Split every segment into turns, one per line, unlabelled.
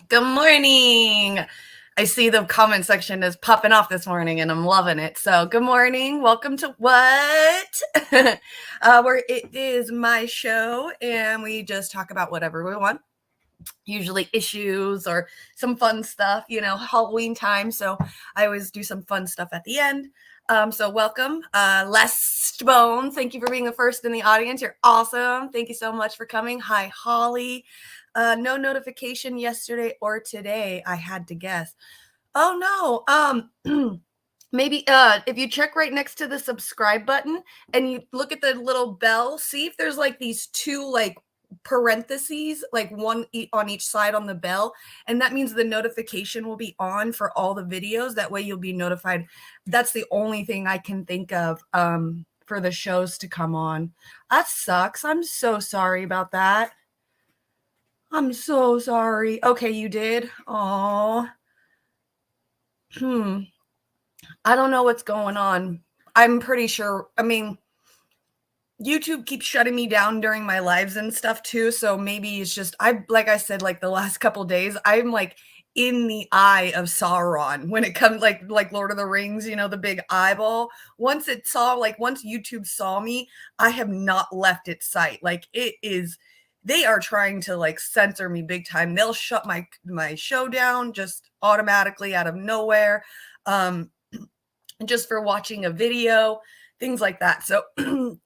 Good morning. I see the comment section is popping off this morning and I'm loving it. So good morning. Welcome to What? Where it is my show and we just talk about whatever we want. Usually issues or some fun stuff, Halloween time. So I always do some fun stuff at the end. So welcome. Les Bone, thank you for being the first in the audience. You're awesome. Thank you so much for coming. Hi, Holly. No notification yesterday or today. I had to guess. Oh no. Maybe if you check right next to the subscribe button and you look at the little bell, see if there's like these two parentheses, like one on each side on the bell, and that means the notification will be on for all the videos. That way you'll be notified. That's the only thing I can think of for the shows to come on. That sucks. I'm so sorry about that. I'm so sorry. Okay, you did. Oh. I don't know what's going on. I'm pretty sure. I mean, YouTube keeps shutting me down during my lives and stuff too. So maybe it's just, like I said, like the last couple days, I'm like in the eye of Sauron when it comes like Lord of the Rings, you know, the big eyeball. Once YouTube saw me, I have not left its sight. Like it is they are trying to like censor me big time. They'll shut my show down just automatically out of nowhere. Um just for watching a video, things like that. So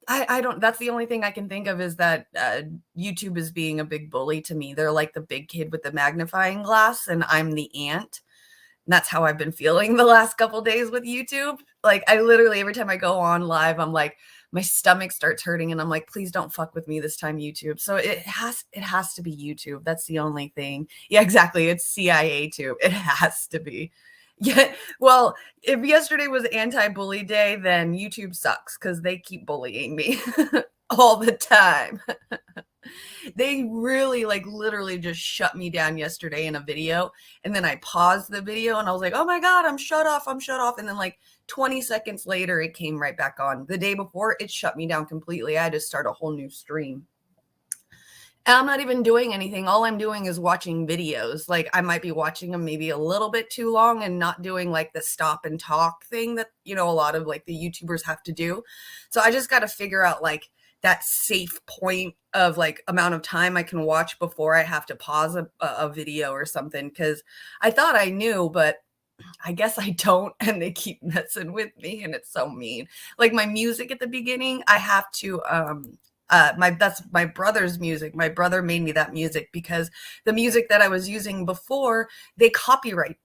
I don't, that's the only thing I can think of is that YouTube is being a big bully to me. They're like the big kid with the magnifying glass, and I'm the ant. And that's how I've been feeling the last couple days with YouTube. Like I literally, every time I go on live, I'm like, my stomach starts hurting and I'm like, please don't fuck with me this time, YouTube. So it has to be YouTube. That's the only thing. Yeah, exactly. It's CIA tube. It has to be. Yeah. Well, if yesterday was anti-bully day, then YouTube sucks because they keep bullying me all the time. They really like literally just shut me down yesterday in a video, and then I paused the video and I was like, oh my god, I'm shut off, and then like 20 seconds later it came right back on. The day before it shut me down completely. I had to start a whole new stream, and I'm not even doing anything. All I'm doing is watching videos. Like I might be watching them maybe a little bit too long and not doing like the stop and talk thing that, you know, a lot of like the YouTubers have to do. So I just got to figure out like that safe point of like amount of time I can watch before I have to pause a video or something. Cause I thought I knew, but I guess I don't. And they keep messing with me and it's so mean. Like my music at the beginning, I have to, that's my brother's music. My brother made me that music because the music that I was using before, they copyright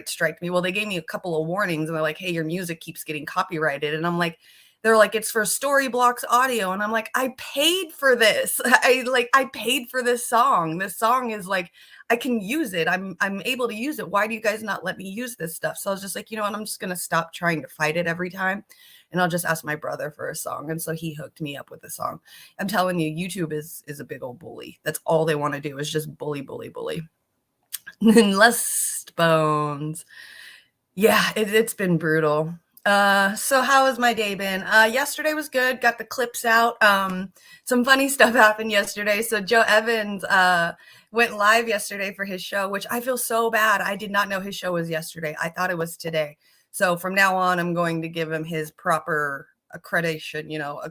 strike me. Well, they gave me a couple of warnings and they're like, hey, your music keeps getting copyrighted. And I'm like, they're like, it's for Storyblocks Audio. And I'm like, I paid for this. I paid for this song. This song is like, I can use it. I'm able to use it. Why do you guys not let me use this stuff? So I was just like, you know what? I'm just going to stop trying to fight it every time. And I'll just ask my brother for a song. And so he hooked me up with a song. I'm telling you, YouTube is a big old bully. That's all they want to do is just bully, bully, bully. Less bones. Yeah, it's been brutal. So how has my day been? Yesterday was good. Got the clips out. Some funny stuff happened yesterday. So Joe Evans went live yesterday for his show, which I feel so bad. I did not know his show was yesterday. I thought it was today. So from now on, I'm going to give him his proper accreditation, you know,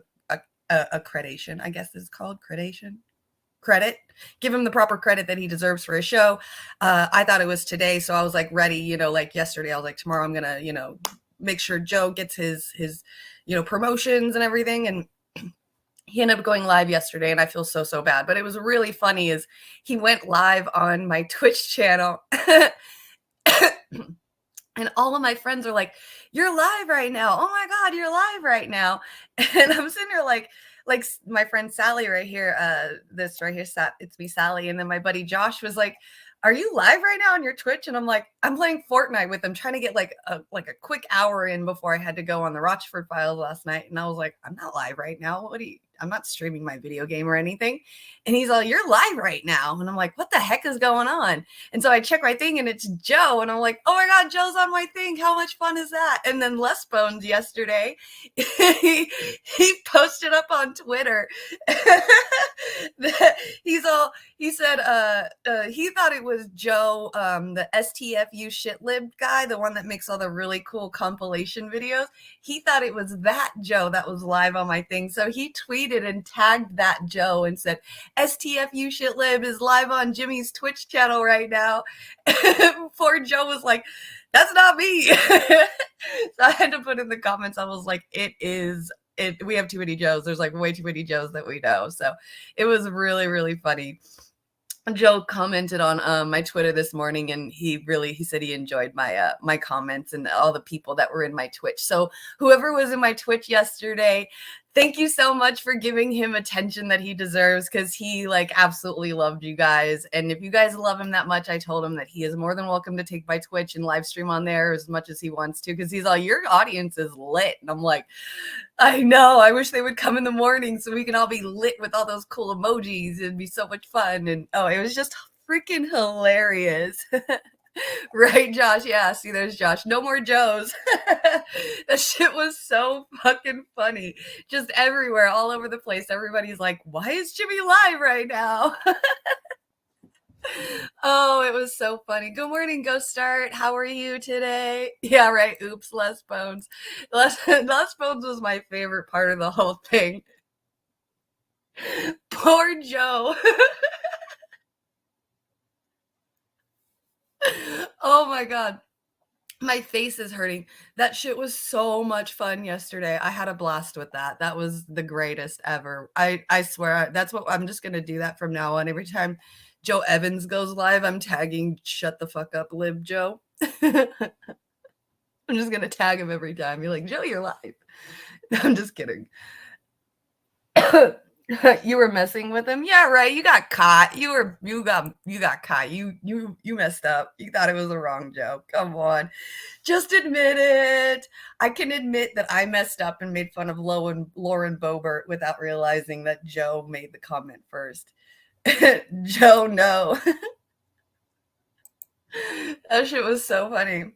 accreditation, I guess it's called credit, give him the proper credit that he deserves for his show. I thought it was today. So I was like ready, you know, like yesterday, I was like, tomorrow I'm going to, you know, make sure Joe gets his, you know, promotions and everything. And he ended up going live yesterday and I feel so bad, but it was really funny is he went live on my Twitch channel and all of my friends are like, you're live right now. Oh my God, you're live right now. And I'm sitting here like my friend Sally right here, this right here, it's me, Sally. And then my buddy Josh was like, are you live right now on your Twitch? And I'm like, I'm playing Fortnite with them, trying to get like a quick hour in before I had to go on the Rochford Files last night. And I was like, I'm not live right now. I'm not streaming my video game or anything. And he's all, you're live right now. And I'm like, what the heck is going on? And so I check my thing and it's Joe. And I'm like, oh my God, Joe's on my thing. How much fun is that? And then Les Bones yesterday, he posted up on Twitter that he said he thought it was Joe, the STFU shitlib guy, the one that makes all the really cool compilation videos. He thought it was that Joe that was live on my thing. So he tweeted and tagged that Joe and said, STFU shitlib is live on Jimmy's Twitch channel right now. Poor Joe was like, that's not me. So I had to put in the comments, I was like, we have too many Joes. There's like way too many Joes that we know. So it was really funny. Joe commented on my Twitter this morning, and he said he enjoyed my my comments and all the people that were in my Twitch. So whoever was in my Twitch yesterday, thank you so much for giving him attention that he deserves, because he like absolutely loved you guys. And if you guys love him that much, I told him that he is more than welcome to take my Twitch and live stream on there as much as he wants to, because he's all, your audience is lit. And I'm like, I know, I wish they would come in the morning so we can all be lit with all those cool emojis. It'd be so much fun. And oh, it was just freaking hilarious. Right, Josh? Yeah, see, there's Josh. No more Joes. That shit was so fucking funny. Just everywhere, all over the place. Everybody's like, why is Jimmy live right now? Oh, it was so funny. Good morning, Go Start. How are you today? Yeah, right. Oops, Les Bones. Les Bones was my favorite part of the whole thing. Poor Joe. Oh my God. My face is hurting. That shit was so much fun yesterday. I had a blast with that. That was the greatest ever. I swear that's what I'm just gonna do that from now on. Every time Joe Evans goes live, I'm tagging shut the fuck up, Lib Joe. I'm just gonna tag him every time. You're like, Joe, you're live. I'm just kidding. You were messing with him? Yeah, right. You got caught. You got caught. You messed up. You thought it was the wrong joke. Come on. Just admit it. I can admit that I messed up and made fun of Lauren Boebert without realizing that Joe made the comment first. Joe, no. That shit was so funny.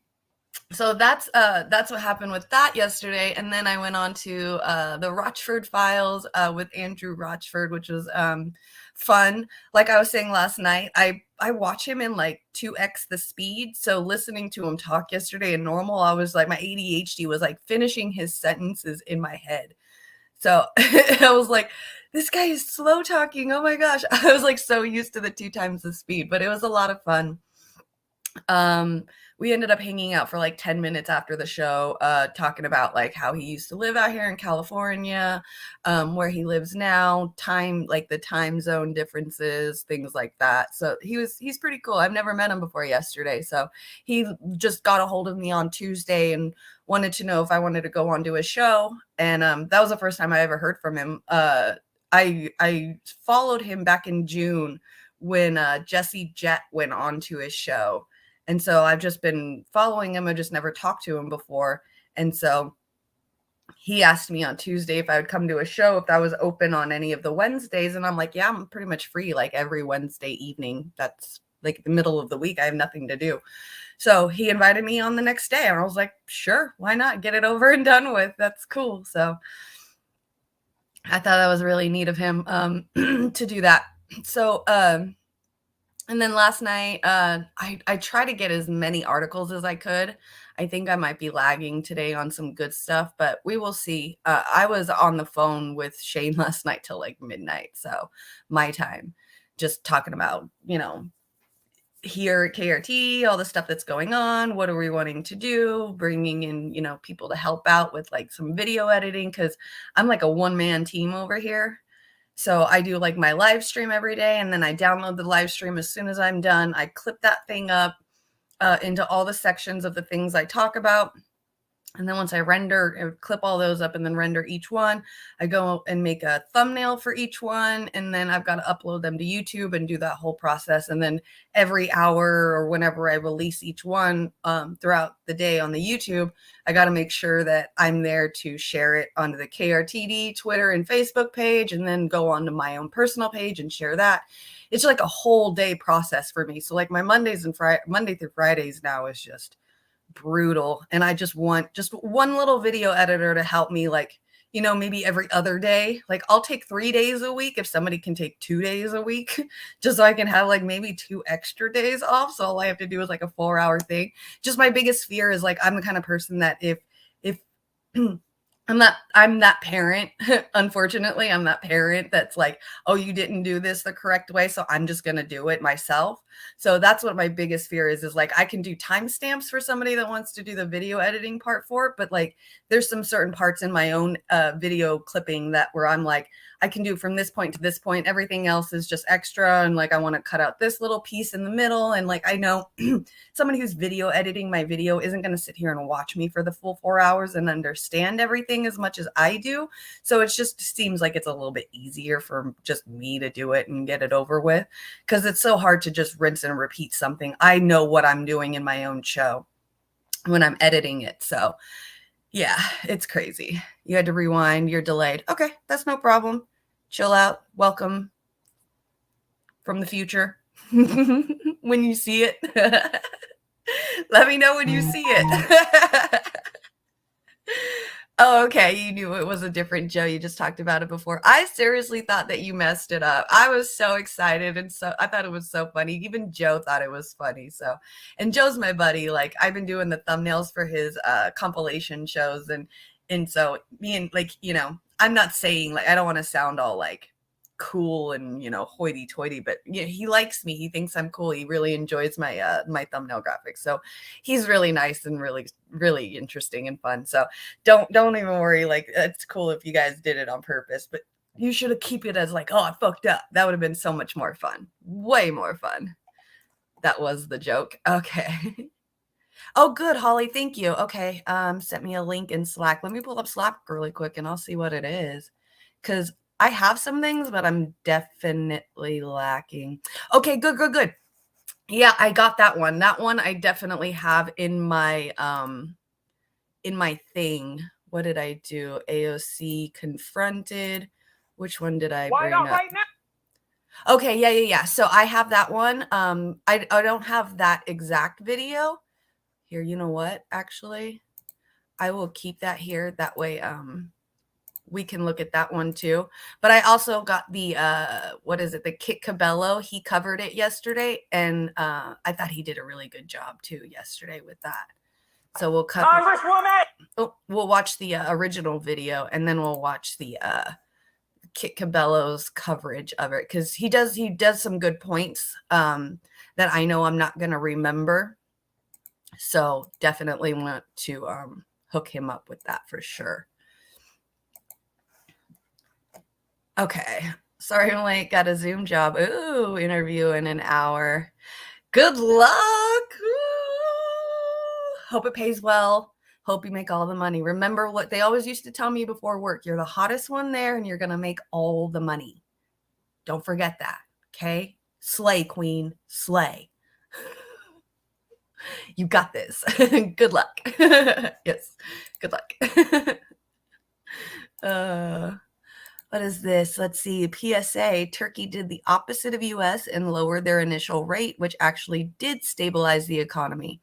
So that's what happened with that yesterday, and then I went on to the Rochford Files with Andrew Rochford, which was fun. Like I was saying last night, I watch him in like 2x the speed. So listening to him talk yesterday in normal, I was like, my ADHD was like finishing his sentences in my head. So I was like, this guy is slow talking. Oh my gosh. I was like so used to the 2 times the speed, but it was a lot of fun. Um, we ended up hanging out for like 10 minutes after the show, talking about like how he used to live out here in California, where he lives now, like the time zone differences, things like that. So he's pretty cool. I've never met him before yesterday. So he just got a hold of me on Tuesday and wanted to know if I wanted to go on to his show. And that was the first time I ever heard from him. I followed him back in June when Jesse Jett went on to his show. And so I've just been following him. I just never talked to him before. And so he asked me on Tuesday if I would come to a show, if that was open on any of the Wednesdays. And I'm like, yeah, I'm pretty much free like every Wednesday evening. That's like the middle of the week. I have nothing to do. So he invited me on the next day. And I was like, sure, why not? Get it over and done with. That's cool. So I thought that was really neat of him to do that. So, and then last night, I tried to get as many articles as I could. I think I might be lagging today on some good stuff, but we will see. I was on the phone with Shane last night till like midnight, so my time, just talking about, here at KRT, all the stuff that's going on. What are we wanting to do? Bringing in, people to help out with like some video editing, because I'm like a one-man team over here. So I do like my live stream every day, and then I download the live stream as soon as I'm done. I clip that thing up into all the sections of the things I talk about. And then once I clip all those up and then render each one, I go and make a thumbnail for each one. And then I've got to upload them to YouTube and do that whole process. And then every hour or whenever I release each one throughout the day on the YouTube, I got to make sure that I'm there to share it onto the KRTD Twitter and Facebook page, and then go onto my own personal page and share that. It's like a whole day process for me. So like my Monday through Fridays now is just brutal, and I just want just one little video editor to help me, like, maybe every other day. Like I'll take 3 days a week if somebody can take 2 days a week, just so I can have like maybe 2 extra days off. So all I have to do is like a 4-hour thing. Just my biggest fear is like, I'm the kind of person that if I'm that parent. Unfortunately, I'm that parent that's like, oh, you didn't do this the correct way, so I'm just going to do it myself. So that's what my biggest fear is like, I can do timestamps for somebody that wants to do the video editing part for it. But like, there's some certain parts in my own video clipping that where I'm like, I can do from this point to this point. Everything else is just extra. And like, I want to cut out this little piece in the middle. And like, I know somebody who's video editing my video isn't going to sit here and watch me for the full 4 hours and understand everything as much as I do. So it just seems like it's a little bit easier for just me to do it and get it over with, because it's so hard to just rinse and repeat something. I know what I'm doing in my own show when I'm editing it. So yeah, it's crazy. You had to rewind. You're delayed. Okay, that's no problem. Chill out. Welcome from the future. When you see it, let me know when you see it. Oh, okay. You knew it was a different Joe. You just talked about it before. I seriously thought that you messed it up. I was so excited and so I thought it was so funny. Even Joe thought it was funny. So, and Joe's my buddy. Like I've been doing the thumbnails for his compilation shows and so me and like, I'm not saying like I don't want to sound all like cool and hoity toity, but he likes me. He thinks I'm cool. He really enjoys my thumbnail graphics. So he's really nice and really really interesting and fun. So don't even worry. Like it's cool if you guys did it on purpose, but you should have keep it as like, oh, I fucked up. That would have been so much more fun. Way more fun. That was the joke. Okay. Oh, good, Holly. Thank you. Okay. Sent me a link in Slack. Let me pull up Slack really quick and I'll see what it is. Because I have some things, but I'm definitely lacking. Okay, good, good, good. Yeah, I got that one. That one I definitely have in my thing. What did I do? AOC confronted. Which one did I bring up? Right now? Okay, yeah. So I have that one. I don't have that exact video. Here, you know what? Actually, I will keep that here. That way, we can look at that one too. But I also got the what is it? The Kit Cabello. He covered it yesterday, and I thought he did a really good job too yesterday with that. So we'll cut. Congresswoman. Oh, we'll watch the original video, and then we'll watch the Kit Cabello's coverage of it because he does some good points that I know I'm not going to remember. So definitely want to hook him up with that for sure. Okay. Sorry I'm late. Got a Zoom job. Ooh, interview in an hour. Good luck. Ooh. Hope it pays well. Hope you make all the money. Remember what they always used to tell me before work. You're the hottest one there and you're going to make all the money. Don't forget that. Okay? Slay, queen. Slay. You got this. Good luck. Yes. Good luck. What is this? Let's see. PSA, Turkey did the opposite of US and lowered their initial rate, which actually did stabilize the economy.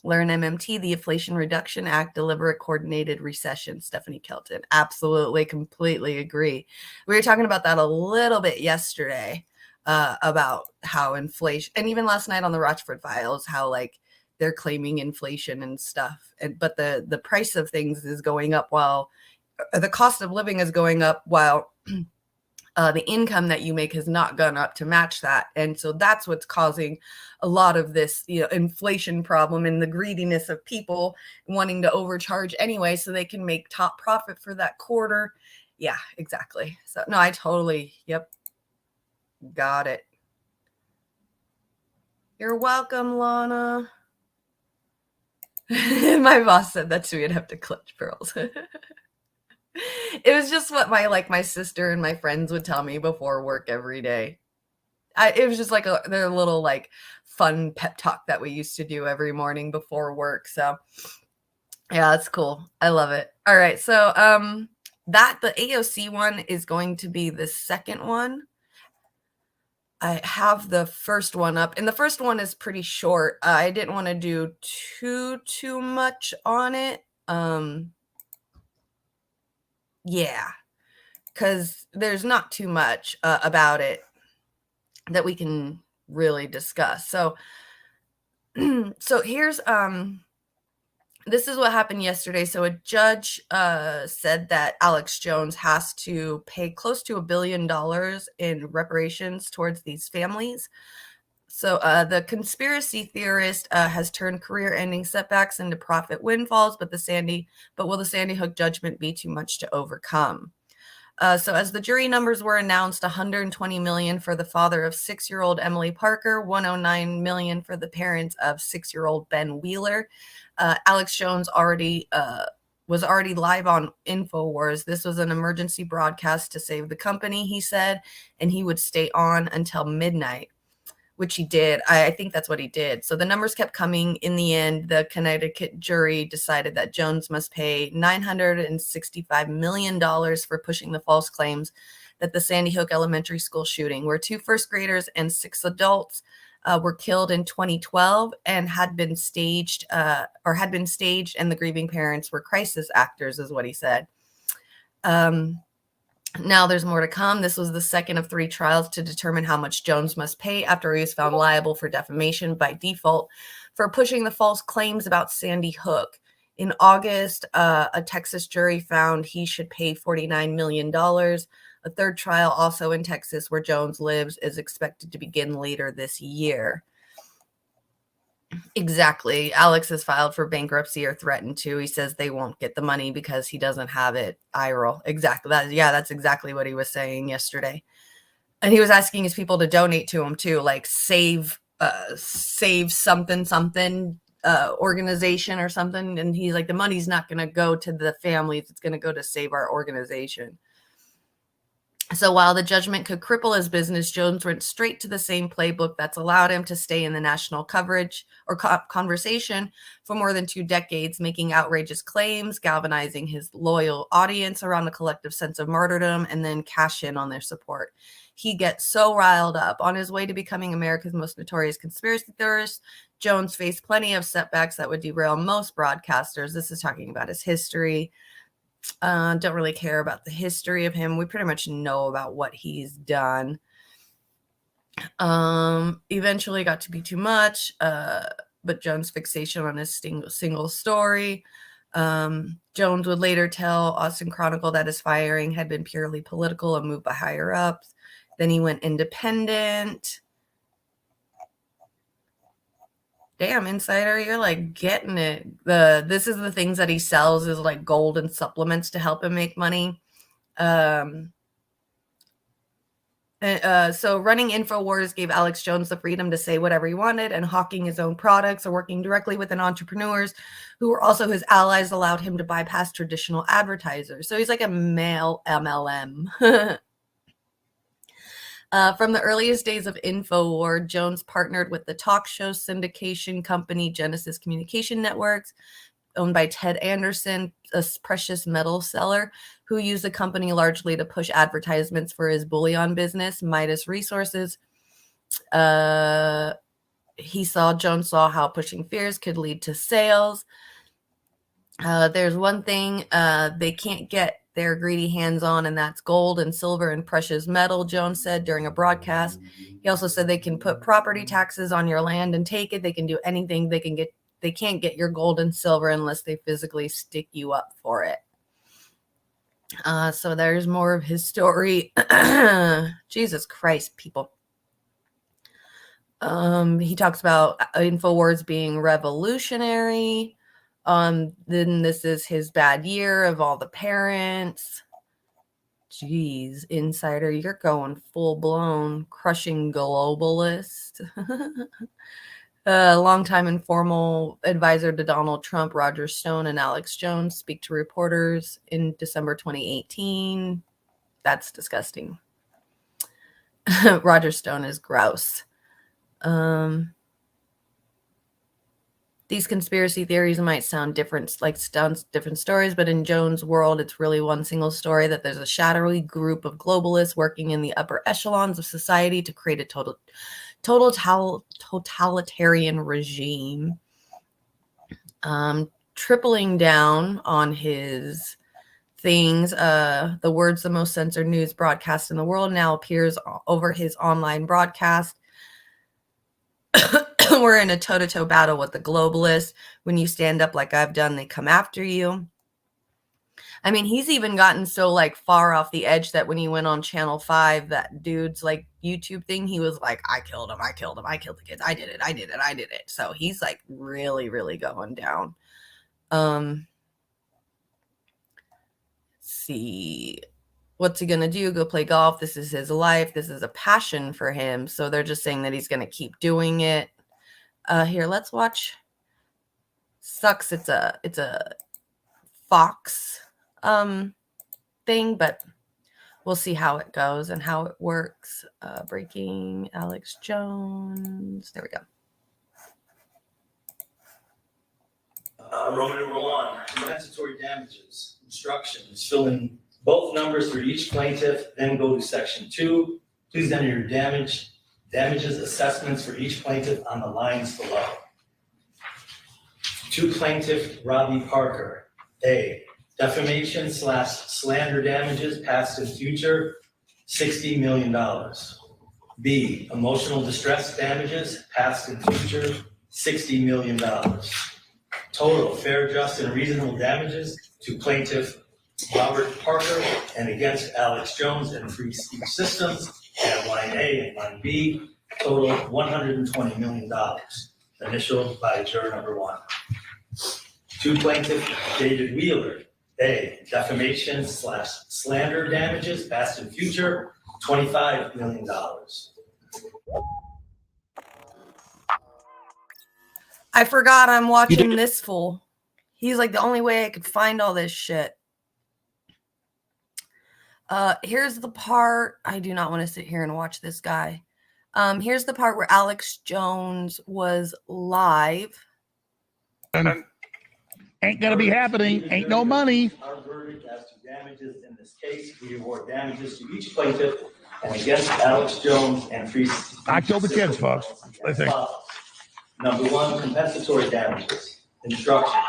Learn MMT, the Inflation Reduction Act, deliver a coordinated recession. Stephanie Kelton. Absolutely, completely agree. We were talking about that a little bit yesterday about how inflation, and even last night on the Rochford Files, how like they're claiming inflation and stuff. But the price of things is going up while the cost of living is going up while the income that you make has not gone up to match that. And so that's what's causing a lot of this, inflation problem and the greediness of people wanting to overcharge anyway so they can make top profit for that quarter. Yeah, exactly. So no, I totally, yep. Got it. You're welcome, Lana. My boss said that we'd have to clutch pearls. It was just what my sister and my friends would tell me before work every day. It was just like their little like fun pep talk that we used to do every morning before work. So yeah, that's cool. I love it. All right. So the AOC one is going to be the second one. I have the first one up, and the first one is pretty short. I didn't want to do too much on it. Yeah, because there's not too much about it that we can really discuss. So here's this is what happened yesterday. So a judge said that Alex Jones has to pay close to $1 billion in reparations towards these families. So the conspiracy theorist has turned career-ending setbacks into profit windfalls, but will the Sandy Hook judgment be too much to overcome? So as the jury numbers were announced, $120 million for the father of 6-year-old Emily Parker, $109 million for the parents of 6-year-old Ben Wheeler. Alex Jones was already live on InfoWars. This was an emergency broadcast to save the company, he said, and he would stay on until midnight, which he did. I think that's what he did. So the numbers kept coming. In the end, the Connecticut jury decided that Jones must pay $965 million for pushing the false claims that the Sandy Hook Elementary School shooting, where 2 first graders and 6 adults were killed in 2012 and had been staged, and the grieving parents were crisis actors, is what he said. Now there's more to come. This was the second of 3 trials to determine how much Jones must pay after he was found liable for defamation by default for pushing the false claims about Sandy Hook. In August, a Texas jury found he should pay $49 million. A third trial, also in Texas, where Jones lives, is expected to begin later this year. Exactly. Alex has filed for bankruptcy or threatened to. He says they won't get the money because he doesn't have it. Eye roll. Exactly. That's exactly what he was saying yesterday. And he was asking his people to donate to him too, like save something organization or something. And he's like, the money's not going to go to the families. It's going to go to save our organization. So while the judgment could cripple his business, Jones went straight to the same playbook that's allowed him to stay in the national coverage or conversation for more than 2 decades, making outrageous claims, galvanizing his loyal audience around a collective sense of martyrdom, and then cash in on their support. He gets so riled up. On his way to becoming America's most notorious conspiracy theorist, Jones faced plenty of setbacks that would derail most broadcasters. This is talking about his history. Don't really care about the history of him. We pretty much know about what he's done. Eventually got to be too much, but Jones' fixation on his single story. Jones would later tell Austin Chronicle that his firing had been purely political and moved by higher ups. Then he went independent. Damn, Insider, you're like getting it. This is the things that he sells is like gold and supplements to help him make money. So running InfoWars gave Alex Jones the freedom to say whatever he wanted, and hawking his own products or working directly with entrepreneurs who were also his allies allowed him to bypass traditional advertisers. So he's like a male MLM. From the earliest days of InfoWars, Jones partnered with the talk show syndication company Genesis Communication Networks, owned by Ted Anderson, a precious metal seller, who used the company largely to push advertisements for his bullion business, Midas Resources. Jones saw how pushing fears could lead to sales. There's one thing they can't get their greedy hands on, and that's gold and silver and precious metal, Jones said during a broadcast. He also said they can put property taxes on your land and take it. They can do anything. They can't get your gold and silver unless they physically stick you up for it. So there's more of his story. Jesus Christ, people. He talks about InfoWars being revolutionary. Then this is his bad year of all the parents. Jeez, Insider, you're going full-blown crushing globalist. Longtime informal advisor to Donald Trump, Roger Stone, and Alex Jones speak to reporters in December 2018. That's disgusting. Roger Stone is gross. These conspiracy theories might sound different stories, but in Jones' world, it's really one single story that there's a shadowy group of globalists working in the upper echelons of society to create a totalitarian regime. Tripling down on his things, the words "the most censored news broadcast in the world" now appears over his online broadcast. We're in a toe-to-toe battle with the globalists. When you stand up like I've done, they come after you. I mean, he's even gotten so like far off the edge that when he went on Channel 5, that dude's like YouTube thing, he was like, I killed him, I killed the kids, I did it. So he's like really, really going down. Let's see. What's he going to do? Go play golf. This is his life. This is a passion for him. So they're just saying that he's going to keep doing it. Here, let's watch. Sucks. It's a Fox thing, but we'll see how it goes and how it works. Breaking Alex Jones. There we go.
Roman numeral 1, compensatory damages, instructions. Fill in both numbers for each plaintiff, then go to section 2. Please enter your damage Damages assessments for each plaintiff on the lines below. To plaintiff Robbie Parker, A, defamation/slander damages past and future, $60 million. B, emotional distress damages past and future, $60 million. Total fair, just, and reasonable damages to plaintiff Robert Parker and against Alex Jones and Free Speech Systems at line A and line B, total $120 million. Initialed by juror number 1. To plaintiff David Wheeler, A, defamation/slander damages past and future, $25 million.
I forgot I'm watching this fool. He's like the only way I could find all this shit. Here's the part. I do not want to sit here and watch this guy. Here's the part where Alex Jones was live.
Ain't gonna be happening. Ain't no money.
Our verdict as to damages in this case, we award damages to each plaintiff and against Alex Jones and Free Speech.
I killed the kids, folks. I think.
Number 1, compensatory damages. Instructions.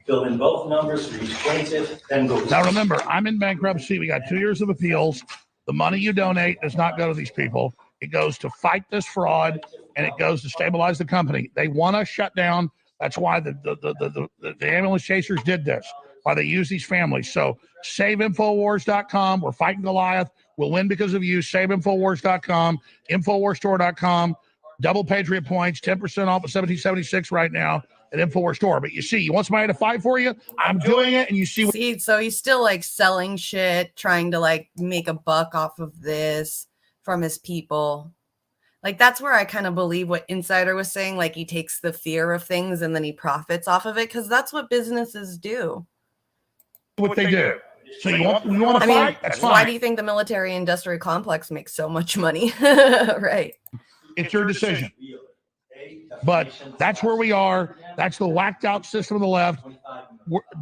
Fill in both numbers for each plaintiff, then go.
Now remember, I'm in bankruptcy. We got 2 years of appeals. The money you donate does not go to these people. It goes to fight this fraud, and it goes to stabilize the company. They want to shut down. That's why the ambulance chasers did this, why they use these families. So saveinfowars.com. We're fighting Goliath. We'll win because of you. Saveinfowars.com, infowarstore.com, double Patriot points, 10% off of 1776 right now at Infowars Store. But you see, you want somebody to fight for you? I'm doing it, and you see.
See, so he's still like selling shit, trying to like make a buck off of this from his people. Like, that's where I kind of believe what Insider was saying. Like, he takes the fear of things and then he profits off of it, because that's what businesses do.
What they do. So you want to fight? That's fine.
Why do you think the military-industrial complex makes so much money? Right.
It's your decision. But that's where we are. That's the whacked out system of the left.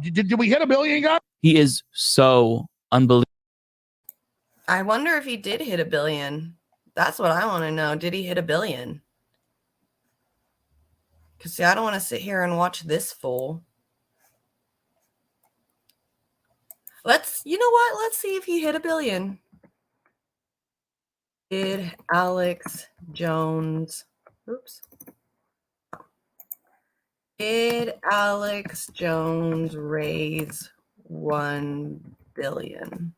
Did we hit $1 billion, guys?
He is so unbelievable.
I wonder if he did hit $1 billion. That's what I want to know. Did he hit $1 billion? Because, see, I don't want to sit here and watch this fool. You know what? Let's see if he hit $1 billion. Did Alex Jones, did Alex Jones raise $1 billion?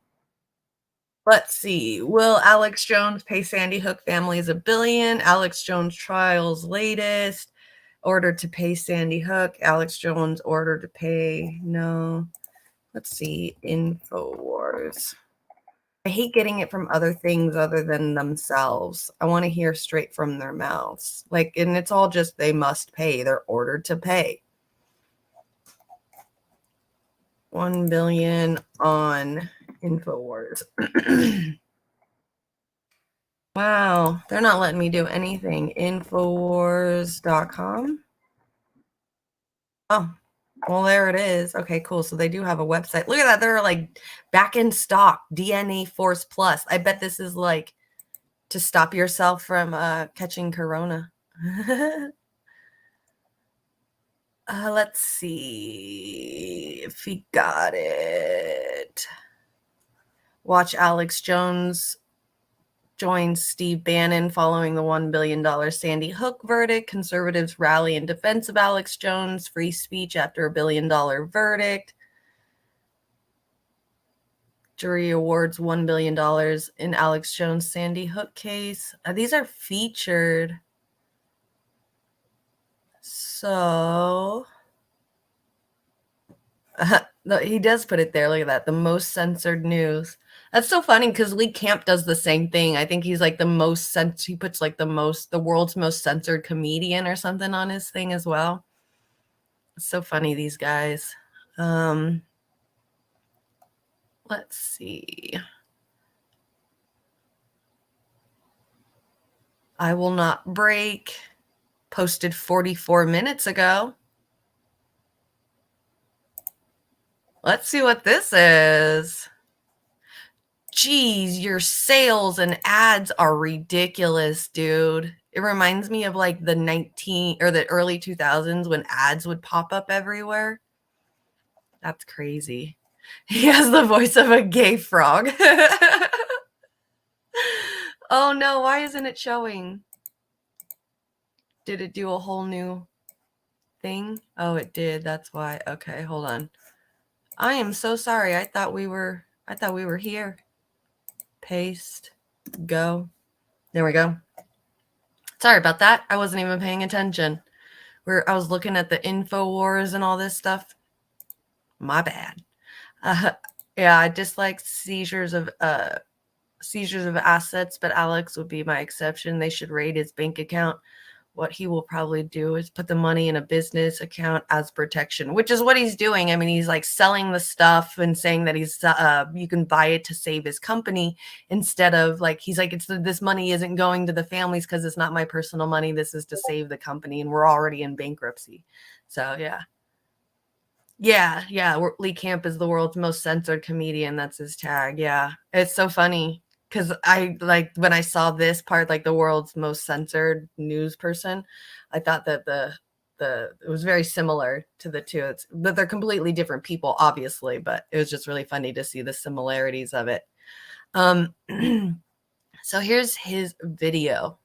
Let's see. Will Alex Jones pay Sandy Hook families $1 billion? Alex Jones trials latest. Ordered to pay Sandy Hook. Alex Jones ordered to pay. No. Let's see. Infowars. I hate getting it from other things other than themselves. I want to hear straight from their mouths. Like, and it's all just they must pay. They're ordered to pay. $1 billion on Infowars. Wow, they're not letting me do anything. Infowars.com. Oh, well, there it is. Okay, cool. So they do have a website. Look at that. They're like back in stock. DNA Force Plus. I bet this is like to stop yourself from catching corona. Let's see if he got it. Watch Alex Jones join Steve Bannon following the $1 billion Sandy Hook verdict. Conservatives rally in defense of Alex Jones. Free speech after $1 billion verdict. Jury awards $1 billion in Alex Jones Sandy Hook case. These are featured. So he does put it there. Look at that. The most censored news. That's so funny because Lee Camp does the same thing. I think he's like the most he puts like the world's most censored comedian or something on his thing as well. It's so funny, these guys. Let's see. I Will Not Break. Posted 44 minutes ago. Let's see what this is. geez, your sales and ads are ridiculous, dude. It reminds me of like the early 2000s when ads would pop up everywhere. That's crazy. He has the voice of a gay frog. Oh no, why isn't it showing? Did it do a whole new thing? Oh, it did. That's why. Okay, hold on. I am so sorry. I thought we were here. Paste. Go. There we go. Sorry about that. I wasn't even paying attention. I was looking at the InfoWars and all this stuff. My bad. Yeah, I dislike seizures of assets, but Alex would be my exception. They should raid his bank account. What he will probably do is put the money in a business account as protection, which is what he's doing. I mean, he's like selling the stuff and saying that you can buy it to save his company, instead of like, he's like, this money isn't going to the families because it's not my personal money. This is to save the company, and we're already in bankruptcy. So yeah. Lee Camp is the world's most censored comedian. That's his tag. Yeah, it's so funny. Because I like when I saw this part, like the world's most censored news person, I thought that it was very similar to the two. But they're completely different people, obviously. But it was just really funny to see the similarities of it. So here's his video.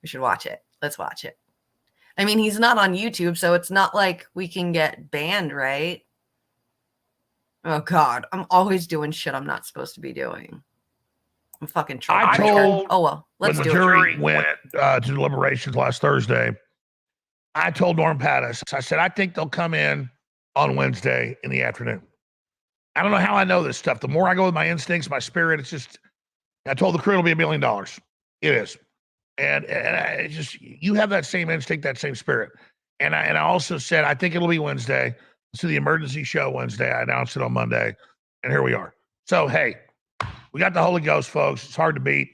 We should watch it. Let's watch it. I mean, he's not on YouTube, so it's not like we can get banned, right? Oh God, I'm always doing shit I'm not supposed to be doing. I'm fucking trying.
I told
oh well, let's
when
do
the
it.
jury went to deliberations last Thursday, I told Norm Pattis, I said, I think they'll come in on Wednesday in the afternoon. I don't know how I know this stuff. The more I go with my instincts, my spirit, it's just, I told the crew it'll be $1 million. It is. And it's just, you have that same instinct, that same spirit. And I also said, I think it'll be Wednesday. Let's do the emergency show Wednesday. I announced it on Monday. And here we are. So, hey, we got the Holy Ghost, folks. It's hard to beat.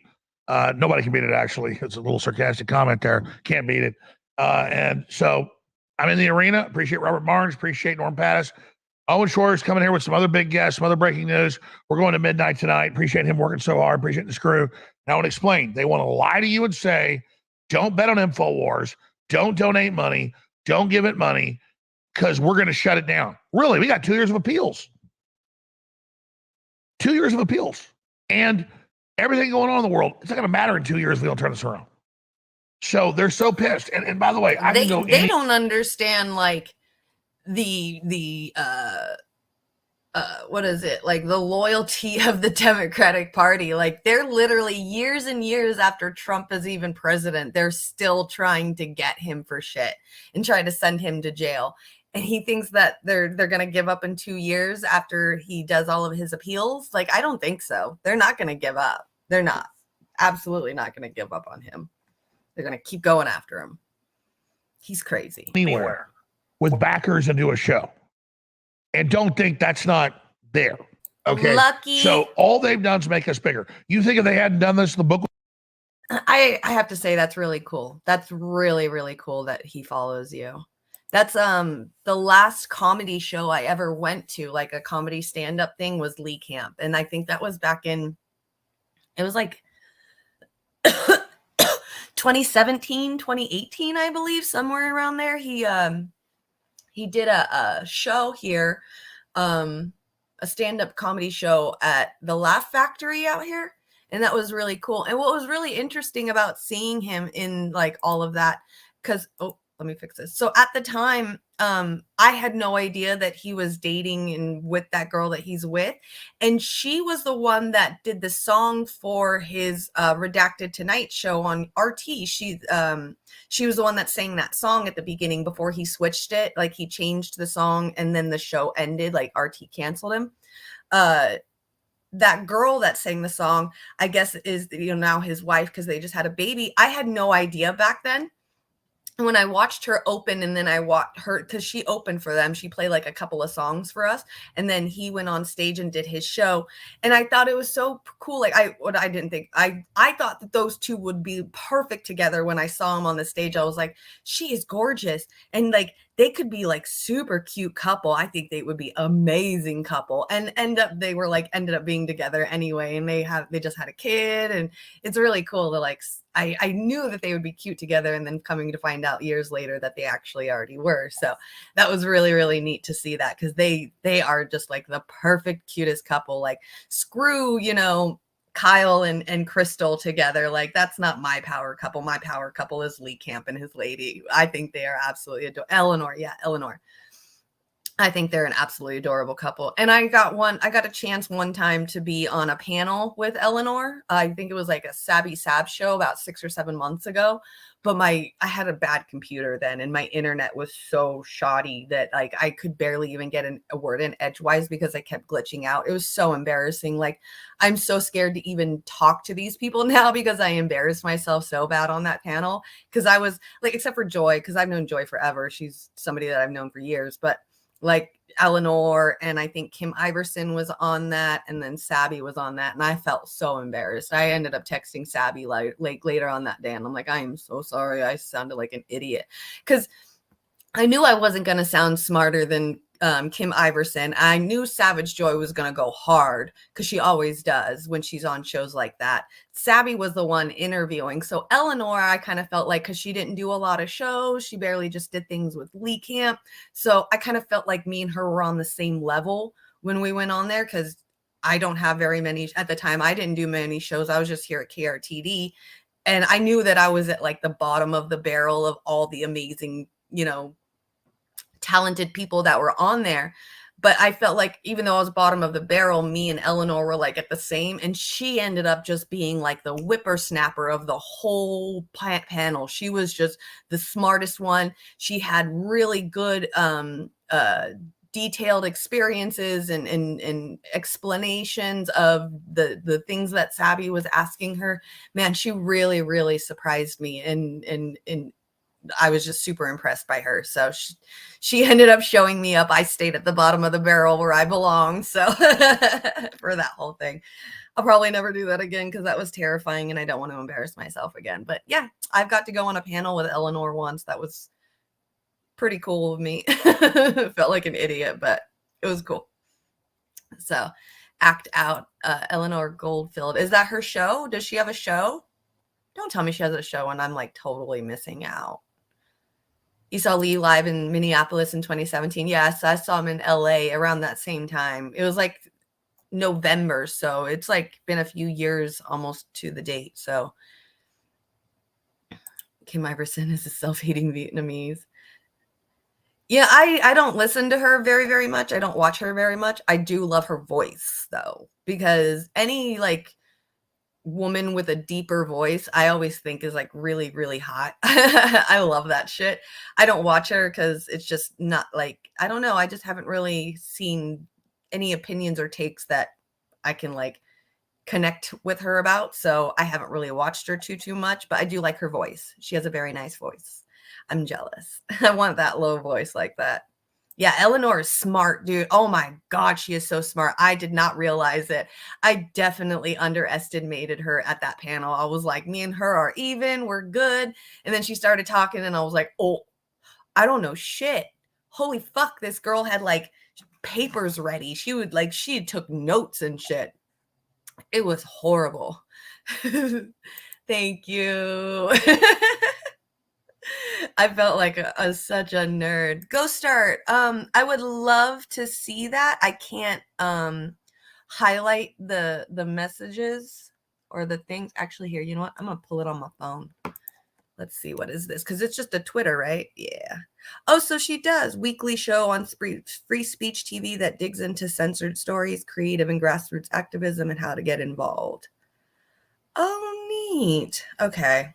Nobody can beat it, actually. It's a little sarcastic comment there. Can't beat it. And so I'm in the arena. Appreciate Robert Barnes. Appreciate Norm Pattis. Owen Schwartz coming here with some other big guests, some other breaking news. We're going to midnight tonight. Appreciate him working so hard. Appreciate this crew. Now I want to explain. They want to lie to you and say, don't bet on InfoWars. Don't donate money. Don't give it money because we're going to shut it down. Really, we got 2 years of appeals. 2 years of appeals. And everything going on in the world, it's not going to matter in 2 years if we don't turn this around. So they're so pissed. And by the way, I didn't know
they don't understand like the what is it, like the loyalty of the Democratic Party. Like they're literally years and years after Trump is even president, they're still trying to get him for shit and trying to send him to jail. And he thinks that they're going to give up in 2 years after he does all of his appeals. Like, I don't think so. They're not going to give up. They're not. Absolutely not going to give up on him. They're going to keep going after him. He's crazy.
Anywhere with backers and do a show. And don't think that's not there. Okay.
Lucky.
So all they've done is make us bigger. You think if they hadn't done this, the book.
I have to say that's really cool. That's really, really cool that he follows you. That's the last comedy show I ever went to, like a comedy stand-up thing, was Lee Camp. And I think that was back in, it was like 2017, 2018, I believe, somewhere around there. He did a show here, a stand-up comedy show at the Laugh Factory out here. And that was really cool. And what was really interesting about seeing him in like all of that, because, oh, let me fix this. So at the time, I had no idea that he was dating and with that girl that he's with. And she was the one that did the song for his Redacted Tonight show on RT. She was the one that sang that song at the beginning before he switched it. Like he changed the song and then the show ended, like RT canceled him. That girl that sang the song, I guess, is, now his wife, because they just had a baby. I had no idea back then. And when I watched her open, and then I watched her, because she opened for them, she played like a couple of songs for us, and then he went on stage and did his show. And I thought it was so cool. Like I thought that those two would be perfect together. When I saw him on the stage, I was like, she is gorgeous. And like they could be like super cute couple. I think they would be amazing couple, and ended up being together anyway. And they just had a kid, and it's really cool to like, I knew that they would be cute together, and then coming to find out years later that they actually already were. So that was really, really neat to see that, because they are just like the perfect, cutest couple. Like, screw, Kyle and Crystal together. Like, that's not my power couple. My power couple is Lee Camp and his lady. I think they are absolutely adorable. Eleanor. I think they're an absolutely adorable couple. And I got a chance one time to be on a panel with Eleanor. I think it was like a Sabby Sab show about 6 or 7 months ago. But I had a bad computer then, and my internet was so shoddy that like I could barely even get a word in edgewise because I kept glitching out. It was so embarrassing. Like, I'm so scared to even talk to these people now because I embarrassed myself so bad on that panel. Because I was like, except for Joy, because I've known Joy forever. She's somebody that I've known for years. But like Eleanor and I think Kim Iverson was on that, and then Sabby was on that, and I felt so embarrassed. I ended up texting Sabby like later on that day, and I'm like, I am so sorry. I sounded like an idiot, because I knew I wasn't going to sound smarter than Kim Iverson. I knew Savage Joy was going to go hard, because she always does when she's on shows like that. Sabby was the one interviewing. So Eleanor, I kind of felt like, because she didn't do a lot of shows, she barely just did things with Lee Camp. So I kind of felt like me and her were on the same level when we went on there, because I don't have very many at the time. I didn't do many shows. I was just here at KRTD. And I knew that I was at like the bottom of the barrel of all the amazing, talented people that were on there. But I felt like even though I was bottom of the barrel, me and Eleanor were like at the same, and she ended up just being like the whippersnapper of the whole panel. She was just the smartest one. She had really good detailed experiences and explanations of the things that Sabby was asking her. Man, she really, really surprised me, and I was just super impressed by her. So she ended up showing me up. I stayed at the bottom of the barrel where I belong. So for that whole thing, I'll probably never do that again, because that was terrifying and I don't want to embarrass myself again. But yeah, I've got to go on a panel with Eleanor once. That was pretty cool of me. Felt like an idiot, but it was cool. So Act Out, Eleanor Goldfield. Is that her show? Does she have a show? Don't tell me she has a show and I'm like totally missing out. You saw Lee live in Minneapolis in 2017. Yes, I saw him in LA around that same time. It was like November, so it's like been a few years almost to the date. So Kim Iverson is a self-hating Vietnamese. Yeah, I don't listen to her very, very much. I don't watch her very much. I do love her voice though, because any like woman with a deeper voice, I always think is like really, really hot. I love that shit. I don't watch her because it's just not like, I don't know. I just haven't really seen any opinions or takes that I can like connect with her about. So I haven't really watched her too much, but I do like her voice. She has a very nice voice. I'm jealous. I want that low voice like that. Yeah, Eleanor is smart, dude. Oh my God, she is so smart. I did not realize it. I definitely underestimated her at that panel. I was like, me and her are even, we're good. And then she started talking and I was like, oh, I don't know shit. Holy fuck, this girl had like papers ready. She took notes and shit. It was horrible. Thank you. I felt like such a nerd. Go start. I would love to see that. I can't highlight the messages or the things. Actually, here, you know what? I'm gonna pull it on my phone. Let's see, what is this? Because it's just a Twitter, right? Yeah. Oh, so she does weekly show on free speech TV that digs into censored stories, creative and grassroots activism, and how to get involved. Oh, neat. Okay.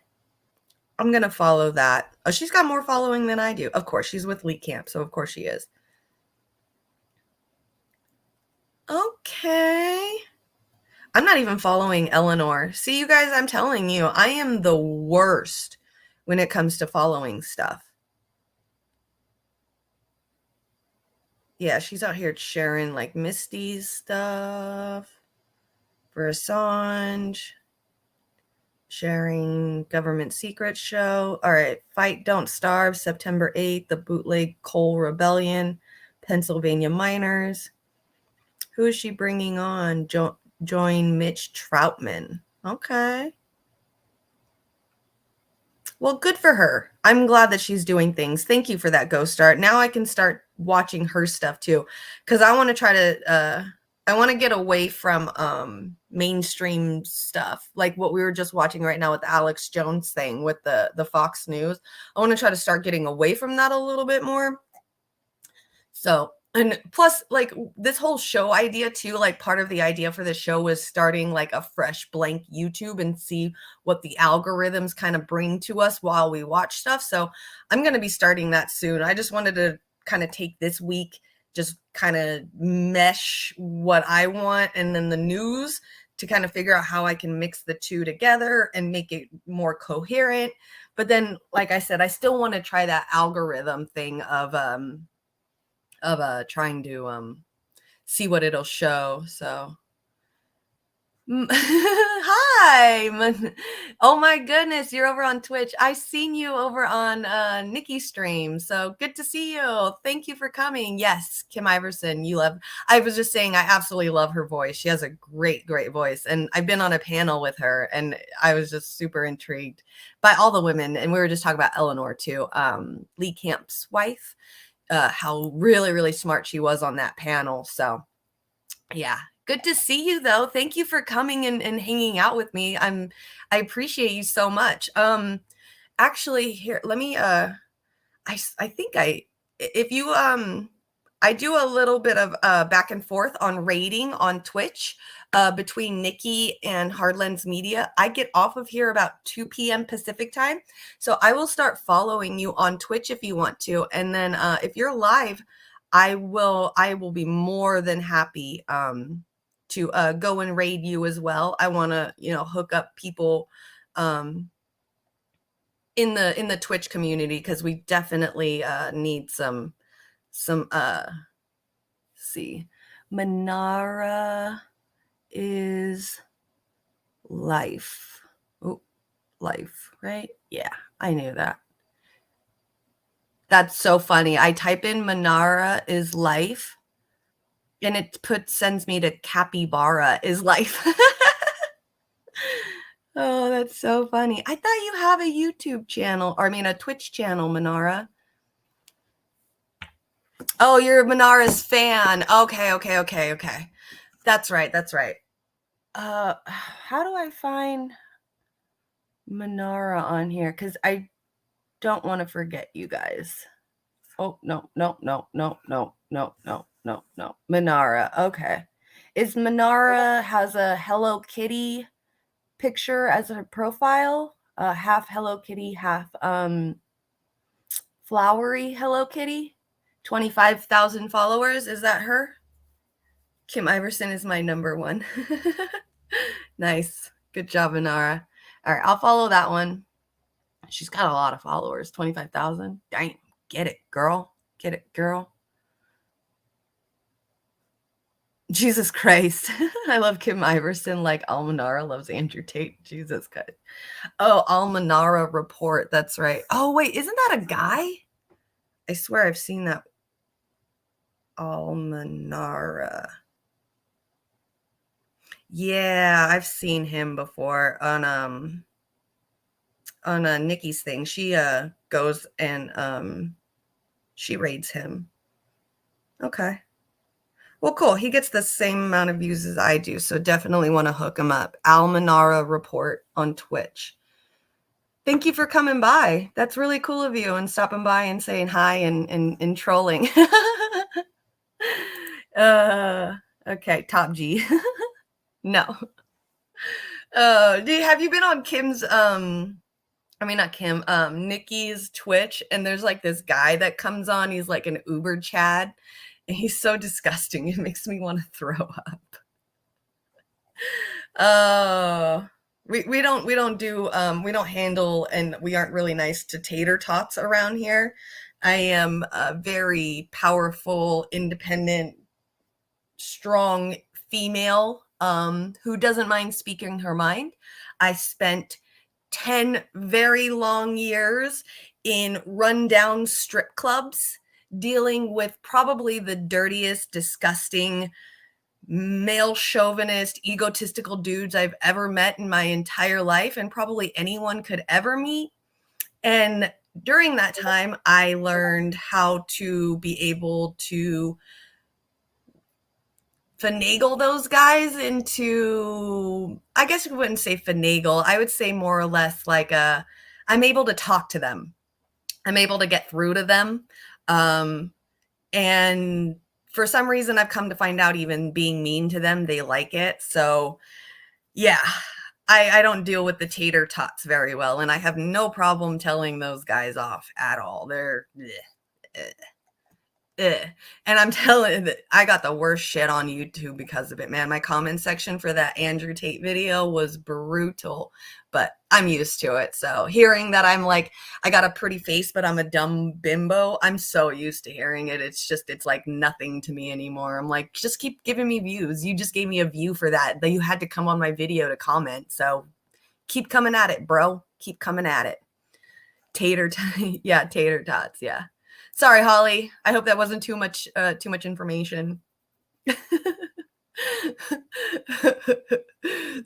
I'm going to follow that. Oh, she's got more following than I do. Of course, she's with Lee Camp, so of course she is. Okay. I'm not even following Eleanor. See, you guys, I'm telling you, I am the worst when it comes to following stuff. Yeah, she's out here sharing like Misty's stuff for Assange. Sharing government secrets show. All right. Fight Don't Starve, September 8th. The Bootleg Coal Rebellion, Pennsylvania Miners. Who is she bringing on? Join Mitch Troutman. Okay. Well, good for her. I'm glad that she's doing things. Thank you for that, Ghost Start. Now I can start watching her stuff too, because I want to try to I want to get away from mainstream stuff, like what we were just watching right now with the Alex Jones thing with the Fox News. I want to try to start getting away from that a little bit more. So, and plus, like, this whole show idea too, like, part of the idea for the show was starting like a fresh blank YouTube and see what the algorithms kind of bring to us while we watch stuff. So I'm going to be starting that soon. I just wanted to kind of take this week, just kind of mesh what I want and then the news to kind of figure out how I can mix the two together and make it more coherent. But then, like I said, I still want to try that algorithm thing of trying to see what it'll show. So hi. Oh my goodness, you're over on Twitch. I seen you over on Nikki's stream, so good to see you. Thank you for coming. Yes, Kim Iverson, I was just saying I absolutely love her voice. She has a great voice, and I've been on a panel with her and I was just super intrigued by all the women. And we were just talking about Eleanor too, Lee Camp's wife. How really smart she was on that panel. So yeah, good to see you though. Thank you for coming and hanging out with me. I appreciate you so much. Actually, here, let me I think if you I do a little bit of back and forth on rating on Twitch between Nikki and Hardlands Media. I get off of here about 2 p.m. Pacific time. So I will start following you on Twitch if you want to. And then if you're live, I will be more than happy to go and raid you as well. I want to, hook up people in the Twitch community, because we definitely need some see. Manara is life. Oh, life, right? Yeah, I knew that. That's so funny. I type in Manara is life and it sends me to capybara is life. Oh, that's so funny. I thought you have a YouTube channel, or I mean a Twitch channel, Manara. Oh, you're Manara's fan. Okay. That's right. How do I find Manara on here? Because I don't want to forget you guys. Oh, no. Manara. Okay. Is Manara has a Hello Kitty picture as a profile? Half Hello Kitty, half flowery Hello Kitty. 25,000 followers. Is that her? Kim Iverson is my number one. Nice. Good job, Manara. All right, I'll follow that one. She's got a lot of followers. 25,000. Dang. Get it, girl. Jesus Christ. I love Kim Iverson like Almanara loves Andrew Tate. Jesus Christ. Oh, Almanara Report. That's right. Oh, wait. Isn't that a guy? I swear I've seen that. Almanara. Yeah, I've seen him before on Nikki's thing. She goes and she raids him. Okay. Well, cool. He gets the same amount of views as I do, so definitely want to hook him up. Almanara Report on Twitch. Thank you for coming by. That's really cool of you, and stopping by and saying hi and trolling. Okay, Top G. No. Have you been on Kim's not Kim, Nikki's Twitch, and there's like this guy that comes on, he's like an Uber Chad, and he's so disgusting. It makes me want to throw up. We don't handle, and we aren't really nice to tater tots around here. I am a very powerful, independent, strong female who doesn't mind speaking her mind. I spent 10 very long years in rundown strip clubs, dealing with probably the dirtiest, disgusting, male chauvinist, egotistical dudes I've ever met in my entire life, and probably anyone could ever meet. And during that time, I learned how to be able to finagle those guys into, I guess you wouldn't say finagle, I would say more or less like I'm able to talk to them. I'm able to get through to them. And for some reason, I've come to find out even being mean to them, they like it. So yeah, I don't deal with the tater tots very well. And I have no problem telling those guys off at all. They're and I'm telling that I got the worst shit on YouTube because of it, man. My comment section for that Andrew Tate video was brutal, but I'm used to it. So hearing that I'm like, I got a pretty face, but I'm a dumb bimbo, I'm so used to hearing it. It's like nothing to me anymore. I'm like, just keep giving me views. You just gave me a view for that. You had to come on my video to comment. So keep coming at it, bro. Keep coming at it. Tater tots. Yeah. Sorry, Holly. I hope that wasn't too much information.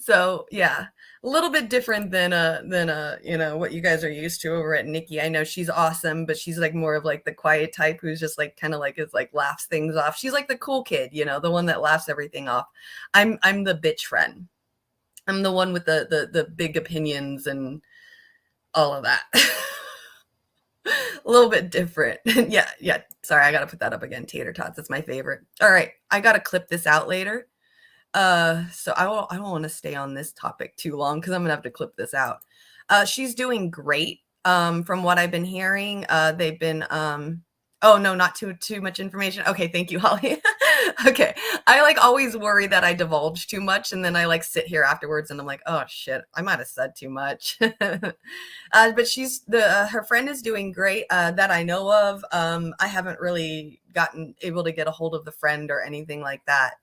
So yeah, a little bit different than what you guys are used to over at Nikki. I know she's awesome, but she's like more of like the quiet type who's just like kind of like is like laughs things off. She's like the cool kid, the one that laughs everything off. I'm the bitch friend. I'm the one with the big opinions and all of that. A little bit different. yeah. Sorry, I gotta put that up again. Tater tots. That's my favorite. All right, I gotta clip this out later. So I don't want to stay on this topic too long because I'm gonna have to clip this out. She's doing great. From what I've been hearing, they've been oh no, not too much information. Okay, thank you, Holly. Okay. I like always worry that I divulge too much and then I like sit here afterwards and I'm like, oh shit, I might have said too much. But she's her friend is doing great that I know of. I haven't really gotten able to get a hold of the friend or anything like that.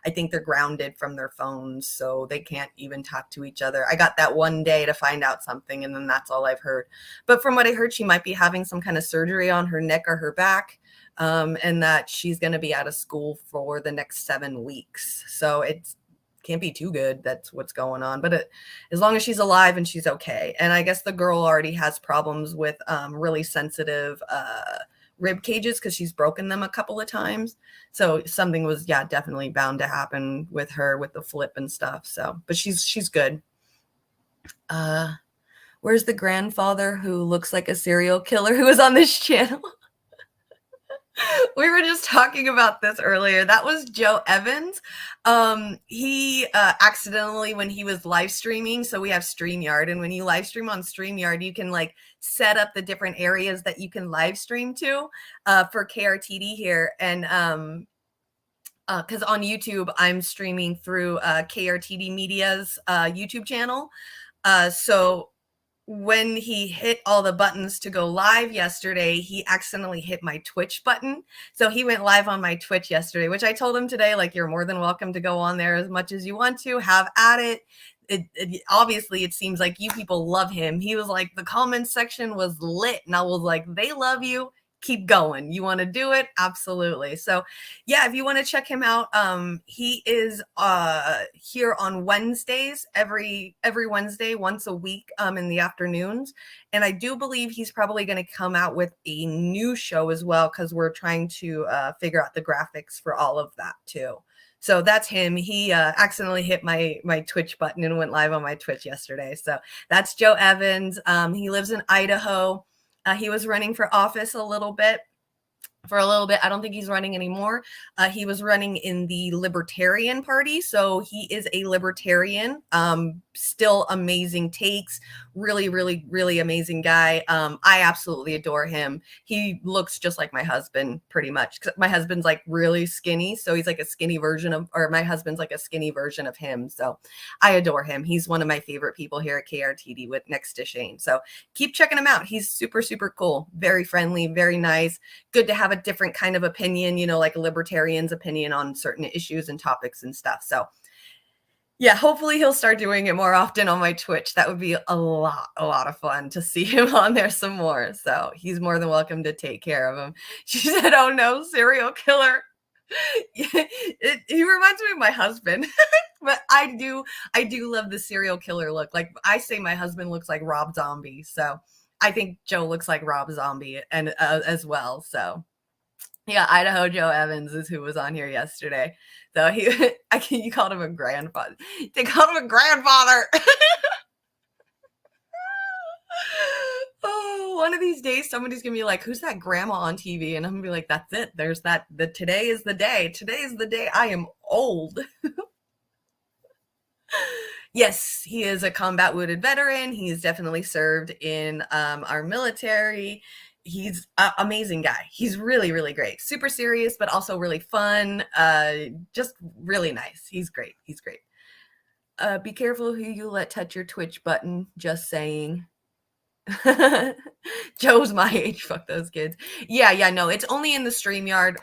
I think they're grounded from their phones, so they can't even talk to each other. I got that one day to find out something, and then that's all I've heard. But from what I heard, she might be having some kind of surgery on her neck or her back, and that she's going to be out of school for the next 7 weeks. So it can't be too good. That's what's going on. But as long as she's alive and she's okay. And I guess the girl already has problems with really sensitive rib cages because she's broken them a couple of times. So something was, definitely bound to happen with her with the flip and stuff. So, but she's good. Where's the grandfather who looks like a serial killer who was on this channel? We were just talking about this earlier. That was Joe Evans. He accidentally, when he was live streaming, so we have StreamYard, and when you live stream on StreamYard, you can like set up the different areas that you can live stream to for KRTD here. And because on YouTube, I'm streaming through KRTD Media's YouTube channel. So when he hit all the buttons to go live yesterday, he accidentally hit my Twitch button. So he went live on my Twitch yesterday, which I told him today, like, you're more than welcome to go on there as much as you want to, have at it. Obviously, it seems like you people love him. He was like, the comments section was lit. And I was like, they love you. Keep going. You want to do it? Absolutely. So yeah, if you want to check him out, he is here on Wednesdays, every Wednesday, once a week, in the afternoons. And I do believe he's probably going to come out with a new show as well, because we're trying to figure out the graphics for all of that too. So that's him. He accidentally hit my Twitch button and went live on my Twitch yesterday. So that's Joe Evans. He lives in Idaho. He was running for office for a little bit. I don't think he's running anymore. He was running in the Libertarian Party. So he is a libertarian, still amazing takes, really, really, really amazing guy. I absolutely adore him. He looks just like my husband pretty much. My husband's like really skinny. So he's like a skinny version of, or my husband's like a skinny version of him. So I adore him. He's one of my favorite people here at KRTD with next to Shane. So keep checking him out. He's super, super cool. Very friendly, very nice. Good to have a different kind of opinion, like a libertarian's opinion on certain issues and topics and stuff. So Yeah, hopefully he'll start doing it more often on my Twitch. That would be a lot of fun to see him on there some more. So he's more than welcome to take care of him. She said, "Oh no, serial killer." He reminds me of my husband, but I do love the serial killer look. Like I say, my husband looks like Rob Zombie, so I think Joe looks like Rob Zombie and as well. So yeah, Idaho Joe Evans is who was on here yesterday. So you called him a grandfather. They called him a grandfather. Oh, one of these days somebody's gonna be like, "Who's that grandma on TV?" And I'm gonna be like, "That's it. There's that. Today is the day. Today is the day I am old." Yes, he is a combat wounded veteran. He's definitely served in our military. He's an amazing guy. He's really, really great. Super serious, but also really fun. Just really nice. He's great. He's great. Be careful who you let touch your Twitch button. Just saying. Joe's my age. Fuck those kids. Yeah, no, it's only in the StreamYard.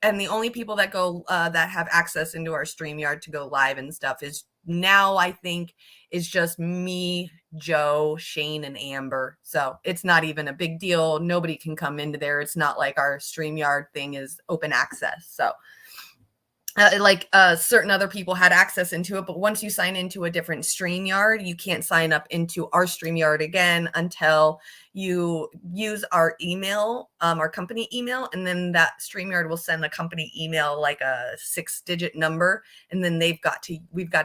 And the only people that go that have access into our StreamYard to go live and stuff is now, I think, is just me, Joe, Shane, and Amber. So it's not even a big deal. Nobody can come into there. It's not like our StreamYard thing is open access. So certain other people had access into it, but once you sign into a different StreamYard, you can't sign up into our StreamYard again until you use our email, our company email, and then that StreamYard will send the company email like a 6-digit number, and then we've got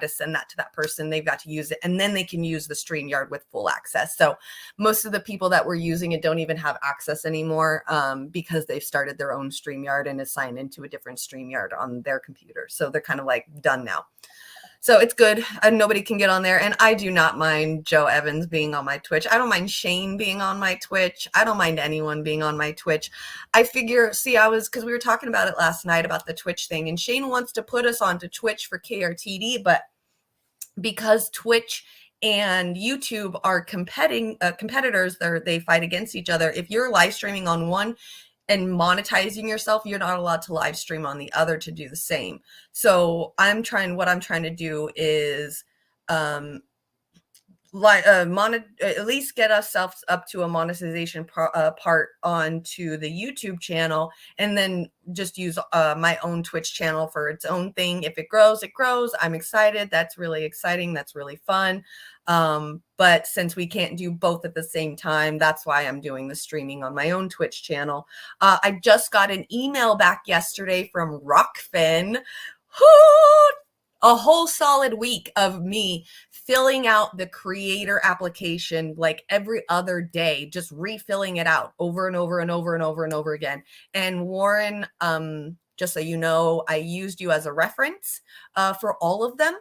to send that to that person. They've got to use it, and then they can use the StreamYard with full access. So most of the people that were using it don't even have access anymore because they've started their own StreamYard and assigned into a different StreamYard on their computer. So they're kind of like done now. So it's good. Nobody can get on there. And I do not mind Joe Evans being on my Twitch. I don't mind Shane being on my Twitch. I don't mind anyone being on my Twitch. I figure, because we were talking about it last night about the Twitch thing, and Shane wants to put us onto Twitch for KRTD, but because Twitch and YouTube are competitors, they fight against each other. If you're live streaming on one and monetizing yourself, you're not allowed to live stream on the other to do the same. So what I'm trying to do is at least get ourselves up to a monetization part onto the YouTube channel, and then just use my own Twitch channel for its own thing. If it grows, it grows. I'm excited. That's really exciting. That's really fun. But since we can't do both at the same time, that's why I'm doing the streaming on my own Twitch channel. I just got an email back yesterday from Rockfin. A whole solid week of me filling out the creator application like every other day, just refilling it out over and over and over and over and over again. And Warren, just so you know, I used you as a reference for all of them.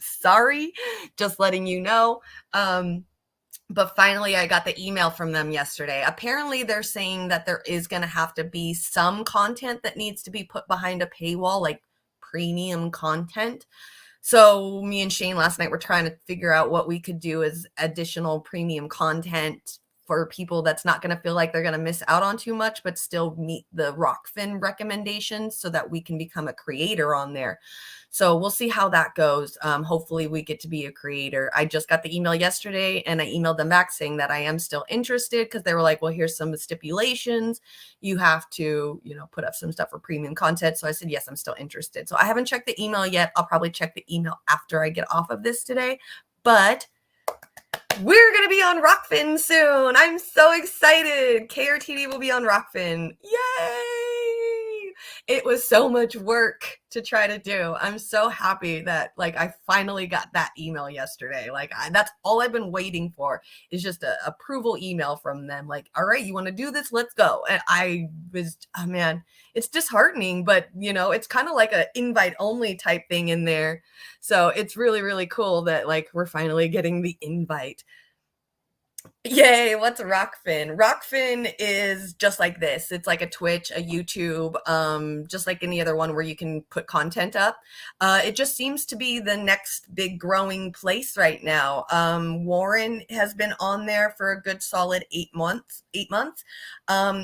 Sorry, just letting you know. But finally, I got the email from them yesterday. Apparently, they're saying that there is going to have to be some content that needs to be put behind a paywall, like premium content. So me and Shane last night were trying to figure out what we could do as additional premium content for people that's not going to feel like they're going to miss out on too much, but still meet the Rockfin recommendations so that we can become a creator on there. So we'll see how that goes. Hopefully we get to be a creator. I just got the email yesterday and I emailed them back saying that I am still interested, because they were like, well, here's some stipulations. You have to, put up some stuff for premium content. So I said, yes, I'm still interested. So I haven't checked the email yet. I'll probably check the email after I get off of this today, but we're going to be on Rockfin soon. I'm so excited. KRTD will be on Rockfin. Yay! It was so much work to try to do. I'm so happy that I finally got that email yesterday. That's all I've been waiting for, is just an approval email from them. All right, you want to do this? Let's go. And I was, oh man, it's disheartening, but it's kind of like an invite only type thing in there. So it's really, really cool that we're finally getting the invite. Yay, what's Rockfin? Rockfin is just like this. It's like a Twitch, a YouTube, just like any other one where you can put content up. It just seems to be the next big growing place right now. Warren has been on there for a good solid 8 months. 8 months.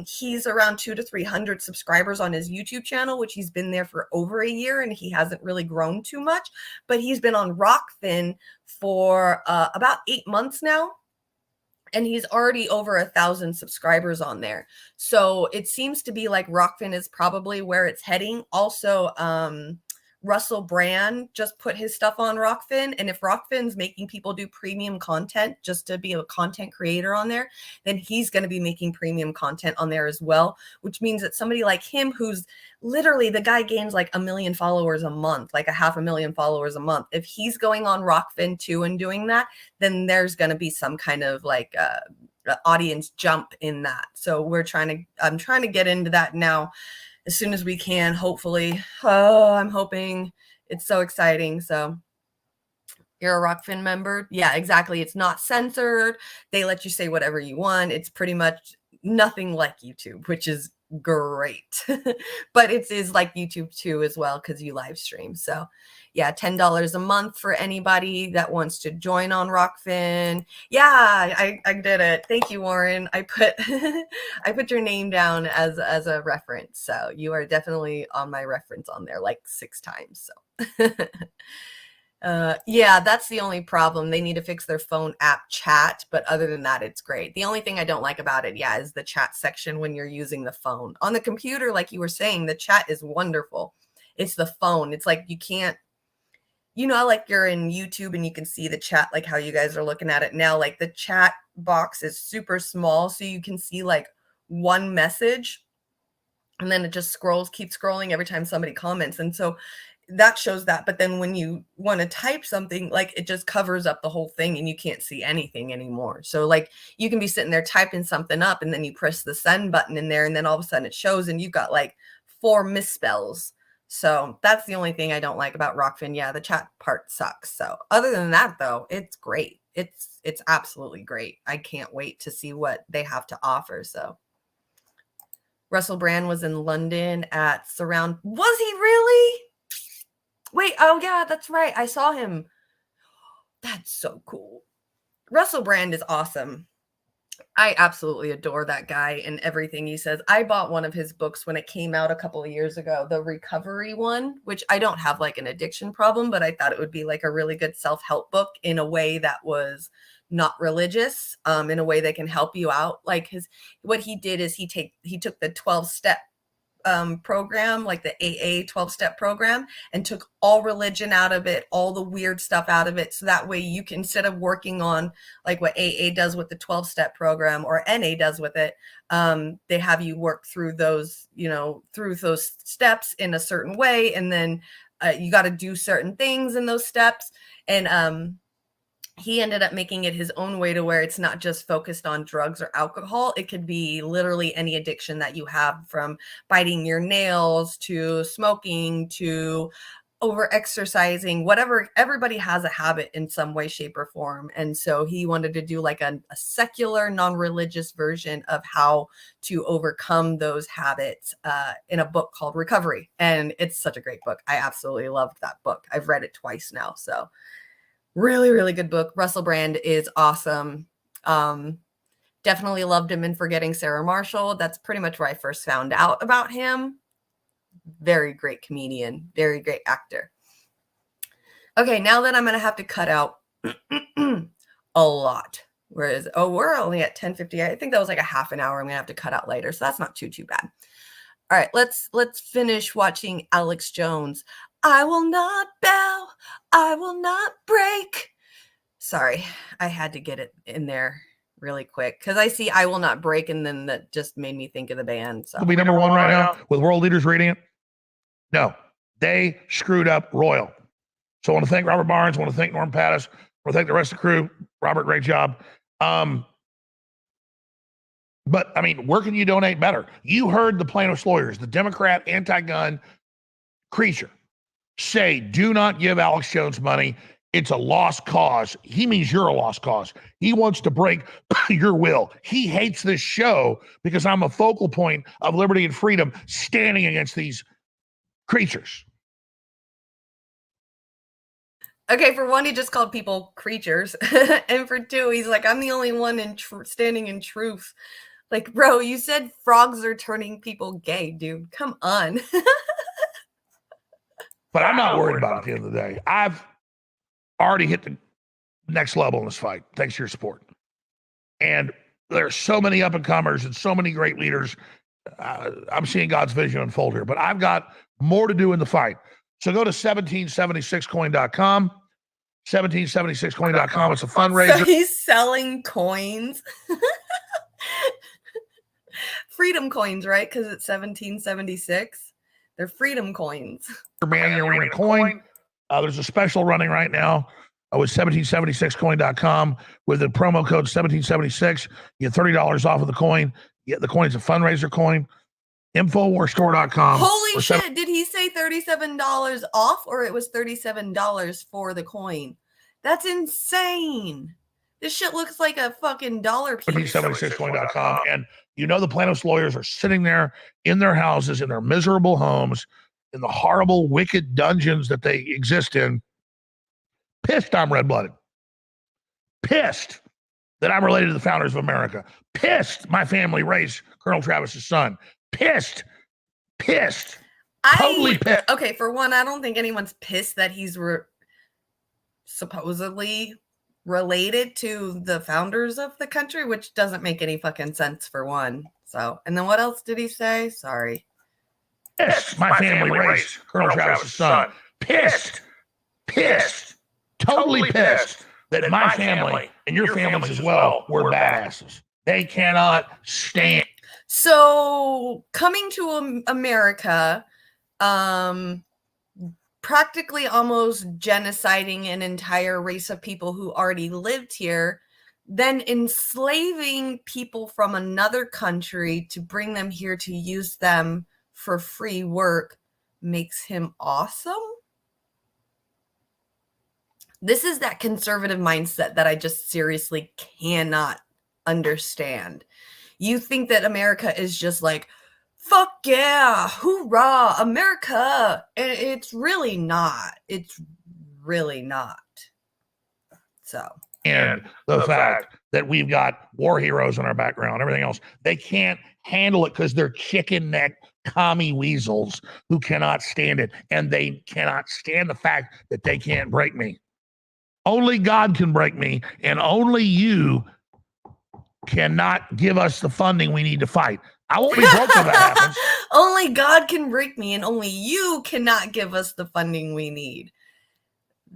He's around 200 to 300 subscribers on his YouTube channel, which he's been there for over a year, and he hasn't really grown too much. But he's been on Rockfin for about 8 months now, and he's already over 1,000 subscribers on there. So it seems to be like Rockfin is probably where it's heading. Also, Russell Brand just put his stuff on Rockfin, and if Rockfin's making people do premium content just to be a content creator on there, then he's going to be making premium content on there as well, which means that somebody like him, who's literally, the guy gains like 1 million followers a month, like 500,000 followers a month. If he's going on Rockfin too and doing that, then there's going to be some kind of like audience jump in that. So I'm trying to get into that now as soon as we can, hopefully. Oh, I'm hoping. It's so exciting. So you're a Rockfin member? Yeah, exactly. It's not censored. They let you say whatever you want. It's pretty much nothing like YouTube, which is great. But it is like YouTube too as well, because you live stream. So yeah, $10 a month for anybody that wants to join on Rockfin. Yeah, I did it. Thank you, Warren. I put I put your name down as a reference. So you are definitely on my reference on there like 6 times. So yeah, that's the only problem. They need to fix their phone app chat, but other than that, it's great. The only thing I don't like about it, yeah, is the chat section when you're using the phone. On the computer, like you were saying, the chat is wonderful. It's the phone. It's like you can't, like you're in YouTube and you can see the chat, like how you guys are looking at it now. Like the chat box is super small, so you can see like one message, and then it just keeps scrolling every time somebody comments. And so that shows that. But then when you want to type something, like it just covers up the whole thing and you can't see anything anymore. So like you can be sitting there typing something up, and then you press the send button in there, and then all of a sudden it shows and you've got like 4 misspells. So that's the only thing I don't like about Rockfin. Yeah, the chat part sucks. So other than that, though, it's great. It's absolutely great. I can't wait to see what they have to offer. So Russell Brand was in London at Surround. Was he really? Wait, oh yeah, that's right. I saw him. That's so cool. Russell Brand is awesome. I absolutely adore that guy and everything he says. I bought one of his books when it came out a couple of years ago, the recovery one, which I don't have like an addiction problem, but I thought it would be like a really good self-help book in a way that was not religious, in a way that can help you out. Like what he did is he took the 12-step program, like the AA 12-step program, and took all religion out of it, all the weird stuff out of it. So that way you can, instead of working on like what AA does with the 12-step program or NA does with it, they have you work through those, through those steps in a certain way. And then you got to do certain things in those steps. And he ended up making it his own way to where it's not just focused on drugs or alcohol. It could be literally any addiction that you have, from biting your nails to smoking to over exercising, whatever. Everybody has a habit in some way, shape, or form. And so he wanted to do like a secular, non-religious version of how to overcome those habits in a book called Recovery. And it's such a great book. I absolutely loved that book. I've read it twice now. So really, really good book. Russell Brand is awesome. Definitely loved him in Forgetting Sarah Marshall. That's pretty much where I first found out about him. Very great comedian, very great actor. Okay, now that I'm going to have to cut out a lot. Whereas, we're only at 10:50. I think that was like a half an hour. I'm going to have to cut out later. So that's not too bad. All right, let's finish watching Alex Jones. I will not bow, I will not break. Sorry, I had to get it in there really quick because I see I will not break, and then that just made me think of the band. So
It'll be number 1 right now with world leaders reading it. No, they screwed up royal. So I want to thank Robert Barnes. I want to thank Norm Pattis. I want to thank the rest of the crew. Robert, great job. But I mean, where can you donate better? You heard the plaintiff's lawyers, the Democrat anti-gun creature, say, do not give Alex Jones money. it's a lost cause. He means you're a lost cause. He wants to break your will. He hates this show because I'm a focal point of liberty and freedom standing against these creatures.
Okay, for one, he just called people creatures. And for two, he's like, I'm the only one standing in truth. Like, bro, you said frogs are turning people gay, dude. Come on.
But I'm not worried about it at the end of the day. I've already hit the next level in this fight, thanks to your support. And there's so many up and comers and so many great leaders. I'm seeing God's vision unfold here, but I've got more to do in the fight. So go to 1776coin.com. 1776coin.com. It's a fundraiser.
So he's selling coins. Freedom coins, right? Because it's 1776. They're freedom coins.
Man, Arena coin. There's a special running right now with 1776coin.com with the promo code 1776. You get $30 off of the coin. The coin's a fundraiser coin. Infowarstore.com.
Holy shit. Did he say $37 off or it was $37 for the coin? That's insane. This shit looks like a fucking dollar piece.
1776coin.com. And you know the plaintiffs' lawyers are sitting there in their houses, in their miserable homes, in the horrible, wicked dungeons that they exist in, pissed I'm red-blooded. Pissed that I'm related to the founders of America. Pissed my family raised Colonel Travis's son. Pissed. Totally pissed.
Okay, for one, I don't think anyone's pissed that he's supposedly related to the founders of the country, which doesn't make any fucking sense for one. So, and then what else did he say? Sorry.
Pissed my family raised Colonel Travis's son. Pissed. Totally pissed that my family and your families as well were badasses. They cannot stand.
So coming to America, practically almost genociding an entire race of people who already lived here, then enslaving people from another country to bring them here to use them for free work makes him awesome. This is that conservative mindset that I just seriously cannot understand. You think that America is just like, fuck yeah, hoorah, America. And it's really not. It's really not. So.
And the fact that we've got war heroes in our background, everything else, they can't handle it because they're chicken neck commie weasels who cannot stand it. And they cannot stand the fact that they can't break me. Only God can break me, and only you cannot give us the funding we need to fight. I won't be broke when that happens.
Only God can break me, and only you cannot give us the funding we need.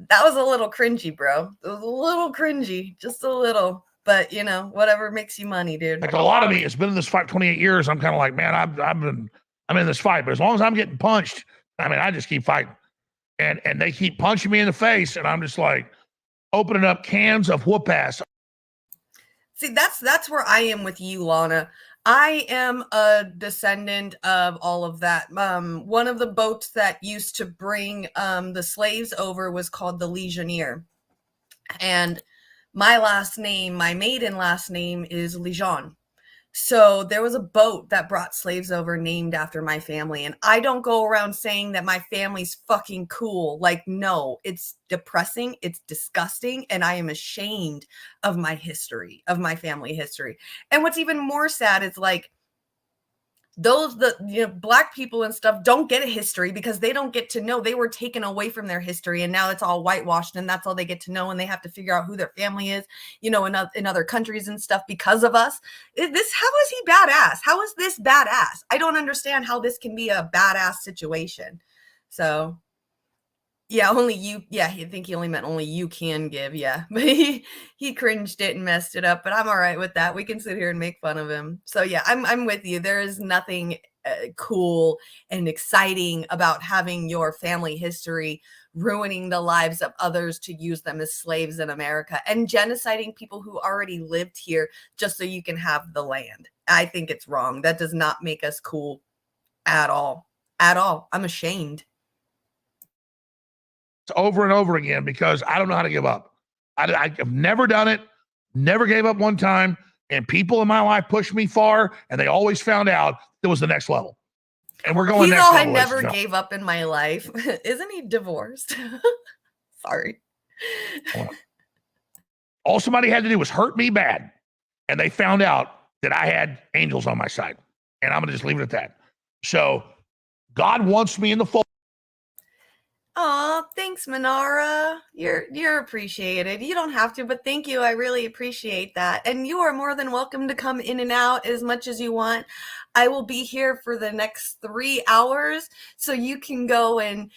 That was a little cringy, bro. It was a little cringy, just a little. But, you know, whatever makes you money, dude.
Like a lot of me, it's been in this fight 28 years. I'm kind of like, man, I'm in this fight. But as long as I'm getting punched, I mean, I just keep fighting. And they keep punching me in the face, and I'm just like opening up cans of whoop ass.
See, that's where I am with you, Lana. I am a descendant of all of that. One of the boats that used to bring the slaves over was called the Legionnaire. And my last name, my maiden last name is Lejeune. So there was a boat that brought slaves over named after my family. And I don't go around saying that my family's fucking cool. Like, no, it's depressing. It's disgusting. And I am ashamed of my history, of my family history. And what's even more sad is like, Black people and stuff don't get a history because they don't get to know. They were taken away from their history, and now it's all whitewashed, and that's all they get to know, and they have to figure out who their family is, you know, in other countries and stuff because of us. How is he badass? How is this badass? I don't understand how this can be a badass situation. So yeah, only you. Yeah, I think he only meant only you can give. Yeah, but he cringed it and messed it up. But I'm all right with that. We can sit here and make fun of him. So yeah, I'm with you. There is nothing cool and exciting about having your family history ruining the lives of others to use them as slaves in America and genociding people who already lived here just so you can have the land. I think it's wrong. That does not make us cool at all. At all. I'm ashamed.
over and over again because I don't know how to give up. I've never done it, never gave up one time. And people in my life pushed me far, and they always found out it was the next level. And we're going next level.
I never gave up in my life. Isn't he divorced? Sorry.
All somebody had to do was hurt me bad, and they found out that I had angels on my side. And I'm going to just leave it at that. So God wants me in the fold.
Oh, thanks, Manara. You're appreciated. You don't have to, but thank you. I really appreciate that. And you are more than welcome to come in and out as much as you want. I will be here for the next 3 hours, so you can go and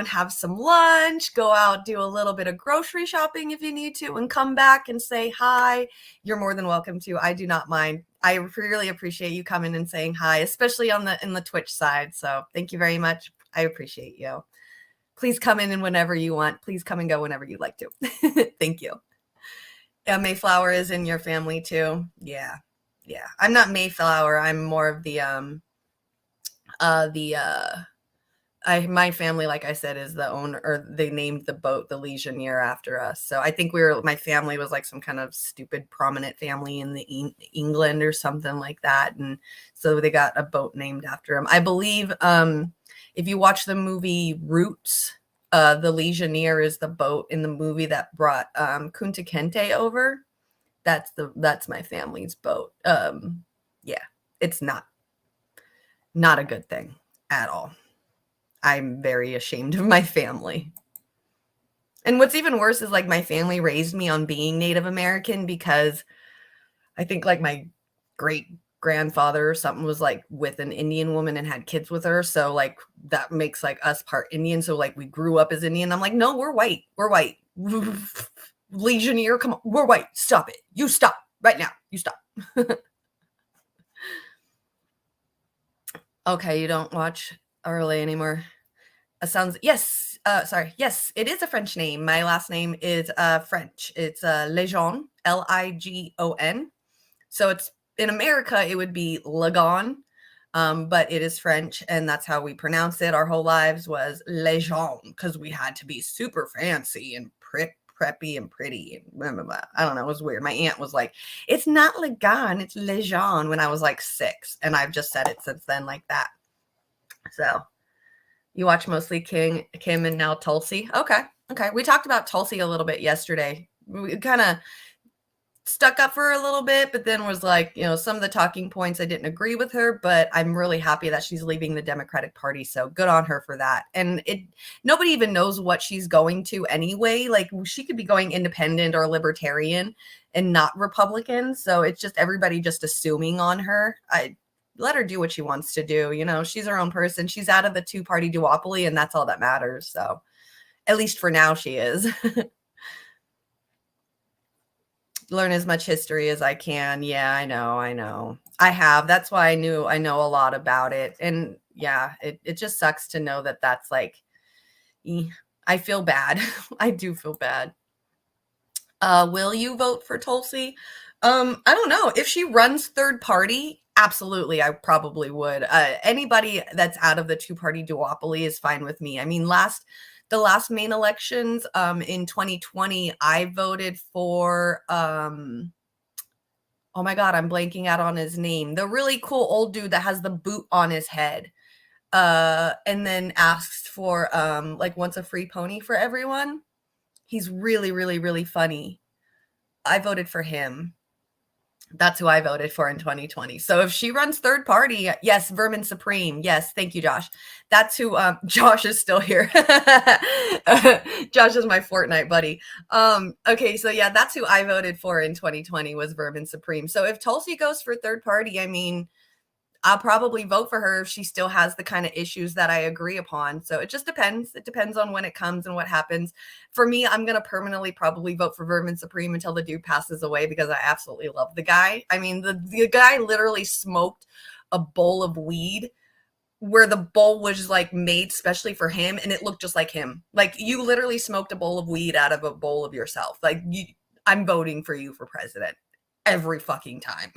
have some lunch, go out, do a little bit of grocery shopping if you need to, and come back and say hi. You're more than welcome to. I do not mind. I really appreciate you coming and saying hi, especially in the Twitch side. So thank you very much. I appreciate you. Please come in and whenever you want. Please come and go whenever you'd like to. Thank you. Yeah, Mayflower is in your family too. Yeah. I'm not Mayflower. I'm more of my family, like I said, is the owner, or they named the boat the Legionnaire after us. So I think my family was like some kind of stupid prominent family in the England or something like that. And so they got a boat named after them. I believe, if you watch the movie Roots, the Legionnaire is the boat in the movie that brought Kunta Kinte over. That's my family's boat. Yeah, it's not a good thing at all. I'm very ashamed of my family. And what's even worse is like my family raised me on being Native American, because I think like my great grandfather or something was like with an Indian woman and had kids with her. So like that makes like us part Indian. So like we grew up as Indian. I'm like, no, we're white. Legionnaire, come on, we're white. Stop it. You stop right now. You stop. Okay, you don't watch Arle anymore. Yes. Yes, it is a French name. My last name is French. It's Ligon, Ligon. So it's in America, it would be Lagon, but it is French, and that's how we pronounce it. Our whole lives was Lejeune, because we had to be super fancy and preppy and pretty and blah, blah, blah. I don't know. It was weird. My aunt was like, it's not Lagon, it's Lejeune, when I was like 6, and I've just said it since then like that. So you watch mostly Kim and now Tulsi. Okay. We talked about Tulsi a little bit yesterday. We kind of stuck up for her a little bit, but then was like, some of the talking points I didn't agree with her, but I'm really happy that she's leaving the Democratic Party. So good on her for that. And nobody even knows what she's going to anyway. Like she could be going independent or libertarian and not Republican. So it's just everybody just assuming on her. I let her do what she wants to do. She's her own person. She's out of the 2-party duopoly, and that's all that matters. So at least for now she is. Learn as much history as I can. Yeah, I know. I have. That's why I know a lot about it. And yeah, it just sucks to know that that's like, I feel bad. I do feel bad. Will you vote for Tulsi? I don't know. If she runs third party, absolutely, I probably would. Anybody that's out of the 2-party duopoly is fine with me. I mean, the last main elections in 2020, I voted for, oh my God, I'm blanking out on his name. The really cool old dude that has the boot on his head, and then asks for like wants a free pony for everyone. He's really, really, really funny. I voted for him. That's who I voted for in 2020. So if she runs third party, yes, Vermin Supreme. Yes, thank you, Josh. That's who. Josh is still here. Josh is my Fortnite buddy. Okay, so yeah, that's who I voted for in 2020 was Vermin Supreme. So if Tulsi goes for third party, I mean, I'll probably vote for her if she still has the kind of issues that I agree upon. So it just depends. It depends on when it comes and what happens. For me, I'm going to permanently probably vote for Vermin Supreme until the dude passes away, because I absolutely love the guy. I mean, the guy literally smoked a bowl of weed where the bowl was like made specially for him, and it looked just like him. Like you literally smoked a bowl of weed out of a bowl of yourself. Like I'm voting for you for president every fucking time.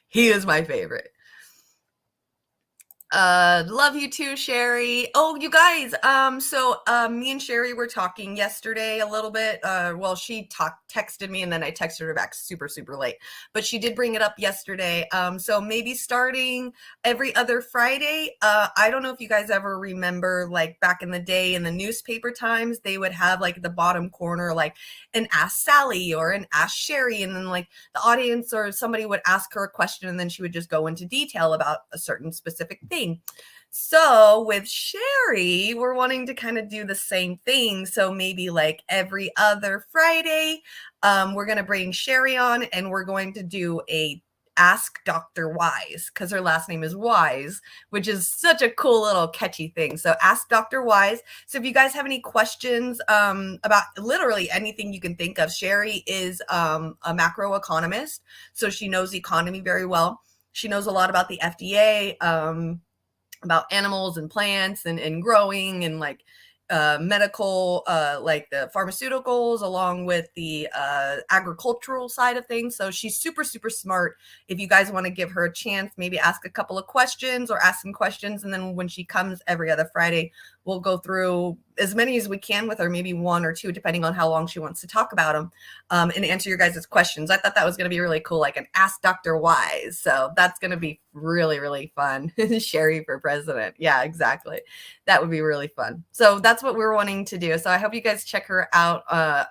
He is my favorite. Love you too, Sherry. Oh, you guys, so me and Sherry were talking yesterday a little bit. Well, she texted me and then I texted her back super, super late. But she did bring it up yesterday. So maybe starting every other Friday. I don't know if you guys ever remember, like back in the day in the newspaper times, they would have like the bottom corner, like an Ask Sally or an Ask Sherry, and then like the audience or somebody would ask her a question and then she would just go into detail about a certain specific thing. So with Sherry, we're wanting to kind of do the same thing. So maybe like every other Friday, we're going to bring Sherry on and we're going to do a Ask Dr. Wise, because her last name is Wise, which is such a cool little catchy thing. So Ask Dr. Wise. So if you guys have any questions about literally anything you can think of, Sherry is a macroeconomist, so she knows the economy very well. She knows a lot about the FDA, about animals and plants and growing and like medical, like the pharmaceuticals, along with the agricultural side of things. So she's super, super smart. If you guys want to give her a chance, maybe ask a couple of questions or ask some questions. And then when she comes every other Friday, we'll go through as many as we can with her, maybe one or two, depending on how long she wants to talk about them, and answer your guys' questions. I thought that was going to be really cool, like an Ask Dr. Wise. So that's going to be really, really fun. Sherry for president. Yeah, exactly. That would be really fun. So that's what we're wanting to do. So I hope you guys check her out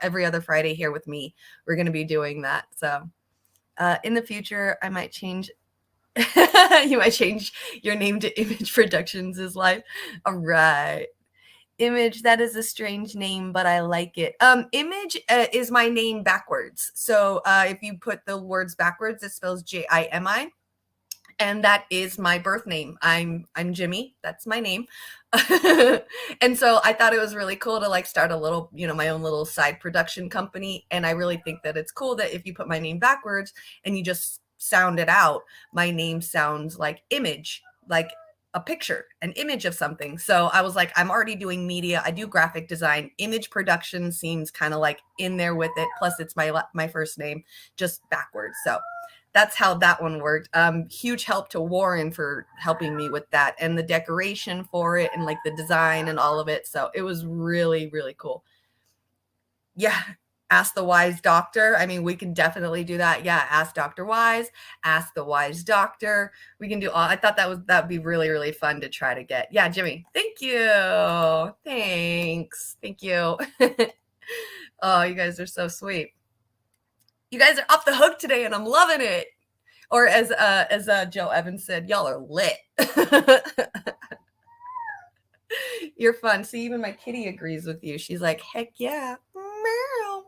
every other Friday here with me. We're going to be doing that. So in the future, I might change. You might change your name to Image Productions is life. All right. Image, that is a strange name, but I like it. Image is my name backwards. So if you put the words backwards, it spells Jimi. And that is my birth name. I'm Jimmy. That's my name. And so I thought it was really cool to like start a little, my own little side production company. And I really think that it's cool that if you put my name backwards and you just sound it out, my name sounds like image, like a picture, an image of something. So I was like, I'm already doing media. I do graphic design. Image production seems kind of like in there with it. Plus it's my first name just backwards. So that's how that one worked. Huge help to Warren for helping me with that and the decoration for it and like the design and all of it. So it was really, really cool. Yeah. Ask the Wise Doctor. I mean, we can definitely do that. Yeah. Ask Dr. Wise, Ask the Wise Doctor. We can do all, I thought that would be really, really fun to try to get. Yeah, Jimmy. Thank you. Thanks. Thank you. Oh, you guys are so sweet. You guys are off the hook today and I'm loving it. Or as Joe Evans said, y'all are lit. You're fun. See, even my kitty agrees with you. She's like, heck yeah. Meow.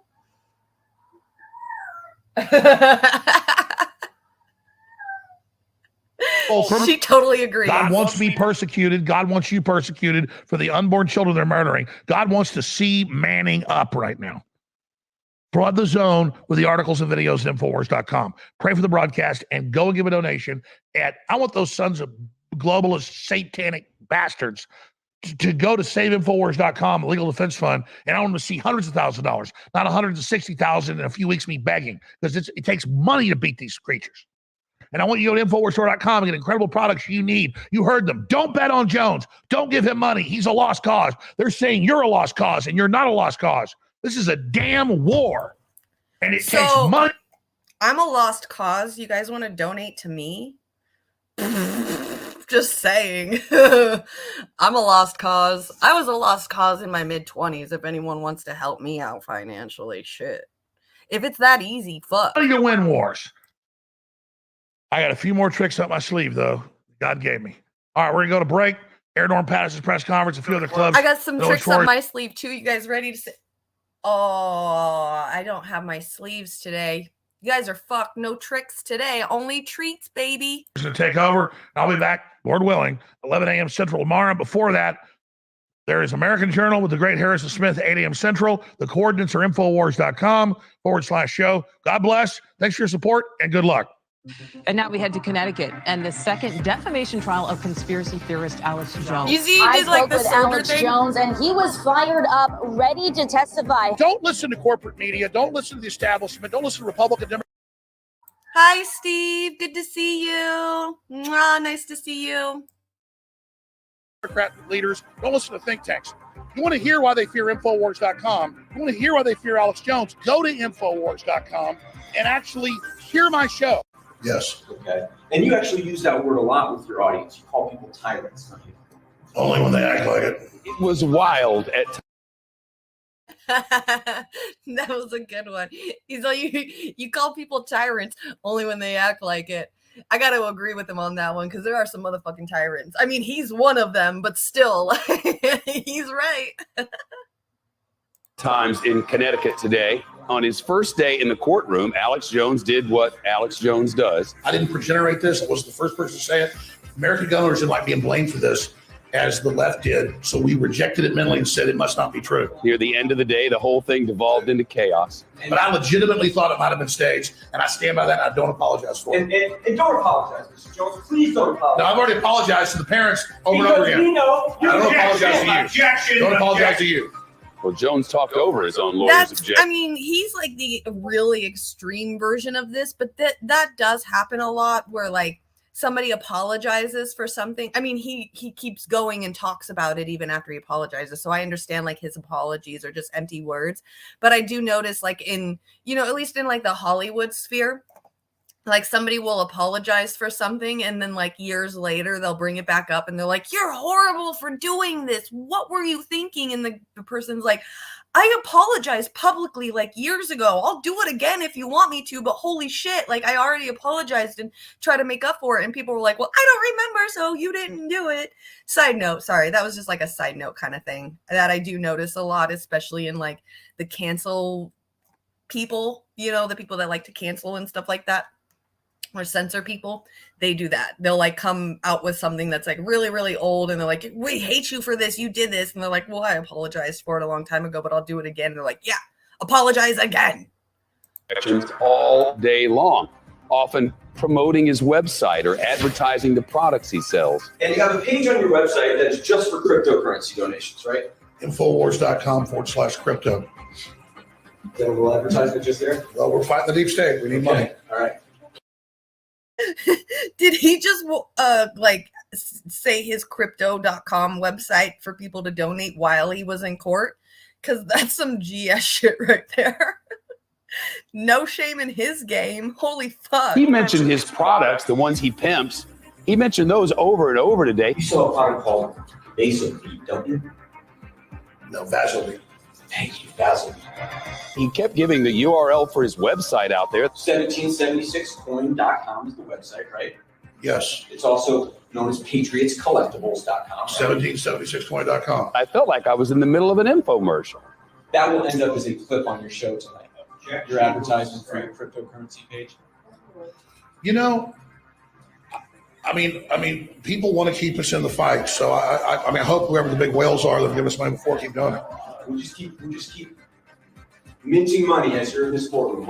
She totally agrees.
God wants me persecuted. God wants you persecuted for the unborn children they're murdering. God wants to see Manning up right now. Flood the zone with the articles and videos at Infowars.com. Pray for the broadcast and go and give a donation. I want those sons of globalist, satanic bastards to go to SaveInfowars.com, Legal Defense Fund, and I want them to see hundreds of thousands of dollars, not $160,000 in a few weeks me begging, because it takes money to beat these creatures. And I want you to go to InfoWarsStore.com and get incredible products you need. You heard them. Don't bet on Jones. Don't give him money. He's a lost cause. They're saying you're a lost cause, and you're not a lost cause. This is a damn war, and it takes money.
I'm a lost cause. You guys want to donate to me? Just saying. I'm a lost cause. I was a lost cause in my mid-20s. If anyone wants to help me out financially, shit. If it's that easy, fuck.
How do you win wars? I got a few more tricks up my sleeve, though. God gave me. All right, we're going to go to break. Air Norm Patterson's press conference, a few other clubs.
I got some tricks up my sleeve, too. You guys ready to say? Oh, I don't have my sleeves today. You guys are fucked. No tricks today. Only treats, baby.
To take over. I'll be back, Lord willing, 11 a.m. Central tomorrow. Before that, there is American Journal with the great Harrison Smith, 8 a.m. Central. The coordinates are Infowars.com/show. God bless. Thanks for your support and good luck.
And now we head to Connecticut and the second defamation trial of conspiracy theorist Alex Jones.
You see, he did like the
Alex Jones, and he was fired up, ready to testify.
Don't listen to corporate media. Don't listen to the establishment. Don't listen to Republican Democrats.
Hi, Steve. Good to see you. Mwah, nice to see you.
Democrat leaders. Don't listen to think tanks. You want to hear why they fear Infowars.com. You want to hear why they fear Alex Jones. Go to Infowars.com and actually hear my show. Yes.
Okay. And you actually use that word a lot with your audience. You call people tyrants, don't you?
Only when they act like it.
It was wild at times.
That was a good one. He's like, you call people tyrants only when they act like it. I got to agree with him on that one because there are some motherfucking tyrants. I mean, he's one of them, but still, he's right.
Times in Connecticut today. On his first day in the courtroom, Alex Jones did what Alex Jones does.
I didn't generate this. I was the first person to say it. American gun owners didn't like being blamed for this, as the left did. So we rejected it mentally and said it must not be true.
Near the end of the day, the whole thing devolved into chaos.
But I legitimately thought it might have been staged, and I stand by that. And I don't apologize for it.
And don't apologize, Mr. Jones. Please don't apologize.
Now, I've already apologized to the parents over and over again.
We know
I don't apologize to you. Don't apologize to you.
Well, Jones talked over his own lawyer's objection.
I mean, he's like the really extreme version of this, but that does happen a lot where like somebody apologizes for something. I mean, he keeps going and talks about it even after he apologizes. So I understand like his apologies are just empty words. But I do notice like in, at least in like the Hollywood sphere, like somebody will apologize for something and then like years later they'll bring it back up and they're like, you're horrible for doing this. What were you thinking? And the person's like, I apologized publicly like years ago. I'll do it again if you want me to, but holy shit, like I already apologized and try to make up for it. And people were like, well, I don't remember, so you didn't do it. Side note, sorry, that was just like a side note kind of thing that I do notice a lot, especially in like the cancel people, the people that like to cancel and stuff like that. Or censor people, they do that. They'll like come out with something that's like really, really old and they're like, we hate you for this. You did this. And they're like, well, I apologized for it a long time ago, but I'll do it again. And they're like, yeah, apologize again.
All day long, often promoting his website or advertising the products he sells.
And you have a page on your website that's just for cryptocurrency donations, right?
Infowars.com/crypto.
Is that a little advertisement just there?
Well, we're fighting the deep state. We need money.
All right.
Did he just say his crypto.com website for people to donate while he was in court? Because that's some GS shit right there. No shame in his game. Holy fuck.
He mentioned his products, the ones he pimps. He mentioned those over and over today.
You saw a product called Vaseline, don't you?
No, Vaseline.
Thank you, Vaseline.
He kept giving the URL for his website out there.
1776coin.com is the website, right?
Yes.
It's also known as patriotscollectibles.com.
1776coin.com.
I felt like I was in the middle of an infomercial.
That will end up as a clip on your show tonight. Your advertisement for your cryptocurrency page.
I mean, people want to keep us in the fight. So I hope whoever the big whales are that give us money before keep doing it.
We just keep minting money as you're in this courtroom.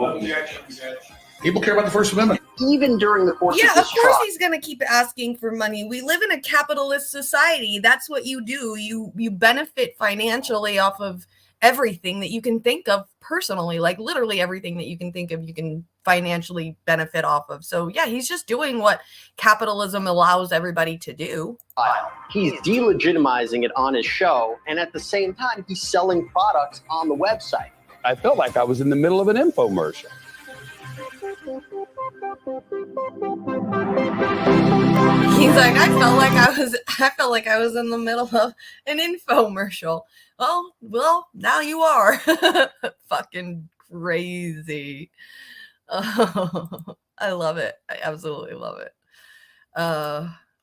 People care about the First Amendment.
Even during the course of
Yeah, of
this
course
trial.
he's going to keep asking for money. We live in a capitalist society. That's what you do. You benefit financially off of everything that you can think of personally, like literally everything that you can think of, you can financially benefit off of. So yeah, he's just doing what capitalism allows everybody to do.
He's delegitimizing it on his show, and at the same time, he's selling products on the website.
I felt like I was in the middle of an infomercial.
He's like, I felt like I was in the middle of an infomercial. Well, now you are. Fucking crazy. Oh, I love it. I absolutely love it.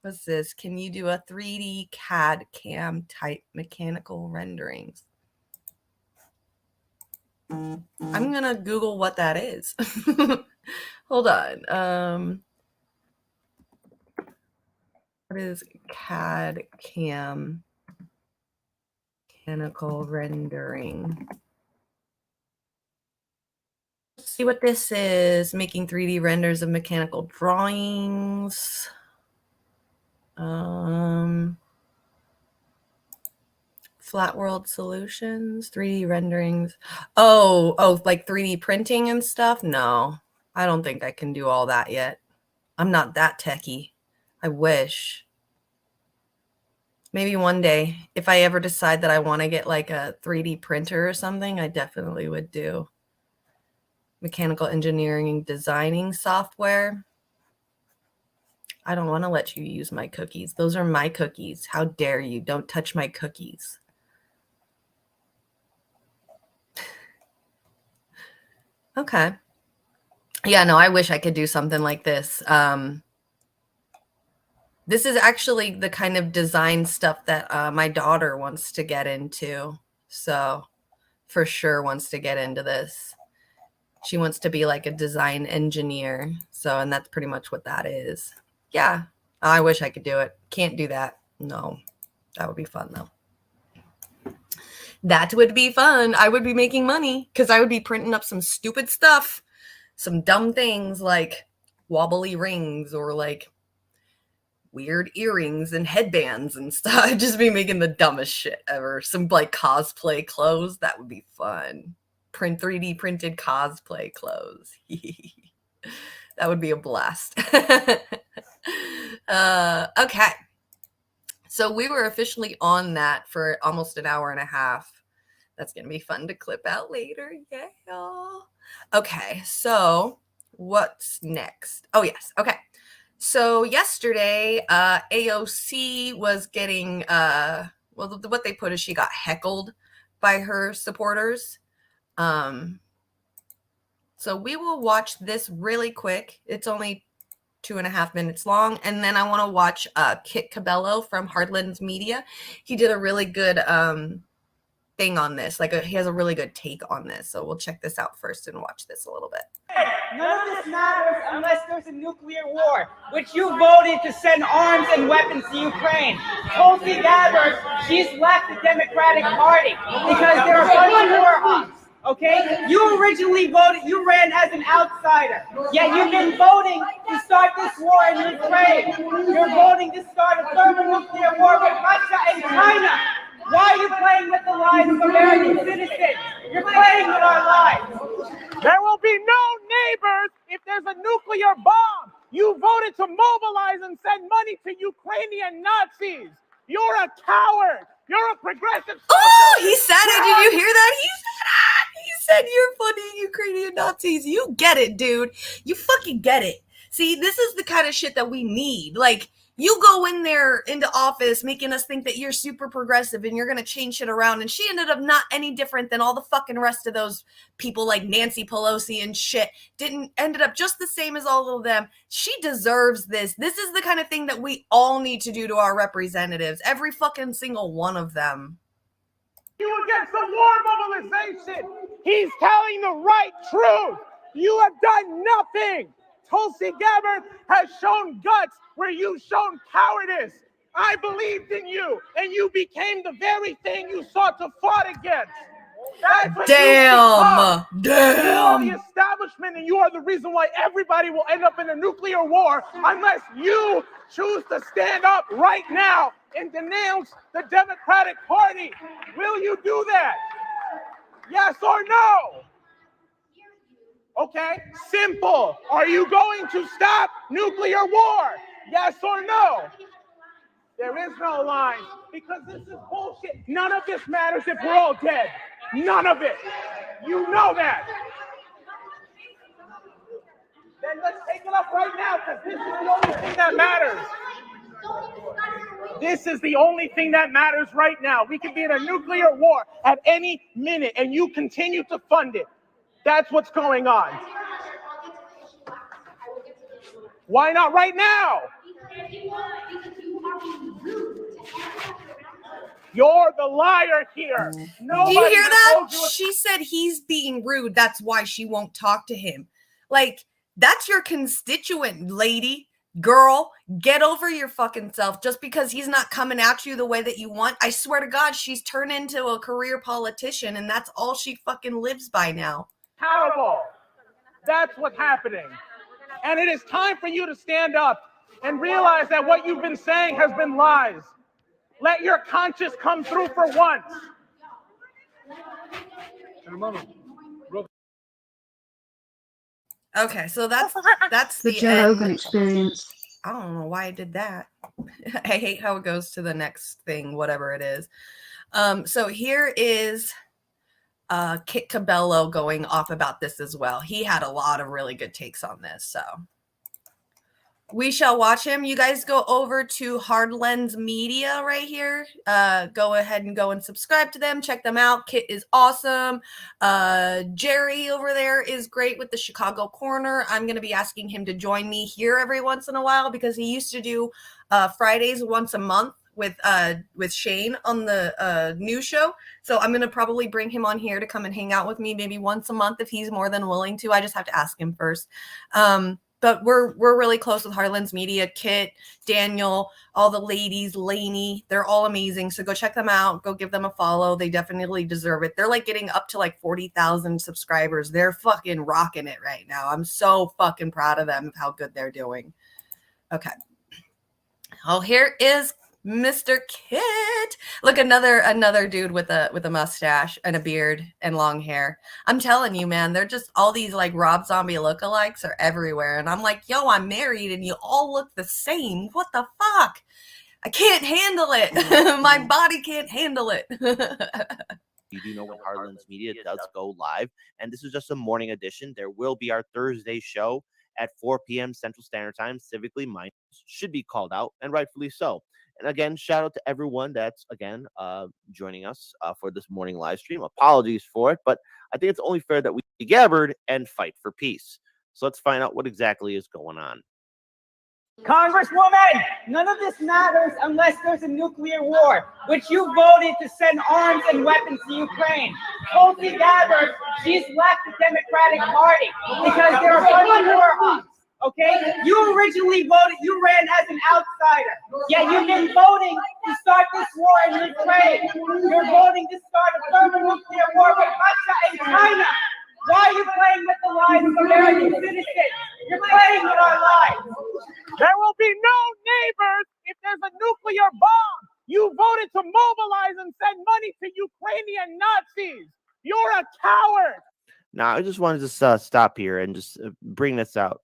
What's this? Can you do a 3D CAD cam type mechanical renderings? I'm gonna Google what that is. Hold on. What is CAD cam mechanical rendering? Let's see what this is. Making 3D renders of mechanical drawings. Flat World Solutions, 3D renderings. Oh, like 3D printing and stuff? No, I don't think I can do all that yet. I'm not that techie. I wish. Maybe one day, if I ever decide that I want to get like a 3D printer or something, I definitely would do mechanical engineering and designing software. I don't want to let you use my cookies. Those are my cookies. How dare you? Don't touch my cookies. Okay. Yeah, no, I wish I could do something like this. This is actually the kind of design stuff that my daughter wants to get into. So for sure wants to get into this. She wants to be like a design engineer. So, and that's pretty much what that is. Yeah, I wish I could do it. Can't do that. No, that would be fun though. That would be fun. I would be making money because I would be printing up some stupid stuff, some dumb things like wobbly rings or like weird earrings and headbands and stuff. I'd just be making the dumbest shit ever. Some like cosplay clothes. That would be fun. 3D printed cosplay clothes. That would be a blast. Okay. So we were officially on that for almost an hour and a half. That's going to be fun to clip out later. Yeah. Okay. So what's next? Oh, yes. Okay. So yesterday, AOC was getting, well, what they put is she got heckled by her supporters. So we will watch this really quick. It's only 2.5 minutes long. And then I want to watch Kit Cabello from Heartlands Media. He did a really good thing on this. He has a really good take on this. So we'll check this out first and watch this a little bit.
None of this matters unless there's a nuclear war, which you voted to send arms and weapons to Ukraine. Tulsi Gabbard, she's left the Democratic Party because there are a bunch of war hawks. Okay? You originally voted, you ran as an outsider, yet you've been voting to start this war in Ukraine. You're voting to start a thermonuclear war with Russia and China. Why are you playing with the lives of American citizens? You're playing with our lives.
There will be no neighbors if there's a nuclear bomb. You voted to mobilize and send money to Ukrainian Nazis. You're a coward. You're a progressive.
Oh, he said it. Did you hear that? He said you're funny Ukrainian Nazis. You get it, dude. You fucking get it. See, this is the kind of shit that we need. Like, you go in there into office making us think that you're super progressive and you're going to change shit around. And she ended up not any different than all the fucking rest of those people like Nancy Pelosi and shit. Ended up just the same as all of them. She deserves this. This is the kind of thing that we all need to do to our representatives. Every fucking single one of them.
You against the war mobilization. He's telling the right truth. You have done nothing. Tulsi Gabbard has shown guts where you've shown cowardice. I believed in you, and you became the very thing you sought to fight against. That's what
Damn.
You are the establishment, and you are the reason why everybody will end up in a nuclear war unless you choose to stand up right now and denounce the Democratic Party. Will you do that? Yes or no? Okay, simple. Are you going to stop nuclear war? Yes or no? There is no line because this is bullshit. None of this matters if we're all dead. None of it. You know that. Then let's take it up right now because this is the only thing that matters. This is the only thing that matters right now. We could be in a nuclear war at any minute and you continue to fund it. That's what's going on. Why not right now? You're the liar here.
Do you hear that? She said he's being rude. That's why she won't talk to him. Like, that's your constituent, lady. Girl, get over your fucking self. Just because he's not coming at you the way that you want. I swear to God, she's turned into a career politician, and that's all she fucking lives by now.
Terrible. That's what's happening. And it is time for you to stand up and realize that what you've been saying has been lies. Let your conscience come through for once.
Okay, so that's
the Joe Rogan experience.
I don't know why I did that. I hate how it goes to the next thing, whatever it is. So here is Kit Cabello going off about this as well. He had a lot of really good takes on this. So we shall watch him. You guys go over to Hard Lens Media right here. Go ahead and go and subscribe to them. Check them out. Kit is awesome. Jerry over there is great with the Chicago Corner. I'm going to be asking him to join me here every once in a while because he used to do Fridays once a month with Shane on the news show. So I'm going to probably bring him on here to come and hang out with me maybe once a month if he's more than willing to. I just have to ask him first. But we're really close with Harlan's Media, Kit, Daniel, all the ladies, Lainey. They're all amazing. So go check them out. Go give them a follow. They definitely deserve it. They're like getting up to like 40,000 subscribers. They're fucking rocking it right now. I'm so fucking proud of them, of how good they're doing. Okay. Oh, here is Mr. Kit. Look, another dude with a mustache and a beard and long hair. I'm telling you, man, they're just all these like Rob Zombie lookalikes are everywhere. And I'm like, yo, I'm married and you all look the same. What the fuck? I can't handle it. My body can't handle it.
You do know when Harlan's Media does go live, and this is just a morning edition. There will be our Thursday show at 4 p.m. Central Standard Time. Civically minded should be called out, and rightfully so. And again, shout out to everyone that's, again, joining us for this morning live stream. Apologies for it, but I think it's only fair that we gathered and fight for peace. So let's find out what exactly is going on.
Congresswoman, none of this matters unless there's a nuclear war, which you voted to send arms and weapons to Ukraine. Tulsi Gabbard, she's left the Democratic Party because there are a bunch of war hawks. Okay, you originally voted, you ran as an outsider, yet you've been voting to start this war in Ukraine. You're voting to start a thermonuclear war with Russia and China. Why are you playing with the lives of American citizens? You're playing with our lives.
There will be no neighbors if there's a nuclear bomb. You voted to mobilize and send money to Ukrainian Nazis. You're a coward.
Now, I just wanted to stop here and just bring this out.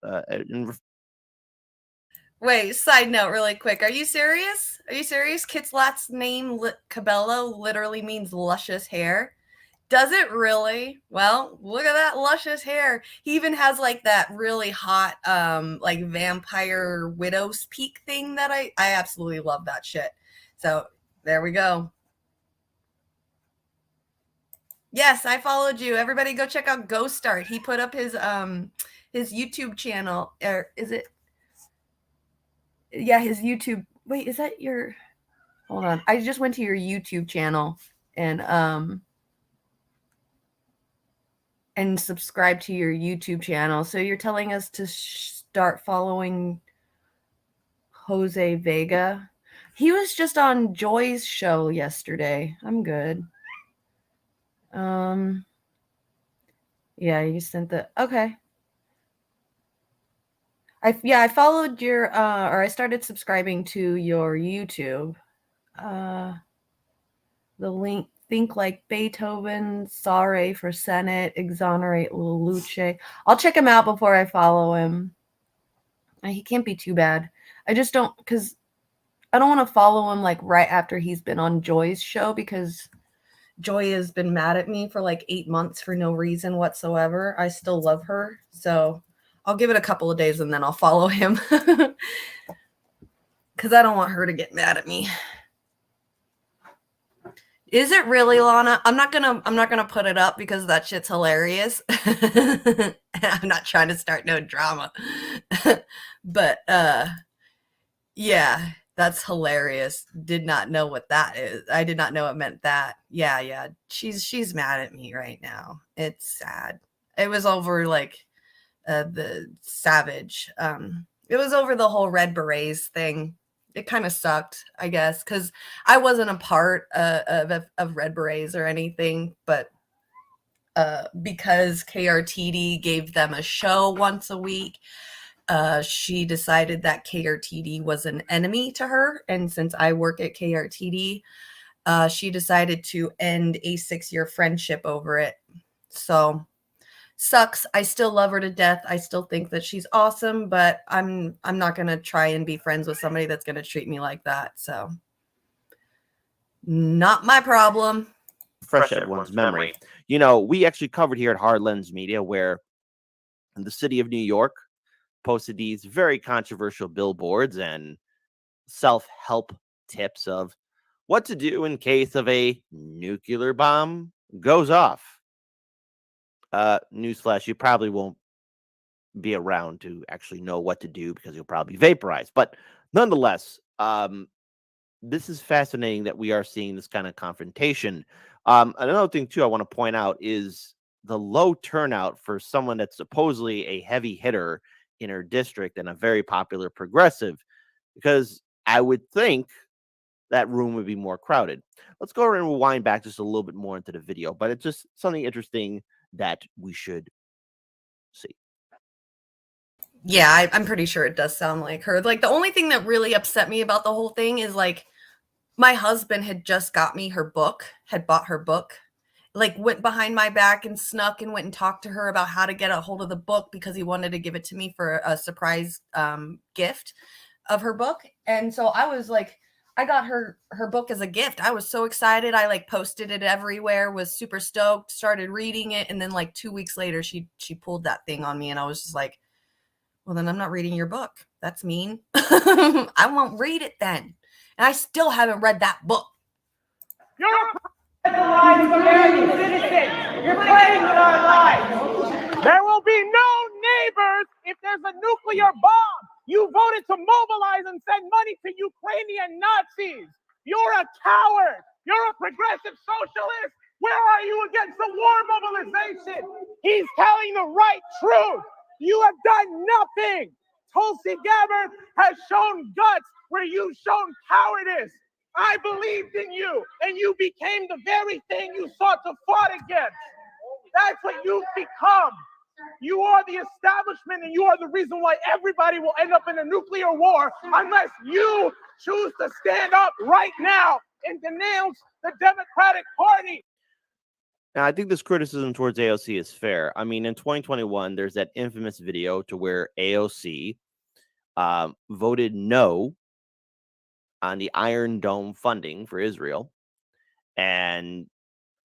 Wait, side note really quick. Are you serious? Are you serious? Kit's last name, Cabello, literally means luscious hair. Does it really? Well, look at that luscious hair. He even has like that really hot, like vampire widow's peak thing that I absolutely love that shit. So there we go. Yes, I followed you. Everybody go check out Ghost Start. He put up his YouTube channel. Or is it? Yeah, his YouTube. Wait, is that your? Hold on. I just went to your YouTube channel and subscribe to your YouTube channel. So you're telling us to start following Jose Vega. He was just on Joy's show yesterday. I'm good. Yeah, you sent the okay. I followed your or I started subscribing to your YouTube. The link, think like Beethoven, sorry for Senate, exonerate Leluce. I'll check him out before I follow him. He can't be too bad. I just don't, because I don't want to follow him like right after he's been on Joy's show, because Joy has been mad at me for like 8 months for no reason whatsoever. I still love her. So I'll give it a couple of days and then I'll follow him. Because I don't want her to get mad at me. Is it really, Lana? I'm not gonna put it up because that shit's hilarious. I'm not trying to start no drama. But yeah, that's hilarious. Did not know what that is. I did not know it meant that. Yeah. She's mad at me right now. It's sad. It was over like the Savage. It was over the whole Red Berets thing. It kind of sucked, I guess, because I wasn't a part of Red Berets or anything, but because KRTD gave them a show once a week, she decided that KRTD was an enemy to her. And since I work at KRTD, she decided to end a 6-year friendship over it. So sucks. I still love her to death. I still think that she's awesome, but I'm not going to try and be friends with somebody that's going to treat me like that. So not my problem.
Fresh everyone's memory. You know, we actually covered here at Hard Lens Media where the city of New York posted these very controversial billboards and self-help tips of what to do in case of a nuclear bomb goes off. Newsflash, you probably won't be around to actually know what to do because you'll probably vaporize. But nonetheless, this is fascinating that we are seeing this kind of confrontation. Another thing, too, I want to point out is the low turnout for someone that's supposedly a heavy hitter in her district and a very popular progressive, because I would think that room would be more crowded. Let's go ahead and rewind back just a little bit more into the video, but it's just something interesting that we should see.
Yeah, I'm pretty sure it does sound like her. Like, the only thing that really upset me about the whole thing is, like, my husband had just got me her book, had bought her book, like, went behind my back and snuck and went and talked to her about how to get a hold of the book because he wanted to give it to me for a surprise gift of her book. And so I was like, I got her book as a gift. I was so excited. I like posted it everywhere, was super stoked, started reading it, and then like 2 weeks later she pulled that thing on me, and I was just like, well, then I'm not reading your book. That's mean. I won't read it then. And I still haven't read that book.
You're the lives of American citizens. You're playing with our lives. There will be no neighbors if there's a nuclear bomb. You voted to mobilize and send money to Ukrainian Nazis. You're a coward. You're a progressive socialist. Where are you against the war mobilization? He's telling the right truth. You have done nothing. Tulsi Gabbard has shown guts where you've shown cowardice. I believed in you, and you became the very thing you sought to fight against. That's what you've become. You are the establishment, and you are the reason why everybody will end up in a nuclear war unless you choose to stand up right now and denounce the Democratic Party.
Now, I think this criticism towards AOC is fair. I mean, in 2021, there's that infamous video to where AOC voted no on the Iron Dome funding for Israel. And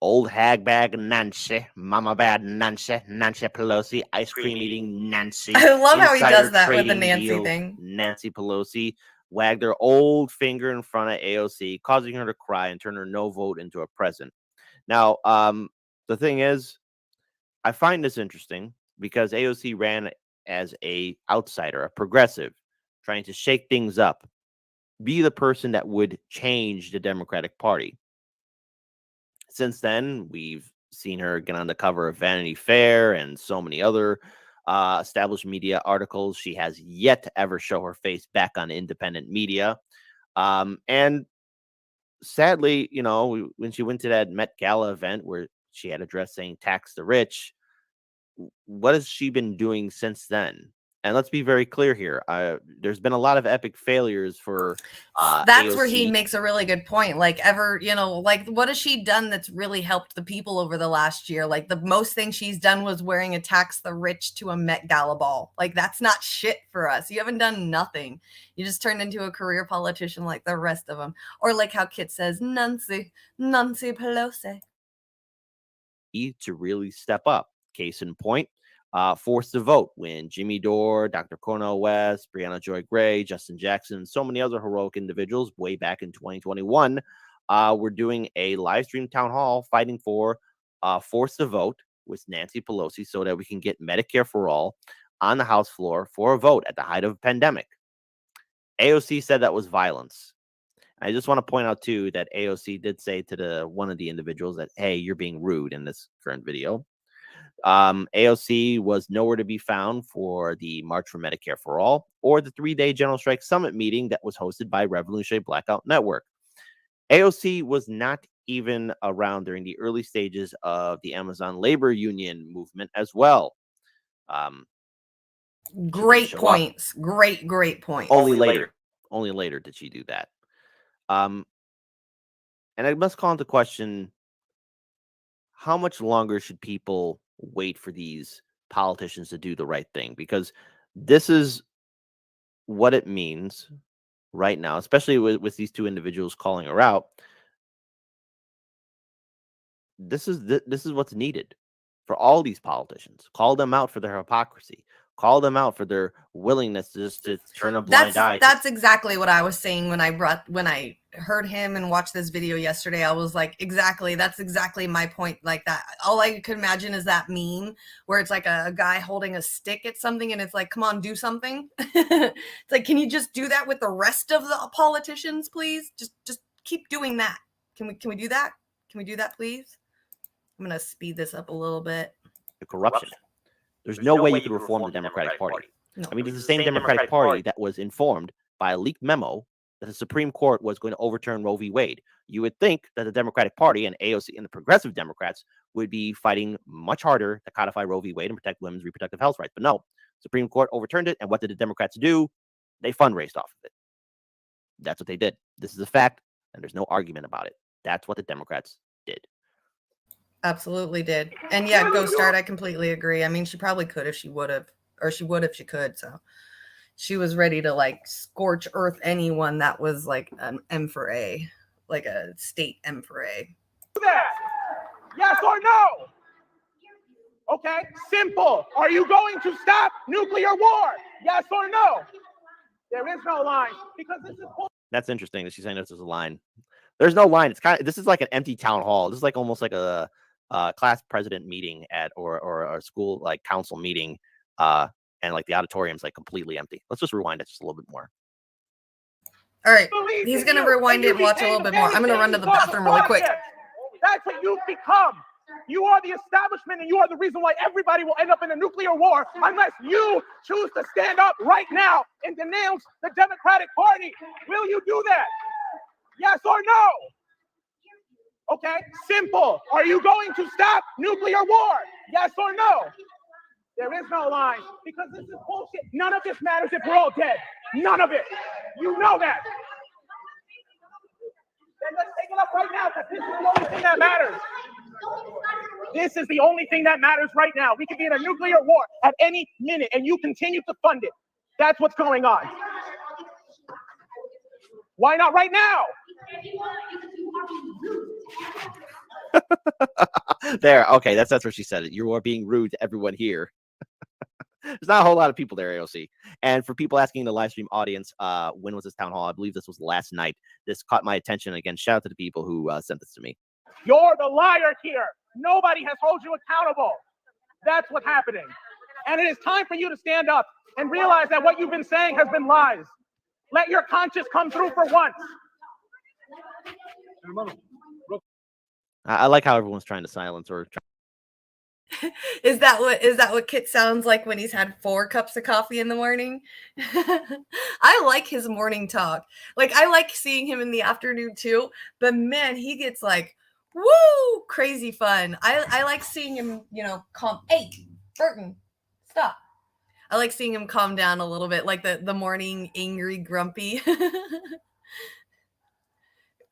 old hag bag Nancy, mama bad Nancy Pelosi, ice cream eating Nancy.
I love how he
insider
does that with the
trading
Nancy
deal,
thing.
Nancy Pelosi wagged her old finger in front of AOC, causing her to cry and turn her no vote into a present. Now, the thing is, I find this interesting because AOC ran as a outsider, a progressive, trying to shake things up, be the person that would change the Democratic Party. Since then, we've seen her get on the cover of Vanity Fair and so many other established media articles. She has yet to ever show her face back on independent media. And sadly, you know, when she went to that Met Gala event where she had a dress saying tax the rich, what has she been doing since then? And let's be very clear here. There's been a lot of epic failures for
that's
AOC.
where he makes a really good point. Like, like, what has she done that's really helped the people over the last year? Like, the most thing she's done was wearing a tax the rich to a Met Gala ball. Like, that's not shit for us. You haven't done nothing. You just turned into a career politician like the rest of them. Or like how Kit says, Nancy Pelosi.
To really step up. Case in point, forced to vote when Jimmy Dore, Dr. Cornel West, Brianna Joy Gray, Justin Jackson, and so many other heroic individuals way back in 2021 were doing a live stream town hall fighting for forced to vote with Nancy Pelosi so that we can get Medicare for all on the House floor for a vote at the height of a pandemic. AOC said that was violence. I just want to point out, too, that AOC did say to one of the individuals that, hey, you're being rude in this current video. AOC was nowhere to be found for the March for Medicare for All or the 3-day General Strike Summit meeting that was hosted by Revolutionary Blackout Network. AOC was not even around during the early stages of the Amazon labor union movement as well.
Great points. Great points.
Only later did she do that. And I must call into question, how much longer should people wait for these politicians to do the right thing, because this is what it means right now, especially with these two individuals calling her out. This is what's needed for all these politicians. Call them out for their hypocrisy. Call them out for their willingness to turn a blind eye.
That's exactly what I was saying when I heard him and watched this video yesterday. I was like, exactly, that's exactly my point. Like that, all I could imagine is that meme where it's like a guy holding a stick at something, and it's like, come on, do something. It's like, can you just do that with the rest of the politicians, please? Just keep doing that. Can we do that? Can we do that, please? I'm gonna speed this up a little bit.
The corruption. There's no way you could reform the Democratic Party.
No.
I mean, it's the same Democratic Party that was informed by a leaked memo that the Supreme Court was going to overturn Roe v. Wade. You would think that the Democratic Party and AOC and the progressive Democrats would be fighting much harder to codify Roe v. Wade and protect women's reproductive health rights. But no, Supreme Court overturned it. And what did the Democrats do? They fundraised off of it. That's what they did. This is a fact, and there's no argument about it. That's what the Democrats did.
Absolutely did. And yeah, Go Start, I completely agree. I mean, she probably could if she would have, or she would if she could. So she was ready to like scorch earth anyone that was like an M for A, like a state M for A.
Yes or no? Okay, simple. Are you going to stop nuclear war? Yes or no? There is no line because this is.
That's interesting that she's saying this is a line. There's no line. It's kind of, this is like an empty town hall. This is like almost like a class president meeting at or a school like council meeting, and like the auditorium's like completely empty. Let's just rewind it just a little bit more.
All right, he's gonna rewind it and watch a little bit more. I'm gonna run to the bathroom really quick.
That's what you've become. You are the establishment, and you are the reason why everybody will end up in a nuclear war unless you choose to stand up right now and denounce the Democratic Party. Will you do that? Yes or no? Okay, simple. Are you going to stop nuclear war? Yes or no? There is no line because this is bullshit. None of this matters if we're all dead. None of it. You know that. Then let's take it up right now because this is the only thing that matters. This is the only thing that matters right now. We could be in a nuclear war at any minute and you continue to fund it. That's what's going on. Why not right now?
There. Okay, that's where she said it. You are being rude to everyone here. There's not a whole lot of people there, AOC. And for people asking the live stream audience, when was this town hall? I believe this was last night. This caught my attention. Again, shout out to the people who sent this to me.
You're the liar here. Nobody has held you accountable. That's what's happening. And it is time for you to stand up and realize that what you've been saying has been lies. Let your conscience come through for once.
I like how everyone's trying to silence or.
Is that what Kit sounds like when he's had 4 cups of coffee in the morning? I like his morning talk. Like, I like seeing him in the afternoon too, but man, he gets like, woo, crazy fun. I like seeing him, calm. Hey, Burton, stop. I like seeing him calm down a little bit, like the morning angry, grumpy.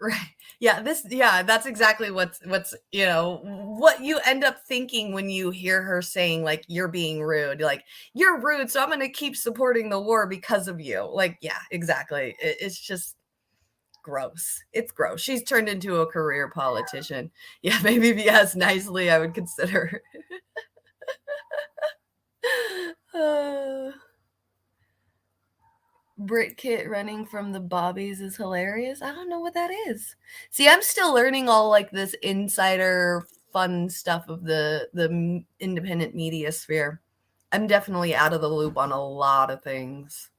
Right. Yeah, that's exactly what's what you end up thinking when you hear her saying like you're being rude. Like, you're rude, so I'm going to keep supporting the war because of you. Like, yeah, exactly. It's just gross. It's gross. She's turned into a career politician. Yeah, maybe if you asked nicely, I would consider. Brit Kit running from the Bobbies is hilarious. I don't know what that is. See, I'm still learning all like this insider fun stuff of the independent media sphere. I'm definitely out of the loop on a lot of things.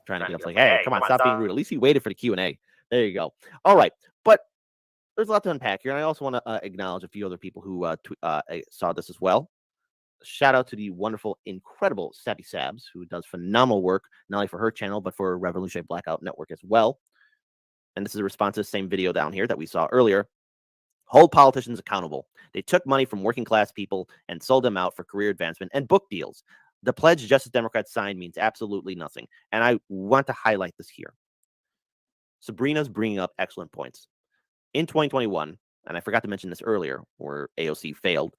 Trying to get up like, hey, come on, stop being rude. At least he waited for the Q&A. There you go. All right. But there's a lot to unpack here. And I also want to acknowledge a few other people who saw this as well. Shout out to the wonderful, incredible Sappy Sabs, who does phenomenal work, not only for her channel, but for Revolutionary Blackout Network as well. And this is a response to the same video down here that we saw earlier. Hold politicians accountable. They took money from working class people and sold them out for career advancement and book deals. The pledge Justice Democrats signed means absolutely nothing. And I want to highlight this here. Sabrina's bringing up excellent points. In 2021, and I forgot to mention this earlier, where AOC failed,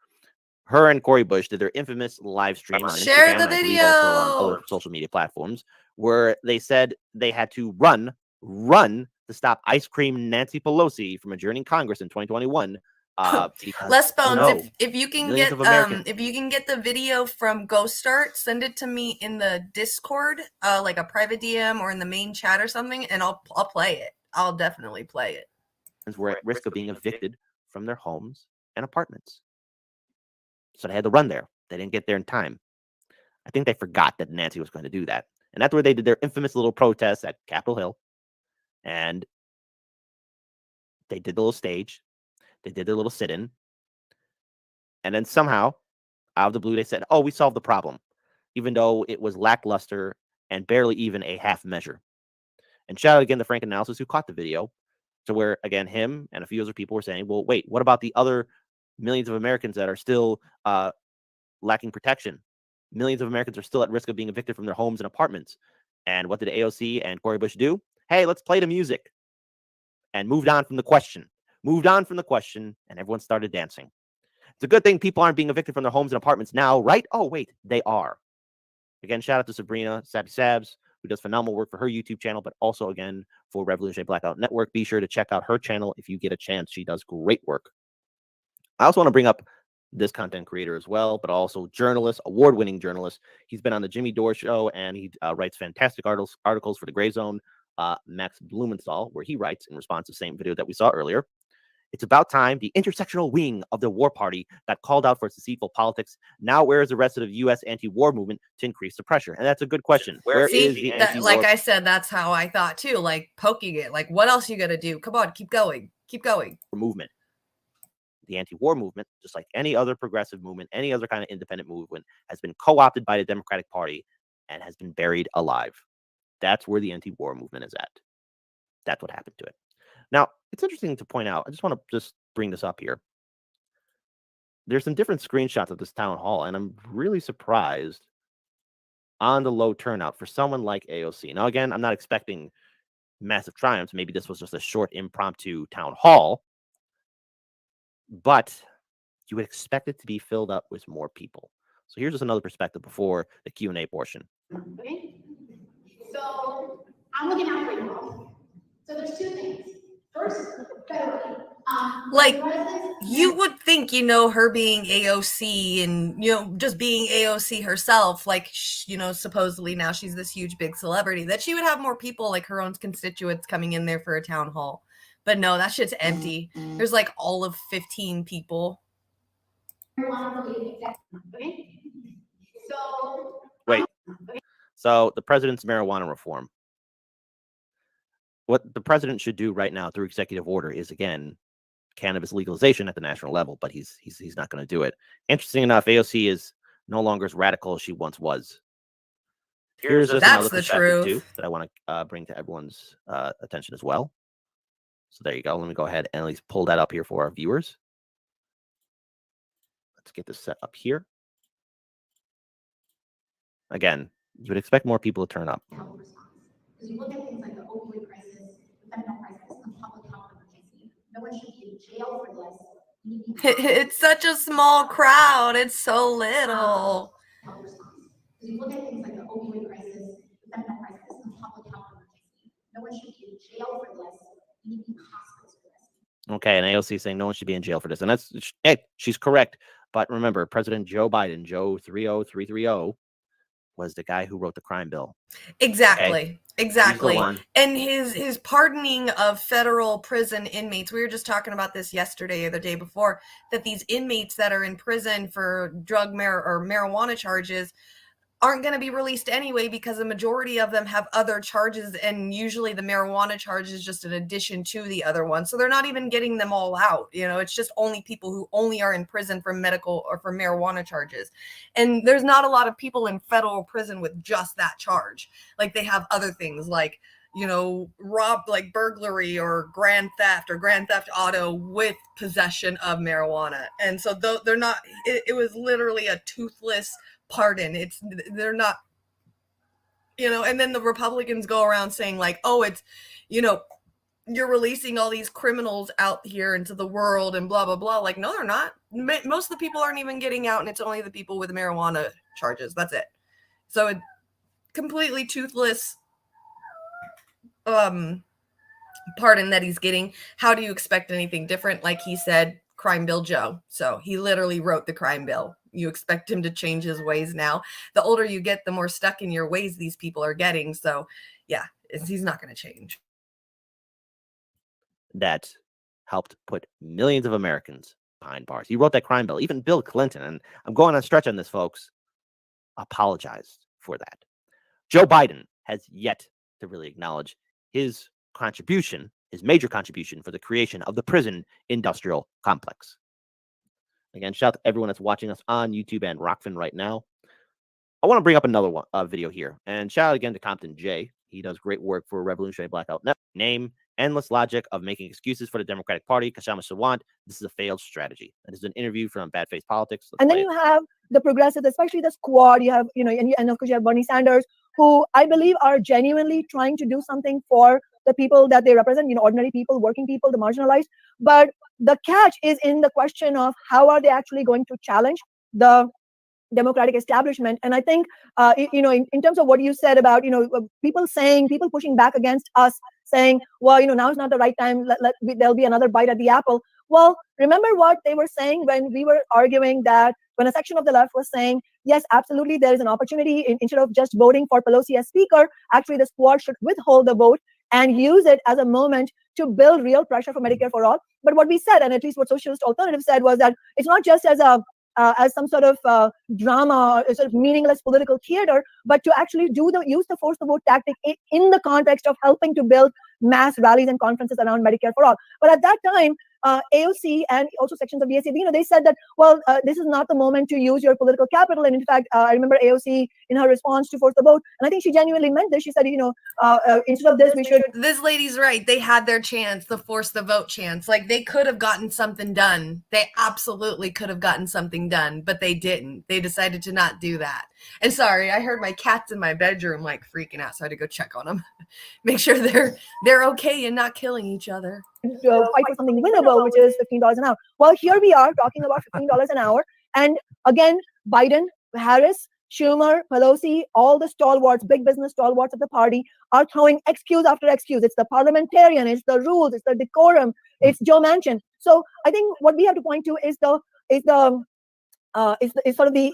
her and Cori Bush did their infamous live stream on
Share
Instagram,
the
and I believe also on
video.
other social media platforms, where they said they had to run to stop ice cream Nancy Pelosi from adjourning Congress in 2021. Because
Les Bones,
no,
if you can
millions
get
of Americans.
if you can get the video from Go Start, send it to me in the Discord, like a private DM or in the main chat or something, and I'll play it. I'll definitely play it.
Were at risk of being evicted from their homes and apartments. So they had to run there. They didn't get there in time. I think they forgot that Nancy was going to do that. And that's where they did their infamous little protest at Capitol Hill. And they did the little stage. They did their little sit-in. And then somehow, out of the blue, they said, oh, we solved the problem, even though it was lackluster and barely even a half measure. And shout out again to Frank Analysis, who caught the video, to where, again, him and a few other people were saying, well, wait, what about the other millions of Americans that are still lacking protection? Millions of Americans are still at risk of being evicted from their homes and apartments. And what did AOC and Cori Bush do? Hey, let's play the music. And moved on from the question. And everyone started dancing. It's a good thing people aren't being evicted from their homes and apartments now, right? Oh, wait, they are. Again, shout out to Sabrina Sappy Sabs, who does phenomenal work for her YouTube channel, but also, again, for Revolutionary Blackout Network. Be sure to check out her channel if you get a chance. She does great work. I also want to bring up this content creator as well, but also journalist, award-winning journalist. He's been on the Jimmy Dore Show, and he writes fantastic articles for the Gray Zone, Max Blumenthal, where he writes in response to the same video that we saw earlier. It's about time the intersectional wing of the war party got called out for its deceitful politics. Now, where is the rest of the U.S. anti-war movement to increase the pressure? And that's a good question. Where is the anti-war?
Like I said, that's how I thought too. Like poking it. Like, what else you got to do? Come on, keep going.
Movement. The anti-war movement, just like any other progressive movement, any other kind of independent movement, has been co-opted by the Democratic Party and has been buried alive. That's where the anti-war movement is at. That's what happened to it. Now, it's interesting to point out, I just want to just bring this up here. There's some different screenshots of this town hall, and I'm really surprised on the low turnout for someone like AOC. Now, again, I'm not expecting massive triumphs. Maybe this was just a short impromptu town hall, but you would expect it to be filled up with more people. So here's just another perspective before the Q&A portion.
Okay. So I'm looking out for you all. So there's two things. First, federally.
Like, you would think, her being AOC and, just being AOC herself, like, supposedly now she's this huge, big celebrity, that she would have more people, like her own constituents coming in there for a town hall. But no, that shit's empty. There's like all of 15 people.
Okay. So.
Wait. So the president's marijuana reform. What the president should do right now through executive order is, again, cannabis legalization at the national level, but he's not going to do it. Interesting enough, AOC is no longer as radical as she once was. Here's just another perspective too that I want to bring to everyone's attention as well. So there you go. Let me go ahead and at least pull that up here for our viewers. Let's get this set up here. Again, you would expect more people to turn up.
Because you look at things like the opioid crisis, the fentanyl crisis, the public health emergency. No one should be in jail for this.
It's such a small crowd. It's so little.
Because you look at things like the opioid crisis, the fentanyl crisis, the public health emergency. No one should be in jail for this. You need to be in hospitals for this.
Okay, and AOC saying no one should be in jail for this. And that's, hey, she's correct. But remember, President Joe Biden, Joe 30330, was the guy who wrote the crime bill.
Exactly. Exactly.
He's the one.
And his pardoning of federal prison inmates, we were just talking about this yesterday or the day before, that these inmates that are in prison for marijuana charges aren't going to be released anyway, because the majority of them have other charges, and usually the marijuana charge is just an addition to the other one. So they're not even getting them all out. It's just only people who only are in prison for medical or for marijuana charges. And there's not a lot of people in federal prison with just that charge. Like, they have other things like, like burglary or grand theft auto with possession of marijuana. And so they're not, it was literally a toothless pardon. They're not, and then the Republicans go around saying like, oh, it's, you're releasing all these criminals out here into the world and blah, blah, blah. Like, no, they're not. Most of the people aren't even getting out, and it's only the people with marijuana charges. That's it. So it completely toothless pardon that he's getting. How do you expect anything different? Like he said, Crime Bill Joe. So he literally wrote the crime bill. You expect him to change his ways now. The older you get, the more stuck in your ways these people are getting. So yeah, he's not going to change.
That helped put millions of Americans behind bars. He wrote that crime bill. Even Bill Clinton, and I'm going on stretch on this, folks, apologized for that. Joe Biden has yet to really acknowledge his contribution, his major contribution for the creation of the prison industrial complex. Again, shout out to everyone that's watching us on YouTube and Rockfin right now. I want to bring up another video here, and shout out again to Compton J. He does great work for Revolutionary Blackout Network. Name endless logic of making excuses for the Democratic Party. Kashama Sawant, this is a failed strategy. This is an interview from Bad Face Politics.
And then you have the progressives, especially the squad. You have, and of course you have Bernie Sanders, who I believe are genuinely trying to do something for the people that they represent, ordinary people, working people, the marginalized. But the catch is in the question of how are they actually going to challenge the Democratic establishment. And I think, in terms of what you said about, people pushing back against us, saying, well, now is not the right time. There'll be another bite at the apple. Well, remember what they were saying when we were arguing that when a section of the left was saying, yes, absolutely, there is an opportunity instead of just voting for Pelosi as speaker, actually the squad should withhold the vote and use it as a moment to build real pressure for Medicare for all. But what we said, and at least what Socialist Alternative said, was that it's not just as some sort of drama, sort of meaningless political theater, but to actually use the force the vote tactic in the context of helping to build mass rallies and conferences around Medicare for all. But at that time, AOC and also sections of the SAB, they said that, well, this is not the moment to use your political capital. And in fact, I remember AOC in her response to force the vote, and I think she genuinely meant this. She said, instead of this, we should.
This lady's right. They had their chance, the force the vote chance. Like, they could have gotten something done. They absolutely could have gotten something done, but they didn't. They decided to not do that. And sorry, I heard my cats in my bedroom like freaking out, so I had to go check on them, make sure they're okay and not killing each other.
Fight for something winnable, which is $15 an hour. Well, here we are talking about $15 an hour, and again, Biden, Harris, Schumer, Pelosi, all the stalwarts, big business stalwarts of the party are throwing excuse after excuse. It's the parliamentarian, it's the rules, it's the decorum, it's Joe Manchin. So I think what we have to point to is sort of the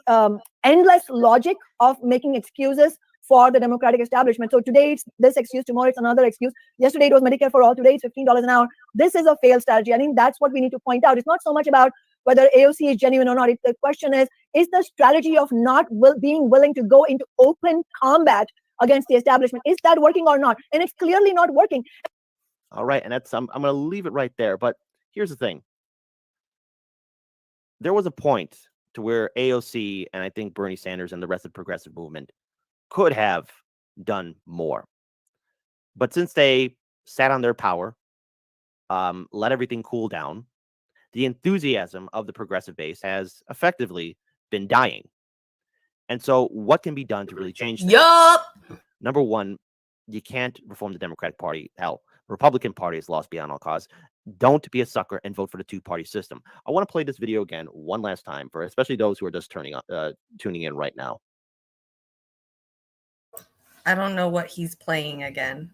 endless logic of making excuses for the Democratic establishment. So today it's this excuse, tomorrow it's another excuse. Yesterday it was Medicare for all, today it's $15 an hour. This is a failed strategy. I think that's what we need to point out. It's not so much about whether AOC is genuine or not. The question is the strategy of not being willing to go into open combat against the establishment, is that working or not? And it's clearly not working.
All right, and that's I'm going to leave it right there. But here's the thing. There was a point to where AOC and I think Bernie Sanders and the rest of the progressive movement could have done more. But since they sat on their power, let everything cool down, the enthusiasm of the progressive base has effectively been dying. And so what can be done to really change things?
Yup.
Number one, you can't reform the Democratic Party. Hell, the Republican Party is lost beyond all cause. Don't be a sucker and vote for the two-party system. I want to play this video again one last time for especially those who are just tuning in right now.
I don't know what he's playing again.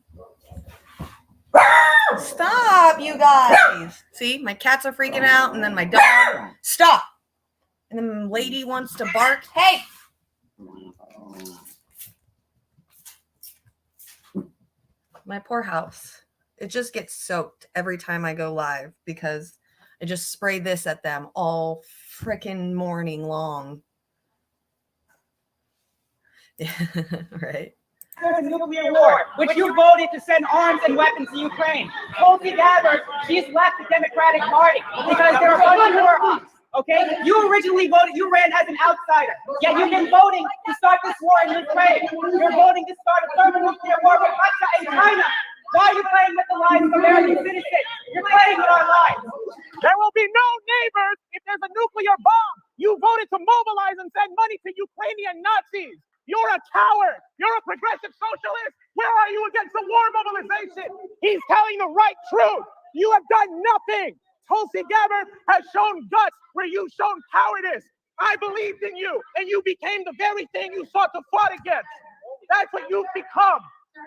Stop, you guys. See, my cats are freaking out, and then my dog. Stop. And then the lady wants to bark. Hey. My poor house. It just gets soaked every time I go live because I just spray this at them all freaking morning long. Right.
There's a nuclear war, which you voted to send arms and weapons to Ukraine. Tulsi Gabbard, she's left the Democratic Party because they're funding war arms. Okay? You originally voted, you ran as an outsider. Yet you've been voting to start this war in Ukraine. You're voting to start a third nuclear war with Russia and China. Why are you playing with the lives of American citizens? You're playing with our lives.
There will be no neighbors if there's a nuclear bomb. You voted to mobilize and send money to Ukrainian Nazis. You're a coward. You're a progressive socialist. Where are you against the war mobilization? He's telling the right truth. You have done nothing. Tulsi Gabbard has shown guts where you've shown cowardice. I believed in you, and you became the very thing you sought to fight against. That's what you've become.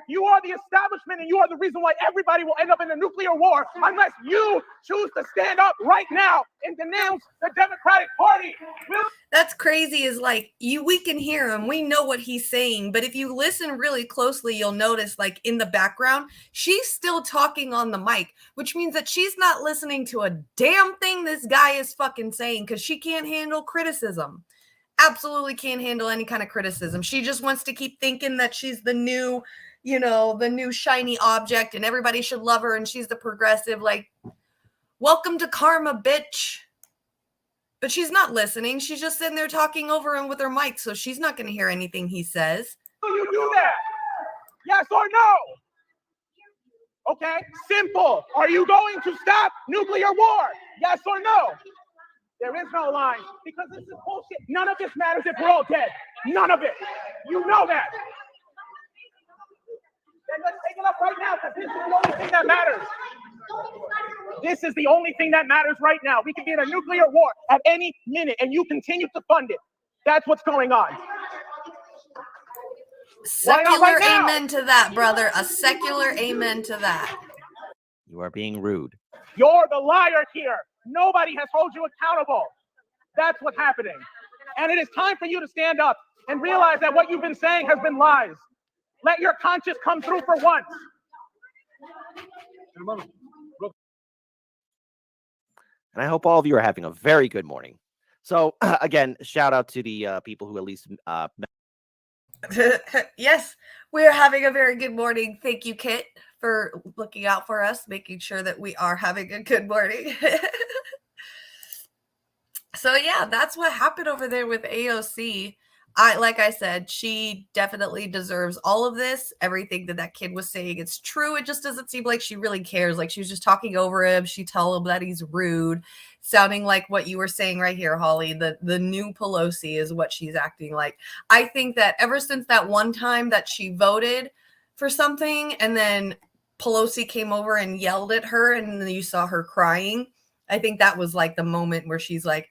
You are the establishment, and you are the reason why everybody will end up in a nuclear war unless you choose to stand up right now and denounce the Democratic Party.
That's crazy is like we can hear him. We know what he's saying. But if you listen really closely, you'll notice like in the background, she's still talking on the mic, which means that she's not listening to a damn thing this guy is fucking saying because she can't handle criticism. Absolutely can't handle any kind of criticism. She just wants to keep thinking that she's the new, the new shiny object and everybody should love her and she's the progressive. Like, welcome to karma, bitch. But she's not listening. She's just sitting there talking over him with her mic, so she's not going to hear anything he says.
Will you do that? Yes or no? Okay, simple. Are you going to stop nuclear war? Yes or no? There is no line because this is bullshit. None of this matters if we're all dead. None of it. You know that. Then let's take it up right now because this is the only thing that matters. This is the only thing that matters right now. We could be in a nuclear war at any minute and you continue to fund it. That's what's going on.
Secular amen to that, brother. A secular amen to that.
You are being rude.
You're the liar here. Nobody has held you accountable. That's what's happening. And it is time for you to stand up and realize that what you've been saying has been lies. Let your conscience come through for once.
And I hope all of you are having a very good morning. So again, shout out to the people who at least
yes, we're having a very good morning. Thank you, Kit, for looking out for us, making sure that we are having a good morning. So yeah, that's what happened over there with AOC. Like I said, she definitely deserves all of this. Everything that kid was saying, it's true. It just doesn't seem like she really cares. Like she was just talking over him. She told him that he's rude, sounding like what you were saying right here, Holly. The new Pelosi is what she's acting like. I think that ever since that one time that she voted for something and then Pelosi came over and yelled at her and then you saw her crying, I think that was like the moment where she's like,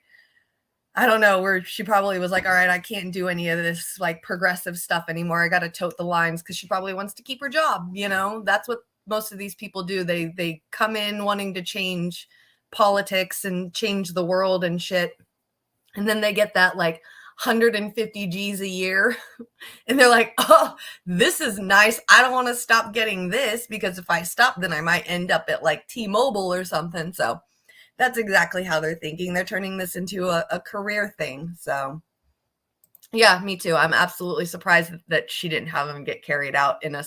I don't know, where she probably was like, all right, I can't do any of this like progressive stuff anymore. I got to tote the lines because she probably wants to keep her job. That's what most of these people do. They come in wanting to change politics and change the world and shit. And then they get that like 150 G's a year. And they're like, oh, this is nice. I don't want to stop getting this because if I stop, then I might end up at like T-Mobile or something. So that's exactly how they're thinking. They're turning this into a career thing. So yeah, me too. I'm absolutely surprised that she didn't have him get carried out in a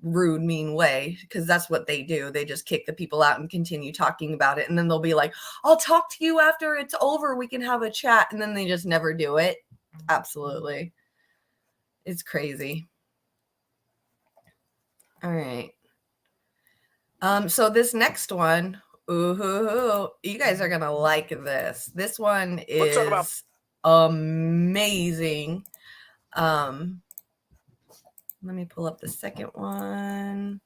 rude, mean way, because that's what they do. They just kick the people out and continue talking about it. And then they'll be like, I'll talk to you after it's over. We can have a chat. And then they just never do it. Absolutely. It's crazy. All right. So this next one, ooh, you guys are gonna like this. This one is amazing. Let me pull up the second one.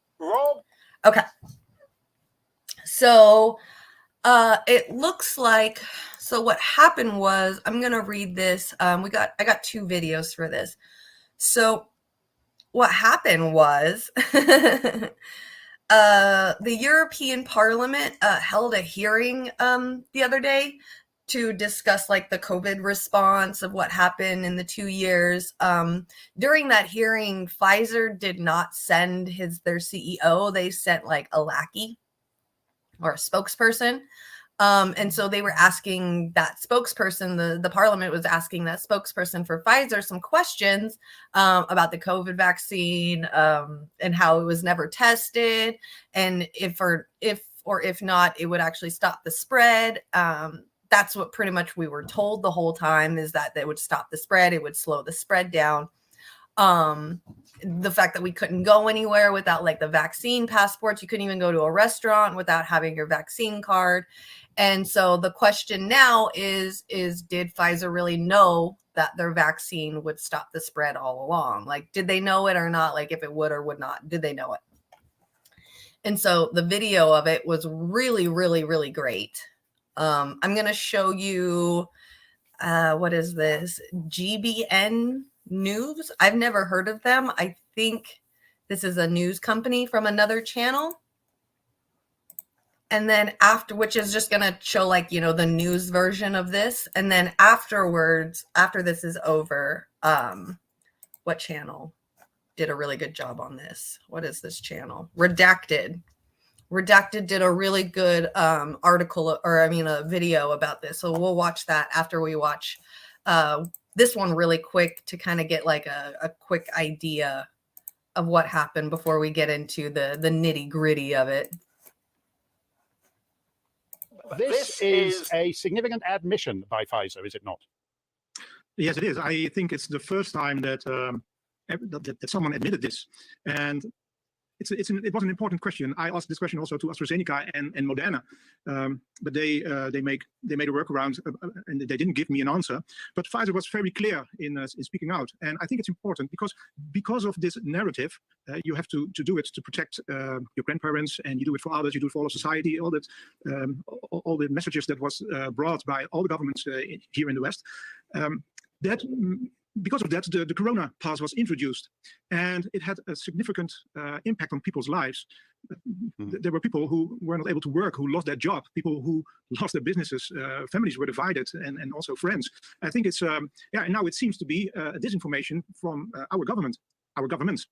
Okay. So it looks like, so what happened was, I'm gonna read this. I got two videos for this. So what happened was the European Parliament held a hearing the other day to discuss like the COVID response of what happened in the 2 years. During that hearing, Pfizer did not send their CEO. They sent like a lackey or a spokesperson. And so they were asking that spokesperson, the parliament was asking that spokesperson for Pfizer some questions about the COVID vaccine and how it was never tested, and if not, it would actually stop the spread. That's what pretty much we were told the whole time, is that they would stop the spread. It would slow the spread down. The fact that we couldn't go anywhere without like the vaccine passports, you couldn't even go to a restaurant without having your vaccine card. And so the question now is did Pfizer really know that their vaccine would stop the spread all along. Like, did they know it or not? Like, if it would or would not, did they know it? And so the video of it was really, really, really great. I'm going to show you, what is this? GBN News. I've never heard of them. I think this is a news company from another channel. And then after, which is just going to show like, you know, the news version of this. And then afterwards, after this is over, what channel did a really good job on this? What is this channel? Redacted. Redacted did a really good article, or I mean a video about this. So we'll watch that after we watch this one really quick to kind of get like a quick idea of what happened before we get into the nitty gritty of it.
This is a significant admission by Pfizer, is it not?
Yes, it is. I think it's the first time that that someone admitted this, and it was an important question. I asked this question also to AstraZeneca and Moderna, but they made a workaround and they didn't give me an answer. But Pfizer was very clear in speaking out, and I think it's important because of this narrative. You have to do it to protect your grandparents, and you do it for others. You do it for all of society. All that, all the messages that was brought by all the governments here in the West. Because of that, the Corona Pass was introduced, and it had a significant impact on people's lives. There were people who were not able to work, who lost their job, people who lost their businesses, families were divided, and also friends. I think it's, and now it seems to be disinformation from our governments.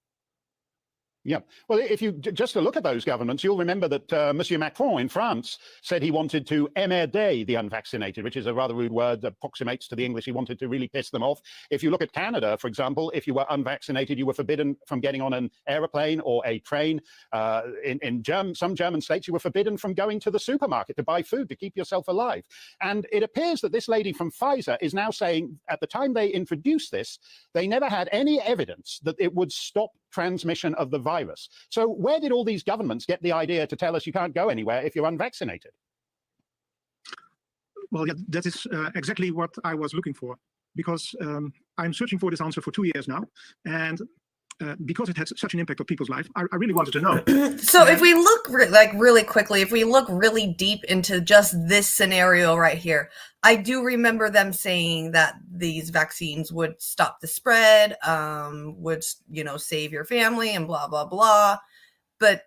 Yeah. Well, if you just to look at those governments, you'll remember that Monsieur Macron in France said he wanted to emmerder the unvaccinated, which is a rather rude word that approximates to the English. He wanted to really piss them off. If you look at Canada, for example, if you were unvaccinated, you were forbidden from getting on an aeroplane or a train. In some German states, you were forbidden from going to the supermarket to buy food to keep yourself alive. And it appears that this lady from Pfizer is now saying at the time they introduced this, they never had any evidence that it would stop transmission of the virus. So where did all these governments get the idea to tell us you can't go anywhere if you're unvaccinated?
Well, yeah, that is exactly what I was looking for, because I'm searching for this answer for 2 years now, and because it had such an impact on people's life, I really wanted to know.
So if we look really quickly, if we look really deep into just this scenario right here, I do remember them saying that these vaccines would stop the spread, would, you know, save your family and blah, blah, blah. But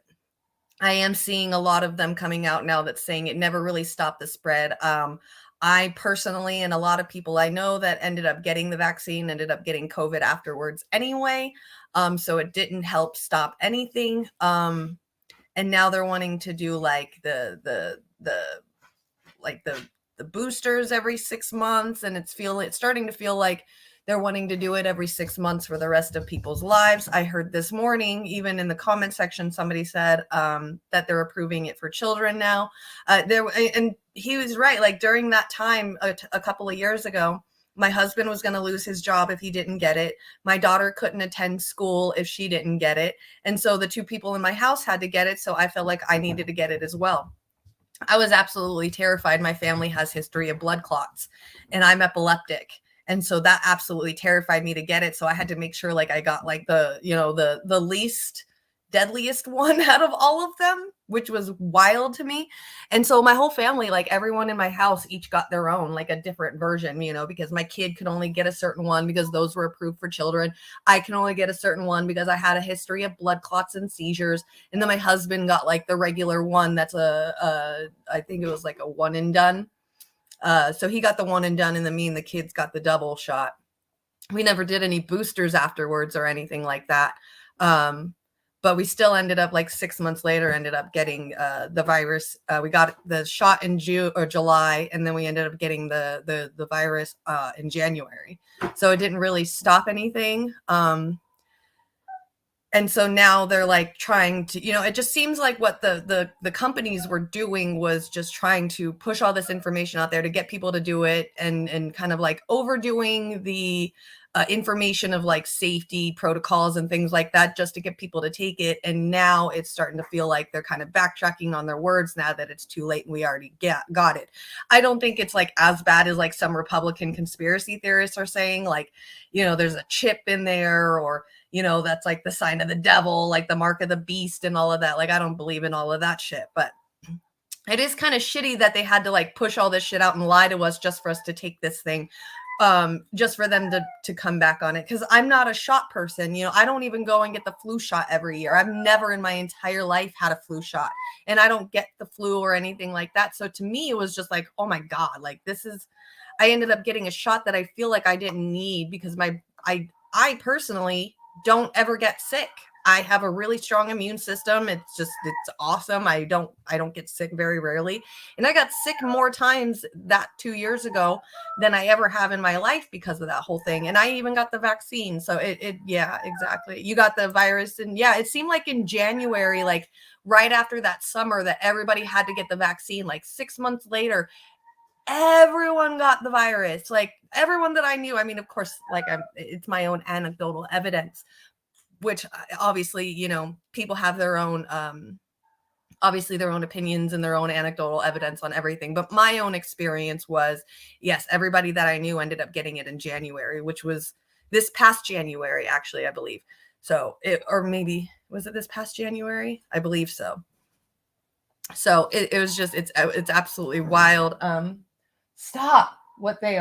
I am seeing a lot of them coming out now that's saying it never really stopped the spread. I personally, and a lot of people I know that ended up getting the vaccine, ended up getting COVID afterwards anyway. So it didn't help stop anything. And now they're wanting to do like the boosters every 6 months, and it's starting to feel like they're wanting to do it every 6 months for the rest of people's lives. I heard this morning, even in the comment section, somebody said that they're approving it for children now. And he was right. Like during that time, a couple of years ago, my husband was going to lose his job if he didn't get it. My daughter couldn't attend school if she didn't get it. And so the two people in my house had to get it. So I felt like I needed to get it as well. I was absolutely terrified. My family has history of blood clots, and I'm epileptic. And so that absolutely terrified me to get it. So I had to make sure like I got like the least deadliest one out of all of them, which was wild to me. And so my whole family, like everyone in my house, each got their own, like a different version, you know, because my kid could only get a certain one because those were approved for children. I can only get a certain one because I had a history of blood clots and seizures. And then my husband got like the regular one. That's I think it was like a one and done. So he got the one and done, and then me and the kids got the double shot. We never did any boosters afterwards or anything like that. But we still ended up like 6 months later, ended up getting the virus. We got the shot in June or July, and then we ended up getting the virus in January. So it didn't really stop anything. And so now they're like trying to, you know, it just seems like what the companies were doing was just trying to push all this information out there to get people to do it, and kind of like overdoing the information of like safety protocols and things like that just to get people to take it. And now it's starting to feel like they're kind of backtracking on their words now that it's too late and we already got it. I don't think it's like as bad as like some Republican conspiracy theorists are saying, like, you know, there's a chip in there, or, you know, that's like the sign of the devil, like the mark of the beast and all of that. Like, I don't believe in all of that shit, but it is kind of shitty that they had to like push all this shit out and lie to us just for us to take this thing, just for them to come back on it. Because I'm not a shot person, you know, I don't even go and get the flu shot every year. I've never in my entire life had a flu shot, and I don't get the flu or anything like that. So to me, it was just like, oh my God, like this is, I ended up getting a shot that I feel like I didn't need because I personally don't ever get sick. I have a really strong immune system. It's awesome. I don't get sick very rarely. And I got sick more times that 2 years ago than I ever have in my life because of that whole thing. And I even got the vaccine. So yeah, exactly. You got the virus. And yeah, it seemed like in January, like right after that summer, that everybody had to get the vaccine. Like 6 months later, everyone got the virus. Like everyone that I knew. I mean, of course, like it's my own anecdotal evidence, which obviously, you know, people have their own, obviously their own opinions and their own anecdotal evidence on everything. But my own experience was, yes, everybody that I knew ended up getting it in January, which was this past January, actually, I believe. So or maybe, was it this past January? I believe so. So it was just, it's absolutely wild. Stop. What they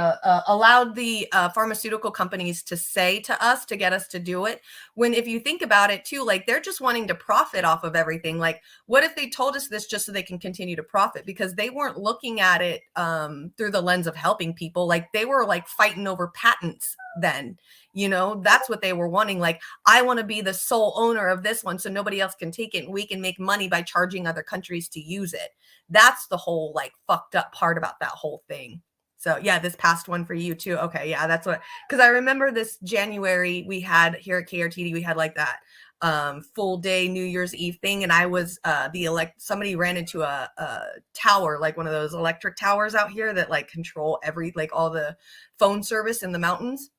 allowed the pharmaceutical companies to say to us to get us to do it. When if you think about it too, like they're just wanting to profit off of everything. Like what if they told us this just so they can continue to profit? Because they weren't looking at it through the lens of helping people. Like they were like fighting over patents then. You know, that's what they were wanting. Like, I want to be the sole owner of this one so nobody else can take it and we can make money by charging other countries to use it. That's the whole like fucked up part about that whole thing. So yeah, this past one for you too. Okay, yeah, that's what, because I remember this January we had here at KRTD, we had like that full day New Year's Eve thing, and I was somebody ran into a tower, like one of those electric towers out here that like control all the phone service in the mountains.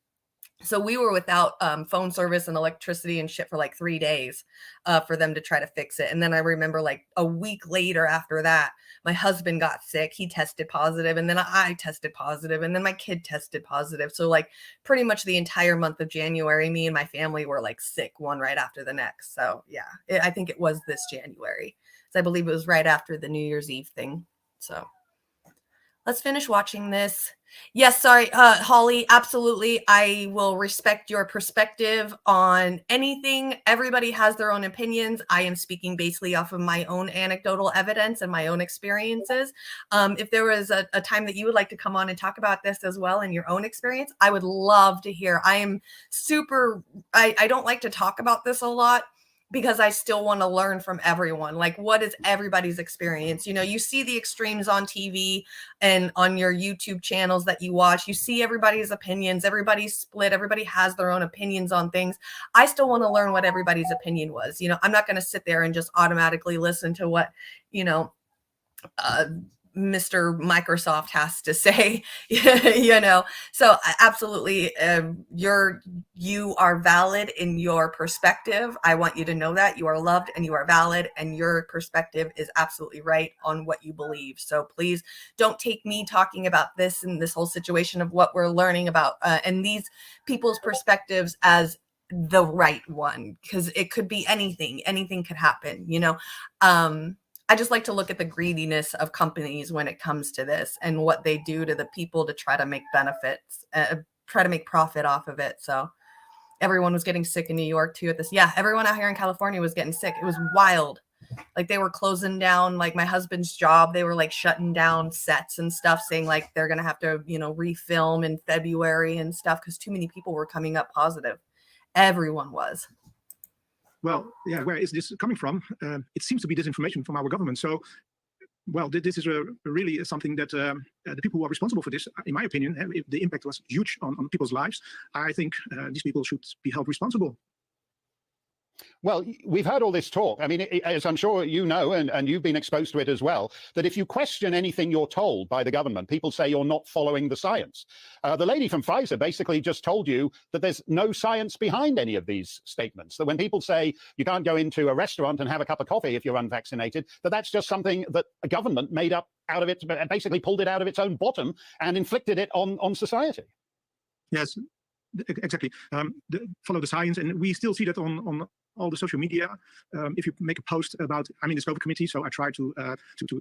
So we were without phone service and electricity and shit for like 3 days for them to try to fix it. And then I remember like a week later after that, my husband got sick. He tested positive, and then I tested positive, and then my kid tested positive. So like pretty much the entire month of January, me and my family were like sick one right after the next. So yeah, I think it was this January. So I believe it was right after the New Year's Eve thing. So let's finish watching this. Yes, sorry, Holly, absolutely. I will respect your perspective on anything. Everybody has their own opinions. I am speaking basically off of my own anecdotal evidence and my own experiences. If there was a time that you would like to come on and talk about this as well in your own experience, I would love to hear. I am I don't like to talk about this a lot, because I still want to learn from everyone. Like, what is everybody's experience? You know, you see the extremes on TV and on your YouTube channels that you watch. You see everybody's opinions. Everybody's split. Everybody has their own opinions on things. I still want to learn what everybody's opinion was. You know, I'm not going to sit there and just automatically listen to what, you know, Mr. Microsoft has to say, you know. So absolutely, you are valid in your perspective. I want you to know that you are loved and you are valid, and your perspective is absolutely right on what you believe. So please don't take me talking about this and this whole situation of what we're learning about and these people's perspectives as the right one, because it could be anything could happen, you know. I just like to look at the greediness of companies when it comes to this and what they do to the people to try to make benefits, try to make profit off of it. So everyone was getting sick in New York too at this. Yeah, everyone out here in California was getting sick. It was wild. Like they were closing down, like my husband's job, they were like shutting down sets and stuff, saying like they're going to have to, you know, refilm in February and stuff because too many people were coming up positive. Everyone was.
Well, yeah, where is this coming from? It seems to be disinformation from our government. So, well, this is really something that the people who are responsible for this, in my opinion, if the impact was huge on people's lives, I think these people should be held responsible.
Well, we've heard all this talk. I mean, as I'm sure you know, and you've been exposed to it as well, that if you question anything you're told by the government, people say you're not following the science. The lady from Pfizer basically just told you that there's no science behind any of these statements, that when people say you can't go into a restaurant and have a cup of coffee if you're unvaccinated, that's just something that a government made up out of it, basically pulled it out of its own bottom and inflicted it on society.
Yes, exactly. Follow the science, and we still see that on all the social media. If you make a post about, I'm in the COVID committee, so I try to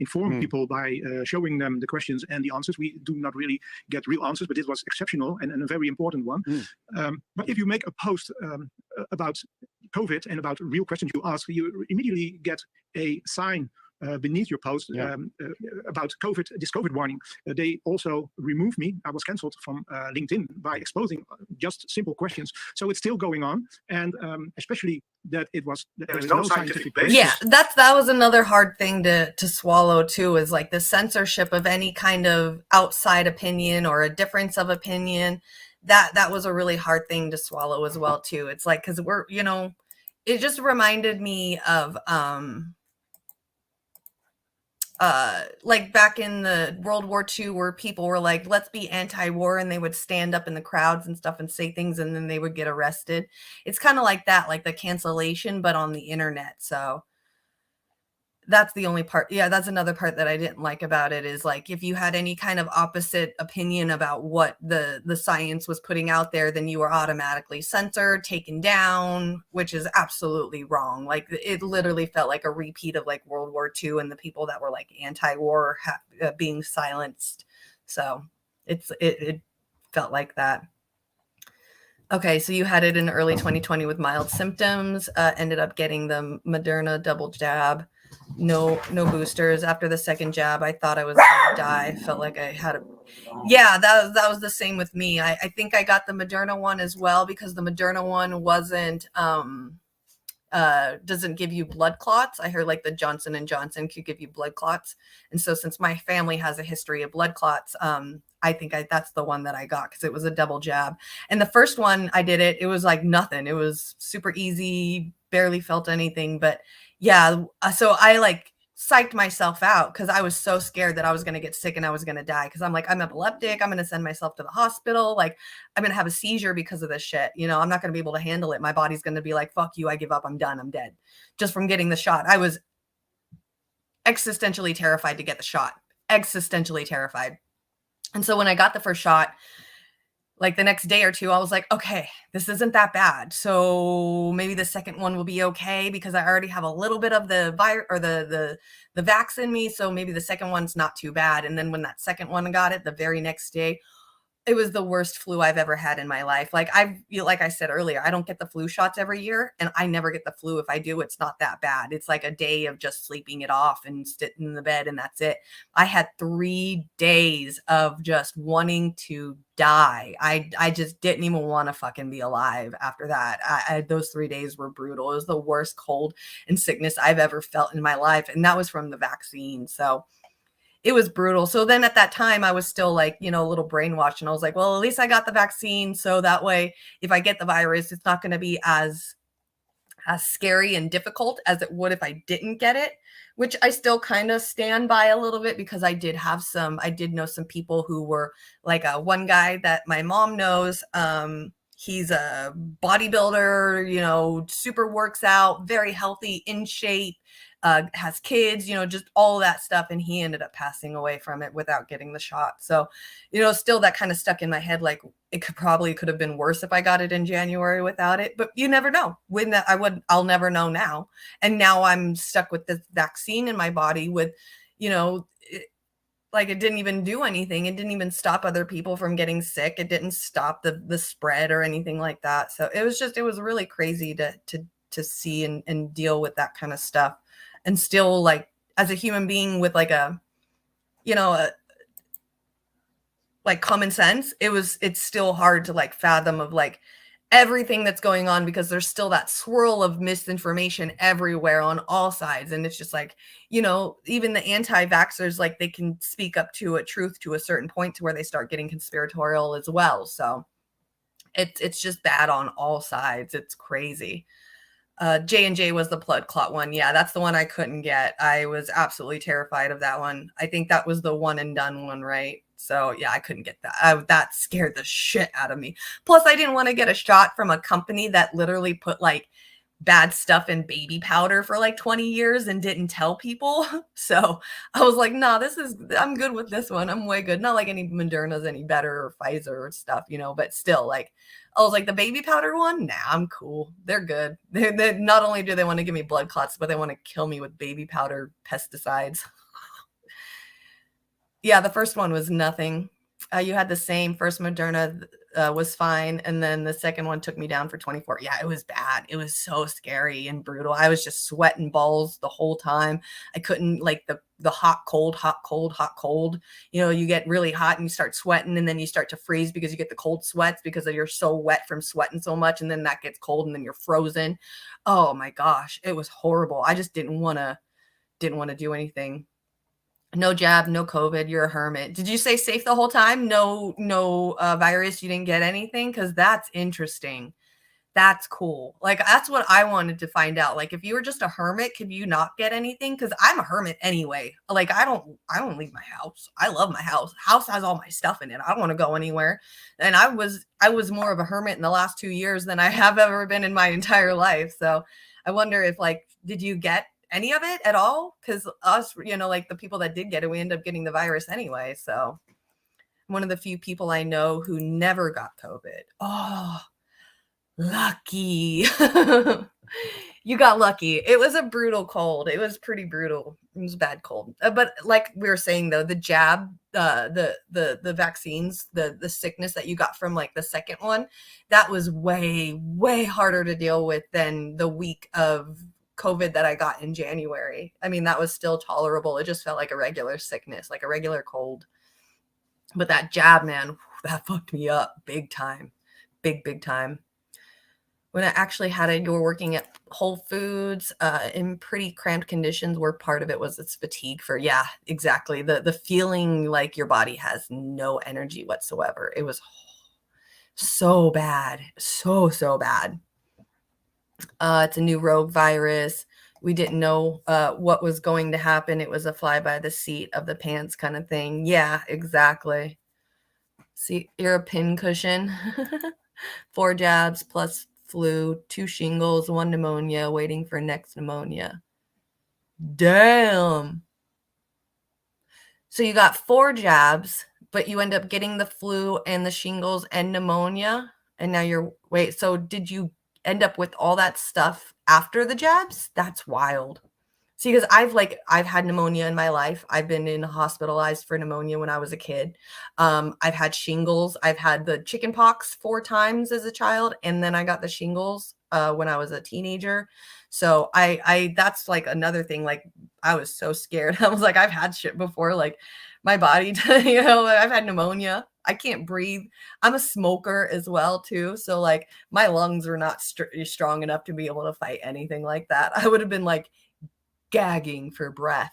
inform people by showing them the questions and the answers. We do not really get real answers, but this was exceptional and a very important one. But if you make a post about COVID and about real questions you ask, you immediately get a sign beneath your post about COVID, this COVID warning. They also removed me. I was cancelled from LinkedIn by exposing just simple questions. So it's still going on, and especially that it was there's no scientific basis.
Yeah, that was another hard thing to swallow too, is like the censorship of any kind of outside opinion or a difference of opinion. That was a really hard thing to swallow as well too. It's like, because we're, it just reminded me of like back in the World War II, where people were like, let's be anti-war, and they would stand up in the crowds and stuff and say things, and then they would get arrested. It's kind of like that, like the cancellation, but on the internet. So that's the only part. Yeah, that's another part that I didn't like about it, is like, if you had any kind of opposite opinion about what the science was putting out there, then you were automatically censored, taken down, which is absolutely wrong. Like, it literally felt like a repeat of like World War II and the people that were like anti-war being silenced. So it felt like that. Okay, so you had it in early 2020 with mild symptoms, ended up getting the Moderna double jab. No boosters. After the second jab, I thought I was gonna die. Felt like I had a, yeah, that was the same with me. I think I got the Moderna one as well, because the Moderna one wasn't doesn't give you blood clots. I heard like the Johnson & Johnson could give you blood clots, and so since my family has a history of blood clots, I think that's the one that I got, because it was a double jab. And the first one I did it was like nothing. It was super easy, barely felt anything. But yeah, so I like psyched myself out, because I was so scared that I was going to get sick and I was going to die, because I'm like, I'm epileptic. I'm going to send myself to the hospital. Like, I'm going to have a seizure because of this shit. I'm not going to be able to handle it. My body's going to be like, fuck you. I give up. I'm done. I'm dead. Just from getting the shot. I was existentially terrified to get the shot. Existentially terrified. And so when I got the first shot, like the next day or two, I was like, okay, this isn't that bad. So maybe the second one will be okay, because I already have a little bit of the virus or the vax in me. So maybe the second one's not too bad. And then when that second one got it, the very next day, it was the worst flu I've ever had in my life. Like I said earlier, I don't get the flu shots every year, and I never get the flu. If I do, it's not that bad. It's like a day of just sleeping it off and sitting in the bed, and that's it. I had 3 days of just wanting to die. I just didn't even want to fucking be alive after that. Those 3 days were brutal. It was the worst cold and sickness I've ever felt in my life, and that was from the vaccine. So it was brutal. So then at that time, I was still like, a little brainwashed. And I was like, well, at least I got the vaccine. So that way, if I get the virus, it's not going to be as scary and difficult as it would if I didn't get it, which I still kind of stand by a little bit, because I did know some people who were like one guy that my mom knows. He's a bodybuilder, super works out, very healthy, in shape. Has kids, just all that stuff. And he ended up passing away from it without getting the shot. So, still that kind of stuck in my head. Like, it could have been worse if I got it in January without it, but you never know. I'll never know now. And now I'm stuck with this vaccine in my body with, like, it didn't even do anything. It didn't even stop other people from getting sick. It didn't stop the spread or anything like that. So it was really crazy to see and deal with that kind of stuff. And still, like, as a human being with like like common sense, it's still hard to like fathom of like everything that's going on, because there's still that swirl of misinformation everywhere on all sides. And it's just like, even the anti-vaxxers, like, they can speak up to a truth to a certain point to where they start getting conspiratorial as well. So it's just bad on all sides. It's crazy. J&J was the blood clot one. Yeah, that's the one I couldn't get. I was absolutely terrified of that one. I think that was the one and done one, right? So yeah, I couldn't get that. That scared the shit out of me. Plus, I didn't want to get a shot from a company that literally put like bad stuff in baby powder for like 20 years and didn't tell people. So I was like, nah, I'm good with this one. I'm way good. Not like any Moderna's any better or Pfizer or stuff, but still, like, I was like, the baby powder one? Nah, I'm cool. They're good. They not only do they want to give me blood clots, but they want to kill me with baby powder pesticides. Yeah, the first one was nothing. You had the same. First Moderna was fine, and then the second one took me down for 24. Yeah, it was bad. It was so scary and brutal. I was just sweating balls the whole time. I couldn't, like, the hot, cold, hot, cold, hot, cold. You get really hot and you start sweating, and then you start to freeze because you get the cold sweats because you're so wet from sweating so much, and then that gets cold, and then you're frozen. Oh my gosh, it was horrible. I just didn't want to do anything. No jab, no COVID. You're a hermit. Did you say safe the whole time? No virus. You didn't get anything? Because that's interesting. That's cool. Like, that's what I wanted to find out. Like, if you were just a hermit, could you not get anything? Because I'm a hermit anyway. Like, I don't leave my house. I love my house. House has all my stuff in it. I don't want to go anywhere. And I was more of a hermit in the last 2 years than I have ever been in my entire life. So I wonder if, like, did you get any of it at all? Because us, like the people that did get it, we end up getting the virus anyway. So I'm one of the few people I know who never got COVID. Oh, lucky. You got lucky. It was a brutal cold. It was pretty brutal. It was a bad cold. But like we were saying though, the jab, the vaccines, the sickness that you got from like the second one, that was way, way harder to deal with than the week of COVID that I got in January. I mean, that was still tolerable. It just felt like a regular sickness, like a regular cold. But that jab, man, that fucked me up big time. Big time. When I actually had it, you were working at Whole Foods in pretty cramped conditions, where part of it was its fatigue for, yeah, exactly. The feeling like your body has no energy whatsoever. It was so bad. So bad. It's a new rogue virus. We didn't know what was going to happen. It was a fly by the seat of the pants kind of thing. Yeah, exactly. See, you're a pincushion. 4 jabs plus flu, 2 shingles, 1 pneumonia, waiting for next pneumonia. Damn. So you got 4 jabs, but you end up getting the flu and the shingles and pneumonia. And now so did you end up with all that stuff after the jabs? That's wild. See, because I've had pneumonia in my life. I've been hospitalized for pneumonia when I was a kid. I've had shingles. I've had the chicken pox 4 times as a child, and then I got the shingles when I was a teenager. So I that's like another thing. Like, I was so scared. I was like, I've had shit before. Like, my body, I've had pneumonia. I can't breathe. I'm a smoker as well too. So like, my lungs are not strong enough to be able to fight anything like that. I would have been like gagging for breath.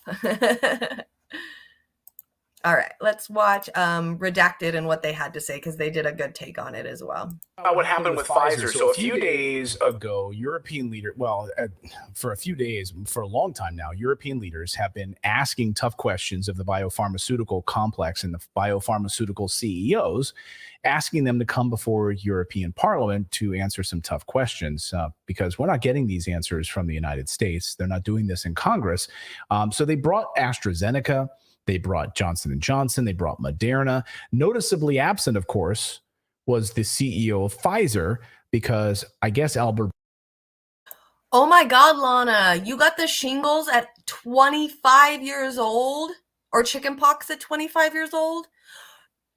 All right, let's watch Redacted and what they had to say, because they did a good take on it as well.
What happened with Pfizer. So a few days ago, European leaders, for a few days, for a long time now, European leaders have been asking tough questions of the biopharmaceutical complex and the biopharmaceutical CEOs, asking them to come before European Parliament to answer some tough questions, because we're not getting these answers from the United States. They're not doing this in Congress. So they brought AstraZeneca. They brought Johnson & Johnson. They brought Moderna. Noticeably absent, of course, was the CEO of Pfizer, because I guess Albert.
Oh my God, Lana, you got the shingles at 25 years old, or chickenpox at 25 years old?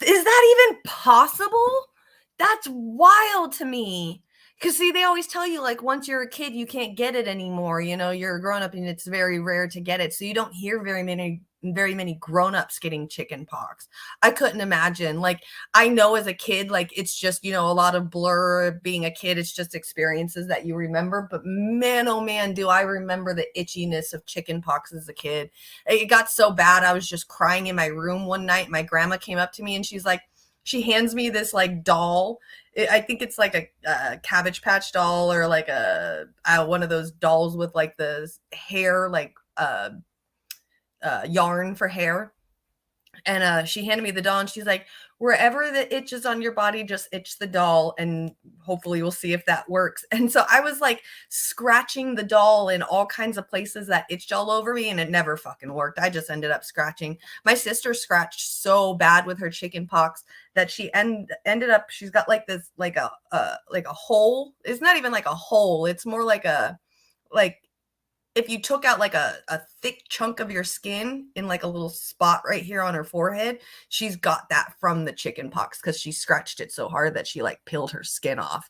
Is that even possible? That's wild to me. Because see, they always tell you, like, once you're a kid, you can't get it anymore. You're a grown up and it's very rare to get it. So you don't hear very many grown-ups getting chicken pox. I couldn't imagine. Like, I know as a kid, like, it's just, a lot of blur being a kid. It's just experiences that you remember. But man, oh man, do I remember the itchiness of chicken pox as a kid. It got so bad, I was just crying in my room one night. My grandma came up to me and she's like, she hands me this like doll. I think it's like a Cabbage Patch doll, or like a one of those dolls with like the hair, like yarn for hair. And she handed me the doll, and she's like, wherever the itch is on your body, just itch the doll, and hopefully we'll see if that works. And so I was like scratching the doll in all kinds of places that itched all over me, and it never fucking worked. I just ended up scratching. My sister scratched so bad with her chicken pox that she ended up, she's got like this, like a hole. It's not even like a hole. It's more like if you took out like a thick chunk of your skin in like a little spot right here on her forehead, she's got that from the chicken pox because she scratched it so hard that she like peeled her skin off.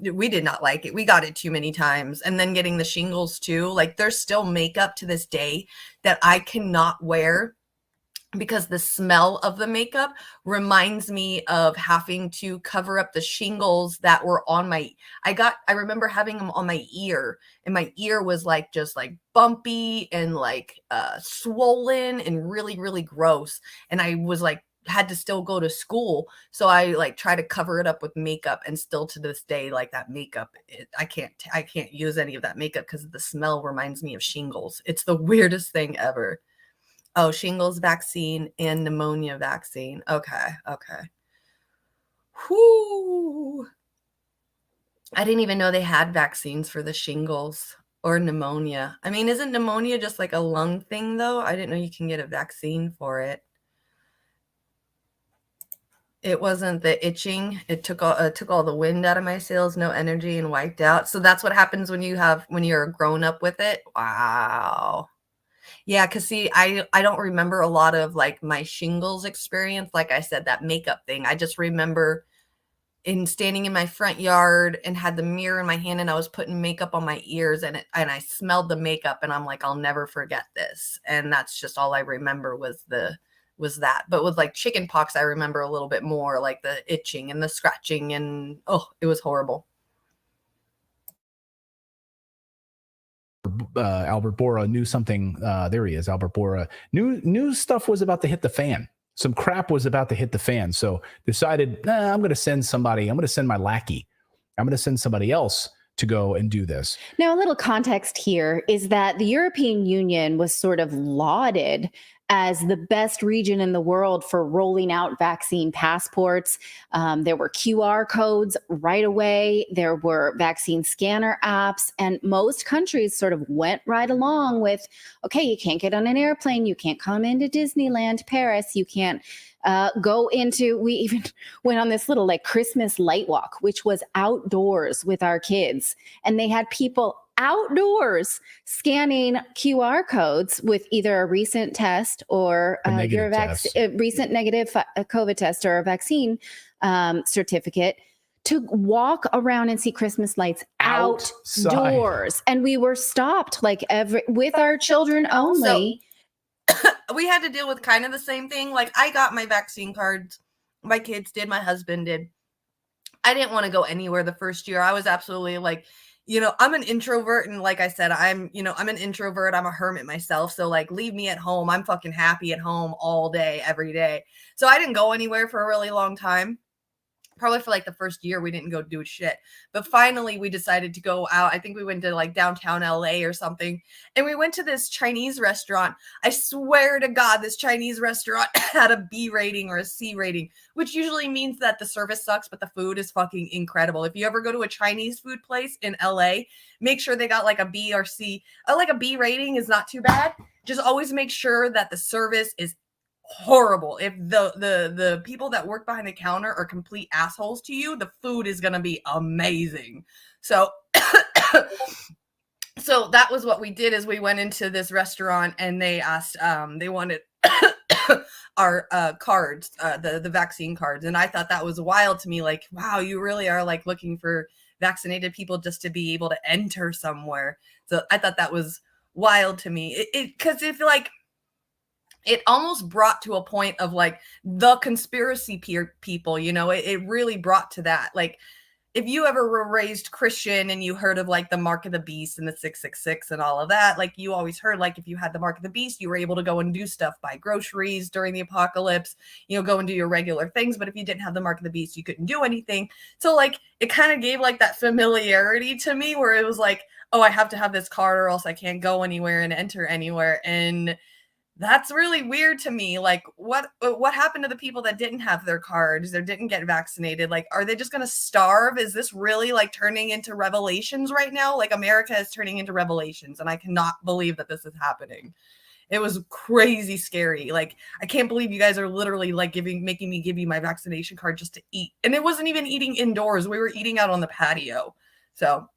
We did not like it. We got it too many times. And then getting the shingles too. Like there's still makeup to this day that I cannot wear because the smell of the makeup reminds me of having to cover up the shingles that were on I remember having them on my ear, and my ear was like just like bumpy and like swollen and really, really gross. And I was like, had to still go to school. So I like try to cover it up with makeup, and still to this day, like that makeup, I can't use any of that makeup because the smell reminds me of shingles. It's the weirdest thing ever. Oh, shingles vaccine and pneumonia vaccine. Okay. Whoo. I didn't even know they had vaccines for the shingles or pneumonia. I mean, isn't pneumonia just like a lung thing though? I didn't know you can get a vaccine for it. It wasn't the itching. It took all the wind out of my sails, no energy, and wiped out. So that's what happens when you're grown up with it. Wow. Yeah, because see, I don't remember a lot of like my shingles experience. Like I said, that makeup thing. I just remember standing in my front yard and had the mirror in my hand, and I was putting makeup on my ears, and I smelled the makeup, and I'm like, I'll never forget this. And that's just all I remember was that. But with like chicken pox, I remember a little bit more, like the itching and the scratching, and oh, it was horrible.
Albert Bora knew something. There he is, Albert Bora. New stuff was about to hit the fan. Some crap was about to hit the fan. So decided, I'm going to send somebody. I'm going to send my lackey. I'm going to send somebody else to go and do this.
Now, a little context here is that the European Union was sort of lauded as the best region in the world for rolling out vaccine passports. There were QR codes right away. There were vaccine scanner apps, and most countries sort of went right along with, okay, you can't get on an airplane. You can't come into Disneyland, Paris. You can't we even went on this little like Christmas light walk, which was outdoors with our kids. And they had people outdoors scanning QR codes with either a recent test or recent negative COVID test or a vaccine certificate to walk around and see Christmas lights outdoors. And we were stopped with our children only.
We had to deal with kind of the same thing. Like I got my vaccine cards. My kids did. My husband did. I didn't want to go anywhere the first year. I was absolutely like, I'm an introvert. And like I said, I'm an introvert. I'm a hermit myself. So like, leave me at home. I'm fucking happy at home all day, every day. So I didn't go anywhere for a really long time. Probably for like the first year, we didn't go do shit. But finally, we decided to go out. I think we went to like downtown LA or something. And we went to this Chinese restaurant. I swear to God, this Chinese restaurant had a B rating or a C rating, which usually means that the service sucks, but the food is fucking incredible. If you ever go to a Chinese food place in LA, make sure they got like a B or C. Like a B rating is not too bad. Just always make sure that the service is horrible. If the people that work behind the counter are complete assholes to you, the food is gonna be amazing. So so that was what we did. Is we went into this restaurant and they asked they wanted our cards, the vaccine cards, and I thought that was wild to me. Like, wow, you really are like looking for vaccinated people just to be able to enter somewhere. So I thought that was wild to me. Because if like it almost brought to a point of like the conspiracy people, it really brought to that. Like, if you ever were raised Christian and you heard of like the mark of the beast and the 666 and all of that, like you always heard, like if you had the mark of the beast, you were able to go and do stuff, buy groceries during the apocalypse, you know, go and do your regular things. But if you didn't have the mark of the beast, you couldn't do anything. So like it kind of gave like that familiarity to me where it was like, oh, I have to have this card or else I can't go anywhere and enter anywhere. And that's really weird to me. Like what happened to the people that didn't have their cards or didn't get vaccinated? Like, are they just going to starve? Is this really like turning into Revelations right now? Like America is turning into Revelations, and I cannot believe that this is happening. It was crazy scary. Like, I can't believe you guys are literally like making me give you my vaccination card just to eat. And it wasn't even eating indoors. We were eating out on the patio. So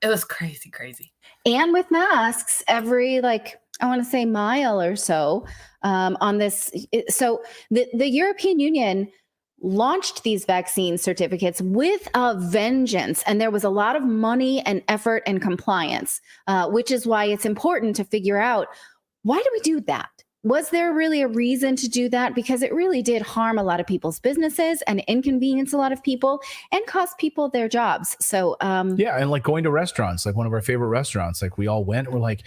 it was crazy, crazy.
And with masks every, like, I want to say mile or so on this. So the European Union launched these vaccine certificates with a vengeance. And there was a lot of money and effort and compliance, which is why it's important to figure out, why do we do that? Was there really a reason to do that? Because it really did harm a lot of people's businesses and inconvenience a lot of people and cost people their jobs. So
yeah, and like going to restaurants, like one of our favorite restaurants, like we all went, we're like,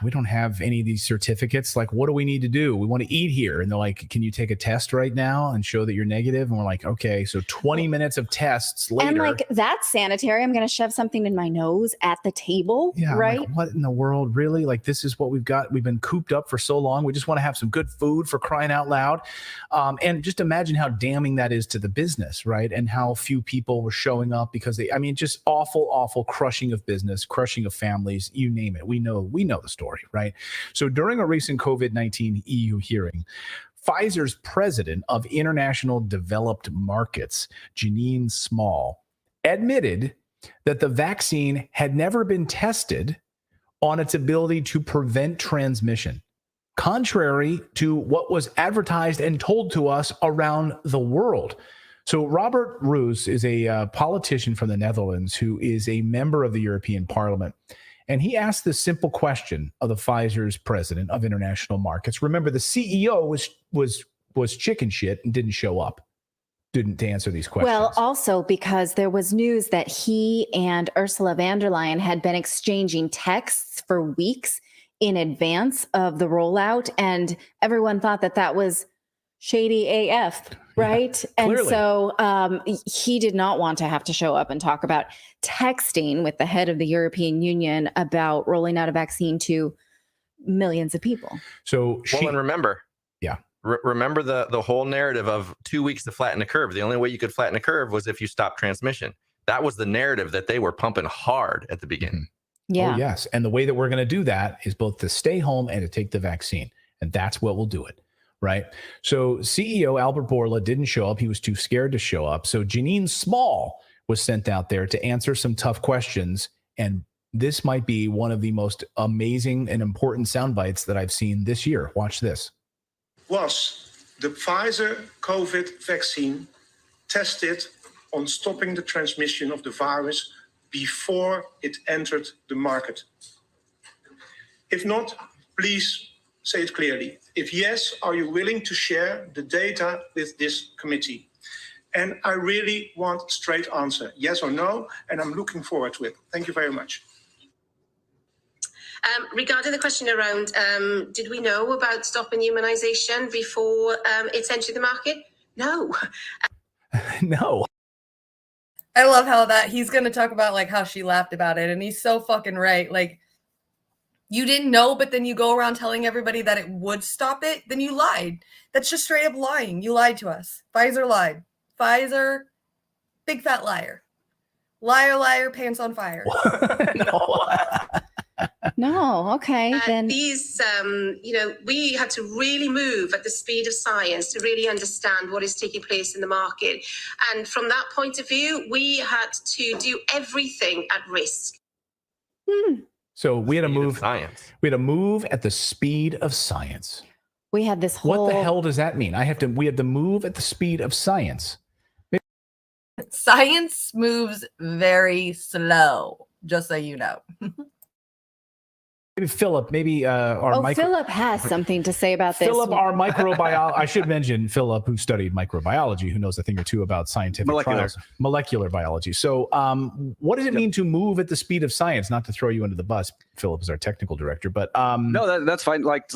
we don't have any of these certificates. Like, what do we need to do? We want to eat here. And they're like, can you take a test right now and show that you're negative? And we're like, okay, so 20 minutes of tests later.
And like, that's sanitary. I'm going to shove something in my nose at the table,
yeah,
right?
Like, what in the world, really? Like, this is what we've got. We've been cooped up for so long. We just want to have some good food, for crying out loud. And just imagine how damning that is to the business, right? And how few people were showing up because just awful crushing of business, crushing of families, you name it. We know the story, right? So during a recent COVID-19 EU hearing, Pfizer's president of international developed markets, Janine Small, admitted that the vaccine had never been tested on its ability to prevent transmission, contrary to what was advertised and told to us around the world. So Robert Roos is a politician from the Netherlands who is a member of the European Parliament. And he asked this simple question of the Pfizer's president of international markets. Remember, the CEO was chicken shit and didn't show up, didn't answer these questions.
Well, also because there was news that he and Ursula von der Leyen had been exchanging texts for weeks in advance of the rollout, and everyone thought that was shady AF, right? Yeah, and so he did not want to have to show up and talk about texting with the head of the European Union about rolling out a vaccine to millions of people.
So
and remember,
yeah,
remember the whole narrative of 2 weeks to flatten the curve. The only way you could flatten the curve was if you stopped transmission. That was the narrative that they were pumping hard at the beginning.
Yeah.
Oh, yes. And the way that we're going to do that is both to stay home and to take the vaccine. And that's what will do it. Right. So CEO Albert Bourla didn't show up. He was too scared to show up. So Janine Small was sent out there to answer some tough questions. And this might be one of the most amazing and important sound bites that I've seen this year. Watch this.
Was the Pfizer COVID vaccine tested on stopping the transmission of the virus before it entered the market? If not, please say it clearly. If yes, are you willing to share the data with this committee? And I really want a straight answer, yes or no, and I'm looking forward to it. Thank you very much.
Regarding the question around, did we know about stopping immunization before it's entered the market? No.
No.
I love how that he's going to talk about like how she laughed about it. And he's so fucking right. Like, you didn't know, but then you go around telling everybody that it would stop it, then you lied. That's just straight up lying. You lied to us. Pfizer lied. Pfizer, big fat liar. Liar, liar, pants on fire.
No, okay. Then
these, we had to really move at the speed of science to really understand what is taking place in the market. And from that point of view, we had to do everything at risk.
So we had to move science. We had to move at the speed of science.
We had this whole.
What the hell does that mean? We had to move at the speed of science.
Science moves very slow, just so you know.
Maybe Philip,
Philip has something to say about this.
Philip, our microbiologist. I should mention Philip, who studied microbiology, who knows a thing or two about scientific trials, molecular biology. So, what does it mean to move at the speed of science? Not to throw you under the bus, Philip is our technical director, but
no, that's fine. Like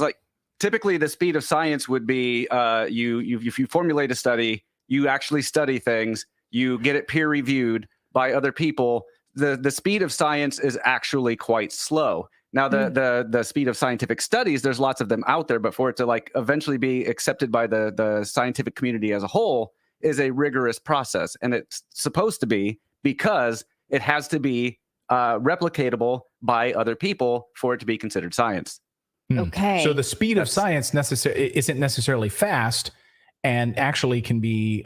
typically, the speed of science would be if you formulate a study, you actually study things, you get it peer reviewed by other people. The speed of science is actually quite slow. Now, the speed of scientific studies, there's lots of them out there, but for it to like eventually be accepted by the scientific community as a whole is a rigorous process. And it's supposed to be because it has to be replicatable by other people for it to be considered science.
Okay.
So the speed of science isn't necessarily fast and actually can be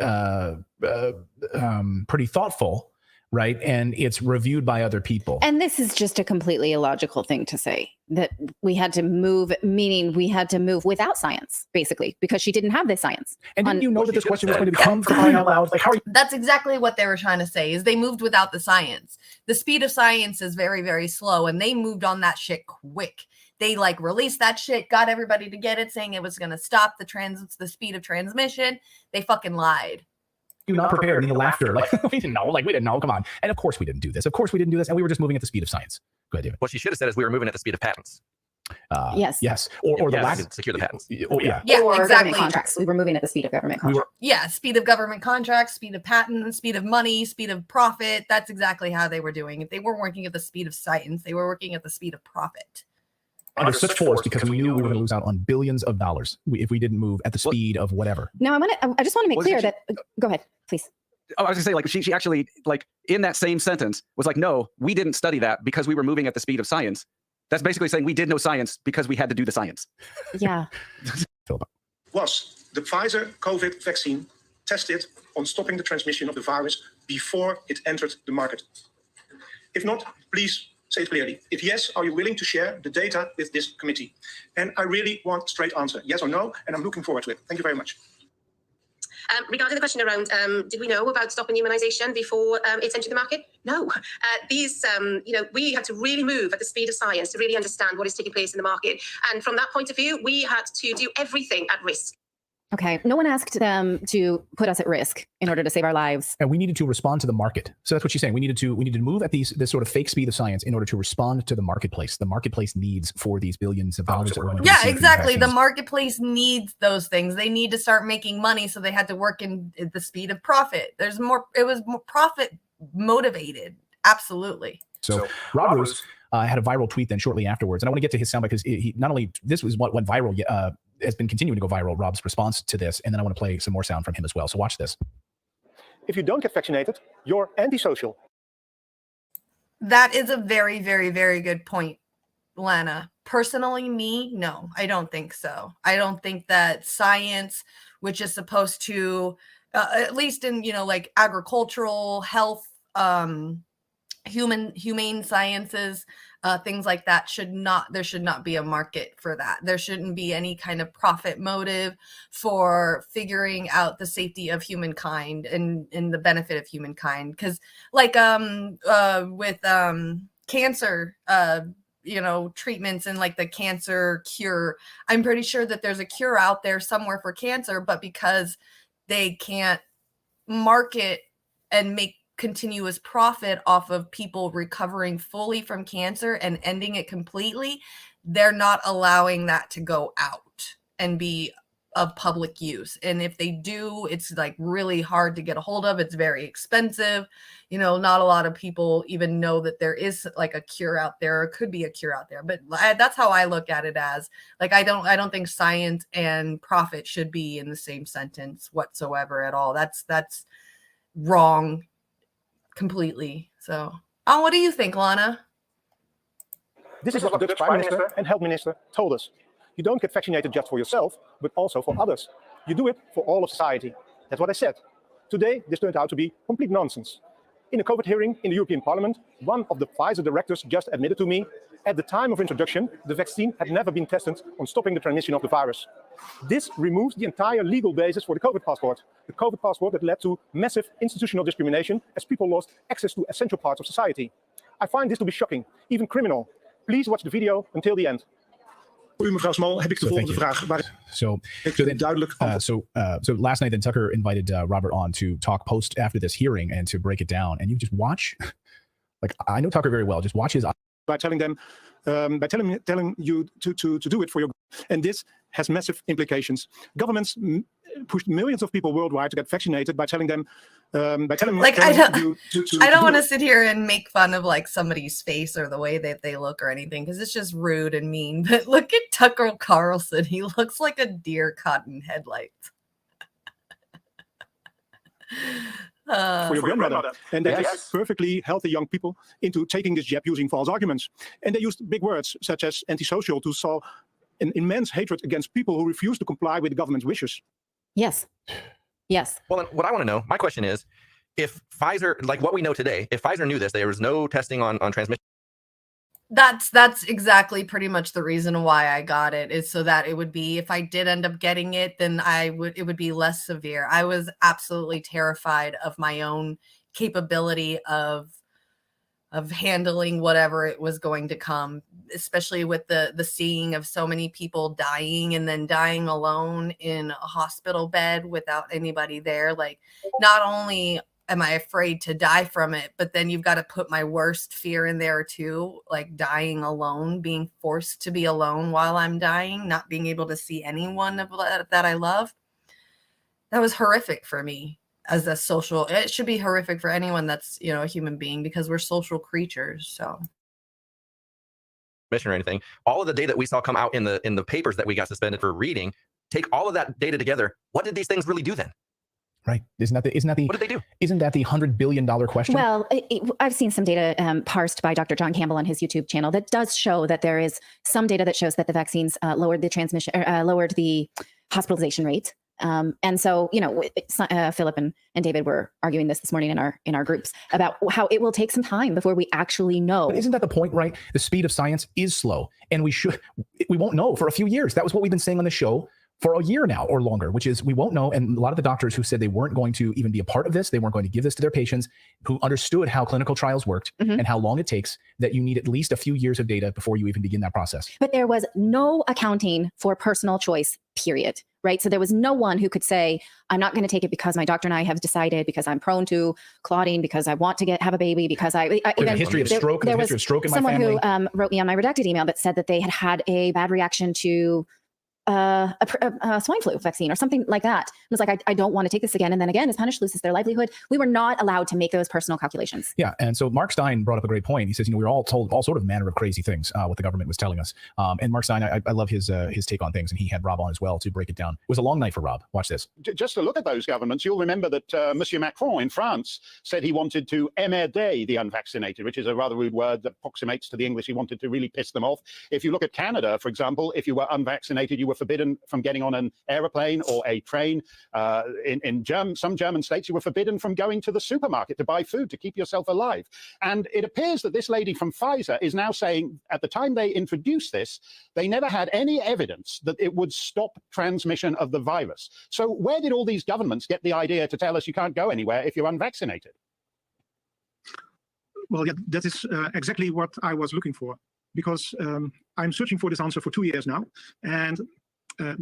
pretty thoughtful. Right. And it's reviewed by other people.
And this is just a completely illogical thing to say, that we had to move, meaning we had to move without science, basically, because she didn't have this science.
And didn't you know that this question was going to become for crying out loud? Like, how are you?
That's exactly what they were trying to say, is they moved without the science. The speed of science is very, very slow, and they moved on that shit quick. They like released that shit, got everybody to get it, saying it was going to stop the speed of transmission. They fucking lied.
You not prepared, and the laughter, like we didn't know, come on. And of course we didn't do this, and we were just moving at the speed of science. Go ahead, David.
What she should have said is we were moving at the speed of patents.
Yes.
Or the lack
to secure the patents.
Or
exactly.
Government contracts. We were moving at the speed of government contracts.
Speed of government contracts, speed of patent, speed of money, speed of profit. That's exactly how they were doing it. They weren't working at the speed of science. They were working at the speed of profit.
Under such force, because we knew we were going to lose out on billions of dollars if we didn't move at the speed of whatever.
Now, I just want to make clear that. Go ahead, please.
Oh, I was going to say, like, she actually, like, in that same sentence was like, no, we didn't study that because we were moving at the speed of science. That's basically saying we did know science because we had to do the science.
Yeah.
Was the Pfizer COVID vaccine tested on stopping the transmission of the virus before it entered the market? If not, please say it clearly. If yes, are you willing to share the data with this committee? And I really want a straight answer, yes or no, and I'm looking forward to it. Thank you very much.
Regarding the question around, did we know about stopping immunisation before it entered the market? No. We had to really move at the speed of science to really understand what is taking place in the market. And from that point of view, we had to do everything at risk.
Okay. No one asked them to put us at risk in order to save our lives.
And we needed to respond to the market. So that's what she's saying. We needed to move at this sort of fake speed of science in order to respond to the marketplace needs for these billions of dollars.
Yeah, exactly. The marketplace needs those things. They need to start making money, so they had to work in the speed of profit. It was more profit motivated. Absolutely.
So Rob Roos had a viral tweet then shortly afterwards. And I want to get to his sound because he not only this was what went viral, has been continuing to go viral, Rob's response to this. And then I want to play some more sound from him as well. So watch this.
If you don't get vaccinated, you're antisocial.
That is a very, very, very good point, Lana. Personally, no, I don't think so. I don't think that science, which is supposed to, at least in, like agricultural, health, humane sciences, things like that there should not be a market for that. There shouldn't be any kind of profit motive for figuring out the safety of humankind and the benefit of humankind. Because like with cancer, treatments and like the cancer cure, I'm pretty sure that there's a cure out there somewhere for cancer, but because they can't market and make continuous profit off of people recovering fully from cancer and ending it completely, they're not allowing that to go out and be of public use. And if they do, it's like really hard to get a hold of. It's very expensive. Not a lot of people even know that there is like a cure out there, or could be a cure out there. But that's how I look at it, as like, I don't think science and profit should be in the same sentence whatsoever at all. That's wrong completely. So, what do you think, Lana?
This is what the Dutch Prime Minister and Health Minister told us. You don't get vaccinated just for yourself, but also for others. You do it for all of society. That's what I said. Today, this turned out to be complete nonsense. In a COVID hearing in the European Parliament, one of the Pfizer directors just admitted to me, at the time of introduction, the vaccine had never been tested on stopping the transmission of the virus. This removes the entire legal basis for the COVID passport. The COVID passport that led to massive institutional discrimination as people lost access to essential parts of society. I find this to be shocking, even criminal. Please watch the video until the end.
Voor u, mevrouw Small, heb ik de volgende vraag.
So last night, then Tucker invited Robert on to talk post after this hearing and to break it down. And you just watch, like, I know Tucker very well. Just watch his.
By telling them, by telling you to do it for your, and this has massive implications. Governments pushed millions of people worldwide to get vaccinated by telling them, I don't
want to sit here and make fun of like somebody's face or the way that they look or anything because it's just rude and mean. But look at Tucker Carlson; he looks like a deer caught in headlights.
For your grandmother. And that is perfectly healthy young people into taking this jab using false arguments. And they used big words such as antisocial to sow an immense hatred against people who refuse to comply with the government's wishes.
Yes. Yes.
Well, what I want to know, my question is, if Pfizer, like what we know today, if Pfizer knew this, there was no testing on transmission.
That's exactly pretty much the reason why I got it, is so that it would be, if I did end up getting it, then it would be less severe. I was absolutely terrified of my own capability of handling whatever it was going to come, especially with the seeing of so many people dying and then dying alone in a hospital bed without anybody there. Like, not only am I afraid to die from it, but then you've got to put my worst fear in there too, like dying alone, being forced to be alone while I'm dying, not being able to see anyone that I love. That was horrific for me as a social. It should be horrific for anyone that's, a human being, because we're social creatures. So
mission or anything, all of the data that we saw come out in the papers that we got suspended for reading, take all of that data together. What did these things really do then?
Right. Isn't that the
what did they do?
Isn't that the $100 billion question?
Well, I've seen some data parsed by Dr. John Campbell on his YouTube channel that does show that there is some data that shows that the vaccines lowered the transmission, lowered the hospitalization rate. And so, Philip and David were arguing this morning in our groups about how it will take some time before we actually know.
But isn't that the point, right? The speed of science is slow, and we won't know for a few years. That was what we've been saying on the show for a year now or longer, which is we won't know. And a lot of the doctors who said they weren't going to even be a part of this, they weren't going to give this to their patients, who understood how clinical trials worked and how long it takes, that you need at least a few years of data before you even begin that process.
But there was no accounting for personal choice, period. Right. So there was no one who could say, I'm not going to take it because my doctor and I have decided, because I'm prone to clotting, because I want to have a baby, because I even
a history of stroke. There was a history of stroke in my family.
Someone who wrote me on my redacted email that said that they had a bad reaction to a swine flu vaccine or something like that. It was like, I don't want to take this again. And then again, as punished, loses their livelihood. We were not allowed to make those personal calculations.
Yeah. And so Mark Stein brought up a great point. He says, we were all told all sort of manner of crazy things, what the government was telling us. And Mark Stein, I love his take on things, and he had Rob on as well to break it down. It was a long night for Rob. Watch this.
Just to look at those governments, you'll remember that Monsieur Macron in France said he wanted to emmerder the unvaccinated, which is a rather rude word that approximates to the English. He wanted to really piss them off. If you look at Canada, for example, if you were unvaccinated, you were forbidden from getting on an aeroplane or a train. In some German states, you were forbidden from going to the supermarket to buy food to keep yourself alive. And it appears that this lady from Pfizer is now saying, at the time they introduced this, they never had any evidence that it would stop transmission of the virus. So where did all these governments get the idea to tell us you can't go anywhere if you're unvaccinated?
Well, yeah, that is exactly what I was looking for, because I'm searching for this answer for 2 years now. And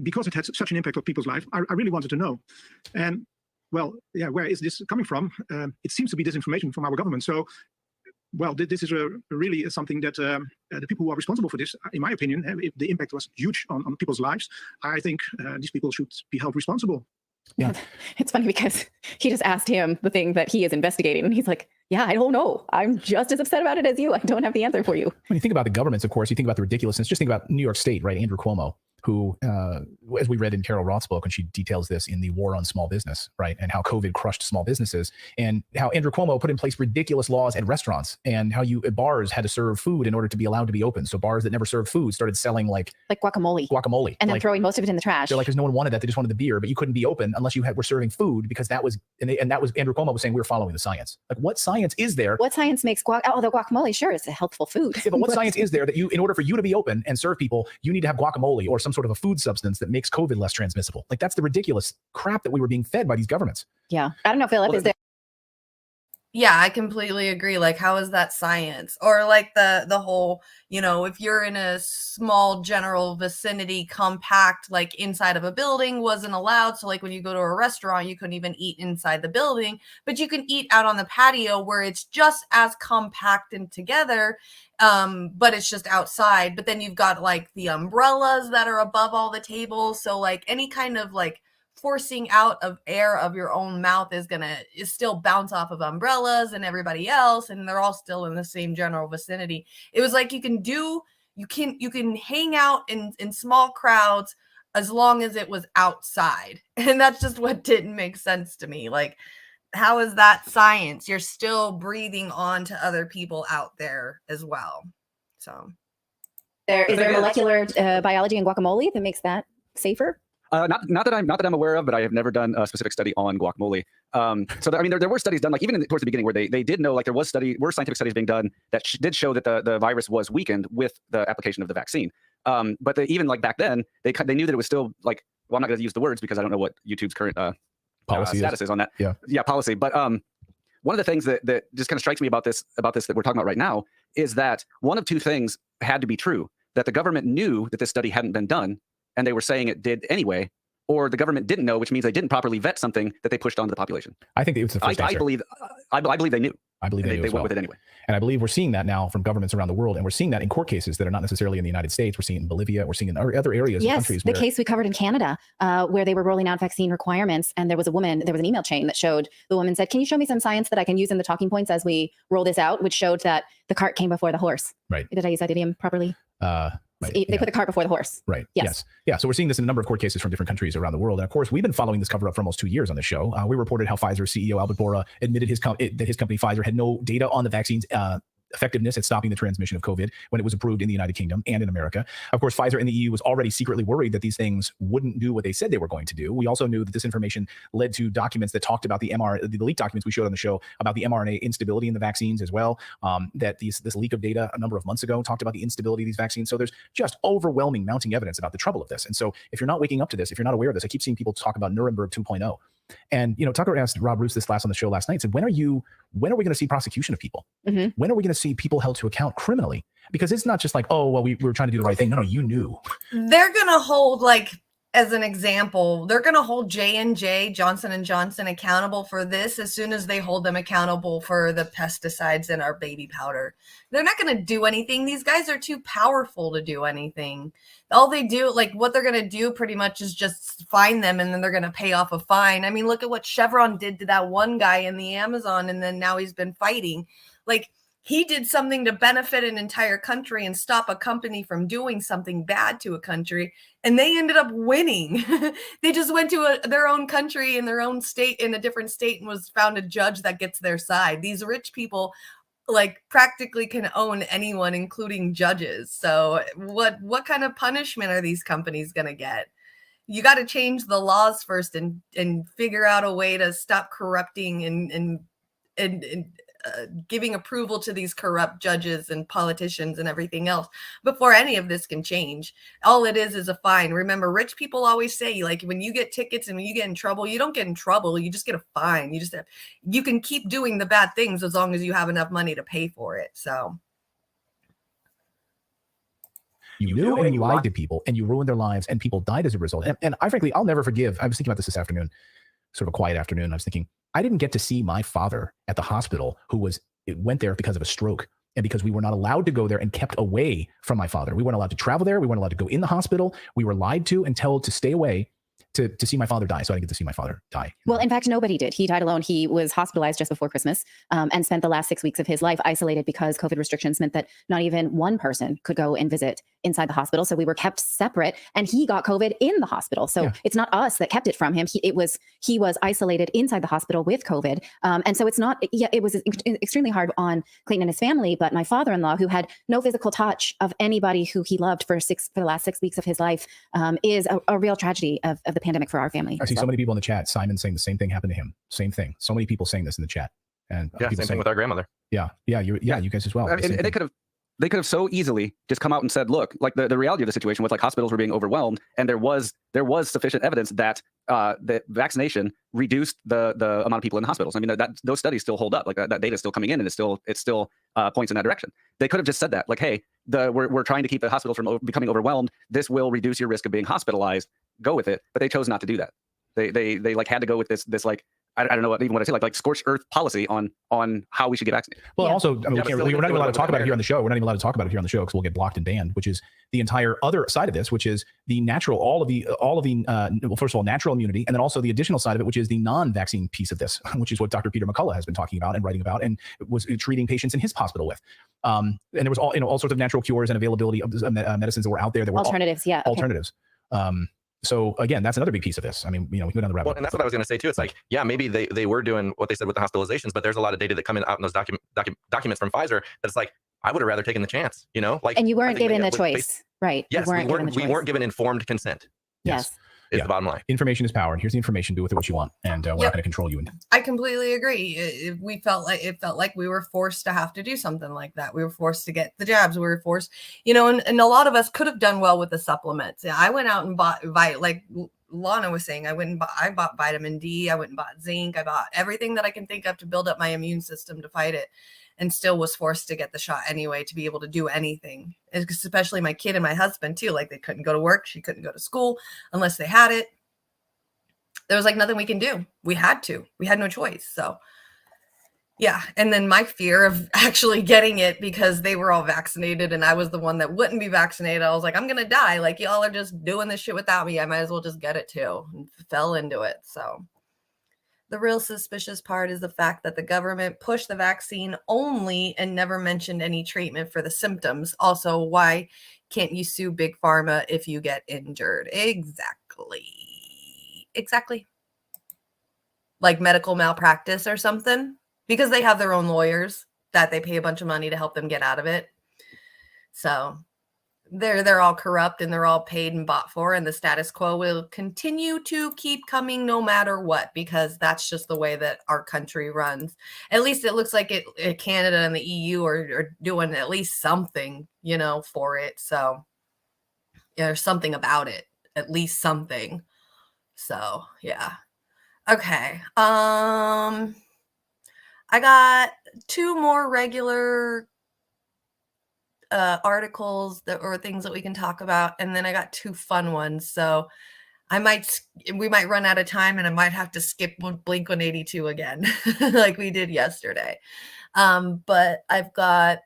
because it had such an impact on people's life, I really wanted to know. And well, yeah, where is this coming from? It seems to be disinformation from our government. So, well, this is really something that the people who are responsible for this, in my opinion, if the impact was huge on people's lives, I think these people should be held responsible.
Yeah,
it's funny because he just asked him the thing that he is investigating, and he's like, yeah, I don't know. I'm just as upset about it as you. I don't have the answer for you.
When you think about the governments, of course, you think about the ridiculousness. Just think about New York State, right? Andrew Cuomo, who, as we read in Carol Roth's book, and she details this in The War on Small Business, right? And how COVID crushed small businesses, and how Andrew Cuomo put in place ridiculous laws at restaurants, and how bars had to serve food in order to be allowed to be open. So bars that never served food started selling like guacamole.
And then throwing most of it in the trash.
They're like, because no one wanted that. They just wanted the beer, but you couldn't be open unless you were serving food, because that was, and that was Andrew Cuomo was saying, we're following the science. Like, what science is there?
What science makes the guacamole? Sure, it's a healthful food.
Yeah, but what science is there that in order for you to be open and serve people, you need to have guacamole or some sort of a food substance that makes COVID less transmissible? Like, that's the ridiculous crap that we were being fed by these governments.
Yeah. I don't know, Philip, is there?
Yeah, I completely agree. Like, how is that science? Or like the whole, if you're in a small general vicinity, compact, like inside of a building wasn't allowed. So like when you go to a restaurant, you couldn't even eat inside the building, but you can eat out on the patio where it's just as compact and together. But it's just outside. But then you've got like the umbrellas that are above all the tables. So like any kind of like forcing out of air of your own mouth is still bounce off of umbrellas and everybody else, and they're all still in the same general vicinity. It was like you can hang out in small crowds as long as it was outside. And that's just what didn't make sense to me. Like, how is that science? You're still breathing on to other people out there as well. So
is there molecular biology in guacamole that makes that safer?
Not that I'm aware of, but I have never done a specific study on guacamole. There were studies done, like even towards the beginning, where they did know, like there were scientific studies being done that did show that the virus was weakened with the application of the vaccine. But even like back then, they knew that it was still like, well, I'm not going to use the words because I don't know what YouTube's current
policy
status is on that. Yeah, policy. But one of the things that just kind of strikes me about this that we're talking about right now is that one of two things had to be true: that the government knew that this study hadn't been done, and they were saying it did anyway, or the government didn't know, which means they didn't properly vet something that they pushed onto the population.
I think it was the first answer.
I believe they knew.
I believe they knew as well.
went with it anyway.
And I believe we're seeing that now from governments around the world, and we're seeing that in court cases that are not necessarily in the United States. We're seeing it in Bolivia. We're seeing it in other areas and countries.
Yes, the case we covered in Canada, where they were rolling out vaccine requirements, and there was an email chain that showed the woman said, "Can you show me some science that I can use in the talking points as we roll this out?" Which showed that the cart came before the horse.
Right.
Did I use that idiom properly? They put the cart before the horse.
Right.
Yes.
Yeah. So we're seeing this in a number of court cases from different countries around the world. And of course, we've been following this cover up for almost 2 years on the show. We reported how Pfizer CEO Albert Bourla admitted that his company Pfizer had no data on the vaccine's effectiveness at stopping the transmission of COVID when it was approved in the United Kingdom and in America. Of course, Pfizer in the EU was already secretly worried that these things wouldn't do what they said they were going to do. We also knew that this information led to documents that talked about the leaked documents we showed on the show about the mRNA instability in the vaccines as well. That this leak of data a number of months ago talked about the instability of these vaccines. So there's just overwhelming mounting evidence about the trouble of this. And so if you're not waking up to this, if you're not aware of this, I keep seeing people talk about Nuremberg 2.0. And Tucker asked Rob Roos this on the show last night, said, when are we going to see prosecution of people? Mm-hmm. When are we going to see people held to account criminally? Because it's not just like, oh, well, we were trying to do the right thing. No, you knew.
They're going to hold, like, as an example, they're going to hold J&J, Johnson & Johnson, accountable for this as soon as they hold them accountable for the pesticides in our baby powder. They're not going to do anything. These guys are too powerful to do anything. All they do, like what they're going to do pretty much is just fine them, and then they're going to pay off a fine. I mean, look at what Chevron did to that one guy in the Amazon, and then now he's been fighting. Like, he did something to benefit an entire country and stop a company from doing something bad to a country, and they ended up winning. They just went to their own country in their own state, in a different state, and was found a judge that gets their side. These rich people, like, practically can own anyone, including judges. So what kind of punishment are these companies going to get? You got to change the laws first and figure out a way to stop corrupting and giving approval to these corrupt judges and politicians and everything else before any of this can change. All it is a fine. Remember, rich people always say, like, when you get tickets and when you get in trouble, you don't get in trouble. You just get a fine. You can keep doing the bad things as long as you have enough money to pay for it. So
you knew and you lied to people, and you ruined their lives, and people died as a result. And I frankly, I'll never forgive. I was thinking about this afternoon, sort of a quiet afternoon. I was thinking, I didn't get to see my father at the hospital went there because of a stroke, and because we were not allowed to go there and kept away from my father. We weren't allowed to travel there. We weren't allowed to go in the hospital. We were lied to and told to stay away to see my father die. So I didn't get to see my father die.
Well, in fact, nobody did. He died alone. He was hospitalized just before Christmas and spent the last 6 weeks of his life isolated because COVID restrictions meant that not even one person could go and visit inside the hospital. So we were kept separate, and he got COVID in the hospital. So it's not us that kept it from him. He was isolated inside the hospital with COVID. And so it's not, it was extremely hard on Clayton and his family, but my father-in-law, who had no physical touch of anybody who he loved for the last 6 weeks of his life, is a real tragedy of the pandemic for our family.
I see so many people in the chat. Simon saying the same thing happened to him. Same thing. So many people saying this in the chat. And
same thing with our grandmother.
You guys as well.
And they could have so easily just come out and said, look, like the reality of the situation was, like, hospitals were being overwhelmed, and there was sufficient evidence that that vaccination reduced the amount of people in the hospitals. I mean, those studies still hold up. Like that data is still coming in, and it still points in that direction. They could have just said that, like, hey, we're trying to keep the hospitals from becoming overwhelmed. This will reduce your risk of being hospitalized. Go with it. But they chose not to do that. They like had to go with this like, I don't know even what I say, like scorched earth policy on how we should get vaccinated.
Well, also, I mean, we're not even allowed to talk about it here on the show. We're not even allowed to talk about it here on the show because we'll get blocked and banned, which is the entire other side of this, which is the natural, all of the well, first of all, natural immunity, and then also the additional side of it, which is the non-vaccine piece of this, which is what Dr. Peter McCullough has been talking about and writing about and was treating patients in his hospital with. And there was all sorts of natural cures and availability of medicines that were out there that were
alternatives.
Alternatives. So again, that's another big piece of this. I mean, we can go down the rabbit hole.
And that's what I was going to say too. It's like, yeah, maybe they were doing what they said with the hospitalizations, but there's a lot of data that come out in those documents from Pfizer that it's like, I would have rather taken the chance, like.
And you weren't given the choice, right?
Yes, we weren't given informed consent.
Yes.
Is the bottom line.
Information is power. And here's the information. Do with it what you want, and we're not going to control you.
I completely agree. It felt like we were forced to have to do something like that. We were forced to get the jabs. We were forced, and a lot of us could have done well with the supplements. I went out and bought, like Lana was saying, I bought vitamin D. I went and bought zinc. I bought everything that I can think of to build up my immune system to fight it, and still was forced to get the shot anyway to be able to do anything. Especially my kid and my husband too. Like they couldn't go to work. She couldn't go to school unless they had it. There was like nothing we can do. We had no choice. So yeah. And then my fear of actually getting it because they were all vaccinated and I was the one that wouldn't be vaccinated. I was like, I'm going to die. Like y'all are just doing this shit without me. I might as well just get it too. And fell into it. So the real suspicious part is the fact that the government pushed the vaccine only and never mentioned any treatment for the symptoms. Also, why can't you sue Big Pharma if you get injured? Exactly. Like medical malpractice or something, because they have their own lawyers that they pay a bunch of money to help them get out of it. So they're all corrupt and they're all paid and bought for, and the status quo will continue to keep coming no matter what, because that's just the way that our country runs. At least it looks like Canada and the EU are doing at least something, for it. So there's something about it, at least something. So yeah. Okay. I got 2 more regular articles or things that we can talk about, and then I got 2 fun ones. So we might run out of time, and I might have to skip Blink-182 again, like we did yesterday. But I've got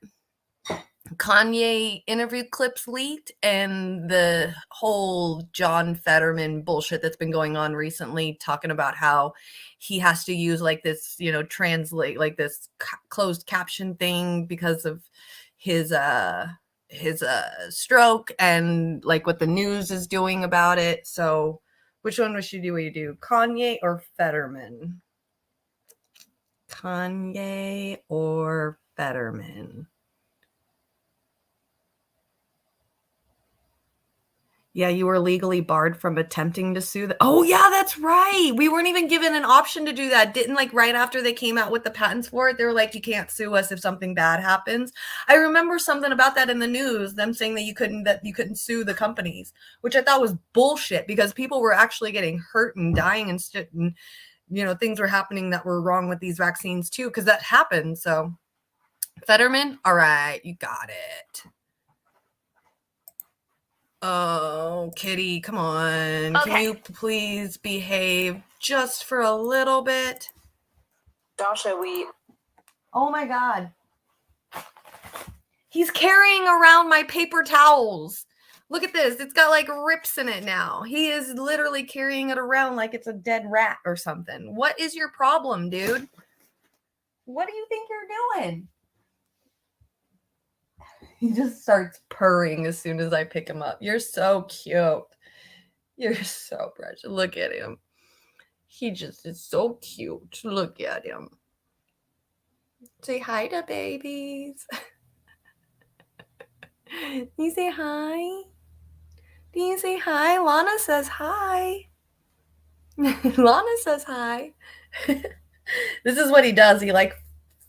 Kanye interview clips leaked, and the whole John Fetterman bullshit that's been going on recently, talking about how he has to use like this, translate like this closed caption thing because of his stroke, and like what the news is doing about it. So which one should we do? Kanye or Fetterman? Kanye or Fetterman? Yeah, you were legally barred from attempting to sue. Oh, yeah, that's right. We weren't even given an option to do that. Didn't right after they came out with the patents for it, they were like, you can't sue us if something bad happens. I remember something about that in the news, them saying that you couldn't sue the companies, which I thought was bullshit, because people were actually getting hurt and dying and shit, and things were happening that were wrong with these vaccines too, because that happened. So Fetterman, all right, you got it. Oh, Kitty, come on. Okay. Can you please behave just for a little bit?
Dasha,
Oh my God. He's carrying around my paper towels. Look at this. It's got like rips in it now. He is literally carrying it around like it's a dead rat or something. What is your problem, dude? What do you think you're doing? He just starts purring as soon as I pick him up. You're so cute. You're so precious. Look at him. He just is so cute. Look at him. Say hi to babies. You say hi? Do you say hi? Lana says hi. Lana says hi. This is what he does. He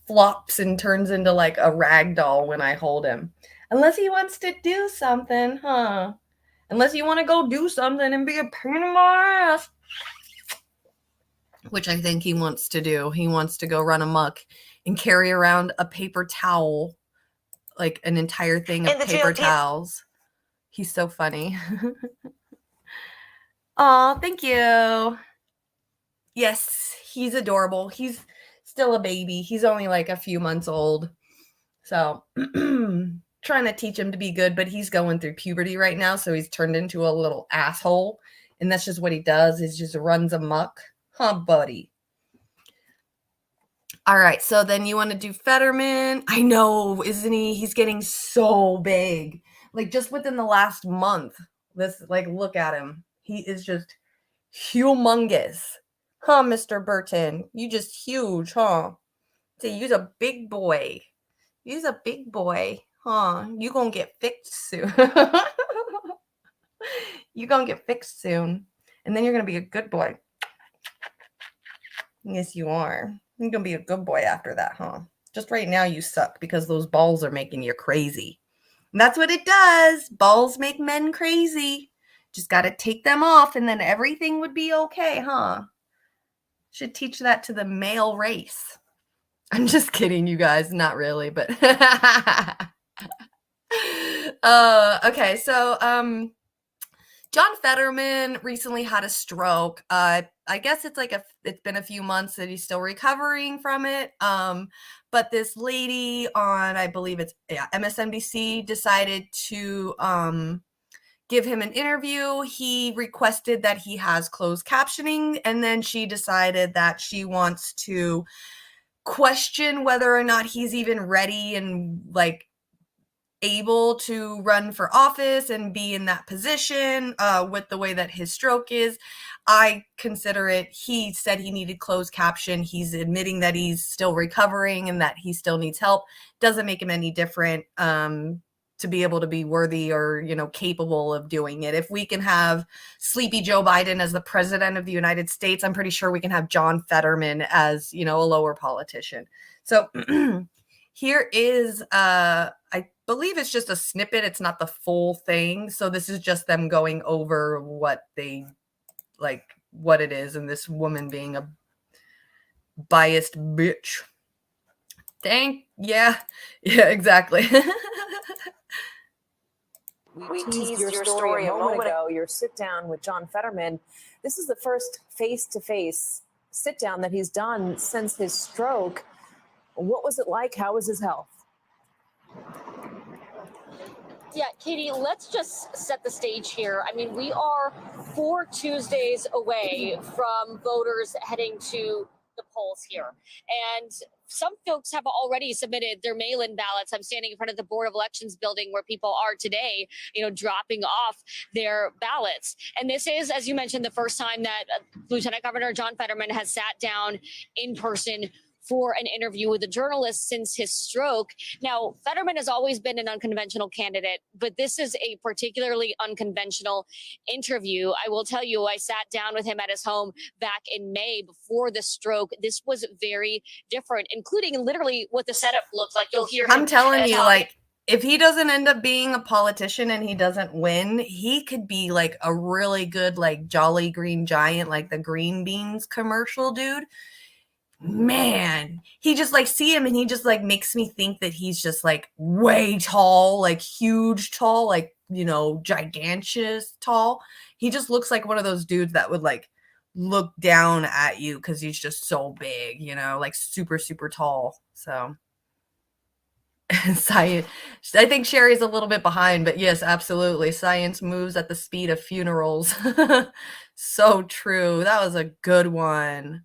flops and turns into like a rag doll when I hold him. Unless he wants to do something, huh? Unless you want to go do something and be a pain in my ass. which I think he wants to do. He wants to go run amok and carry around a paper towel, like an entire thing of paper towels. He's so funny. Oh, thank you. Yes, he's adorable. He's still a baby. He's only like a few months old. So trying to teach him to be good, but he's going through puberty right now. So he's turned into a little asshole. And that's just what he does, is just runs amok. Huh, buddy? All right. So then you want to do Fetterman. I know, isn't he? He's getting so big. Like just within the last month. This, like, look at him. He is just humongous. Huh, Mr. Burton? You just huge, huh? So you's a big boy. You's a big boy, huh? You gonna get fixed soon. You gonna get fixed soon. And then you're gonna be a good boy. Yes, you are. You're gonna be a good boy after that, huh? Just right now you suck because those balls are making you crazy. And that's what it does. Balls make men crazy. Just gotta take them off and then everything would be okay, huh? Should teach that to the male race. I'm just kidding, you guys. Not really, but okay. So John Fetterman recently had a stroke. I guess it's been a few months that he's still recovering from it. But this lady on, I believe it's MSNBC, decided to give him an interview. He requested that he has closed captioning, and then she decided that she wants to question whether or not he's even ready and like able to run for office and be in that position with the way that his stroke is. I consider it, he said he needed closed caption. He's admitting that he's still recovering and that he still needs help. Doesn't make him any different to be able to be worthy or, capable of doing it. If we can have sleepy Joe Biden as the president of the United States, I'm pretty sure we can have John Fetterman as, a lower politician. So here is, I believe it's just a snippet. It's not the full thing. So this is just them going over what it is, and this woman being a biased bitch. Yeah, exactly.
We teased your story a moment ago, your sit down with John Fetterman. This is the first face-to-face sit down that he's done since his stroke. What was it like? How was his health?
Yeah, Katie, let's just set the stage here. I mean, we are 4 Tuesdays away from voters heading to the polls here. And some folks have already submitted their mail-in ballots. I'm standing in front of the Board of Elections building where people are today, dropping off their ballots. And this is, as you mentioned, the first time that Lieutenant Governor John Fetterman has sat down in person for an interview with a journalist since his stroke. Now, Fetterman has always been an unconventional candidate, but this is a particularly unconventional interview. I will tell you, I sat down with him at his home back in May before the stroke. This was very different, including literally what the setup looks like. You'll hear him.
I'm telling you, if he doesn't end up being a politician and he doesn't win, he could be like a really good, like Jolly Green Giant, like the green beans commercial dude. Man, he just see him and he just makes me think that he's just way tall, huge tall, gigantic tall. He just looks like one of those dudes that would look down at you because he's just so big, super, super tall. So science, I think Sherry's a little bit behind, but yes, absolutely. Science moves at the speed of funerals. So true. That was a good one.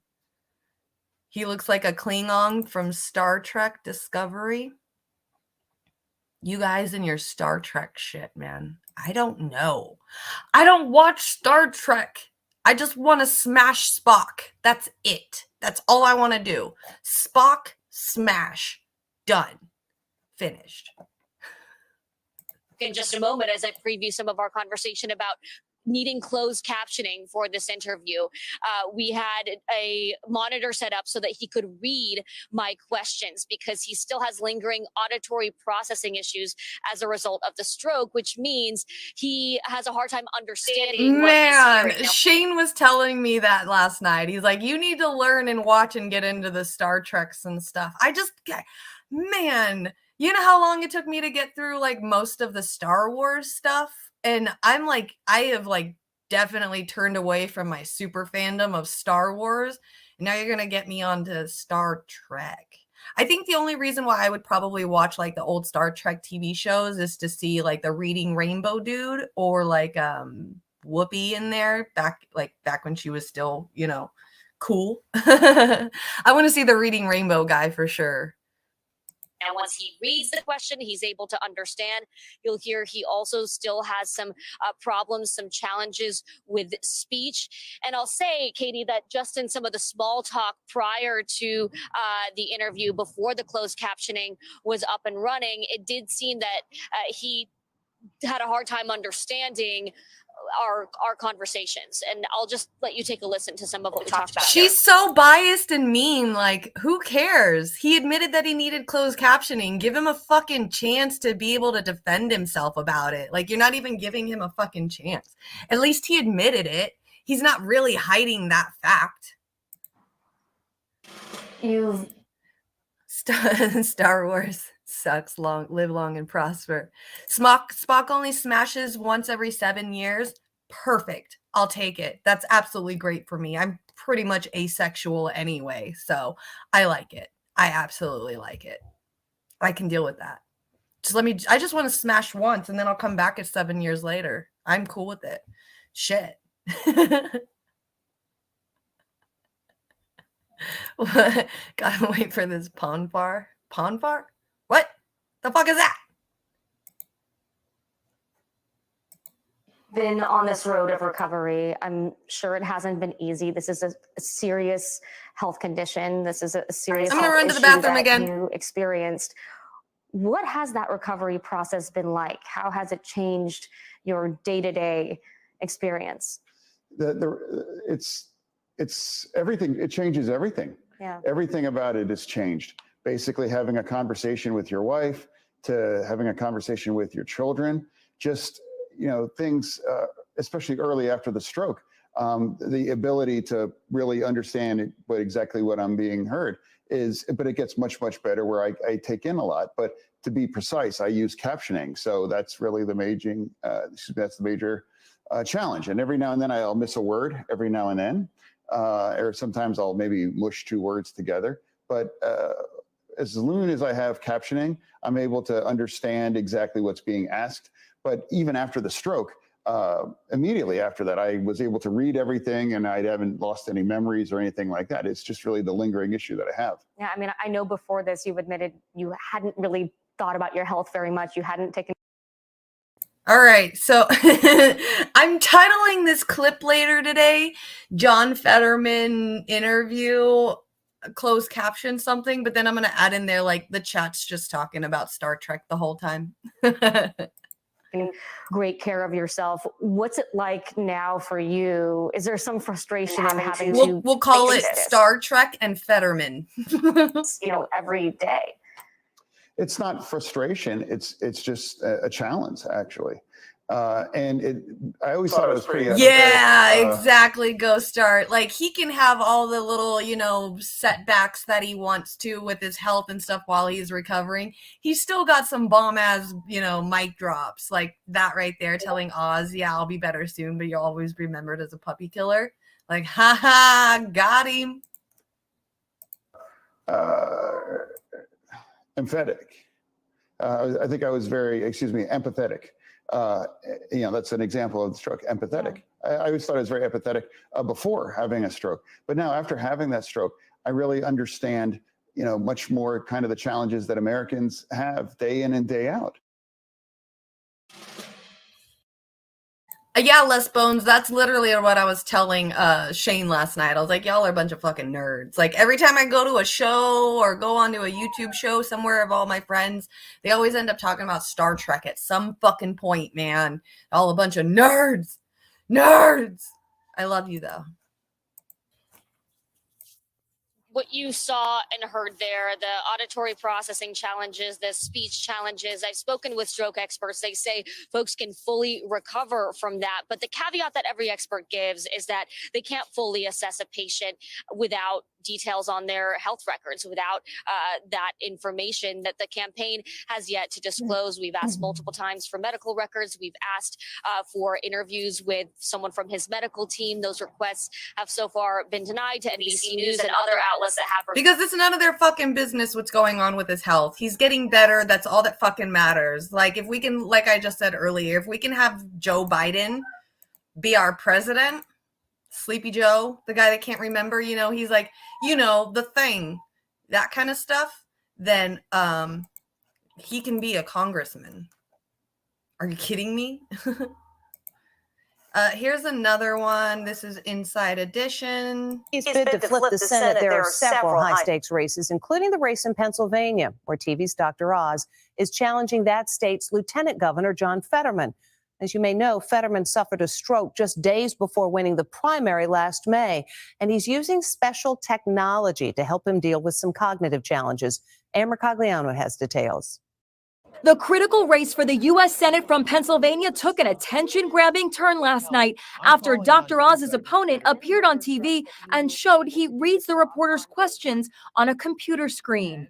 He looks like a Klingon from Star Trek Discovery. You guys and your Star Trek shit, man. I don't know. I don't watch Star Trek. I just want to smash Spock. That's it. That's all I want to do. Spock, smash. Done. Finished.
In just a moment, as I preview some of our conversation about needing closed captioning for this interview. We had a monitor set up so that he could read my questions because he still has lingering auditory processing issues as a result of the stroke, which means he has a hard time understanding what he's
Man,
hearing. Now,
Shane was telling me that last night. He's like, you need to learn and watch and get into the Star Treks and stuff. Man, you know how long it took me to get through like most of the Star Wars stuff? And I'm like, I have like definitely turned away from my super fandom of Star Wars. And now you're going to get me onto Star Trek. I think the only reason why I would probably watch like the old Star Trek TV shows is to see like the Reading Rainbow dude or like Whoopi in there back when she was still, you know, cool. I want to see the Reading Rainbow guy for sure.
and once he reads the question, he's able to understand. You'll hear he also still has some problems, some challenges with speech. And I'll say, Katie, that just in some of the small talk prior to the interview, before the closed captioning was up and running, it did seem that he had a hard time understanding our conversations. And I'll just let you take a listen to some of what we talked about.
She's so biased and mean. Like, who cares? He admitted that he needed closed captioning. Give him a fucking chance to be able to defend himself about it. Like, you're not even giving him a fucking chance. At least he admitted it. He's not really hiding that fact. Star Wars sucks. Live long and prosper. Spock only smashes once every 7 years. Perfect. I'll take it. That's absolutely great for me. I'm pretty much asexual anyway, so I like it. I absolutely like it. I can deal with that. I just want to smash once and then I'll come back at 7 years later. I'm cool with it. Shit. Gotta wait for this Ponfar. Ponfar? What the fuck is that?
Been on this road of recovery. I'm sure it hasn't been easy. This is a serious health condition. This is a serious
I'm gonna
health
run to the
issue
bathroom
that
again.
you experienced. What has that recovery process been like? How has it changed your day-to-day experience?
It's everything. It changes everything.
Yeah.
Everything about it has changed. Basically having a conversation with your wife to having a conversation with your children, just, you know, things, especially early after the stroke, the ability to really understand exactly what I'm being heard but it gets much, much better where I take in a lot. But to be precise, I use captioning. So that's really the major challenge. And every now and then I'll miss a word every now and then, or sometimes I'll maybe mush two words together. But as soon as I have captioning, I'm able to understand exactly what's being asked. But even after the stroke, immediately after that, I was able to read everything and I haven't lost any memories or anything like that. It's just really the lingering issue that I have.
Yeah, I mean, I know before this, you've admitted you hadn't really thought about your health very much. You hadn't taken.
All right, so I'm titling this clip later today, John Fetterman interview, closed caption something, but then I'm going to add in there like the chat's just talking about Star Trek the whole time.
Great care of yourself. What's it like now for you? Is there some frustration in having to?
We'll call it
face this,
Star Trek and Fetterman.
Every day.
It's not frustration. It's just a challenge, actually. And I always thought it was pretty.
Yeah, exactly. Go Start. Like he can have all the little, setbacks that he wants to with his health and stuff while he's recovering. He's still got some bomb ass, mic drops like that right there, telling Oz, "Yeah, I'll be better soon, but you'll always be remembered as a puppy killer." Like, haha, got him.
Emphatic. I think I was empathetic. That's an example of the stroke, empathetic. I always thought I was very empathetic before having a stroke. But now after having that stroke, I really understand, much more kind of the challenges that Americans have day in and day out.
Yeah, Les Bones, that's literally what I was telling Shane last night. I was like, y'all are a bunch of fucking nerds. Like, every time I go to a show or go onto a YouTube show somewhere of all my friends, they always end up talking about Star Trek at some fucking point, man. All a bunch of nerds. Nerds. I love you though.
What you saw and heard there, the auditory processing challenges, the speech challenges. I've spoken with stroke experts. They say folks can fully recover from that. But the caveat that every expert gives is that they can't fully assess a patient without details on their health records, without that information that the campaign has yet to disclose. We've asked multiple times for medical records. We've asked for interviews with someone from his medical team. Those requests have so far been denied to NBC News and other outlets that have.
Because it's none of their fucking business what's going on with his health. He's getting better. That's all that fucking matters. Like, if we can, like I just said earlier, if we can have Joe Biden be our president, Sleepy Joe, the guy that can't remember, you know, he's like, you know, the thing, that kind of stuff, then he can be a congressman. Are you kidding me? Here's another one. This is Inside Edition.
He's bid to flip the Senate. There are several high-stakes races, including the race in Pennsylvania, where TV's Dr. Oz is challenging that state's Lieutenant Governor John Fetterman. As you may know, Fetterman suffered a stroke just days before winning the primary last May, and he's using special technology to help him deal with some cognitive challenges. Amber Cogliano has details.
The critical race for the U.S. Senate from Pennsylvania took an attention-grabbing turn last night after Dr. Oz's opponent appeared on TV and showed he reads the reporter's questions on a computer screen.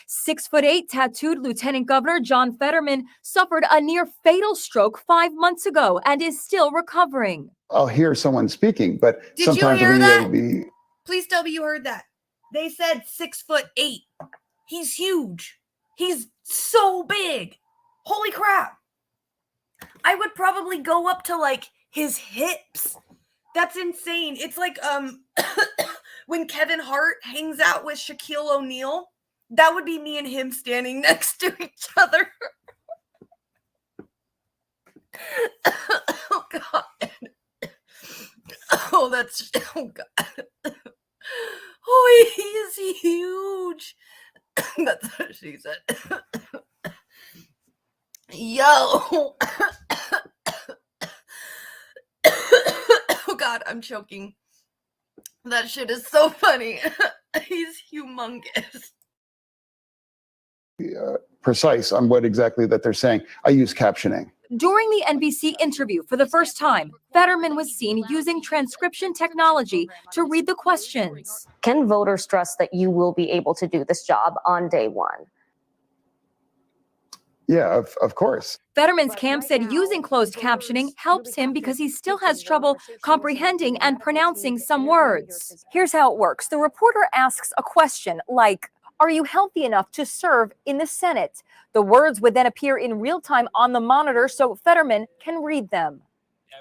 6'8" tattooed Lieutenant Governor John Fetterman suffered a near-fatal stroke 5 months ago and is still recovering.
I'll hear someone speaking, but
Did
sometimes
you hear that?
be.
Please tell me you heard that. They said 6'8". He's huge. He's so big. Holy crap. I would probably go up to like his hips. That's insane. It's like when Kevin Hart hangs out with Shaquille O'Neal. That would be me and him standing next to each other. Oh, God. Oh, that's... Oh, God. Oh, he is huge. That's what she said. Yo. Oh, God, I'm choking. That shit is so funny. He's humongous.
Precise on what exactly that they're saying. I use captioning.
During the NBC interview for the first time, Fetterman was seen using transcription technology to read the questions.
Can voters trust that you will be able to do this job on day one?
Yeah, of course.
Fetterman's camp said using closed captioning helps him because he still has trouble comprehending and pronouncing some words. Here's how it works. The reporter asks a question like, "Are you healthy enough to serve in the Senate?" The words would then appear in real time on the monitor so Fetterman can read them.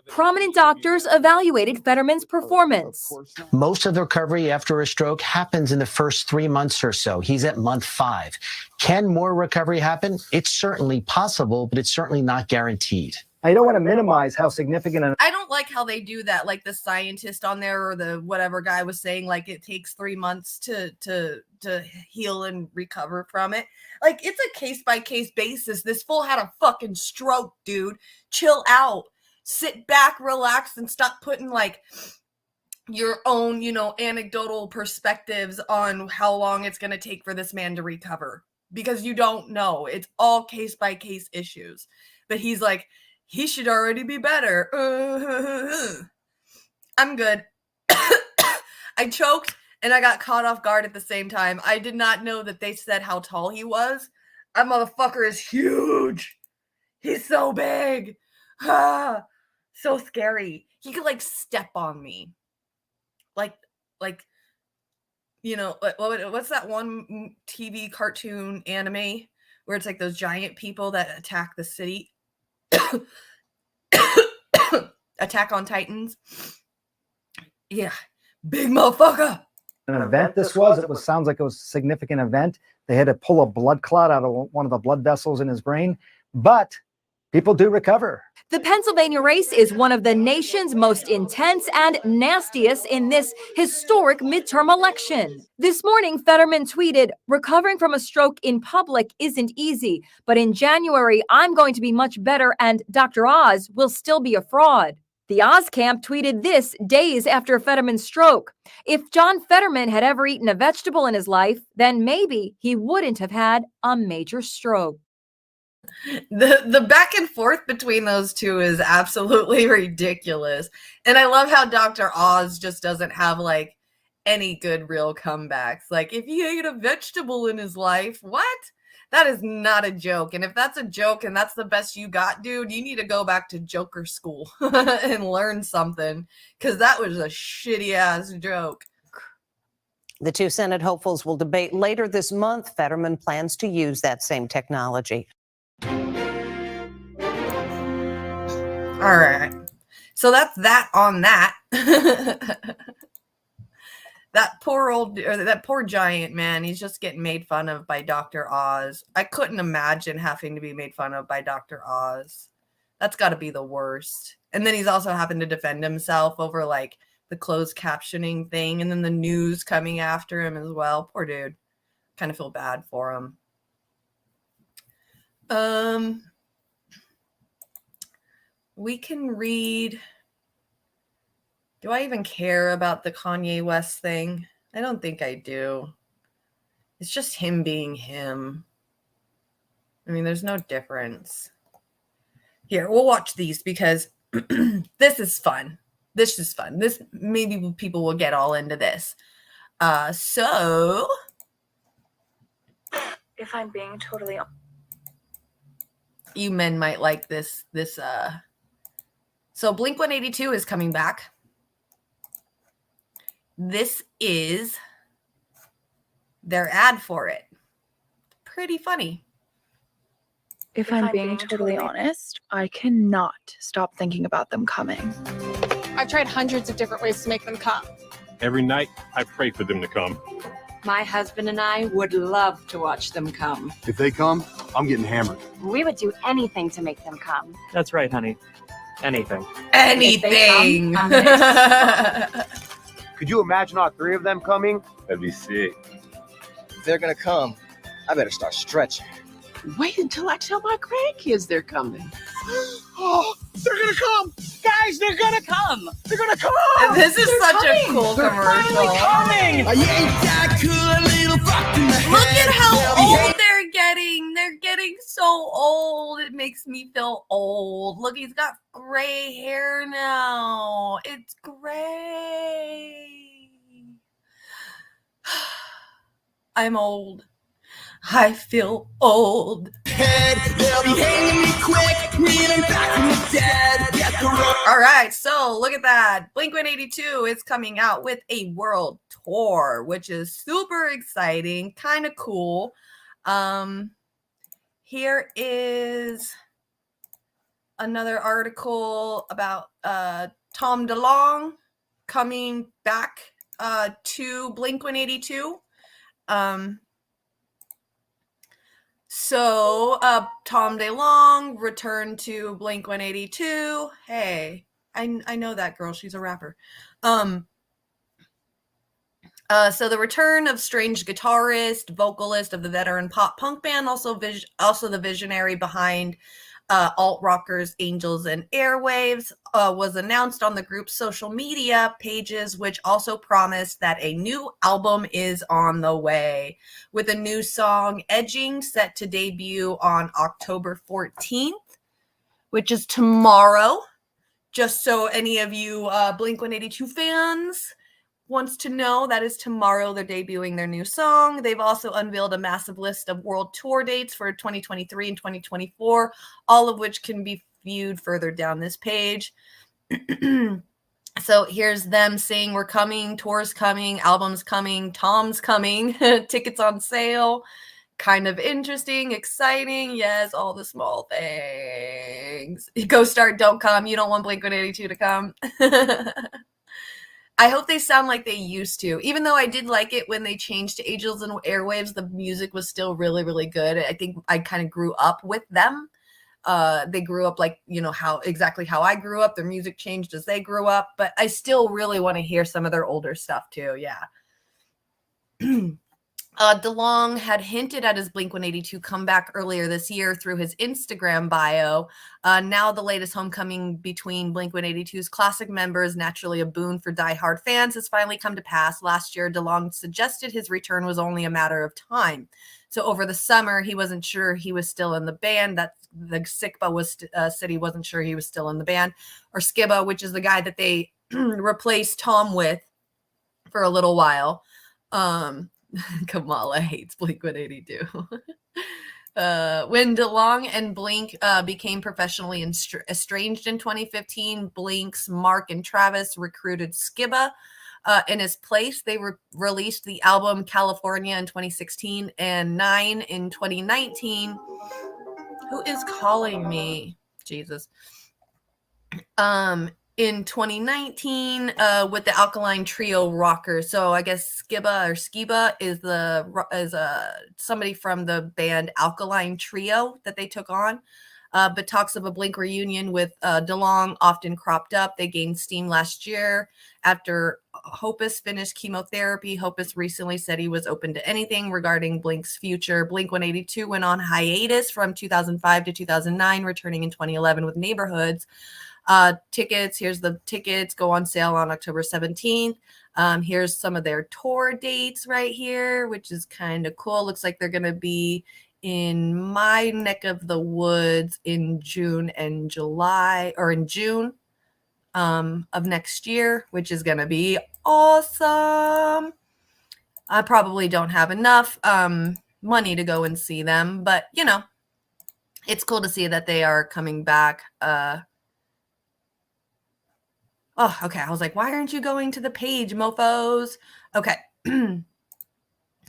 Prominent doctors evaluated Fetterman's performance.
Most of the recovery after a stroke happens in the first 3 months or so. He's at month 5. Can more recovery happen? It's certainly possible, but it's certainly not guaranteed.
I don't want to minimize how significant.
I don't like how they do that. Like the scientist on there or the whatever guy was saying, like it takes 3 months to heal and recover from it. Like it's a case by case basis. This fool had a fucking stroke, dude. Chill out. Sit back, relax, and stop putting like your own, anecdotal perspectives on how long it's going to take for this man to recover. Because you don't know. It's all case by case issues. But he's like, he should already be better. I'm good. I choked and I got caught off guard at the same time. I did not know that they said how tall he was. That motherfucker is huge. He's so big. So scary. He could like step on me. Like, what's that one TV cartoon anime where it's like those giant people that attack the city? Attack on Titans. Yeah, big motherfucker.
An event this was. It sounds like it was a significant event. They had to pull a blood clot out of one of the blood vessels in his brain, but people do recover.
The Pennsylvania race is one of the nation's most intense and nastiest in this historic midterm election. This morning, Fetterman tweeted, "Recovering from a stroke in public isn't easy, but in January, I'm going to be much better and Dr. Oz will still be a fraud." The Oz camp tweeted this days after Fetterman's stroke. If John Fetterman had ever eaten a vegetable in his life, then maybe he wouldn't have had a major stroke.
The back and forth between those two is absolutely ridiculous. And I love how Dr. Oz just doesn't have like any good real comebacks. Like, if he ate a vegetable in his life, what? That is not a joke. And if that's a joke and that's the best you got, dude, you need to go back to Joker school and learn something, because that was a shitty ass joke.
The two Senate hopefuls will debate later this month. Fetterman plans to use that same technology.
All right. So that's that on that. That poor giant, man, he's just getting made fun of by Dr. Oz. I couldn't imagine having to be made fun of by Dr. Oz. That's got to be the worst. And then he's also having to defend himself over like the closed captioning thing, and then the news coming after him as well. Poor dude. Kind of feel bad for him. We can read. Do I even care about the Kanye West thing? I don't think I do. It's just him being him. I mean, there's no difference. Here, we'll watch these because this is fun. This is fun. This, maybe people will get all into this. So,
if I'm being totally honest,
you men might like this. So Blink-182 is coming back. This is their ad for it. Pretty funny.
if I'm being totally honest, I cannot stop thinking about them coming.
I've tried hundreds of different ways to make them come.
Every night, I pray for them to come.
My husband and I would love to watch them come.
If they come, I'm getting hammered.
We would do anything to make them come.
That's right, honey. Anything.
Anything.
Could you imagine all three of them coming?
That'd be sick.
If they're gonna come, I better start stretching.
Wait until I tell my grandkids they're coming.
Oh, they're gonna come! Guys, they're gonna come! They're gonna come!
And this is
They're
such
coming.
a cool
They're
commercial.
finally coming!
You ain't that cool, little fuck in the head. Look at how old they're getting. They're getting so old. It makes me feel old. Look, he's got gray hair now. It's gray. I'm old. I feel old. They'll be hanging me quick, reeling back from the dead. All right, so look at that. Blink-182 is coming out with a world tour, which is super exciting, kind of cool. Here is another article about Tom DeLonge coming back to Blink-182. So, Tom DeLonge returned to Blink-182. Hey, I know that girl. She's a rapper. So the return of strange guitarist, vocalist of the veteran pop punk band, also the visionary behind alt rockers Angels and Airwaves, was announced on the group's social media pages, which also promised that a new album is on the way, with a new song, Edging, set to debut on October 14th, which is tomorrow. Just so any of you Blink-182 fans wants to know, that is tomorrow they're debuting their new song. They've also unveiled a massive list of world tour dates for 2023 and 2024, all of which can be viewed further down this page. So here's them saying we're coming, tours coming, albums coming, Tom's coming, tickets on sale. Kind of interesting, exciting. Yes, all the small things. Go Start, don't come. You don't want Blink-182 to come. I hope they sound like they used to. Even though I did like it when they changed to Angels and Airwaves, the music was still really, really good. I think I kind of grew up with them. They grew up like, exactly how I grew up. Their music changed as they grew up, but I still really want to hear some of their older stuff too. Yeah. DeLong had hinted at his Blink-182 comeback earlier this year through his Instagram bio. Now the latest homecoming between Blink-182's classic members, naturally a boon for diehard fans, has finally come to pass. Last year, DeLong suggested his return was only a matter of time. So over the summer, he wasn't sure he was still in the band. That the Sikba was said he wasn't sure he was still in the band, or Skiba, which is the guy that they replaced Tom with for a little while. Kamala hates Blink-182. When DeLong and Blink became professionally estranged in 2015, Blink's Mark and Travis recruited Skiba in his place. They released the album California in 2016 and 9 in 2019. Who is calling me? Jesus. In 2019 with the Alkaline Trio rocker. So I guess Skiba is somebody from the band Alkaline Trio that they took on. But talks of a Blink reunion with DeLong often cropped up. They gained steam last year after Hopus finished chemotherapy. Hopus recently said he was open to anything regarding Blink's future. Blink-182 went on hiatus from 2005 to 2009, returning in 2011 with Neighborhoods. Tickets, here's the tickets, go on sale on October 17th. Here's some of their tour dates right here, which is kind of cool. Looks like they're going to be in my neck of the woods in June and July, or in June of next year, which is going to be awesome. I probably don't have enough money to go and see them, but you know, it's cool to see that they are coming back. Oh, okay. I was like, why aren't you going to the page, mofos? Okay.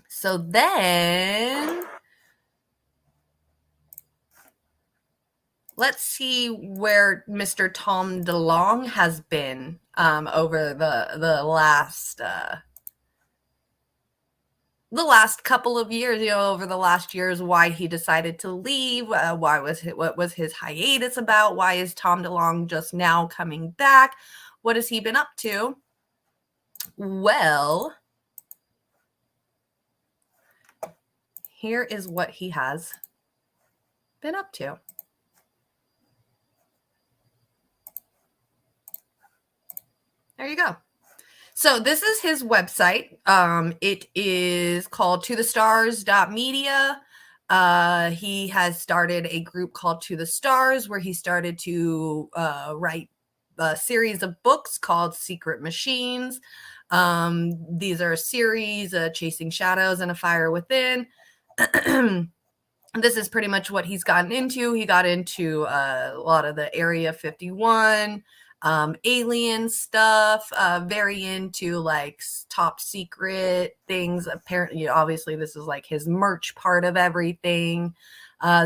So then let's see where Mr. Tom DeLong has been over the last couple of years, you know, over the last years, why he decided to leave, what was his hiatus about, why is Tom DeLong just now coming back, what has he been up to? Well, here is what he has been up to. There you go. So this is his website. It is called tothestars.media. He has started a group called To the Stars, where he started to write a series of books called Secret Machines. These are a series, Chasing Shadows and A Fire Within. This is pretty much what he's gotten into. He got into a lot of the Area 51, alien stuff, very into like top secret things. Apparently, obviously, this is like his merch part of everything.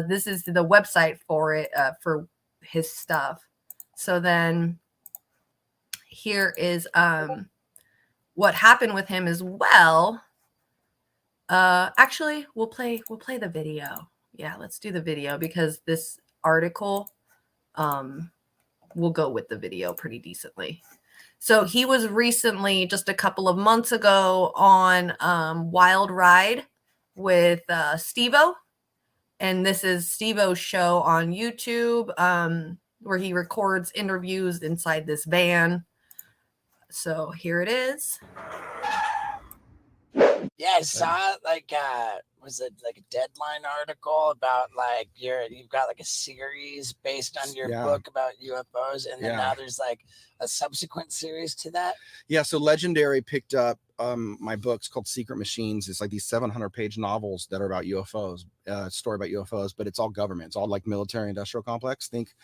This is the website for it, for his stuff. So then here is what happened with him as well. Actually, we'll play the video. Yeah, let's do the video because this article will go with the video pretty decently. So he was recently, just a couple of months ago, on Wild Ride with Steve-O. And this is Steve-O's show on YouTube, where he records interviews inside this van. So here it is.
Yeah, I saw like was it like a Deadline article about like you've got like a series based on your book about UFOs, and then now there's like a subsequent series to that.
Yeah, so Legendary picked up my books called Secret Machines. It's like these 700-page novels that are about UFOs, story about UFOs, but it's all government. It's all like military industrial complex. Think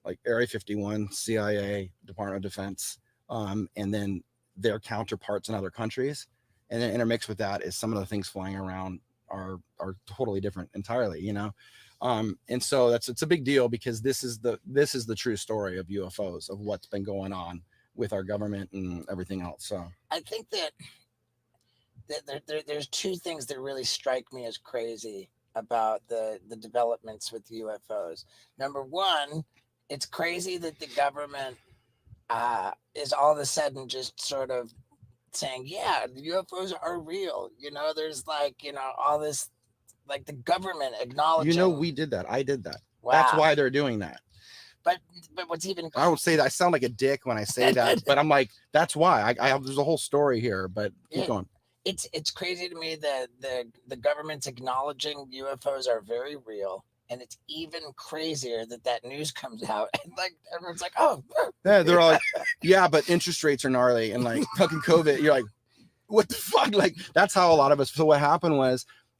like Area 51, CIA, Department of Defense, and then their counterparts in other countries. And then intermixed with that is some of the things flying around are totally different entirely, you know. And so it's a big deal because this is the true story of UFOs, of what's been going on with our government and everything else. So
I think that there's two things that really strike me as crazy about the developments with UFOs. Number one, it's crazy that the government is all of a sudden just sort of saying, yeah, the UFOs are real. There's like, all this, like the government acknowledging.
We did that. I did that.
Wow.
That's why they're doing that.
But what's even,
I don't say that. I sound like a dick when I say that, but I'm like, that's why I have, there's a whole story here, but keep going.
It's crazy to me that the government's acknowledging UFOs are very real. And it's even crazier that news comes out and like everyone's like, oh,
yeah, they're all like, yeah, but interest rates are gnarly and like fucking COVID. You're like, what the fuck? Like, that's how a lot of us. So what happened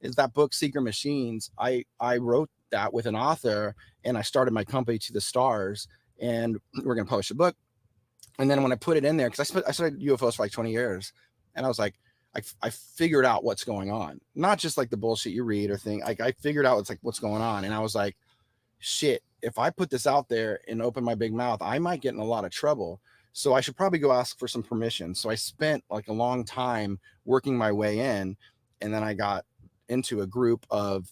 is that book Secret Machines. I wrote that with an author and I started my company To the Stars and we're gonna publish a book. And then when I put it in there, because I studied UFOs for like 20 years, and I was like, I figured out what's going on, not just like the bullshit you read or thing. Like I figured out what's going on, and I was like, shit, if I put this out there and open my big mouth, I might get in a lot of trouble. So I should probably go ask for some permission. So I spent like a long time working my way in, and then I got into a group of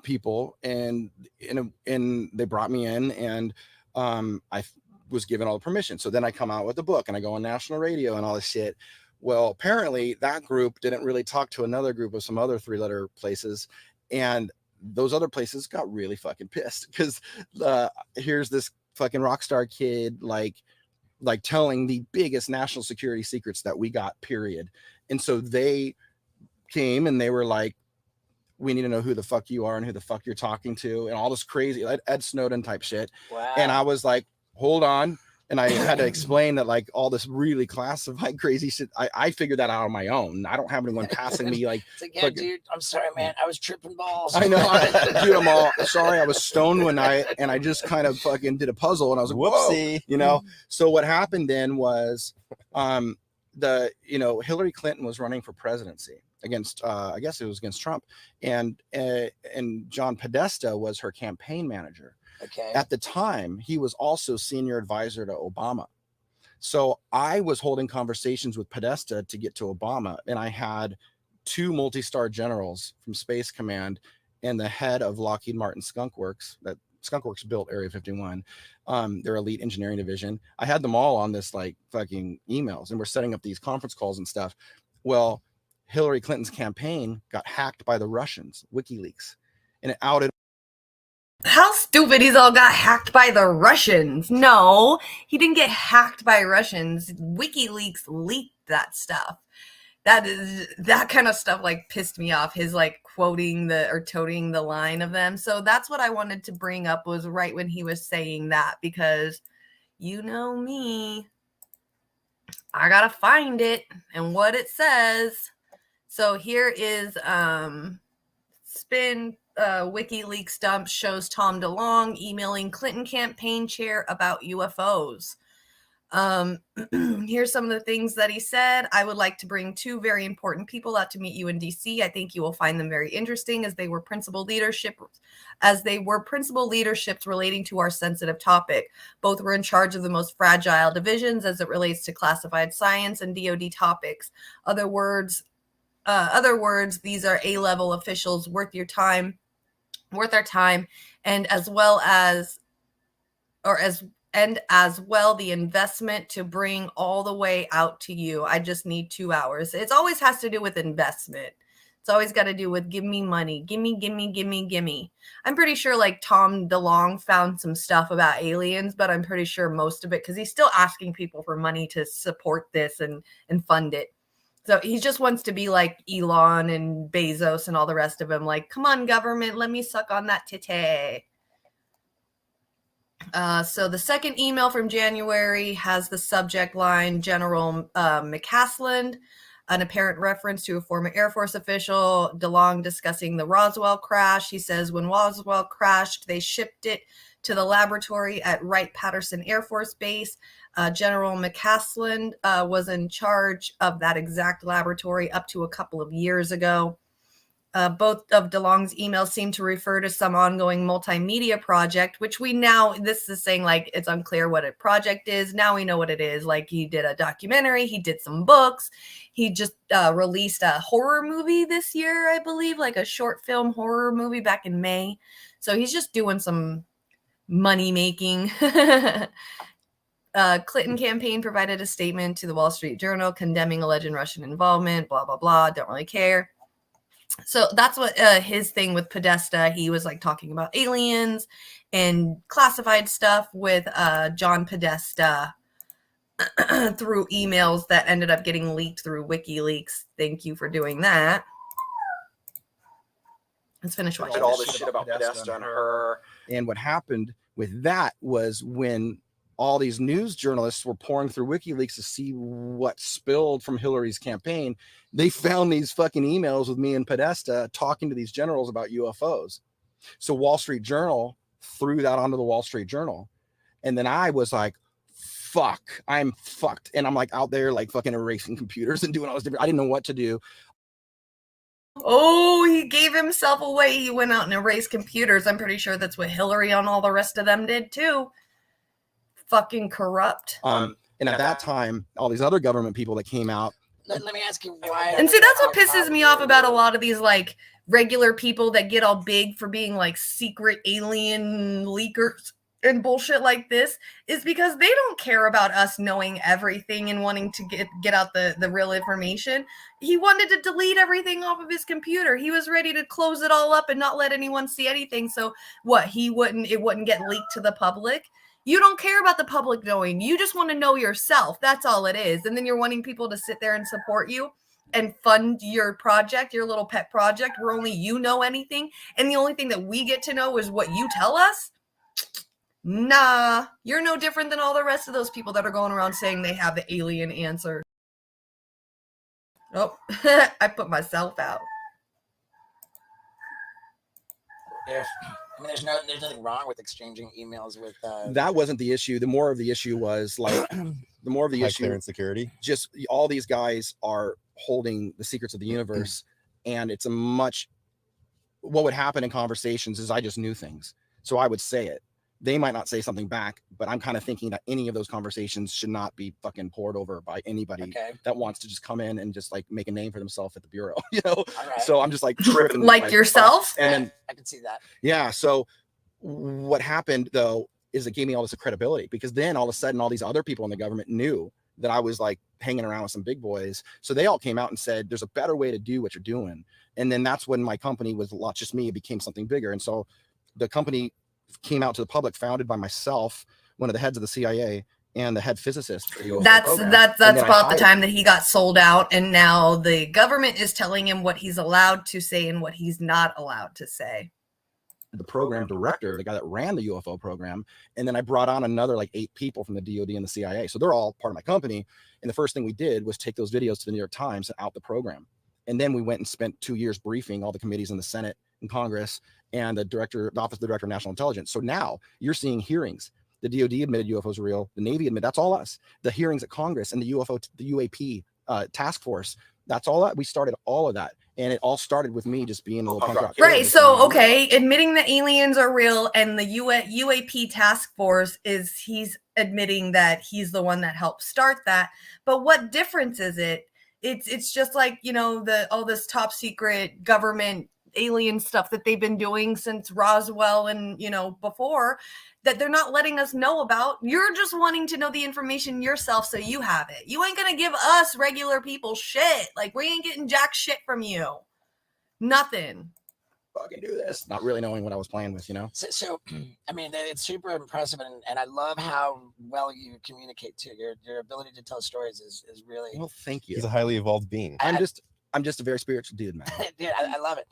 people, and they brought me in, and I was given all the permission. So then I come out with the book and I go on national radio and all this shit. Well, apparently that group didn't really talk to another group of some other 3-letter places, and those other places got really fucking pissed because here's this fucking rock star kid like telling the biggest national security secrets that we got, period. And so they came and they were like, we need to know who the fuck you are and who the fuck you're talking to and all this crazy Ed Snowden type shit.
Wow.
And I was like, hold on. And I had to explain that like all this really classified crazy shit. I figured that out on my own. I don't have anyone passing me like,
it's like, yeah, dude, I'm sorry, man. I was tripping balls.
I know. Dude, I'm all sorry. I was stoned one night and I just kind of fucking did a puzzle and I was like, whoopsie, So what happened then was Hillary Clinton was running for presidency against I guess it was against Trump, and John Podesta was her campaign manager.
Okay.
At the time, he was also senior advisor to Obama. So I was holding conversations with Podesta to get to Obama, and I had 2 multi-star generals from Space Command and the head of Lockheed Martin Skunk Works, that Skunk Works built Area 51, their elite engineering division. I had them all on this like fucking emails, and we're setting up these conference calls and stuff. Well, Hillary Clinton's campaign got hacked by the Russians, WikiLeaks, and it outed.
How stupid he's all got hacked by the Russians. No, he didn't get hacked by Russians. WikiLeaks leaked that stuff. That kind of stuff like pissed me off. His like quoting or toting the line of them. So that's what I wanted to bring up was right when he was saying that, because you know me, I gotta find it and what it says. So here is spin. WikiLeaks dump shows Tom DeLonge emailing Clinton campaign chair about UFOs. Here's some of the things that he said. I would like to bring 2 very important people out to meet you in DC. I think you will find them very interesting as they were principal leaderships relating to our sensitive topic. Both were in charge of the most fragile divisions as it relates to classified science and DoD topics. Other words, these are A-level officials worth our time, and as well the investment to bring all the way out to you. I just need 2 hours. It always has to do with investment. It's always got to do with give me money, gimme. I'm pretty sure like Tom DeLonge found some stuff about aliens, but I'm pretty sure most of it, because he's still asking people for money to support this and fund it. So he just wants to be like Elon and Bezos and all the rest of them. Like, come on, government, let me suck on that titty. So the second email from January has the subject line, General McCasland, an apparent reference to a former Air Force official, DeLonge discussing the Roswell crash. He says, when Roswell crashed, they shipped it to the laboratory at Wright-Patterson Air Force Base. General McCasland was in charge of that exact laboratory up to a couple of years ago. Both of DeLonge's emails seem to refer to some ongoing multimedia project, which this is saying like it's unclear what a project is. Now we know what it is. Like he did a documentary, he did some books. He just released a horror movie this year, I believe, like a short film horror movie back in May. So he's just doing some money making. Clinton campaign provided a statement to the Wall Street Journal condemning alleged Russian involvement, blah, blah, blah. Don't really care. So that's what his thing with Podesta, he was like talking about aliens and classified stuff with John Podesta through emails that ended up getting leaked through WikiLeaks. Thank you for doing that. Let's finish watching
all this shit about Podesta and her. And what happened with that was when all these news journalists were pouring through WikiLeaks to see what spilled from Hillary's campaign, they found these fucking emails with me and Podesta talking to these generals about UFOs. So Wall Street Journal threw that onto the Wall Street Journal. And then I was like, fuck, I'm fucked. And I'm like out there like fucking erasing computers and doing all this different. I didn't know what to do.
Oh, he gave himself away. He went out and erased computers. I'm pretty sure that's what Hillary and all the rest of them did too. Fucking corrupt.
And at that time, all these other government people that came out.
Let me ask you why.
And see, that's what pisses me off about a lot of these like regular people that get all big for being like secret alien leakers and bullshit like this, is because they don't care about us knowing everything and wanting to get out the real information. He wanted to delete everything off of his computer. He was ready to close it all up and not let anyone see anything. So what, it wouldn't get leaked to the public? You don't care about the public knowing. You just want to know yourself. That's all it is. And then you're wanting people to sit there and support you and fund your project, your little pet project, where only you know anything. And the only thing that we get to know is what you tell us. Nah, you're no different than all the rest of those people that are going around saying they have the alien answer. Oh, I put myself out.
Yeah. I mean, there's nothing wrong with exchanging emails with.
That wasn't the issue. The more of the issue was like, the more of the issue.
Clearance security.
Just all these guys are holding the secrets of the universe, and it's a much. What would happen in conversations is I just knew things, so I would say it. They might not say something back, but I'm kind of thinking that any of those conversations should not be fucking poured over by anybody that wants to just come in and just like make a name for themselves at the bureau, you know?
Right.
So I'm just like tripping.
Like yourself?
And
I can see that.
Yeah. So what happened though, is it gave me all this credibility, because then all of a sudden, all these other people in the government knew that I was like hanging around with some big boys. So they all came out and said, there's a better way to do what you're doing. And then that's when my company was not just me, it became something bigger. And so the company came out to the public, founded by myself, one of the heads of the CIA, and the head physicist.
That's about the time that he got sold out, and now the government is telling him what he's allowed to say and what he's not allowed to say.
The program director, the guy that ran the UFO program, and then I brought on another like 8 people from the DoD and the CIA. So they're all part of my company. And the first thing we did was take those videos to the New York Times and out the program. And then we went and spent 2 years briefing all the committees in the Senate and Congress and the Office of the Director of National Intelligence. So now you're seeing hearings. The DoD admitted UFOs are real. The Navy admitted, that's all us. The hearings at Congress and the UAP task force, that's all that. We started all of that. And it all started with me just being a little punk rock.
Right. So, okay, admitting that aliens are real, and the UAP task force he's admitting that he's the one that helped start that. But what difference is it? It's just like, you know, all this top secret government alien stuff that they've been doing since Roswell and, you know, before, that they're not letting us know about. You're just wanting to know the information yourself so you have it. You ain't gonna give us regular people shit. Like, we ain't getting jack shit from you. Nothing.
Fucking do this. Not really knowing what I was playing with, you know?
So I mean, it's super impressive, and I love how well you communicate too. Your ability to tell stories is really.
Well, thank you.
He's a highly evolved being.
I'm just a very spiritual dude, man.
Dude, I love it.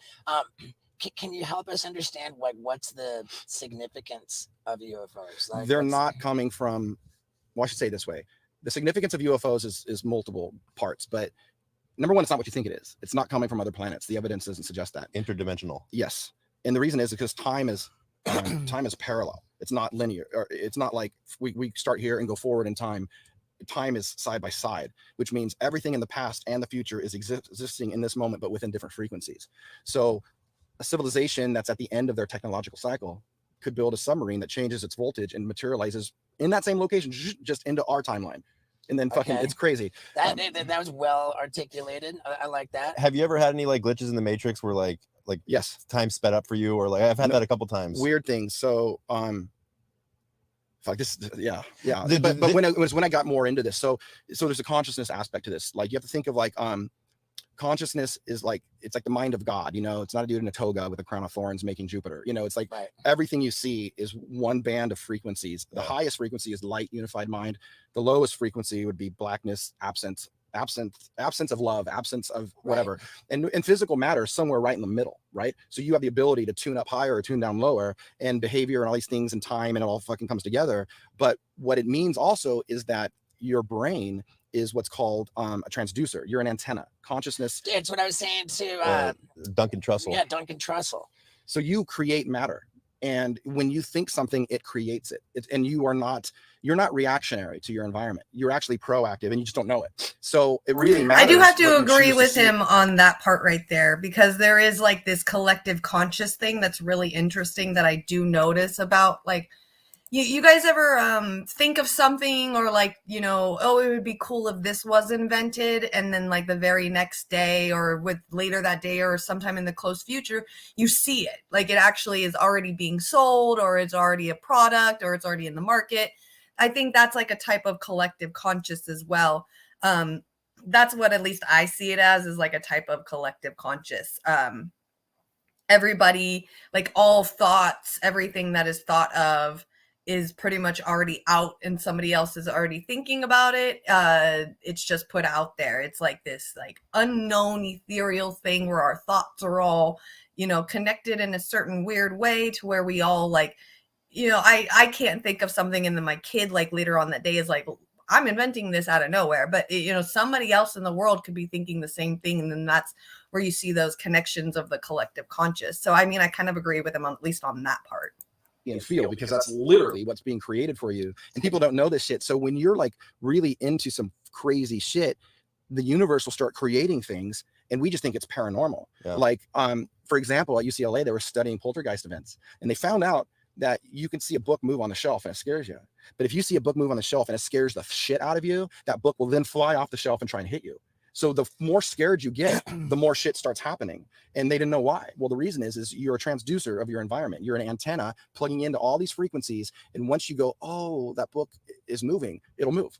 Can you help us understand what's the significance of UFOs? Like,
they're not coming from, well, I should say it this way. The significance of UFOs is multiple parts, but number one, it's not what you think it is. It's not coming from other planets. The evidence doesn't suggest that.
Interdimensional.
Yes. And the reason is because time is parallel. It's not linear. Or it's not like we start here and go forward in time. Time is side by side, which means everything in the past and the future is existing in this moment, but within different frequencies. So a civilization that's at the end of their technological cycle could build a submarine that changes its voltage and materializes in that same location, just into our timeline. And then fucking, it's crazy.
That was well articulated. I like that.
Have you ever had any like glitches in the Matrix where like
yes,
time sped up for you, or like I've had that a couple times.
Weird things. So Fuck this. Yeah. But when it was when I got more into this, so there's a consciousness aspect to this. Like you have to think of like consciousness is like, it's like the mind of God, you know. It's not a dude in a toga with a crown of thorns making Jupiter, you know. It's like everything you see is one band of frequencies. The highest frequency is light, unified mind. The lowest frequency would be blackness, absence of love, absence of whatever. And physical matter is somewhere right in the middle, right? So you have the ability to tune up higher or tune down lower, and behavior and all these things and time, and it all fucking comes together. But what it means also is that your brain is what's called a transducer. You're an antenna. Consciousness.
It's what I was saying to
Duncan Trussell.
Yeah, Duncan Trussell.
So you create matter. And when you think something, it creates it. And you're not reactionary to your environment. You're actually proactive, and you just don't know it. So it really matters.
I do have to agree with him on that part right there, because there is like this collective conscious thing that's really interesting that I do notice about, like, you guys ever think of something, or like, you know, oh, it would be cool if this was invented, and then like the very next day or with later that day or sometime in the close future, you see it, like it actually is already being sold, or it's already a product, or it's already in the market. I think that's like a type of collective conscious as well. That's what at least I see it as, is like a type of collective conscious. Everybody, like all thoughts, everything that is thought of is pretty much already out, and somebody else is already thinking about it. It's just put out there. It's like this like unknown ethereal thing where our thoughts are all, you know, connected in a certain weird way to where we all like, you know, I can't think of something, and then my kid like later on that day is like, I'm inventing this out of nowhere, but you know, somebody else in the world could be thinking the same thing, and then that's where you see those connections of the collective conscious. So I mean, I kind of agree with him on, at least on that part.
And feel, because that's literally what's being created for you, and people don't know this shit. So when you're like really into some crazy shit, the universe will start creating things, and we just think it's paranormal. Like for example, at UCLA they were studying poltergeist events, and they found out that you can see a book move on the shelf and it scares you, but if you see a book move on the shelf and it scares the shit out of you, that book will then fly off the shelf and try and hit you. So the more scared you get, the more shit starts happening. And they didn't know why. Well, the reason is you're a transducer of your environment. You're an antenna plugging into all these frequencies. And once you go, oh, that book is moving, it'll move.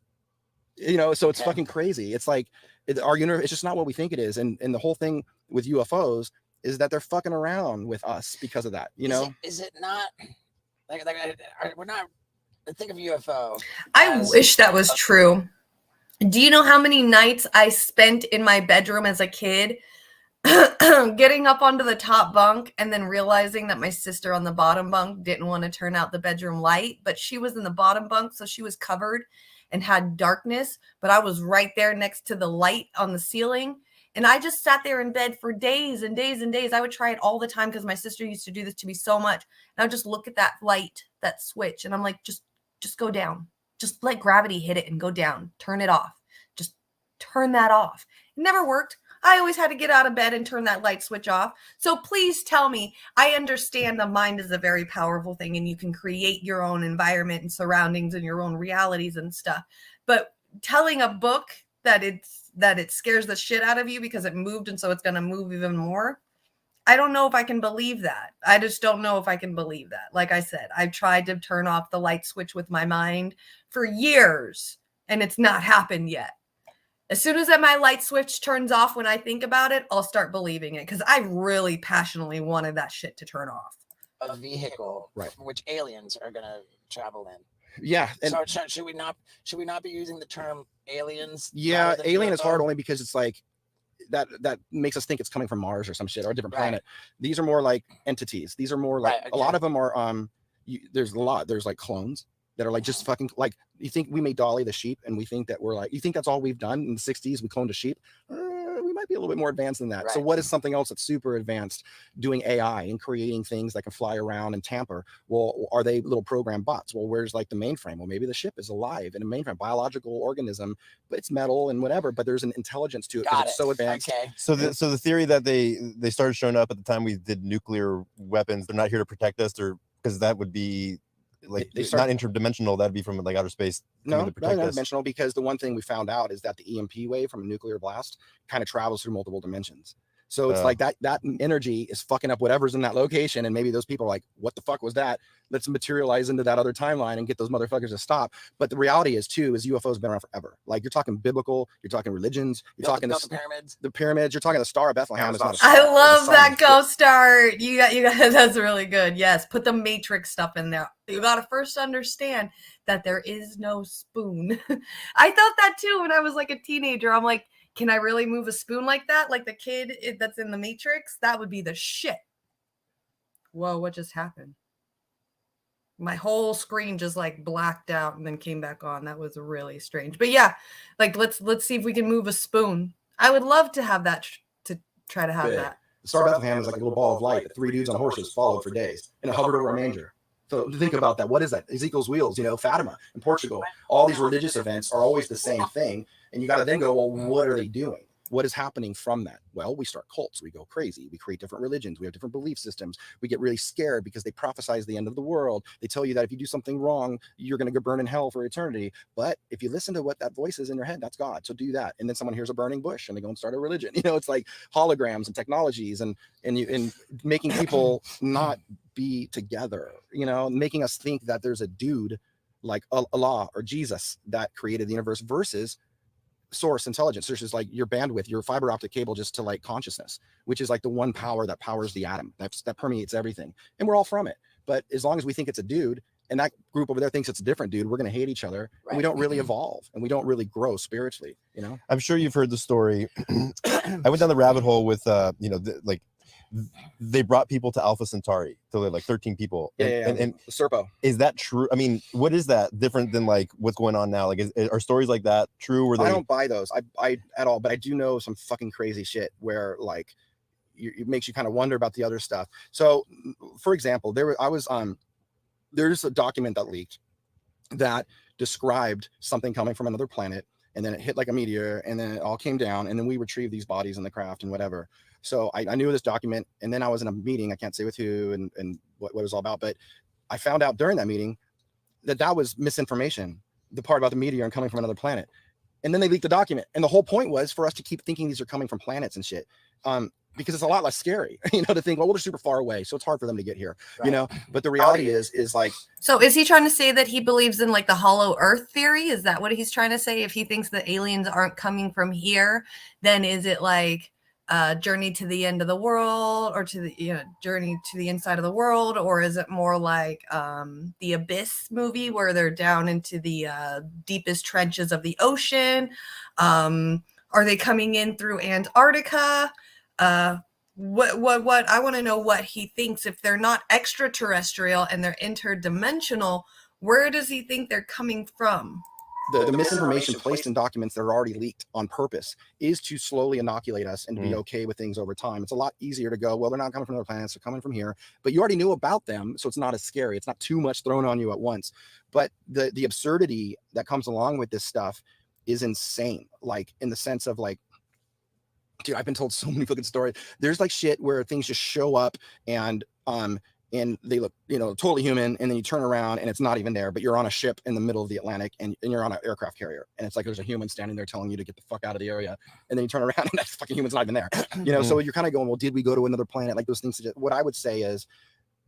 You know, so it's fucking crazy. It's like our universe, it's just not what we think it is. And the whole thing with UFOs is that they're fucking around with us because of that, you know?
Is it not like we're not, think of UFO.
I wish that was true. Do you know how many nights I spent in my bedroom as a kid getting up onto the top bunk and then realizing that my sister on the bottom bunk didn't want to turn out the bedroom light, but she was in the bottom bunk, so she was covered and had darkness, but I was right there next to the light on the ceiling. And I just sat there in bed for days and days and days. I would try it all the time because my sister used to do this to me so much. And I would just look at that light, that switch, and I'm like, just go down. Just let gravity hit it and go down. Turn it off. Just turn that off. It never worked. I always had to get out of bed and turn that light switch off. So please tell me, I understand the mind is a very powerful thing and you can create your own environment and surroundings and your own realities and stuff. But telling a book that it scares the shit out of you because it moved and so it's going to move even more, I don't know if I can believe that. I just don't know if I can believe that. Like I said, I've tried to turn off the light switch with my mind for years and it's not happened yet. As soon as my light switch turns off when I think about it, I'll start believing it because I really passionately wanted that shit to turn off.
A vehicle, which aliens are going to travel in.
Yeah. And
so should we not be using the term aliens?
Yeah, alien is hard only because it's like that makes us think it's coming from Mars or some shit or a different planet. These are more like entities. These are more like a lot of them are there's like clones that are like just fucking like, you think we made Dolly the sheep and we think that we're like, you think that's all we've done in the 60s, we cloned a sheep? We might be a little bit more advanced than that. So what is something else that's super advanced doing AI and creating things that can fly around and tamper? Well, are they little program bots? Well, where's like the mainframe? Well, maybe the ship is alive in a mainframe, biological organism, but it's metal and whatever, but there's an intelligence to it because it's so advanced.
Okay.
So the theory that they started showing up at the time we did nuclear weapons, they're not here to protect us, or because that would be like not interdimensional, that'd be from like outer space.
No, not dimensional, because the one thing we found out is that the EMP wave from a nuclear blast kind of travels through multiple dimensions. So it's like that energy is fucking up whatever's in that location. And maybe those people are like, what the fuck was that? Let's materialize into that other timeline and get those motherfuckers to stop. But the reality is UFOs have been around forever. Like, you're talking biblical, you're talking religions, you're talking the pyramids, you're talking the Star of Bethlehem. Is not a star.
I love that ghost art. You got that's really good. Yes, put the Matrix stuff in there. You got to first understand that there is no spoon. I thought that too when I was like a teenager. I'm like, can I really move a spoon like that? Like the kid that's in the Matrix? That would be the shit. Whoa, what just happened? My whole screen just like blacked out and then came back on. That was really strange. But yeah, like let's see if we can move a spoon. I would love to have that to try to have that.
The Star of Bethlehem is like a little ball of light that 3 dudes on horses followed for days, and it hovered over a manger. So think about that. What is that? Ezekiel's wheels, Fatima in Portugal. All these religious events are always the same thing. And you got to then go, well, what are they doing? What is happening from that? Well, we start cults. We go crazy. We create different religions. We have different belief systems. We get really scared because they prophesize the end of the world. They tell you that if you do something wrong, you're going to go burn in hell for eternity. But if you listen to what that voice is in your head, that's God. So do that. And then someone hears a burning bush and they go and start a religion. It's like holograms and technologies and making people not be together, making us think that there's a dude like Allah or Jesus that created the universe versus source intelligence. There's just like your bandwidth, your fiber optic cable just to like consciousness, which is like the one power that powers the atom. That permeates everything. And we're all from it. But as long as we think it's a dude and that group over there thinks it's a different dude, we're going to hate each other. Right. And we don't really evolve and we don't really grow spiritually,
I'm sure you've heard the story. I went down the rabbit hole with, they brought people to Alpha Centauri, so like 13 people. And
Serpo.
Is that true? I mean, what is that different than like what's going on now? Like, are stories like that true? Or
I don't buy those. I at all, but I do know some fucking crazy shit where like it makes you kind of wonder about the other stuff. So, for example, there's a document that leaked that described something coming from another planet, and then it hit like a meteor, and then it all came down, and then we retrieved these bodies in the craft and whatever. So I knew this document, and then I was in a meeting. I can't say with who and what it was all about, but I found out during that meeting that was misinformation, the part about the meteor and coming from another planet. And then they leaked the document. And the whole point was for us to keep thinking these are coming from planets and shit. Because it's a lot less scary, to think, well, they're super far away, so it's hard for them to get here, right. But the reality is like. So
is he trying to say that he believes in like the hollow earth theory? Is that what he's trying to say? If he thinks that aliens aren't coming from here, then is it like Journey to the End of the World, or to the Journey to the Inside of the World, or is it more like the Abyss movie where they're down into the deepest trenches of the ocean? Are they coming in through Antarctica? What I want to know what he thinks. If they're not extraterrestrial and they're interdimensional, where does he think they're coming from?
The misinformation placed in documents that are already leaked on purpose is to slowly inoculate us and be okay with things over time. It's a lot easier to go, well, they're not coming from other planets, they're coming from here, but you already knew about them, so it's not as scary. It's not too much thrown on you at once. But the absurdity that comes along with this stuff is insane. Like, in the sense of like, dude, I've been told so many fucking stories. There's like shit where things just show up and they look, totally human, and then you turn around and it's not even there, but you're on a ship in the middle of the Atlantic and you're on an aircraft carrier, and it's like there's a human standing there telling you to get the fuck out of the area, and then you turn around and that fucking human's not even there. So you're kind of going, well, did we go to another planet? Like, those things. What I would say is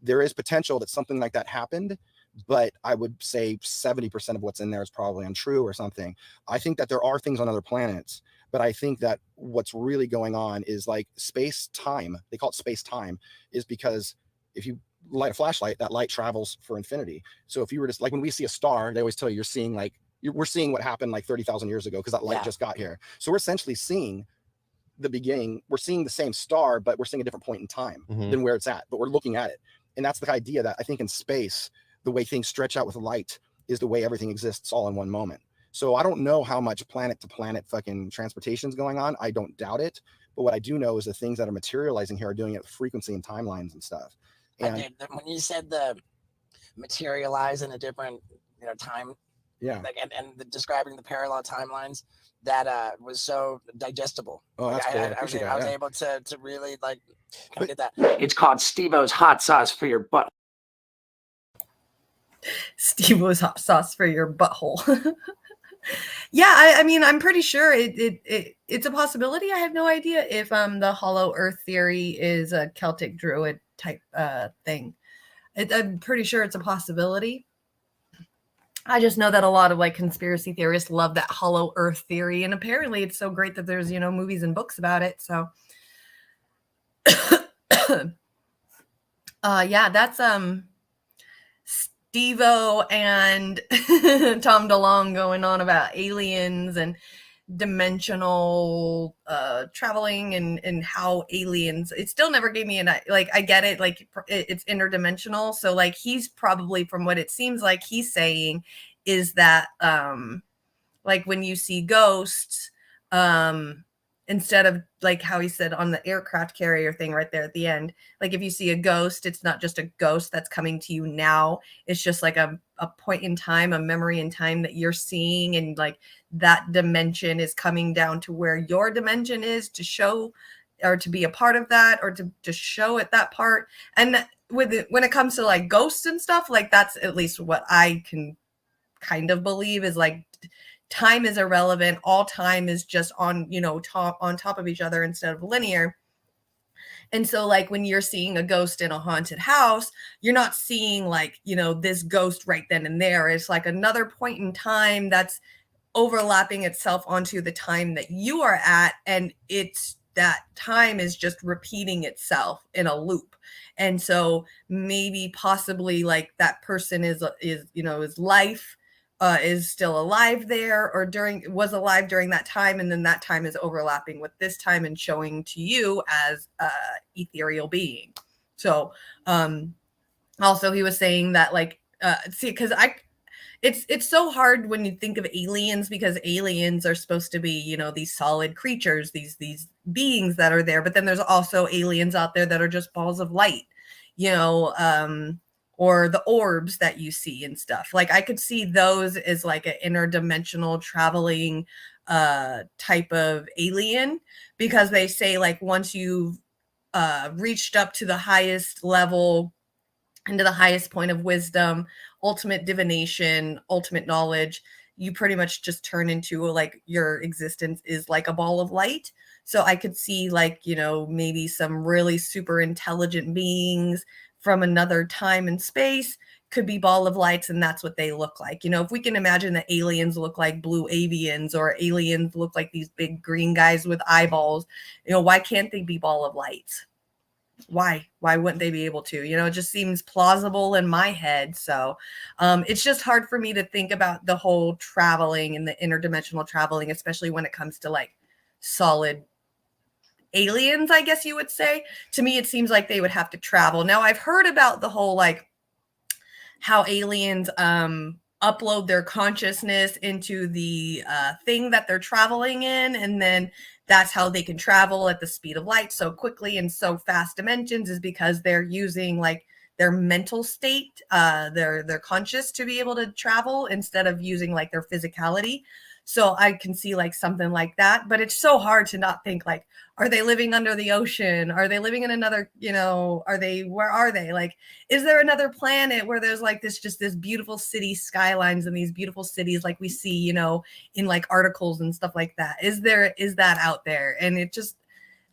there is potential that something like that happened, but I would say 70% of what's in there is probably untrue or something. I think that there are things on other planets, but I think that what's really going on is like space time. They call it space time, is because if you light a flashlight, that light travels for infinity. So if you were just like, when we see a star, they always tell you we're seeing what happened like 30,000 years ago because that light just got here. So we're essentially seeing the beginning. We're seeing the same star, but we're seeing a different point in time than where it's at, but we're looking at it. And that's the idea that I think in space, the way things stretch out with light is the way everything exists all in one moment. So I don't know how much planet to planet fucking transportation is going on. I don't doubt it. But what I do know is the things that are materializing here are doing it with frequency and timelines and stuff. And
when you said the materialize in a different time, like and describing the parallel timelines, that was so digestible.
Oh, that's cool.
I was able to really like get that.
It's called Steve-O's hot sauce for your butt.
Steve-O's hot sauce for your butthole. Yeah, I mean, I'm pretty sure it's a possibility. I have no idea if the Hollow Earth theory is a Celtic Druid type thing. I'm pretty sure it's a possibility. I just know that a lot of like conspiracy theorists love that Hollow Earth theory, and apparently it's so great that there's, you know, movies and books about it. So yeah, that's Steve-O and Tom DeLonge going on about aliens and dimensional traveling and how aliens, it still never gave me like, I get it, like it's interdimensional. So like he's probably, from what it seems like he's saying, is that like when you see ghosts, instead of like how he said on the aircraft carrier thing right there at the end, like if you see a ghost, it's not just a ghost that's coming to you now. It's just like a point in time, a memory in time that you're seeing. And like that dimension is coming down to where your dimension is to show or to be a part of that or to show it that part. And with it, when it comes to like ghosts and stuff, like that's at least what I can kind of believe is like time is irrelevant. All time is just on, you know, on top of each other instead of linear. And so like when you're seeing a ghost in a haunted house, you're not seeing like, you know, this ghost right then and there. It's like another point in time that's overlapping itself onto the time that you are at. And it's that time is just repeating itself in a loop. And so maybe possibly like that person is, you know, his life is still alive there or was alive during that time. And then that time is overlapping with this time and showing to you as ethereal being. So also he was saying that like, see, because it's so hard when you think of aliens, because aliens are supposed to be, you know, these solid creatures, these beings that are there. But then there's also aliens out there that are just balls of light, you know, or the orbs that you see and stuff. Like I could see those as like an interdimensional traveling type of alien, because they say like once you've reached up to the highest level into the highest point of wisdom, ultimate divination, ultimate knowledge, you pretty much just turn into like your existence is like a ball of light. So I could see like, you know, maybe some really super intelligent beings from another time and space could be ball of lights, and that's what they look like. You know, if we can imagine that aliens look like blue avians or aliens look like these big green guys with eyeballs, you know, why can't they be ball of lights? Why wouldn't they be able to? You know, it just seems plausible in my head. So it's just hard for me to think about the whole traveling and the interdimensional traveling, especially when it comes to like solid aliens, I guess you would say. To me, it seems like they would have to travel. Now I've heard about the whole like how aliens upload their consciousness into the thing that they're traveling in, and then that's how they can travel at the speed of light so quickly and so fast dimensions, is because they're using like their mental state, their conscious to be able to travel instead of using like their physicality. So I can see like something like that, but it's so hard to not think like, are they living under the ocean? Are they living in another, you know, where are they? Like, is there another planet where there's like this beautiful city skylines and these beautiful cities like we see, you know, in like articles and stuff like that? Is that out there? And it just,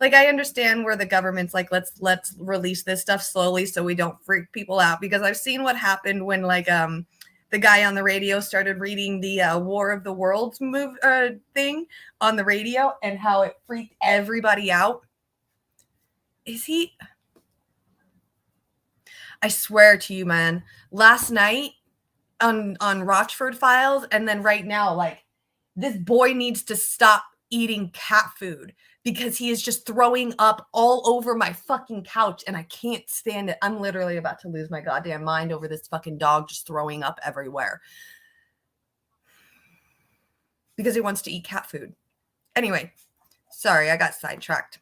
like, I understand where the government's like, let's release this stuff slowly so we don't freak people out, because I've seen what happened when like the guy on the radio started reading the War of the Worlds thing on the radio, and how it freaked everybody out. I swear to you, man, last night on Rochford Files, and then right now, like, this boy needs to stop eating cat food because he is just throwing up all over my fucking couch, and I can't stand it. I'm literally about to lose my goddamn mind over this fucking dog just throwing up everywhere because he wants to eat cat food. Anyway, sorry, I got sidetracked.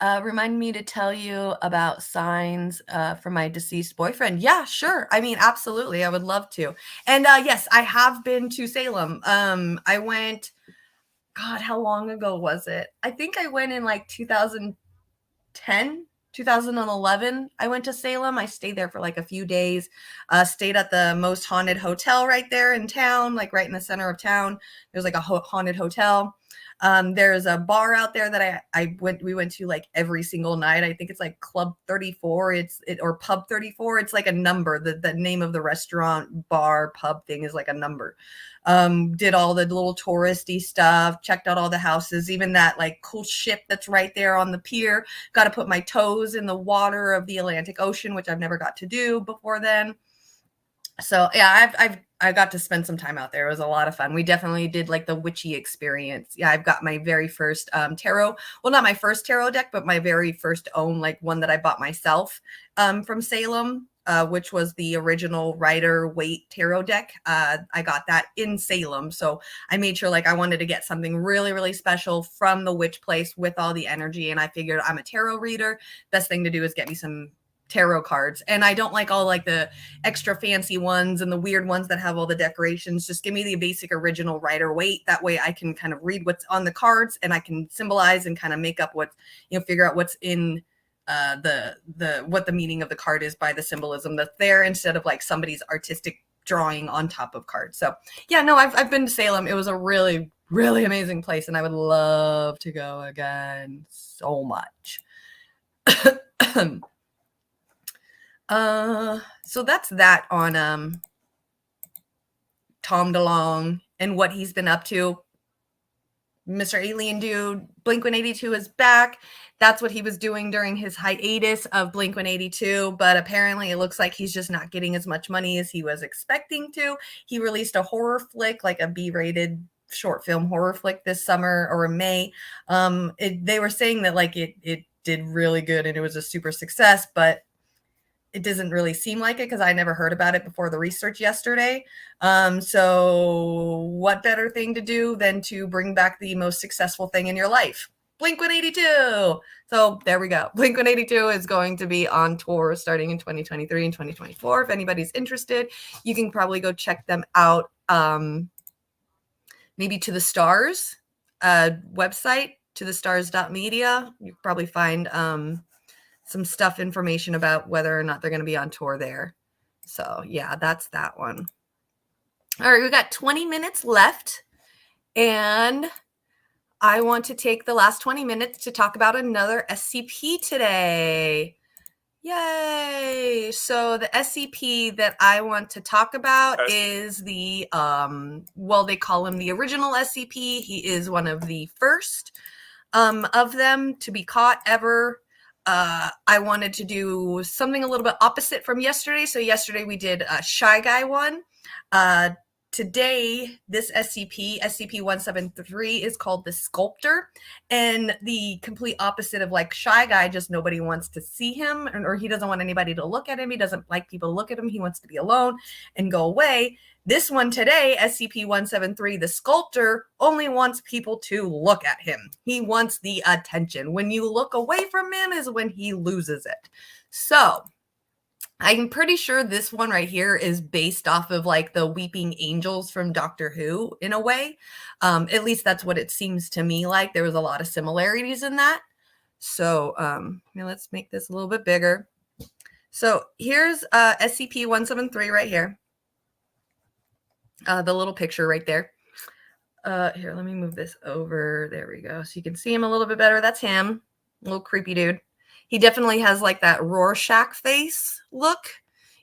Remind me to tell you about signs for my deceased boyfriend. Yeah, sure. I mean, absolutely. I would love to. And yes, I have been to Salem. I went, God, how long ago was it? I think I went in like 2010, 2011, I went to Salem. I stayed there for like a few days, stayed at the most haunted hotel right there in town, like right in the center of town. There's like a haunted hotel. There's a bar out there that we went to like every single night. I think it's like Club 34. Or Pub 34. It's like a number. The name of the restaurant, bar, pub thing is like a number. Did all the little touristy stuff, checked out all the houses, even that like cool ship that's right there on the pier. Got to put my toes in the water of the Atlantic Ocean, which I've never got to do before then. So yeah, I got to spend some time out there. It was a lot of fun. We definitely did like the witchy experience. Yeah, I've got my very first tarot. Well, not my first tarot deck, but my very first own, like one that I bought myself from Salem, which was the original Rider-Waite tarot deck. I got that in Salem. So I made sure like I wanted to get something really, really special from the witch place with all the energy. And I figured I'm a tarot reader. Best thing to do is get me some tarot cards. And I don't like all like the extra fancy ones and the weird ones that have all the decorations. Just give me the basic original Rider-Waite. That way I can kind of read what's on the cards and I can symbolize and kind of make up what, figure out what's in what the meaning of the card is by the symbolism that's there, instead of like somebody's artistic drawing on top of cards. So yeah, no, I've been to Salem. It was a really, really amazing place, and I would love to go again so much. So that's that on Tom DeLonge and what he's been up to. Mr. Alien Dude, Blink-182 is back. That's what he was doing during his hiatus of Blink-182, but apparently it looks like he's just not getting as much money as he was expecting to. He released a horror flick, like a B-rated short film horror flick this summer or in May. They were saying that like it did really good and it was a super success, but it doesn't really seem like it because I never heard about it before the research yesterday. So what better thing to do than to bring back the most successful thing in your life? Blink-182. So there we go. Blink-182 is going to be on tour starting in 2023 and 2024. If anybody's interested, you can probably go check them out. Maybe To the Stars website, tothestars.media. You can probably find some stuff, information about whether or not they're going to be on tour there. So yeah, that's that one. All right, we got 20 minutes left, and I want to take the last 20 minutes to talk about another SCP today. Yay! So the SCP that I want to talk about is the, well, they call him the original SCP. He is one of the first of them to be caught ever. I wanted to do something a little bit opposite from yesterday. So yesterday we did a Shy Guy one. Today, this SCP, SCP-173, is called the Sculptor, and the complete opposite of like Shy Guy, just nobody wants to see him, or he doesn't want anybody to look at him. He doesn't like people to look at him. He wants to be alone and go away. This one today, SCP-173, the Sculptor, only wants people to look at him. He wants the attention. When you look away from him is when he loses it. So I'm pretty sure this one right here is based off of like the weeping angels from Doctor Who in a way. At least that's what it seems to me like. There was a lot of similarities in that. So let's make this a little bit bigger. So here's SCP-173 right here. The little picture right there. Here, let me move this over. There we go. So you can see him a little bit better. That's him. Little creepy dude. He definitely has like that Rorschach face look,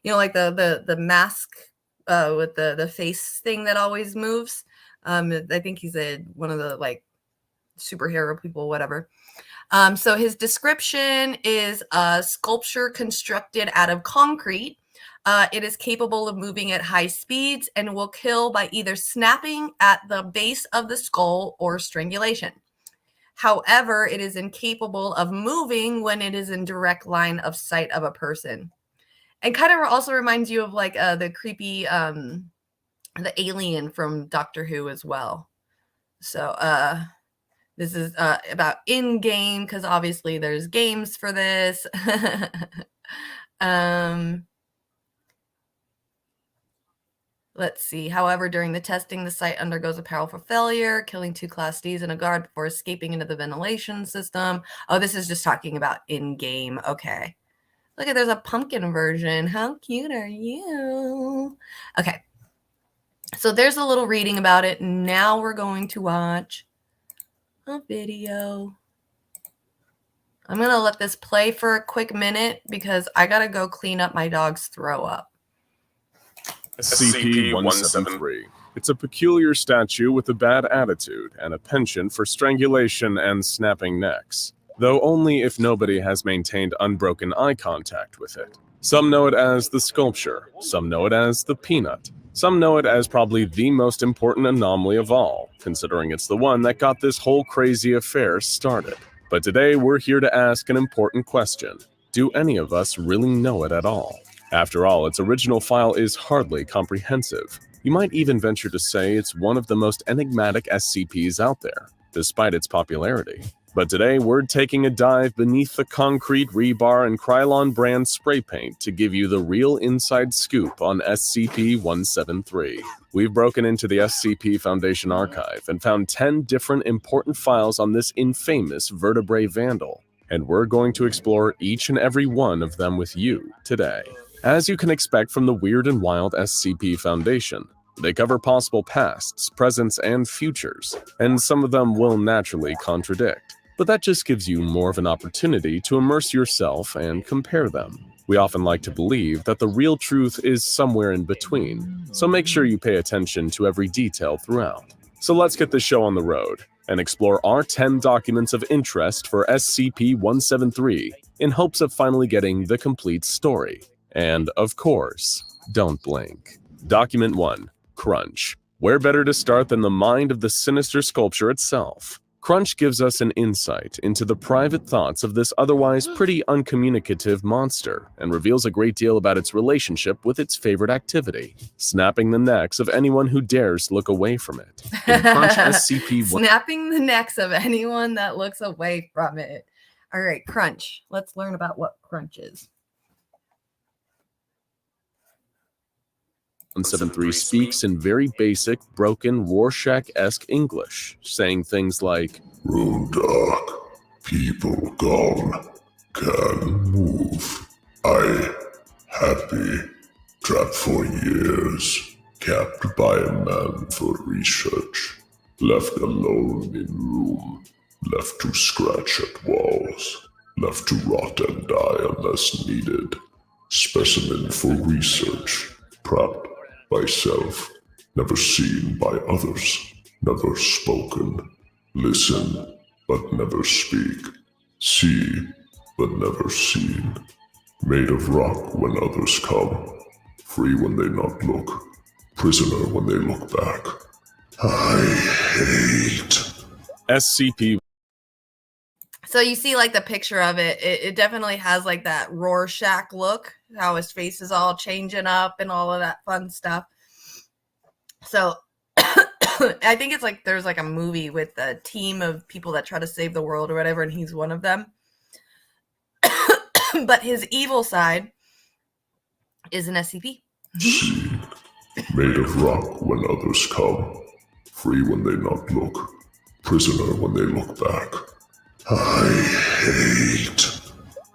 like the mask with the face thing that always moves. I think he's one of the like superhero people, whatever. So his description is a sculpture constructed out of concrete. It is capable of moving at high speeds and will kill by either snapping at the base of the skull or strangulation. However, it is incapable of moving when it is in direct line of sight of a person. And kind of also reminds you of like the creepy, the alien from Doctor Who as well. So this is about in-game, because obviously there's games for this. Let's see. However, during the testing, the site undergoes a powerful failure, killing 2 Class Ds and a guard before escaping into the ventilation system. Oh, this is just talking about in-game. Okay. Look at, there's a pumpkin version. How cute are you? Okay. So there's a little reading about it. Now we're going to watch a video. I'm going to let this play for a quick minute because I got to go clean up my dog's throw up.
SCP-173. It's a peculiar statue with a bad attitude and a penchant for strangulation and snapping necks, though only if nobody has maintained unbroken eye contact with it. Some know it as the sculpture, some know it as the peanut, some know it as probably the most important anomaly of all, considering it's the one that got this whole crazy affair started. But today we're here to ask an important question. Do any of us really know it at all? After all, its original file is hardly comprehensive. You might even venture to say it's one of the most enigmatic SCPs out there, despite its popularity. But today, we're taking a dive beneath the concrete, rebar, and Krylon brand spray paint to give you the real inside scoop on SCP-173. We've broken into the SCP Foundation archive and found 10 different important files on this infamous vertebrate vandal, and we're going to explore each and every one of them with you today. As you can expect from the Weird and Wild SCP Foundation, they cover possible pasts, presents, and futures, and some of them will naturally contradict. But that just gives you more of an opportunity to immerse yourself and compare them. We often like to believe that the real truth is somewhere in between, so make sure you pay attention to every detail throughout. So let's get the show on the road and explore our 10 documents of interest for SCP-173 in hopes of finally getting the complete story. And, of course, don't blink. Document 1. Crunch. Where better to start than the mind of the sinister sculpture itself? Crunch gives us an insight into the private thoughts of this otherwise pretty uncommunicative monster and reveals a great deal about its relationship with its favorite activity, snapping the necks of anyone who dares look away from it. In Crunch SCP-1...
Snapping the necks of anyone that looks away from it. All right, Crunch. Let's learn about what Crunch is.
173 speaks in very basic, broken, Rorschach-esque English, saying things like,
Room dark, people gone, can move. I happy, trapped for years, kept by a man for research, left alone in room, left to scratch at walls, left to rot and die unless needed, specimen for research, trapped by self, never seen by others, never spoken, listen, but never speak, see, but never seen, made of rock when others come, free when they not look, prisoner when they look back. I hate.
SCP.
So you see like the picture of it, it definitely has like that Rorschach look, how his face is all changing up and all of that fun stuff. So I think it's like there's like a movie with a team of people that try to save the world or whatever, and he's one of them. But his evil side is an SCP.
Seen, made of rock when others come, free when they not look, prisoner when they look back. I hate.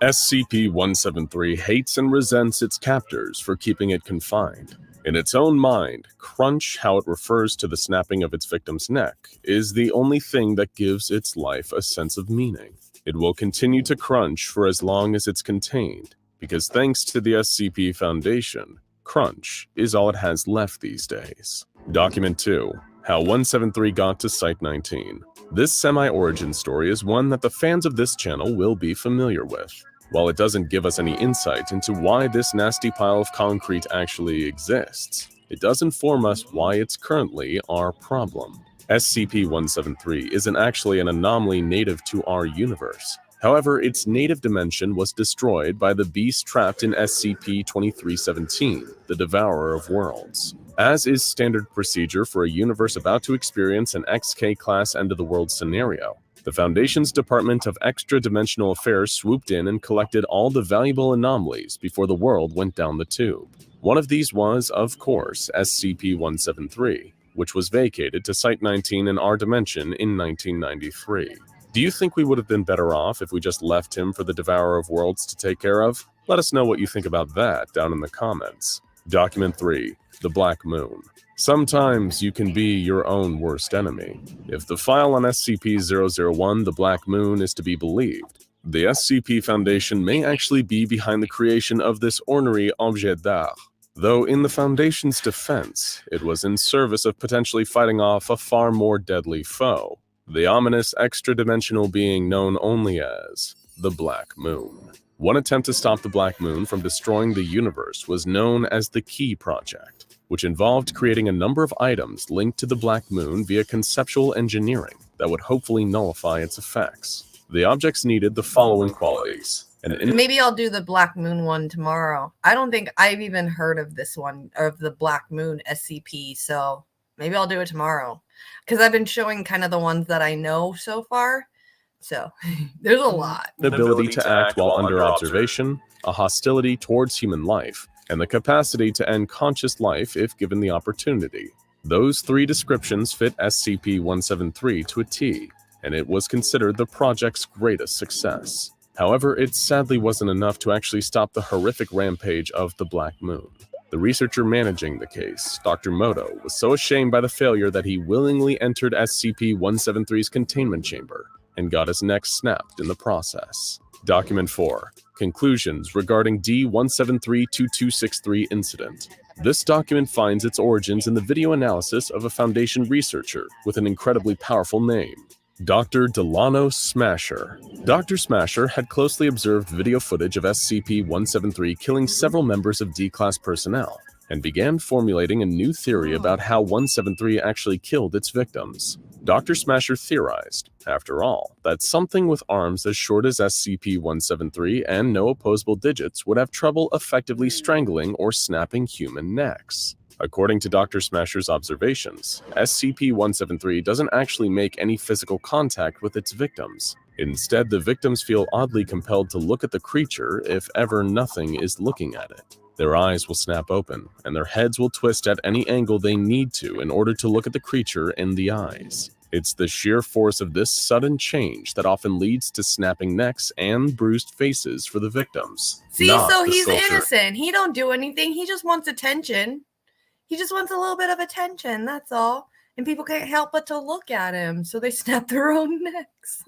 SCP-173 hates and resents its captors for keeping it confined. In its own mind, Crunch, how it refers to the snapping of its victim's neck, is the only thing that gives its life a sense of meaning. It will continue to crunch for as long as it's contained, because thanks to the SCP Foundation, crunch is all it has left these days. Document 2. How 173 got to Site-19. This semi-origin story is one that the fans of this channel will be familiar with. While it doesn't give us any insight into why this nasty pile of concrete actually exists, it does inform us why it's currently our problem. SCP-173 isn't actually an anomaly native to our universe. However, its native dimension was destroyed by the beast trapped in SCP-2317, the Devourer of Worlds. As is standard procedure for a universe about to experience an XK-class end-of-the-world scenario, the Foundation's Department of Extra-Dimensional Affairs swooped in and collected all the valuable anomalies before the world went down the tube. One of these was, of course, SCP-173, which was vacated to Site-19 in our dimension in 1993. Do you think we would have been better off if we just left him for the Devourer of Worlds to take care of? Let us know what you think about that down in the comments. Document 3. The Black Moon. Sometimes you can be your own worst enemy. If the file on SCP-001, the Black Moon, is to be believed, the SCP Foundation may actually be behind the creation of this ornery objet d'art. Though in the Foundation's defense, it was in service of potentially fighting off a far more deadly foe, the ominous extra-dimensional being known only as the Black Moon. One attempt to stop the Black Moon from destroying the universe was known as the Key Project, which involved creating a number of items linked to the Black Moon via conceptual engineering that would hopefully nullify its effects. The objects needed the following qualities.
Maybe I'll do the Black Moon one tomorrow. I don't think I've even heard of this one, of the Black Moon SCP, so maybe I'll do it tomorrow. Because I've been showing kind of the ones that I know so far. So there's a lot.
The ability to act while under observation, a hostility towards human life, and the capacity to end conscious life if given the opportunity. Those three descriptions fit SCP-173 to a T, and it was considered the project's greatest success. However, it sadly wasn't enough to actually stop the horrific rampage of the Black Moon. The researcher managing the case, Dr. Moto, was so ashamed by the failure that he willingly entered SCP-173's containment chamber and got his neck snapped in the process. Document 4. Conclusions regarding D-173-2263 incident. This document finds its origins in the video analysis of a Foundation researcher with an incredibly powerful name, Dr. Delano Smasher. Dr. Smasher had closely observed video footage of SCP-173 killing several members of D-Class personnel, and began formulating a new theory about how 173 actually killed its victims. Dr. Smasher theorized, after all, that something with arms as short as SCP-173 and no opposable digits would have trouble effectively strangling or snapping human necks. According to Dr. Smasher's observations, SCP-173 doesn't actually make any physical contact with its victims. Instead, the victims feel oddly compelled to look at the creature if ever nothing is looking at it. Their eyes will snap open, and their heads will twist at any angle they need to in order to look at the creature in the eyes. It's the sheer force of this sudden change that often leads to snapping necks and bruised faces for the victims.
See, so he's innocent. He don't do anything. He just wants attention. He just wants a little bit of attention, that's all. And people can't help but to look at him, so they snap their own necks.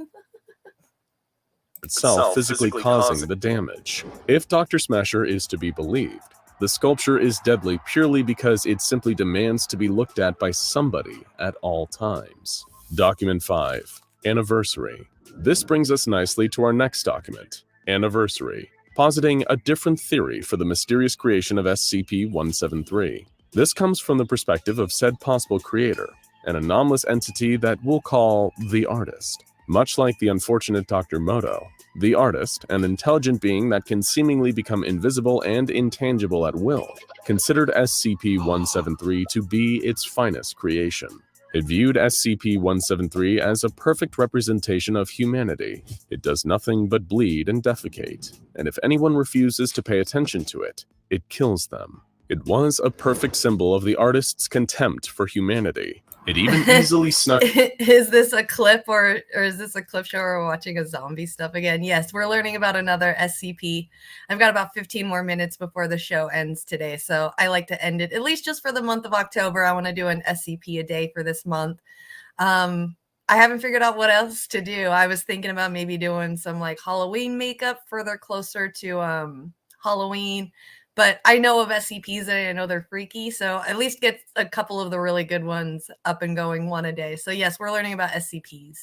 Itself physically causing the damage. If Dr. Smasher is to be believed, the sculpture is deadly purely because it simply demands to be looked at by somebody at all times. Document 5. Anniversary. This brings us nicely to our next document, Anniversary, positing a different theory for the mysterious creation of SCP-173. This comes from the perspective of said possible creator, an anomalous entity that we'll call the Artist. Much like the unfortunate Dr. Moto, the Artist, an intelligent being that can seemingly become invisible and intangible at will, considered SCP-173 to be its finest creation. It viewed SCP-173 as a perfect representation of humanity. It does nothing but bleed and defecate, and if anyone refuses to pay attention to it, it kills them. It was a perfect symbol of the Artist's contempt for humanity. It even easily snuck...
Is this a clip or is this a clip show or watching a zombie stuff again? Yes, we're learning about another SCP. I've got about 15 more minutes before the show ends today, so I like to end it, at least just for the month of October. I want to do an SCP a day for this month. I haven't figured out what else to do. I was thinking about maybe doing some like Halloween makeup further closer to Halloween. But I know of SCPs and I know they're freaky, so at least get a couple of the really good ones up and going one a day. So yes, we're learning about SCPs.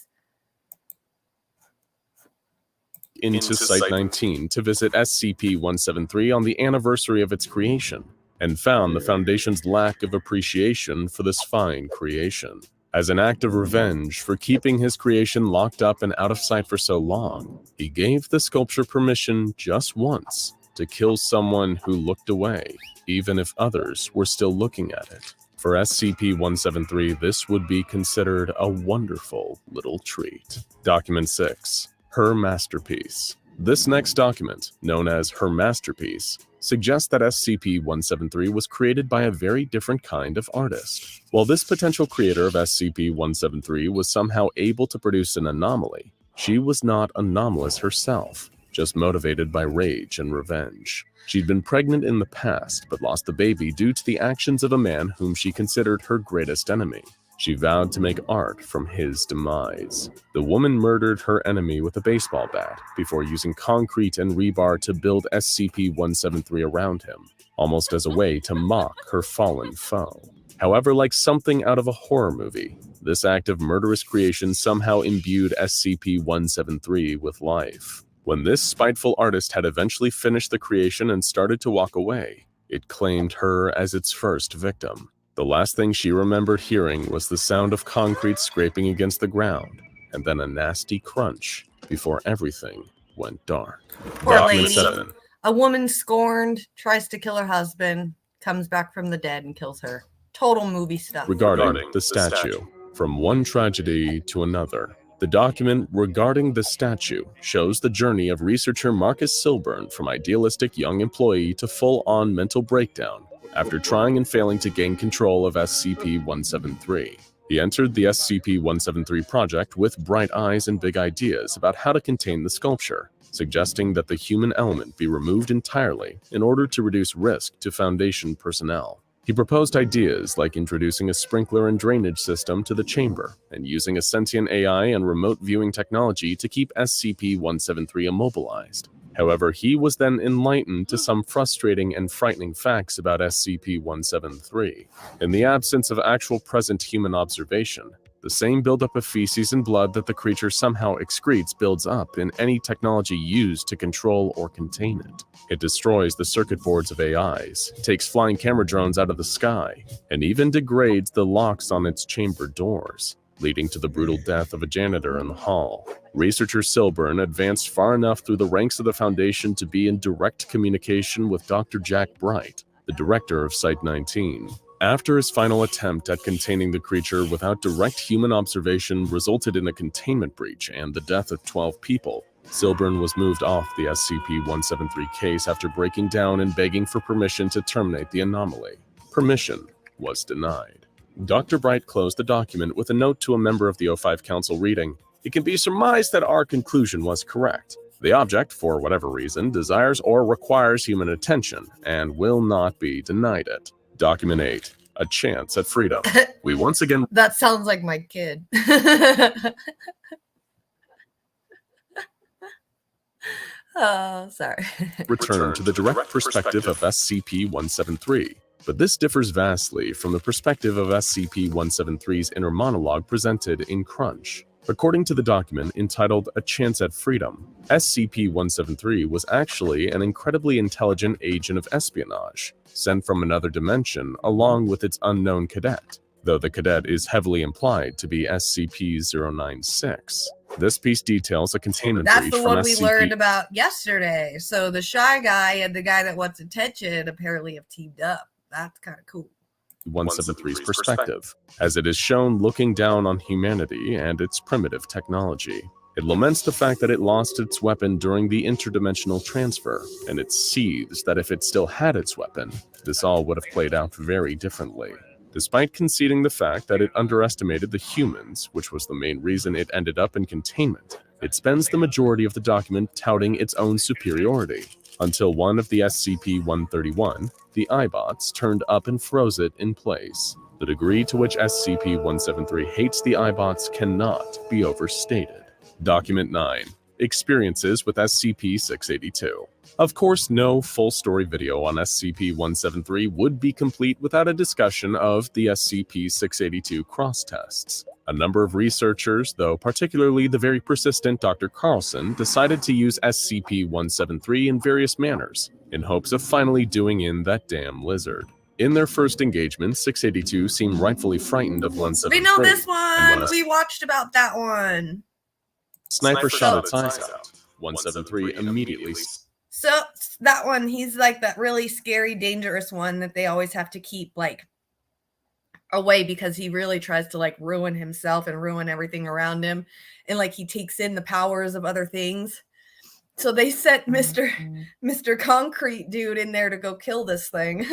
Into Site-19 to visit SCP-173 on the anniversary of its creation, and found the Foundation's lack of appreciation for this fine creation. As an act of revenge for keeping his creation locked up and out of sight for so long, he gave the sculpture permission just once to kill someone who looked away, even if others were still looking at it. For SCP-173, this would be considered a wonderful little treat. Document 6. Her Masterpiece. This next document, known as Her Masterpiece, suggests that SCP-173 was created by a very different kind of artist. While this potential creator of SCP-173 was somehow able to produce an anomaly, she was not anomalous herself, just motivated by rage and revenge. She'd been pregnant in the past, but lost the baby due to the actions of a man whom she considered her greatest enemy. She vowed to make art from his demise. The woman murdered her enemy with a baseball bat before using concrete and rebar to build SCP-173 around him, almost as a way to mock her fallen foe. However, like something out of a horror movie, this act of murderous creation somehow imbued SCP-173 with life. When this spiteful artist had eventually finished the creation and started to walk away, it claimed her as its first victim. The last thing she remembered hearing was the sound of concrete scraping against the ground, and then a nasty crunch before everything went dark.
Poor
Document
lady.
7.
A woman scorned, tries to kill her husband, comes back from the dead and kills her. Total movie stuff.
Regarding the statue. From one tragedy to another. The document regarding the statue shows the journey of researcher Marcus Silburn from idealistic young employee to full-on mental breakdown after trying and failing to gain control of SCP-173. He entered the SCP-173 project with bright eyes and big ideas about how to contain the sculpture, suggesting that the human element be removed entirely in order to reduce risk to Foundation personnel. He proposed ideas like introducing a sprinkler and drainage system to the chamber and using a sentient AI and remote viewing technology to keep SCP-173 immobilized. However, he was then enlightened to some frustrating and frightening facts about SCP-173. In the absence of actual present human observation, the same buildup of feces and blood that the creature somehow excretes builds up in any technology used to control or contain it. It destroys the circuit boards of AIs, takes flying camera drones out of the sky, and even degrades the locks on its chamber doors, leading to the brutal death of a janitor in the hall. Researcher Silburn advanced far enough through the ranks of the Foundation to be in direct communication with Dr. Jack Bright, the director of Site-19. After his final attempt at containing the creature without direct human observation resulted in a containment breach and the death of 12 people, Silburn was moved off the SCP-173 case after breaking down and begging for permission to terminate the anomaly. Permission was denied. Dr. Bright closed the document with a note to a member of the O5 Council reading, "It can be surmised that our conclusion was correct. The object, for whatever reason, desires or requires human attention and will not be denied it." Document 8. A chance at freedom. We once again...
That sounds like my kid. Oh, sorry.
Return to the direct perspective of SCP-173, but this differs vastly from the perspective of SCP-173's inner monologue presented in Crunch. According to the document entitled A Chance at Freedom, SCP-173 was actually an incredibly intelligent agent of espionage, sent from another dimension along with its unknown cadet, though the cadet is heavily implied to be SCP-096. This piece details a containment
That's
breach
the
from
one we
SCP...
learned about yesterday. So the shy guy and the guy that wants attention apparently have teamed up. That's kind of cool.
173's perspective, as it is shown looking down on humanity and its primitive technology. It laments the fact that it lost its weapon during the interdimensional transfer, and it seethes that if it still had its weapon, this all would have played out very differently. Despite conceding the fact that it underestimated the humans, which was the main reason it ended up in containment, it spends the majority of the document touting its own superiority, until one of the SCP-131, the iBots, turned up and froze it in place. The degree to which SCP-173 hates the iBots cannot be overstated. Document 9. Experiences with SCP-682. Of course, no full-story video on SCP-173 would be complete without a discussion of the SCP-682 cross-tests. A number of researchers, though particularly the very persistent Dr. Carlson, decided to use SCP-173 in various manners, in hopes of finally doing in that damn lizard. In their first engagement, 682 seemed rightfully frightened of 173.
We know this one. We watched about that one.
Sniper shot its eyes out. 173 immediately...
So that one, he's like that really scary, dangerous one that they always have to keep like away because he really tries to like ruin himself and ruin everything around him. And like he takes in the powers of other things. So they sent Mr. Concrete Dude in there to go kill this thing.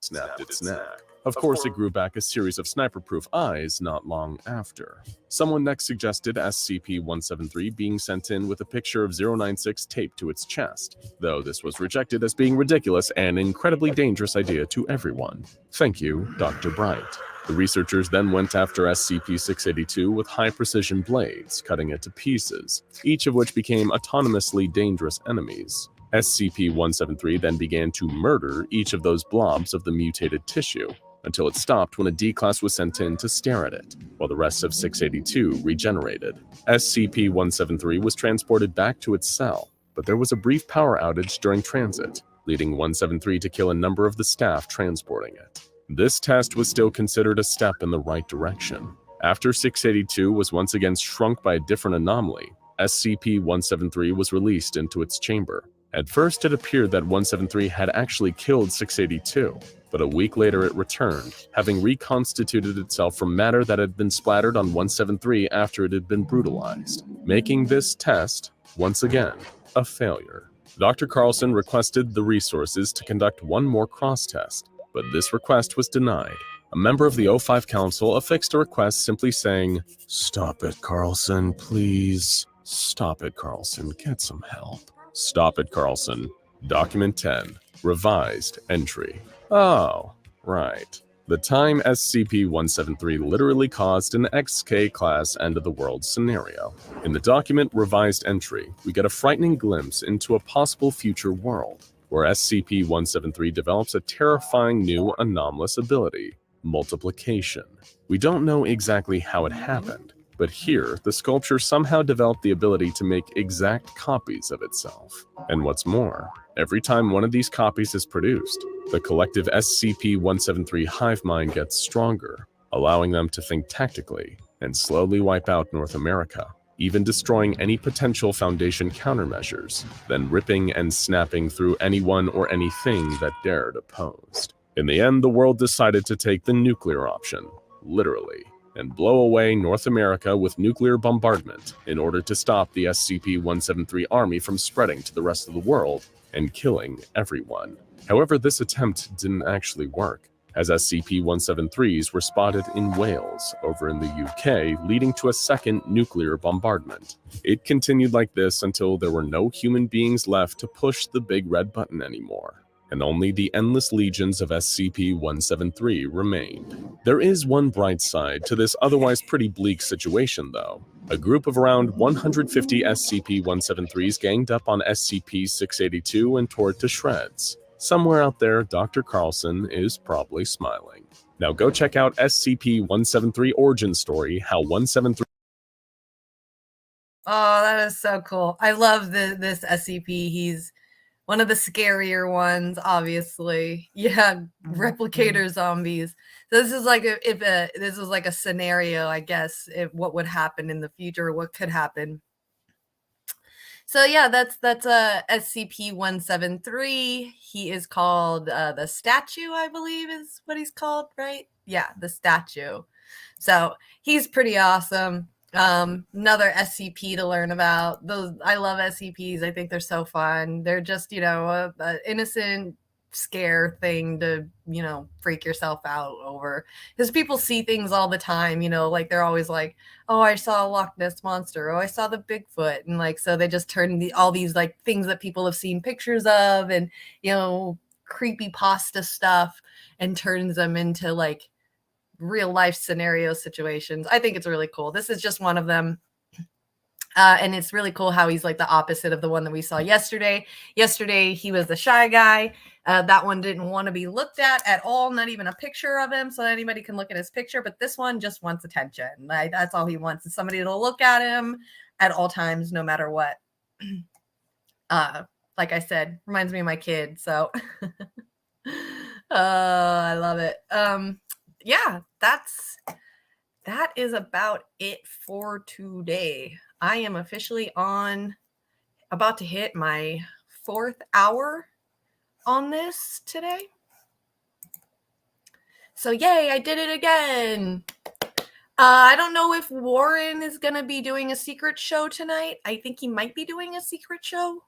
Snapped its neck. Of course, it grew back a series of sniper-proof eyes not long after. Someone next suggested SCP-173 being sent in with a picture of 096 taped to its chest, though this was rejected as being ridiculous and an incredibly dangerous idea to everyone. Thank you, Dr. Bright. The researchers then went after SCP-682 with high-precision blades, cutting it to pieces, each of which became autonomously dangerous enemies. SCP-173 then began to murder each of those blobs of the mutated tissue, until it stopped when a D-Class was sent in to stare at it, while the rest of 682 regenerated. SCP-173 was transported back to its cell, but there was a brief power outage during transit, leading 173 to kill a number of the staff transporting it. This test was still considered a step in the right direction. After 682 was once again shrunk by a different anomaly, SCP-173 was released into its chamber. At first, it appeared that 173 had actually killed 682, but a week later it returned, having reconstituted itself from matter that had been splattered on 173 after it had been brutalized, making this test, once again, a failure. Dr. Carlson requested the resources to conduct one more cross-test, but this request was denied. A member of the O5 Council affixed a request simply saying, "Stop it, Carlson, please. Stop it, Carlson. Get some help. Stop it, Carlson." Document 10. Revised entry. Oh, right. The time SCP-173 literally caused an XK class end-of-the-world scenario. In the document Revised Entry, we get a frightening glimpse into a possible future world, where SCP-173 develops a terrifying new anomalous ability, multiplication. We don't know exactly how it happened, but here, the sculpture somehow developed the ability to make exact copies of itself. And what's more, every time one of these copies is produced, the collective SCP-173 hive mind gets stronger, allowing them to think tactically and slowly wipe out North America, even destroying any potential Foundation countermeasures, then ripping and snapping through anyone or anything that dared oppose. In the end, the world decided to take the nuclear option, literally, and blow away North America with nuclear bombardment in order to stop the SCP-173 army from spreading to the rest of the world and killing everyone. However, this attempt didn't actually work, as SCP-173s were spotted in Wales over in the UK, leading to a second nuclear bombardment. It continued like this until there were no human beings left to push the big red button anymore, and only the endless legions of SCP-173 remained. There is one bright side to this otherwise pretty bleak situation, though. A group of around 150 SCP-173s ganged up on SCP-682 and tore it to shreds. Somewhere out there, Dr. Carlson is probably smiling. Now go check out SCP-173 Origin Story, how 173...
Oh, that is so cool. I love this SCP. He's one of the scarier ones, obviously. Yeah, replicator zombies. So this is like if this was like a scenario, I guess, what would happen in the future, what could happen. So yeah, that's SCP-173. He is called the Statue, I believe is what he's called, right? Yeah, the Statue. So he's pretty awesome. Another SCP to learn about. I love SCPs. I think they're so fun. They're just, a innocent scare thing to, freak yourself out over, because people see things all the time, like they're always like, oh, I saw a Loch Ness monster, oh, I saw the Bigfoot, and like, so they just turn all these like things that people have seen pictures of and creepy pasta stuff and turns them into like real life scenario situations. I think it's really cool. This is just one of them. And it's really cool how he's like the opposite of the one that we saw yesterday. Yesterday, he was the shy guy. That one didn't want to be looked at all, not even a picture of him so anybody can look at his picture. But this one just wants attention. Like, that's all he wants, is somebody to look at him at all times, no matter what. Like I said, reminds me of my kid. So I love it. Yeah, that is about it for today. I am officially about to hit my 4th hour on this today. So yay, I did it again. I don't know if Warren is going to be doing a secret show tonight. I think he might be doing a secret show.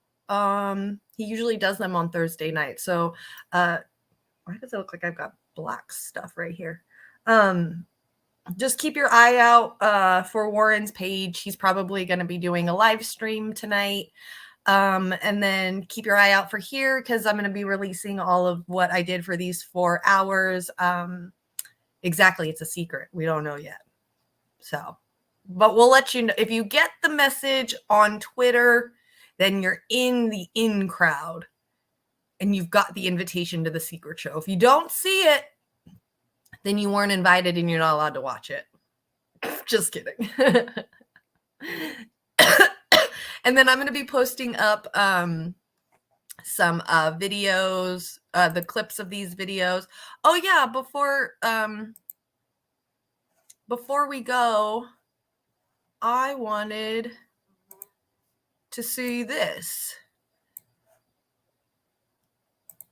He usually does them on Thursday night. So, why does it look like I've got black stuff right here? Just keep your eye out for Warren's page. He's probably going to be doing a live stream tonight. And then keep your eye out for here because I'm going to be releasing all of what I did for these 4 hours. Exactly. It's a secret. We don't know yet. So, but we'll let you know. If you get the message on Twitter, then you're in the in crowd and you've got the invitation to the secret show. If you don't see it, then you weren't invited and you're not allowed to watch it. Just kidding. And then I'm going to be posting up some videos, the clips of these videos. Oh yeah, before we go, I wanted to see this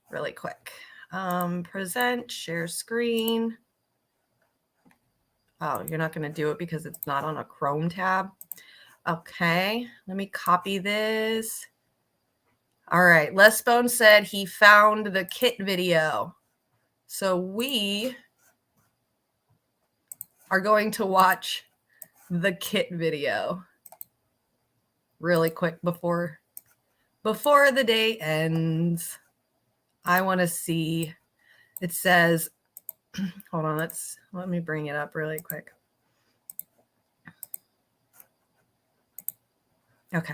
really quick. Present, share screen. Oh, you're not going to do it because it's not on a Chrome tab. Okay, let me copy this. All right, Les Bone said he found the kit video. So we are going to watch the kit video really quick before the day ends. I want to see. It says, hold on, let me bring it up really quick. Okay.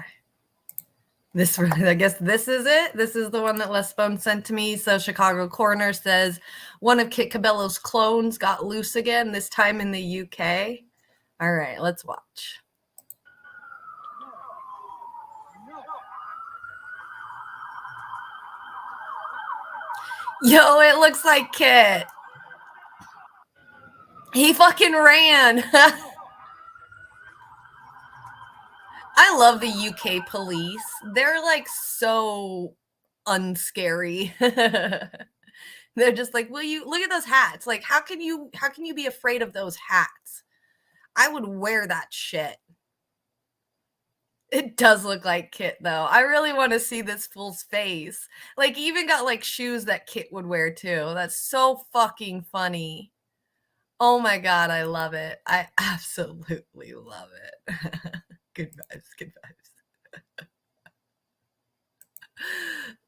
I guess this is it. This is the one that Les Bone sent to me. So Chicago Coroner says one of Kit Cabello's clones got loose again, this time in the UK. All right, let's watch. Yo, it looks like Kit. He fucking ran. I love the UK police. They're like so unscary. They're just like, will you look at those hats? Like, how can you be afraid of those hats? I would wear that shit. It does look like Kit though. I really want to see this fool's face. Like, he even got like shoes that Kit would wear too. That's so fucking funny. Oh my God, I love it. I absolutely love it. Good vibes, good vibes.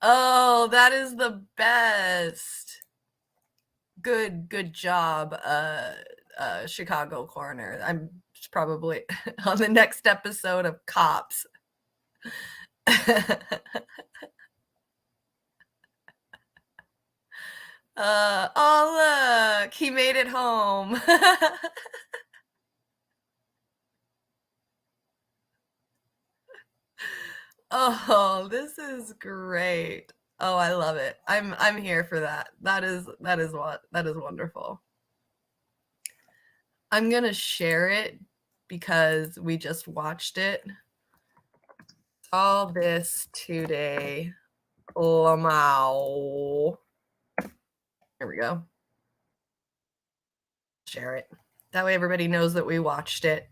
Oh, that is the best. Good job, Chicago Coroner. I'm probably on the next episode of Cops. Oh, look, he made it home. Oh, this is great. Oh, I love it. I'm here for that. That is wonderful. I'm gonna share it because we just watched it. All this today. Lamau. Here we go. Share it. That way everybody knows that we watched it.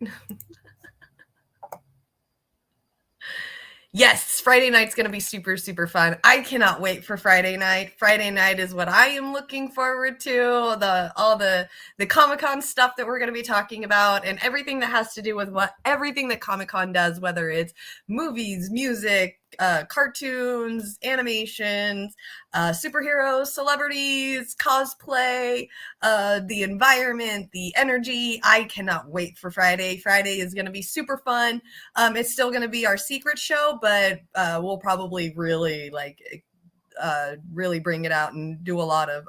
Yes, Friday night's going to be super, super fun. I cannot wait for Friday night. Friday night is what I am looking forward to. All the Comic-Con stuff that we're going to be talking about and everything that has to do with everything that Comic-Con does, whether it's movies, music, cartoons, animations, superheroes, celebrities, cosplay, the environment, the energy. I cannot wait for Friday. Friday is going to be super fun. It's still going to be our secret show, but we'll probably really really bring it out and do a lot of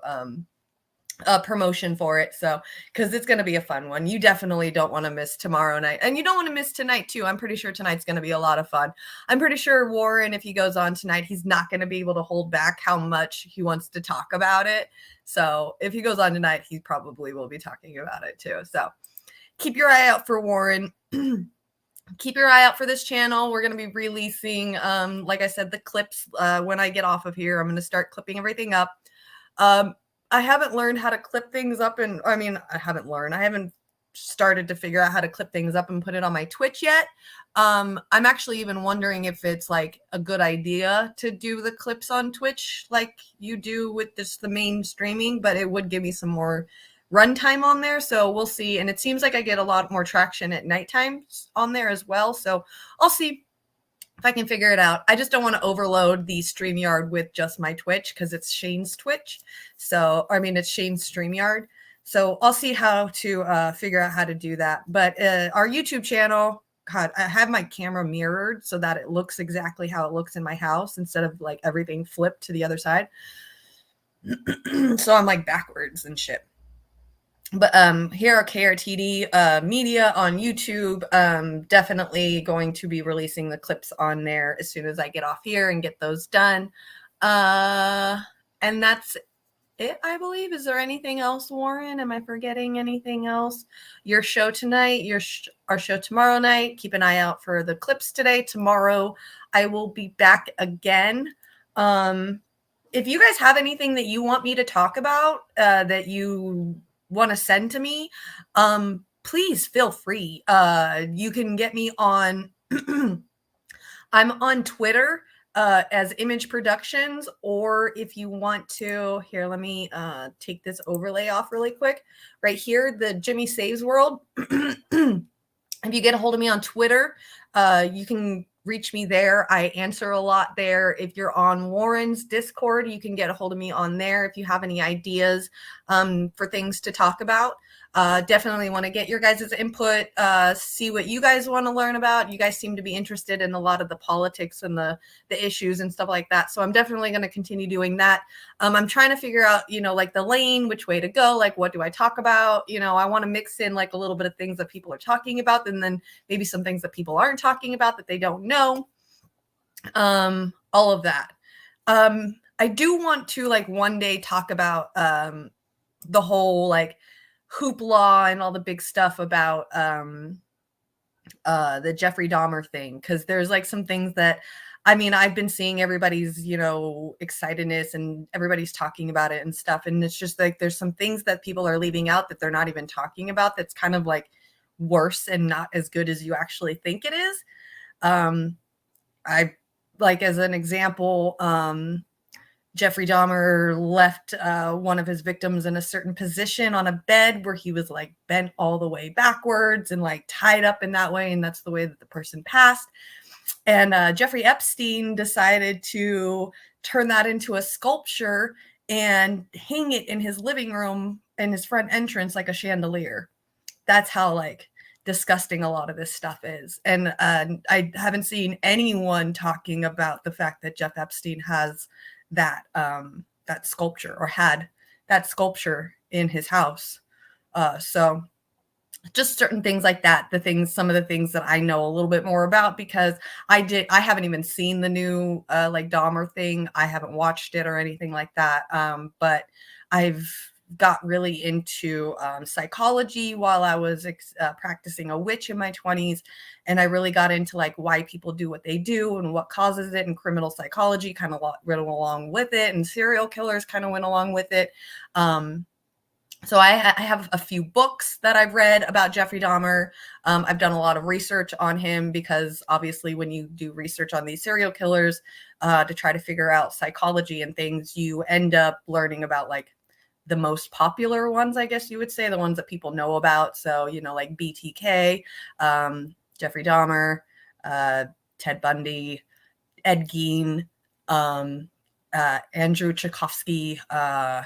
promotion for it. So, because it's going to be a fun one. You definitely don't want to miss tomorrow night, and you don't want to miss tonight too. I'm pretty sure tonight's going to be a lot of fun. I'm pretty sure Warren, if he goes on tonight, he's not going to be able to hold back how much he wants to talk about it. So if he goes on tonight, he probably will be talking about it too. So keep your eye out for Warren. Keep your eye out for this channel. We're going to be releasing, like I said, the clips when I get off of here. I'm going to start clipping everything up. I haven't learned how to clip things up, and I haven't started to figure out how to clip things up and put it on my Twitch yet. I'm actually even wondering if it's like a good idea to do the clips on Twitch like you do with just the main streaming, but it would give me some more runtime on there. So we'll see. And it seems like I get a lot more traction at nighttime on there as well. So I'll see if I can figure it out. I just don't want to overload the StreamYard with just my Twitch because it's Shane's Twitch. So, I mean, it's Shane's StreamYard. So I'll see how to figure out how to do that. But our YouTube channel, God, I have my camera mirrored so that it looks exactly how it looks in my house instead of like everything flipped to the other side. So I'm like backwards and shit. But here are KRTD Media on YouTube. Definitely going to be releasing the clips on there as soon as I get off here and get those done. And that's it, I believe. Is there anything else, Warren? Am I forgetting anything else? Your show tonight, our show tomorrow night. Keep an eye out for the clips today. Tomorrow, I will be back again. If you guys have anything that you want me to talk about that you want to send to me, please feel free. You can get me on I'm on Twitter as Image Productions, or if you want to, here, let me take this overlay off really quick. Right here, the Jimmy Saves World. If you get a hold of me on Twitter, you can reach me there. I answer a lot there. If you're on Warren's Discord, you can get a hold of me on there if you have any ideas for things to talk about. Definitely want to get your guys' input, see what you guys want to learn about. You guys seem to be interested in a lot of the politics and the issues and stuff like that. So I'm definitely going to continue doing that. I'm trying to figure out, like the lane, which way to go, like what do I talk about? I want to mix in like a little bit of things that people are talking about, and then maybe some things that people aren't talking about that they don't know. All of that. I do want to like one day talk about the whole like hoopla and all the big stuff about the Jeffrey Dahmer thing, because there's like some things that I've been seeing everybody's excitedness and everybody's talking about it and stuff, and it's just like there's some things that people are leaving out that they're not even talking about that's kind of like worse and not as good as you actually think it is. I like, as an example, Jeffrey Dahmer left one of his victims in a certain position on a bed where he was like bent all the way backwards and like tied up in that way. And that's the way that the person passed. And Jeffrey Epstein decided to turn that into a sculpture and hang it in his living room in his front entrance like a chandelier. That's how like disgusting a lot of this stuff is. And I haven't seen anyone talking about the fact that Jeff Epstein has that sculpture, or had that sculpture in his house. So just certain things like that, some of the things that I know a little bit more about, because I haven't even seen the new like Dahmer thing. I haven't watched it or anything like that. But I've got really into psychology while I was practicing a witch in my 20s. And I really got into like why people do what they do and what causes it, and criminal psychology kind of went along with it, and serial killers kind of went along with it. So I have a few books that I've read about Jeffrey Dahmer. I've done a lot of research on him, because obviously when you do research on these serial killers to try to figure out psychology and things, you end up learning about like the most popular ones, I guess you would say, the ones that people know about. So, like BTK, Jeffrey Dahmer, Ted Bundy, Ed Gein, Andrew Tchaikovsky. I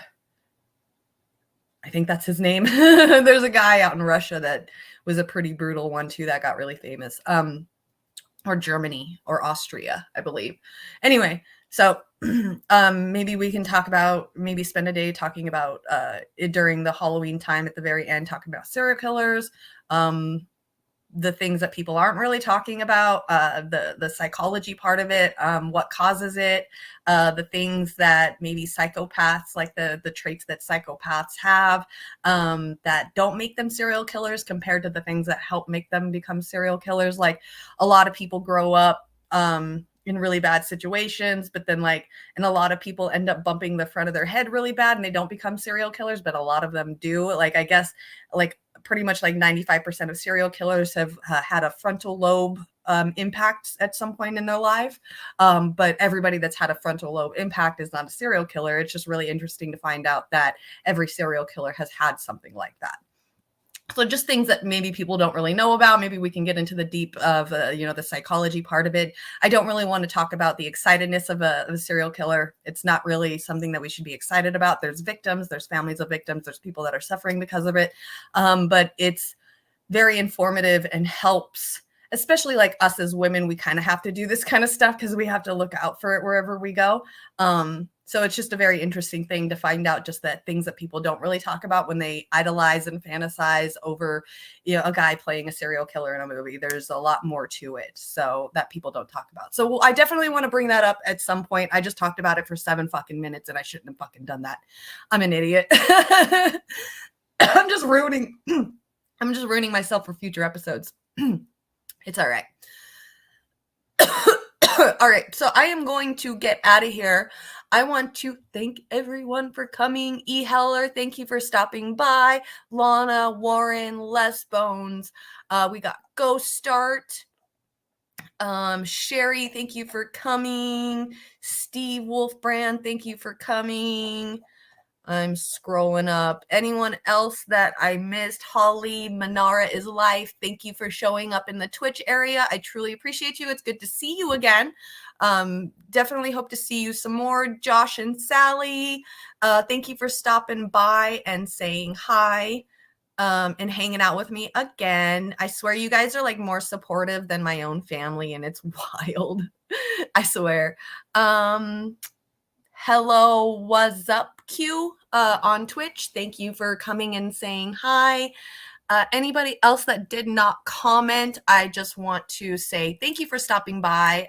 think that's his name. There's a guy out in Russia that was a pretty brutal one too, that got really famous. Or Germany or Austria, I believe. Anyway, so maybe we can maybe spend a day talking about it during the Halloween time at the very end, talking about serial killers, the things that people aren't really talking about, the psychology part of it, what causes it, the things that maybe psychopaths, like the traits that psychopaths have that don't make them serial killers compared to the things that help make them become serial killers. Like a lot of people grow up in really bad situations, but then and a lot of people end up bumping the front of their head really bad and they don't become serial killers, but a lot of them do. Like, I guess, like pretty much like 95% of serial killers have had a frontal lobe impact at some point in their life. But everybody that's had a frontal lobe impact is not a serial killer. It's just really interesting to find out that every serial killer has had something like that. So just things that maybe people don't really know about. Maybe we can get into the deep of, the psychology part of it. I don't really want to talk about the excitedness of a serial killer. It's not really something that we should be excited about. There's victims, there's families of victims, there's people that are suffering because of it. But it's very informative and helps, especially like us as women, we kind of have to do this kind of stuff because we have to look out for it wherever we go. So it's just a very interesting thing to find out just that things that people don't really talk about when they idolize and fantasize over, a guy playing a serial killer in a movie. There's a lot more to it, so that people don't talk about. So I definitely want to bring that up at some point. I just talked about it for 7 fucking minutes and I shouldn't have fucking done that. I'm an idiot. I'm just ruining myself for future episodes. It's all right. All right, so I am going to get out of here. I want to thank everyone for coming. E. Heller, thank you for stopping by. Lana, Warren, Les Bones. We got Ghost Start. Sherry, thank you for coming. Steve Wolfbrand, thank you for coming. I'm scrolling up. Anyone else that I missed? Holly, Manara is life. Thank you for showing up in the Twitch area. I truly appreciate you. It's good to see you again. Definitely hope to see you some more. Josh and Sally, thank you for stopping by and saying hi and hanging out with me again. I swear you guys are like more supportive than my own family, and it's wild. I swear. Hello, what's up, Q, on Twitch. Thank you for coming and saying hi. Anybody else that did not comment, I just want to say thank you for stopping by.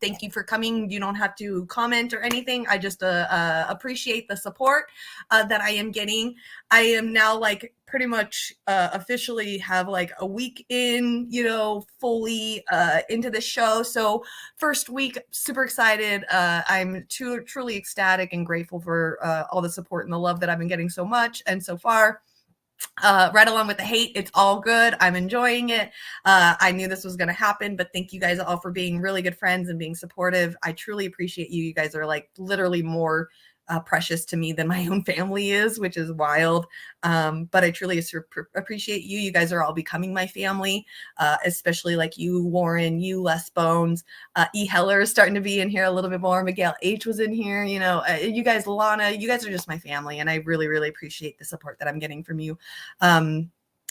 Thank you for coming. You don't have to comment or anything. I just appreciate the support that I am getting. I am now like pretty much officially have like a week in, fully into the show. So first week, super excited. I'm truly ecstatic and grateful for all the support and the love that I've been getting so much and so far. Right along with the hate, it's all good. I'm enjoying it. I knew this was going to happen, but thank you guys all for being really good friends and being supportive. I truly appreciate you. You guys are like literally more precious to me than my own family is, which is wild. But I truly appreciate you. You guys are all becoming my family, especially like you, Warren, you, Les Bones, E. Heller is starting to be in here a little bit more. Miguel H was in here, you guys, Lana, you guys are just my family. And I really, really appreciate the support that I'm getting from you.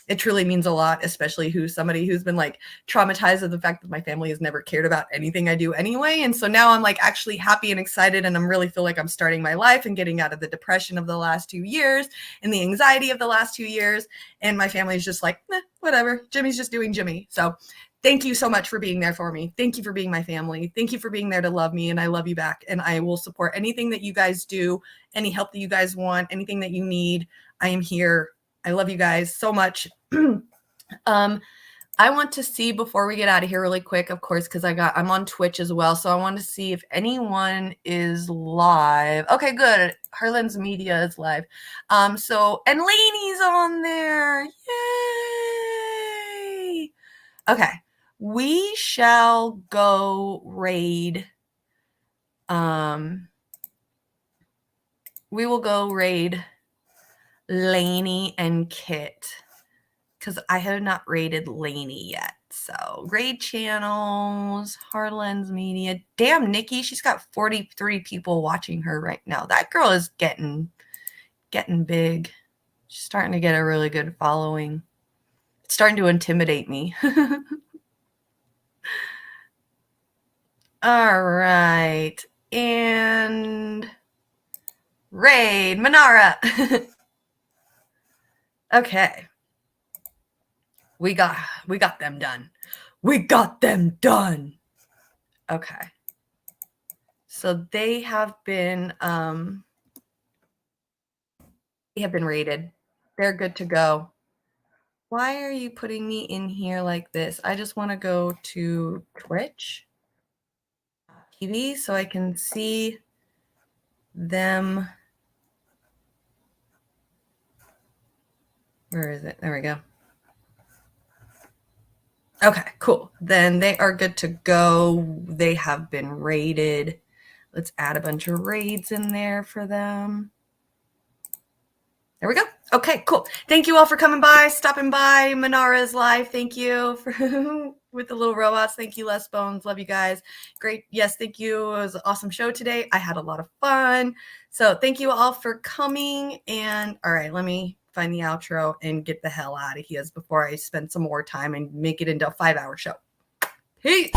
It truly means a lot, especially somebody who's been like traumatized of the fact that my family has never cared about anything I do anyway. And so now I'm like actually happy and excited, and I'm really feel like I'm starting my life and getting out of the depression of the last 2 years and the anxiety of the last 2 years. And my family is just like, whatever, Jimmy's just doing Jimmy. So thank you so much for being there for me. Thank you for being my family. Thank you for being there to love me, and I love you back. And I will support anything that you guys do, any help that you guys want, anything that you need. I am here. I love you guys so much. I want to see before we get out of here really quick, of course, because I'm on Twitch as well. So I want to see if anyone is live. Okay, good. Harlan's Media is live. And Lainey's on there. Yay. Okay. We shall go raid. We will go raid Lainey and Kit, because I have not rated Lainey yet. So raid channels, Harlan's Media. Damn, Nikki, she's got 43 people watching her right now. That girl is getting big. She's starting to get a really good following. It's starting to intimidate me. All right. And raid Manara. Okay. We got them done. We got them done. Okay. So they have been rated. They're good to go. Why are you putting me in here like this? I just want to go to Twitch TV so I can see them Where is it? There we go. Okay, cool. Then they are good to go. They have been raided. Let's add a bunch of raids in there for them. There we go. Okay, cool. Thank you all for coming by, stopping by Manara's live. Thank you for with the little robots. Thank you, Les Bones. Love you guys. Great. Yes, thank you. It was an awesome show today. I had a lot of fun. So thank you all for coming. And all right, let me find the outro and get the hell out of here before I spend some more time and make it into a 5-hour show. Peace.